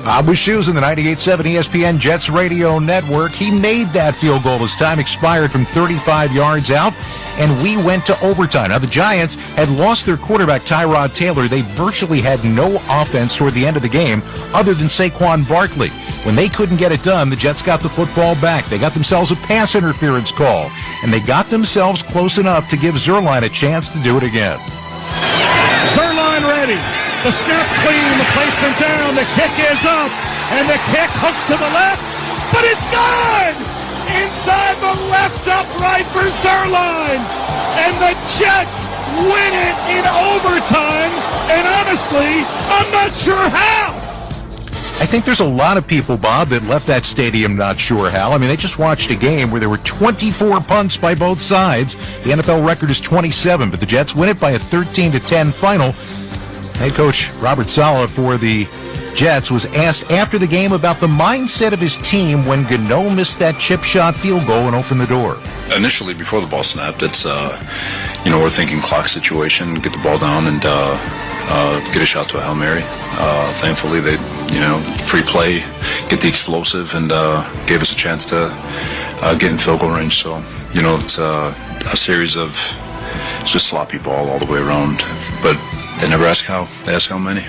Bob Wischusen, the 98.7 ESPN Jets radio network. He made that field goal as time expired from 35 yards out, and we went to overtime. Now, the Giants had lost their quarterback, Tyrod Taylor. They virtually had no offense toward the end of the game other than Saquon Barkley. When they couldn't get it done, the Jets got the football back. They got themselves a pass interference call, and they got themselves close enough to give Zuerlein a chance to do it again. Zuerlein ready. The snap clean, the placement down, the kick is up, and the kick hooks to the left, but it's gone! Inside the left upright for Zuerlein, and the Jets win it in overtime, and honestly, I'm not sure how! I think there's a lot of people, Bob, that left that stadium not sure how. I mean, they just watched a game where there were 24 punts by both sides. The NFL record is 27, but the Jets win it by a 13-10 final. Head coach Robert Saleh for the Jets was asked after the game about the mindset of his team when Gano missed that chip shot field goal and opened the door. Initially, before the ball snapped, it's, we're thinking clock situation, get the ball down and get a shot to a Hail Mary. Thankfully, they, free play, get the explosive, and gave us a chance to get in field goal range. So, it's a series of just sloppy ball all the way around. But they never ask how. They ask how many.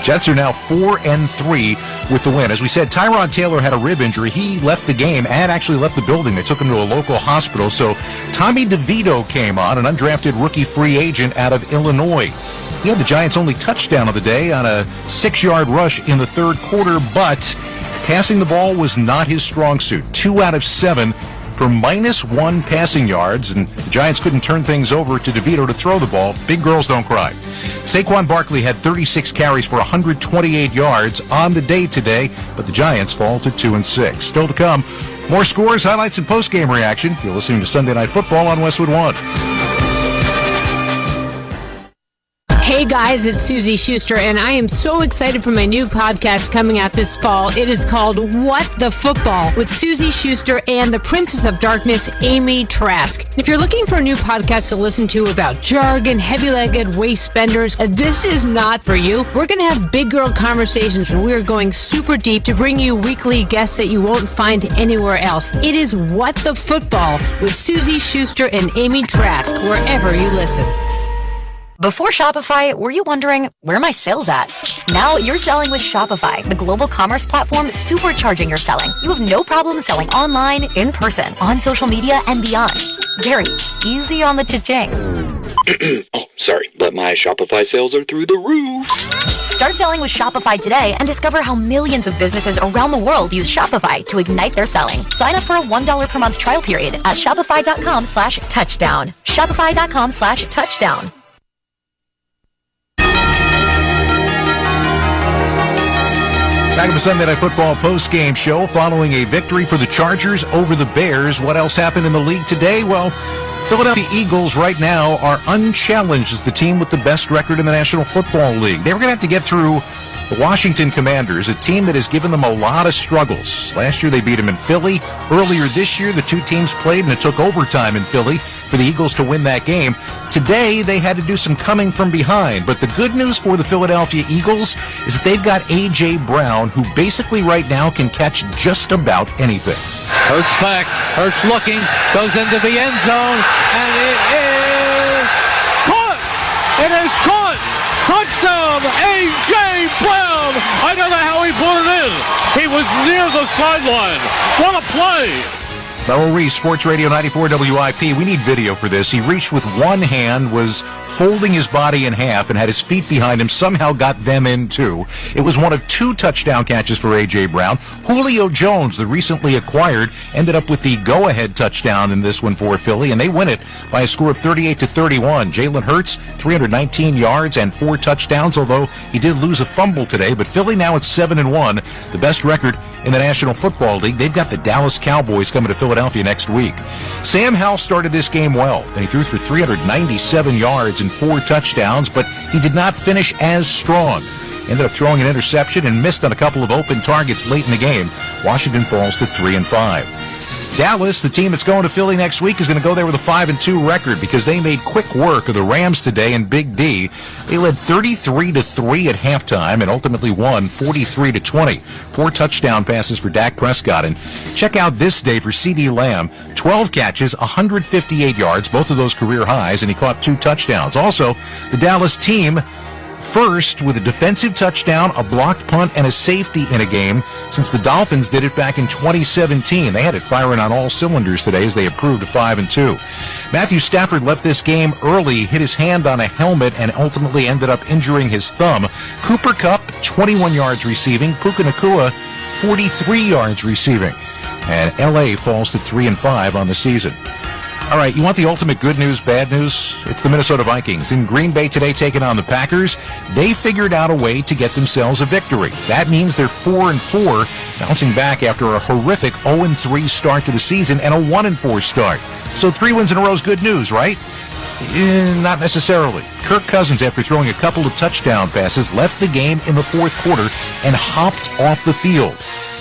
Jets are now 4-3 with the win. As we said, Tyrod Taylor had a rib injury. He left the game and actually left the building. They took him to a local hospital. So Tommy DeVito came on, an undrafted rookie free agent out of Illinois. He had the Giants' only touchdown of the day on a 6-yard rush in the third quarter, but passing the ball was not his strong suit. 2 out of 7 for -1 passing yards, and the Giants couldn't turn things over to DeVito to throw the ball. Big girls don't cry. Saquon Barkley had 36 carries for 128 yards on the day today, but the Giants fall to 2-6. Still to come, more scores, highlights, and post-game reaction. You're listening to Sunday Night Football on Westwood One. Hey guys, it's Susie Schuster, and I am so excited for my new podcast coming out this fall. It is called What the Football with Susie Schuster and the Princess of Darkness, Amy Trask. If you're looking for a new podcast to listen to about jargon, heavy-legged waist benders, this is not for you. We're going to have big girl conversations where we're going super deep to bring you weekly guests that you won't find anywhere else. It is What the Football with Susie Schuster and Amy Trask, wherever you listen. Before Shopify, were you wondering, where are my sales at? Now you're selling with Shopify, the global commerce platform supercharging your selling. You have no problem selling online, in person, on social media, and beyond. Gary, easy on the cha-ching. Oh, sorry, but my Shopify sales are through the roof. Start selling with Shopify today and discover how millions of businesses around the world use Shopify to ignite their selling. Sign up for a $1 per month trial period at shopify.com/touchdown. Shopify.com/touchdown. Back at the Sunday Night Football post-game show following a victory for the Chargers over the Bears. What else happened in the league today? Well, Philadelphia Eagles right now are unchallenged as the team with the best record in the National Football League. They were going to have to get through the Washington Commanders, a team that has given them a lot of struggles. Last year they beat them in Philly. Earlier this year the two teams played and it took overtime in Philly for the Eagles to win that game. Today they had to do some coming from behind. But the good news for the Philadelphia Eagles is that they've got A.J. Brown, who basically right now can catch just about anything. Hurts back, Hurts looking, goes into the end zone, and it is caught! It is caught! Touchdown! from A.J. Brown. I don't know how he put it in. He was near the sideline. What a play. Merrill Reese, Sports Radio 94 WIP. We need video for this. He reached with one hand, was folding his body in half, and had his feet behind him, somehow got them in too. It was one of 2 touchdown catches for A.J. Brown. Julio Jones, the recently acquired, ended up with the go-ahead touchdown in this one for Philly, and they win it by a score of 38-31. Jalen Hurts, 319 yards and 4 touchdowns, although he did lose a fumble today. But Philly now at 7-1, the best record in the National Football League. They've got the Dallas Cowboys coming to Philadelphia next week. Sam Howell started this game well, and he threw for 397 yards and 4 touchdowns, but he did not finish as strong. Ended up throwing an interception and missed on a couple of open targets late in the game. Washington falls to 3-5. Dallas, the team that's going to Philly next week, is going to go there with a 5-2 record because they made quick work of the Rams today in Big D. They led 33-3 at halftime and ultimately won 43-20. 4 touchdown passes for Dak Prescott. And check out this day for CeeDee Lamb. 12 catches, 158 yards, both of those career highs, and he caught 2 touchdowns. Also, the Dallas team first with a defensive touchdown, a blocked punt, and a safety in a game since the Dolphins did it back in 2017. They had it firing on all cylinders today as they improved to 5-2. Matthew Stafford left this game early, hit his hand on a helmet, and ultimately ended up injuring his thumb. Cooper Kupp, 21 yards receiving. Puka Nacua, 43 yards receiving. And L.A. falls to 3-5 on the season. All right, you want the ultimate good news, bad news? It's the Minnesota Vikings. In Green Bay today taking on the Packers. They figured out a way to get themselves a victory. That means they're 4-4, bouncing back after a horrific 0-3 start to the season and a 1-4 start. So 3 wins in a row is good news, right? Not necessarily. Kirk Cousins, after throwing a couple of touchdown passes, left the game in the fourth quarter and hopped off the field.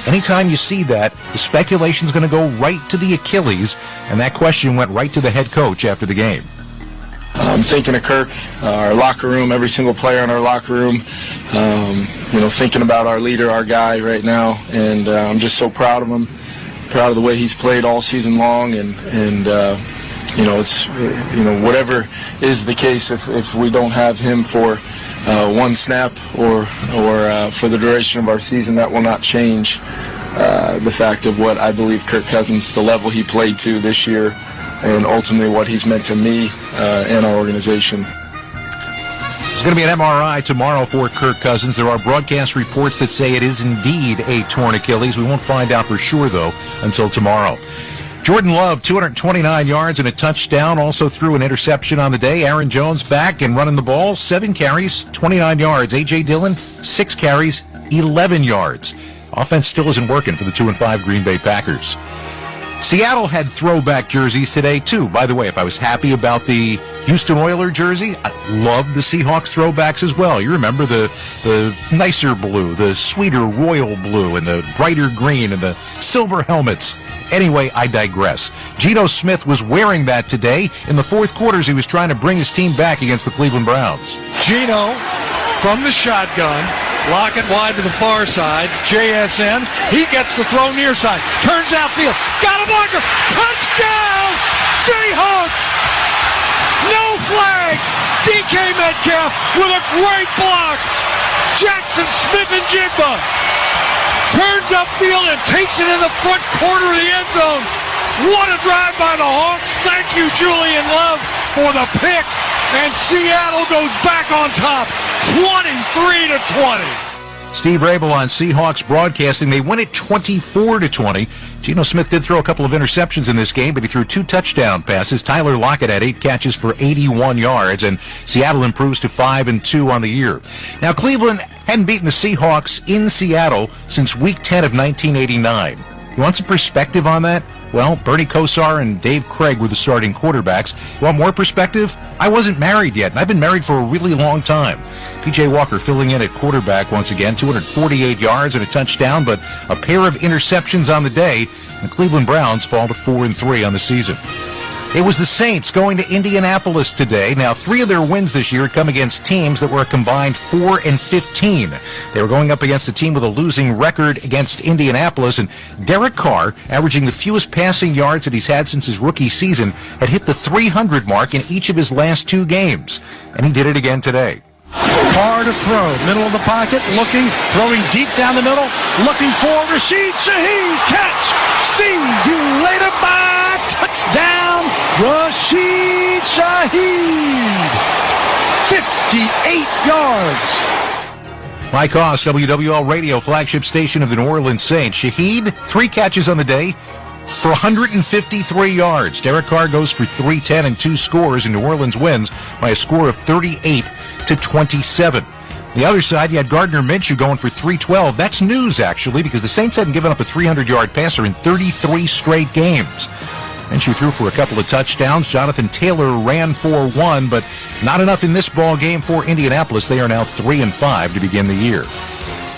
Anytime you see that, the speculation's going to go right to the Achilles, and that question went right to the head coach after the game. I'm thinking of Kirk, our locker room, every single player in our locker room, thinking about our leader, our guy right now, and I'm just so proud of him, proud of the way he's played all season long, and it's whatever is the case, if we don't have him for one snap or for the duration of our season, that will not change the fact of what I believe Kirk Cousins, the level he played to this year, and ultimately what he's meant to me and our organization. There's going to be an MRI tomorrow for Kirk Cousins. There are broadcast reports that say it is indeed a torn Achilles. We won't find out for sure, though, until tomorrow. Jordan Love, 229 yards and a touchdown, also threw an interception on the day. Aaron Jones back and running the ball, 7 carries, 29 yards. A.J. Dillon, 6 carries, 11 yards. Offense still isn't working for the 2-5 Green Bay Packers. Seattle had throwback jerseys today, too. By the way, if I was happy about the Houston Oilers jersey, I loved the Seahawks throwbacks as well. You remember the nicer blue, the sweeter royal blue, and the brighter green, and the silver helmets. Anyway, I digress. Geno Smith was wearing that today. In the fourth quarters, he was trying to bring his team back against the Cleveland Browns. Geno from the shotgun, locket wide to the far side. JSN, he gets the throw near side, turns outfield, got a blocker, touchdown, Seahawks! No flags. DK Metcalf with a great block. Jackson Smith-Njigba turns upfield and takes it in the front corner of the end zone. What a drive by the Hawks. Thank you, Julian Love, for the pick. And Seattle goes back on top, 23-20. Steve Rabel on Seahawks Broadcasting. They win it 24-20. Geno Smith did throw a couple of interceptions in this game, but he threw 2 touchdown passes. Tyler Lockett had 8 catches for 81 yards, and Seattle improves to 5-2 on the year. Now, Cleveland hadn't beaten the Seahawks in Seattle since Week 10 of 1989. You want some perspective on that? Well, Bernie Kosar and Dave Craig were the starting quarterbacks. You want more perspective? I wasn't married yet, and I've been married for a really long time. P.J. Walker filling in at quarterback once again, 248 yards and a touchdown, but a pair of interceptions on the day. The Cleveland Browns fall to 4-3 on the season. It was the Saints going to Indianapolis today. Now, 3 of their wins this year had come against teams that were a combined 4-15. They were going up against a team with a losing record against Indianapolis, and Derek Carr, averaging the fewest passing yards that he's had since his rookie season, had hit the 300 mark in each of his last 2 games, and he did it again today. Carr to throw. Middle of the pocket, looking, throwing deep down the middle, looking for Rashid Shaheed. Catch. See you later. Bye. Touchdown. Rashid Shaheed. 58 yards. Mike Oss, WWL Radio, flagship station of the New Orleans Saints. Shaheed, 3 catches on the day for 153 yards. Derek Carr goes for 310 and 2 scores, and New Orleans wins by a score of 38-27. The other side, you had Gardner Minshew going for 312. That's news, actually, because the Saints hadn't given up a 300-yard passer in 33 straight games. Minshew threw for a couple of touchdowns. Jonathan Taylor ran for 1, but not enough in this ball game for Indianapolis. They are now 3-5 to begin the year.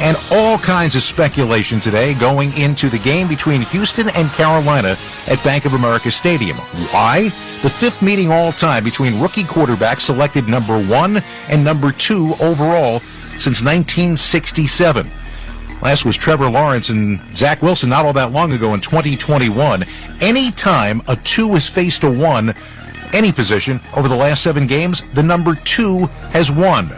And all kinds of speculation today going into the game between Houston and Carolina at Bank of America Stadium. Why? The 5th meeting all time between rookie quarterbacks selected number 1 and number 2 overall since 1967. Last was Trevor Lawrence and Zach Wilson not all that long ago in 2021. Any time a 2 has faced a 1, any position, over the last 7 games, the number 2 has won.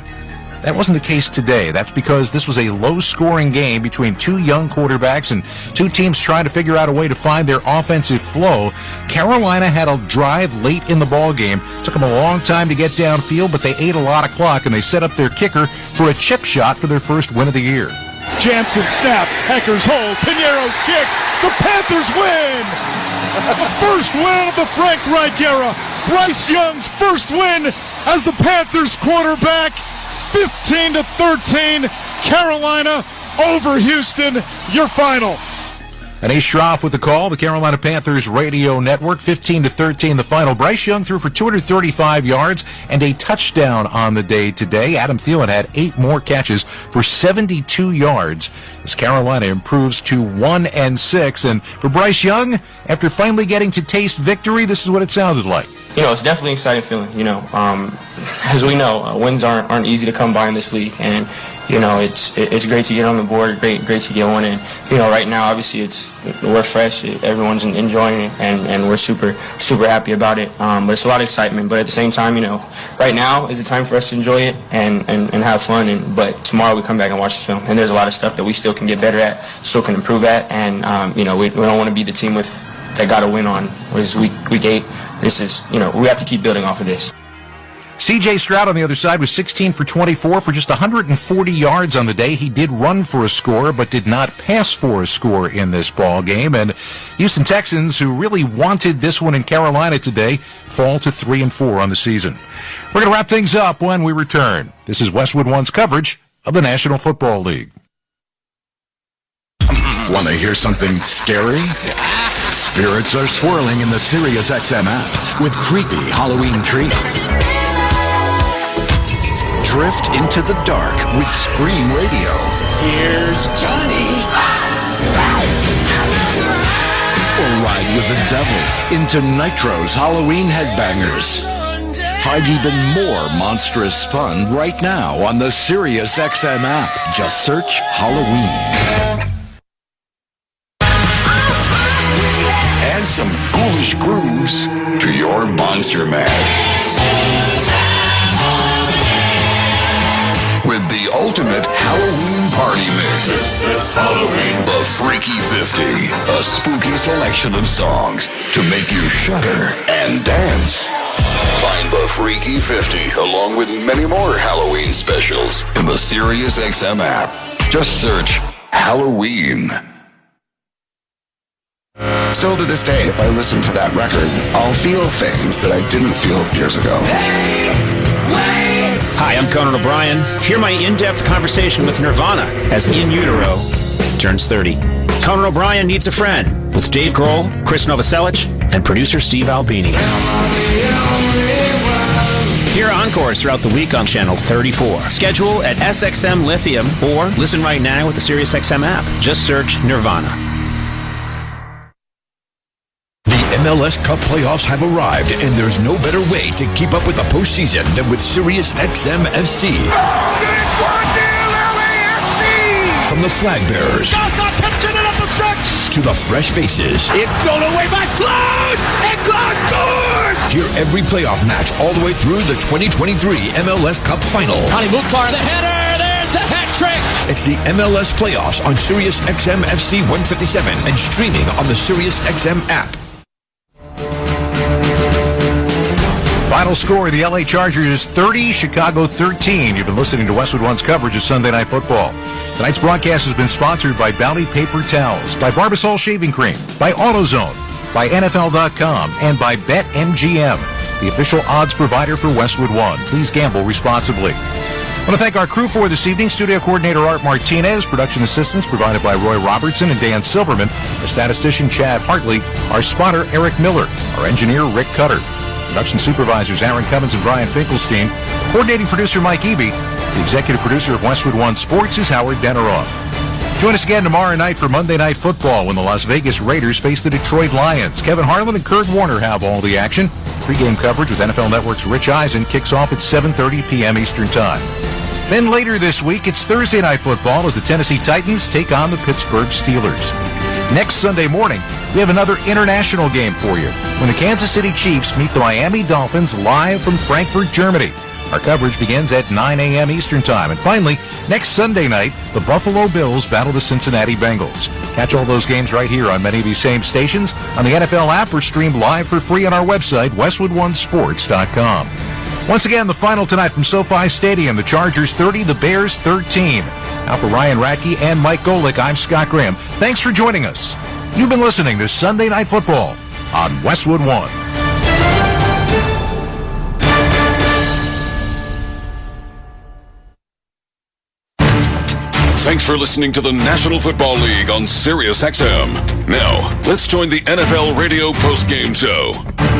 That wasn't the case today. That's because this was a low-scoring game between 2 young quarterbacks and 2 teams trying to figure out a way to find their offensive flow. Carolina had a drive late in the ball game. It took them a long time to get downfield, but they ate a lot of clock, and they set up their kicker for a chip shot for their first win of the year. Jansen snap, Heckers hold, Pinero's kick, the Panthers win! First win of the Frank Reich era. Bryce Young's first win as the Panthers quarterback. 15-13, Carolina over Houston, your final. And Ace Schroff with the call, the Carolina Panthers radio network, 15-13 the final. Bryce Young threw for 235 yards and a touchdown on the day today. Adam Thielen had 8 more catches for 72 yards as Carolina improves to 1-6. And for Bryce Young, after finally getting to taste victory, this is what it sounded like. You know, it's definitely an exciting feeling. You know, as we know, wins aren't easy to come by in this league, and you know, it's great to get on the board, great to get one. And you know, right now, obviously, we're fresh, everyone's enjoying it, and we're super happy about it. But it's a lot of excitement. But at the same time, you know, right now is the time for us to enjoy it and have fun. But tomorrow we come back and watch the film, and there's a lot of stuff that we still can get better at, still can improve at, and you know, we don't want to be the team that got a win on was week 8. This is, you know, we have to keep building off of this. C.J. Stroud on the other side was 16 for 24 for just 140 yards on the day. He did run for a score, but did not pass for a score in this ball game. And Houston Texans, who really wanted this one in Carolina today, fall to 3-4 on the season. We're going to wrap things up when we return. This is Westwood One's coverage of the National Football League. Want to hear something scary? Spirits are swirling in the SiriusXM app with creepy Halloween treats. Drift into the dark with Scream Radio. Here's Johnny. Or ride with the devil into Nitro's Halloween Headbangers. Find even more monstrous fun right now on the SiriusXM app. Just search Halloween. Add some ghoulish grooves to your Monster Mash. With the ultimate Halloween party mix. This is Halloween. The Freaky 50. A spooky selection of songs to make you shudder and dance. Find the Freaky 50 along with many more Halloween specials in the SiriusXM app. Just search Halloween. Still to this day, if I listen to that record, I'll feel things that I didn't feel years ago. Hi, I'm Conan O'Brien. Hear my in-depth conversation with Nirvana as In Utero turns 30. Conan O'Brien Needs a Friend with Dave Grohl, Chris Novoselic, and producer Steve Albini. Hear encores throughout the week on Channel 34. Schedule at SXM Lithium or listen right now with the SiriusXM app. Just search Nirvana. MLS Cup playoffs have arrived, and there's no better way to keep up with the postseason than with SiriusXM FC. From the flag bearers to the fresh faces, It's stolen away by Close! And Close scores! Hear every playoff match all the way through the 2023 MLS Cup Final. Connie Mukhtar, the header, there's the hat trick! It's the MLS Playoffs on Sirius XM FC 157 and streaming on the Sirius XM app. Final score, the LA Chargers 30, Chicago 13. You've been listening to Westwood One's coverage of Sunday Night Football. Tonight's broadcast has been sponsored by Bounty Paper Towels, by Barbasol Shaving Cream, by AutoZone, by NFL.com, and by BetMGM, the official odds provider for Westwood One. Please gamble responsibly. I want to thank our crew for this evening. Studio coordinator Art Martinez, production assistants provided by Roy Robertson and Dan Silverman, our statistician Chad Hartley, our spotter Eric Miller, our engineer Rick Cutter, production supervisors Aaron Cummins and Brian Finkelstein, coordinating producer Mike Eby, the executive producer of Westwood One Sports is Howard Deneroff. Join us again tomorrow night for Monday Night Football when the Las Vegas Raiders face the Detroit Lions. Kevin Harlan and Kurt Warner have all the action. Pre-game coverage with NFL Network's Rich Eisen kicks off at 7:30 p.m. Eastern Time. Then later this week, it's Thursday Night Football as the Tennessee Titans take on the Pittsburgh Steelers. Next Sunday morning, we have another international game for you when the Kansas City Chiefs meet the Miami Dolphins live from Frankfurt, Germany. Our coverage begins at 9 a.m. Eastern Time. And finally, next Sunday night, the Buffalo Bills battle the Cincinnati Bengals. Catch all those games right here on many of these same stations, on the NFL app, or streamed live for free on our website, westwoodonesports.com. Once again, the final tonight from SoFi Stadium, the Chargers 30, the Bears 13. Now for Ryan Radke and Mike Golick, I'm Scott Graham. Thanks for joining us. You've been listening to Sunday Night Football on Westwood One. Thanks for listening to the National Football League on Sirius XM. Now, let's join the NFL Radio postgame show.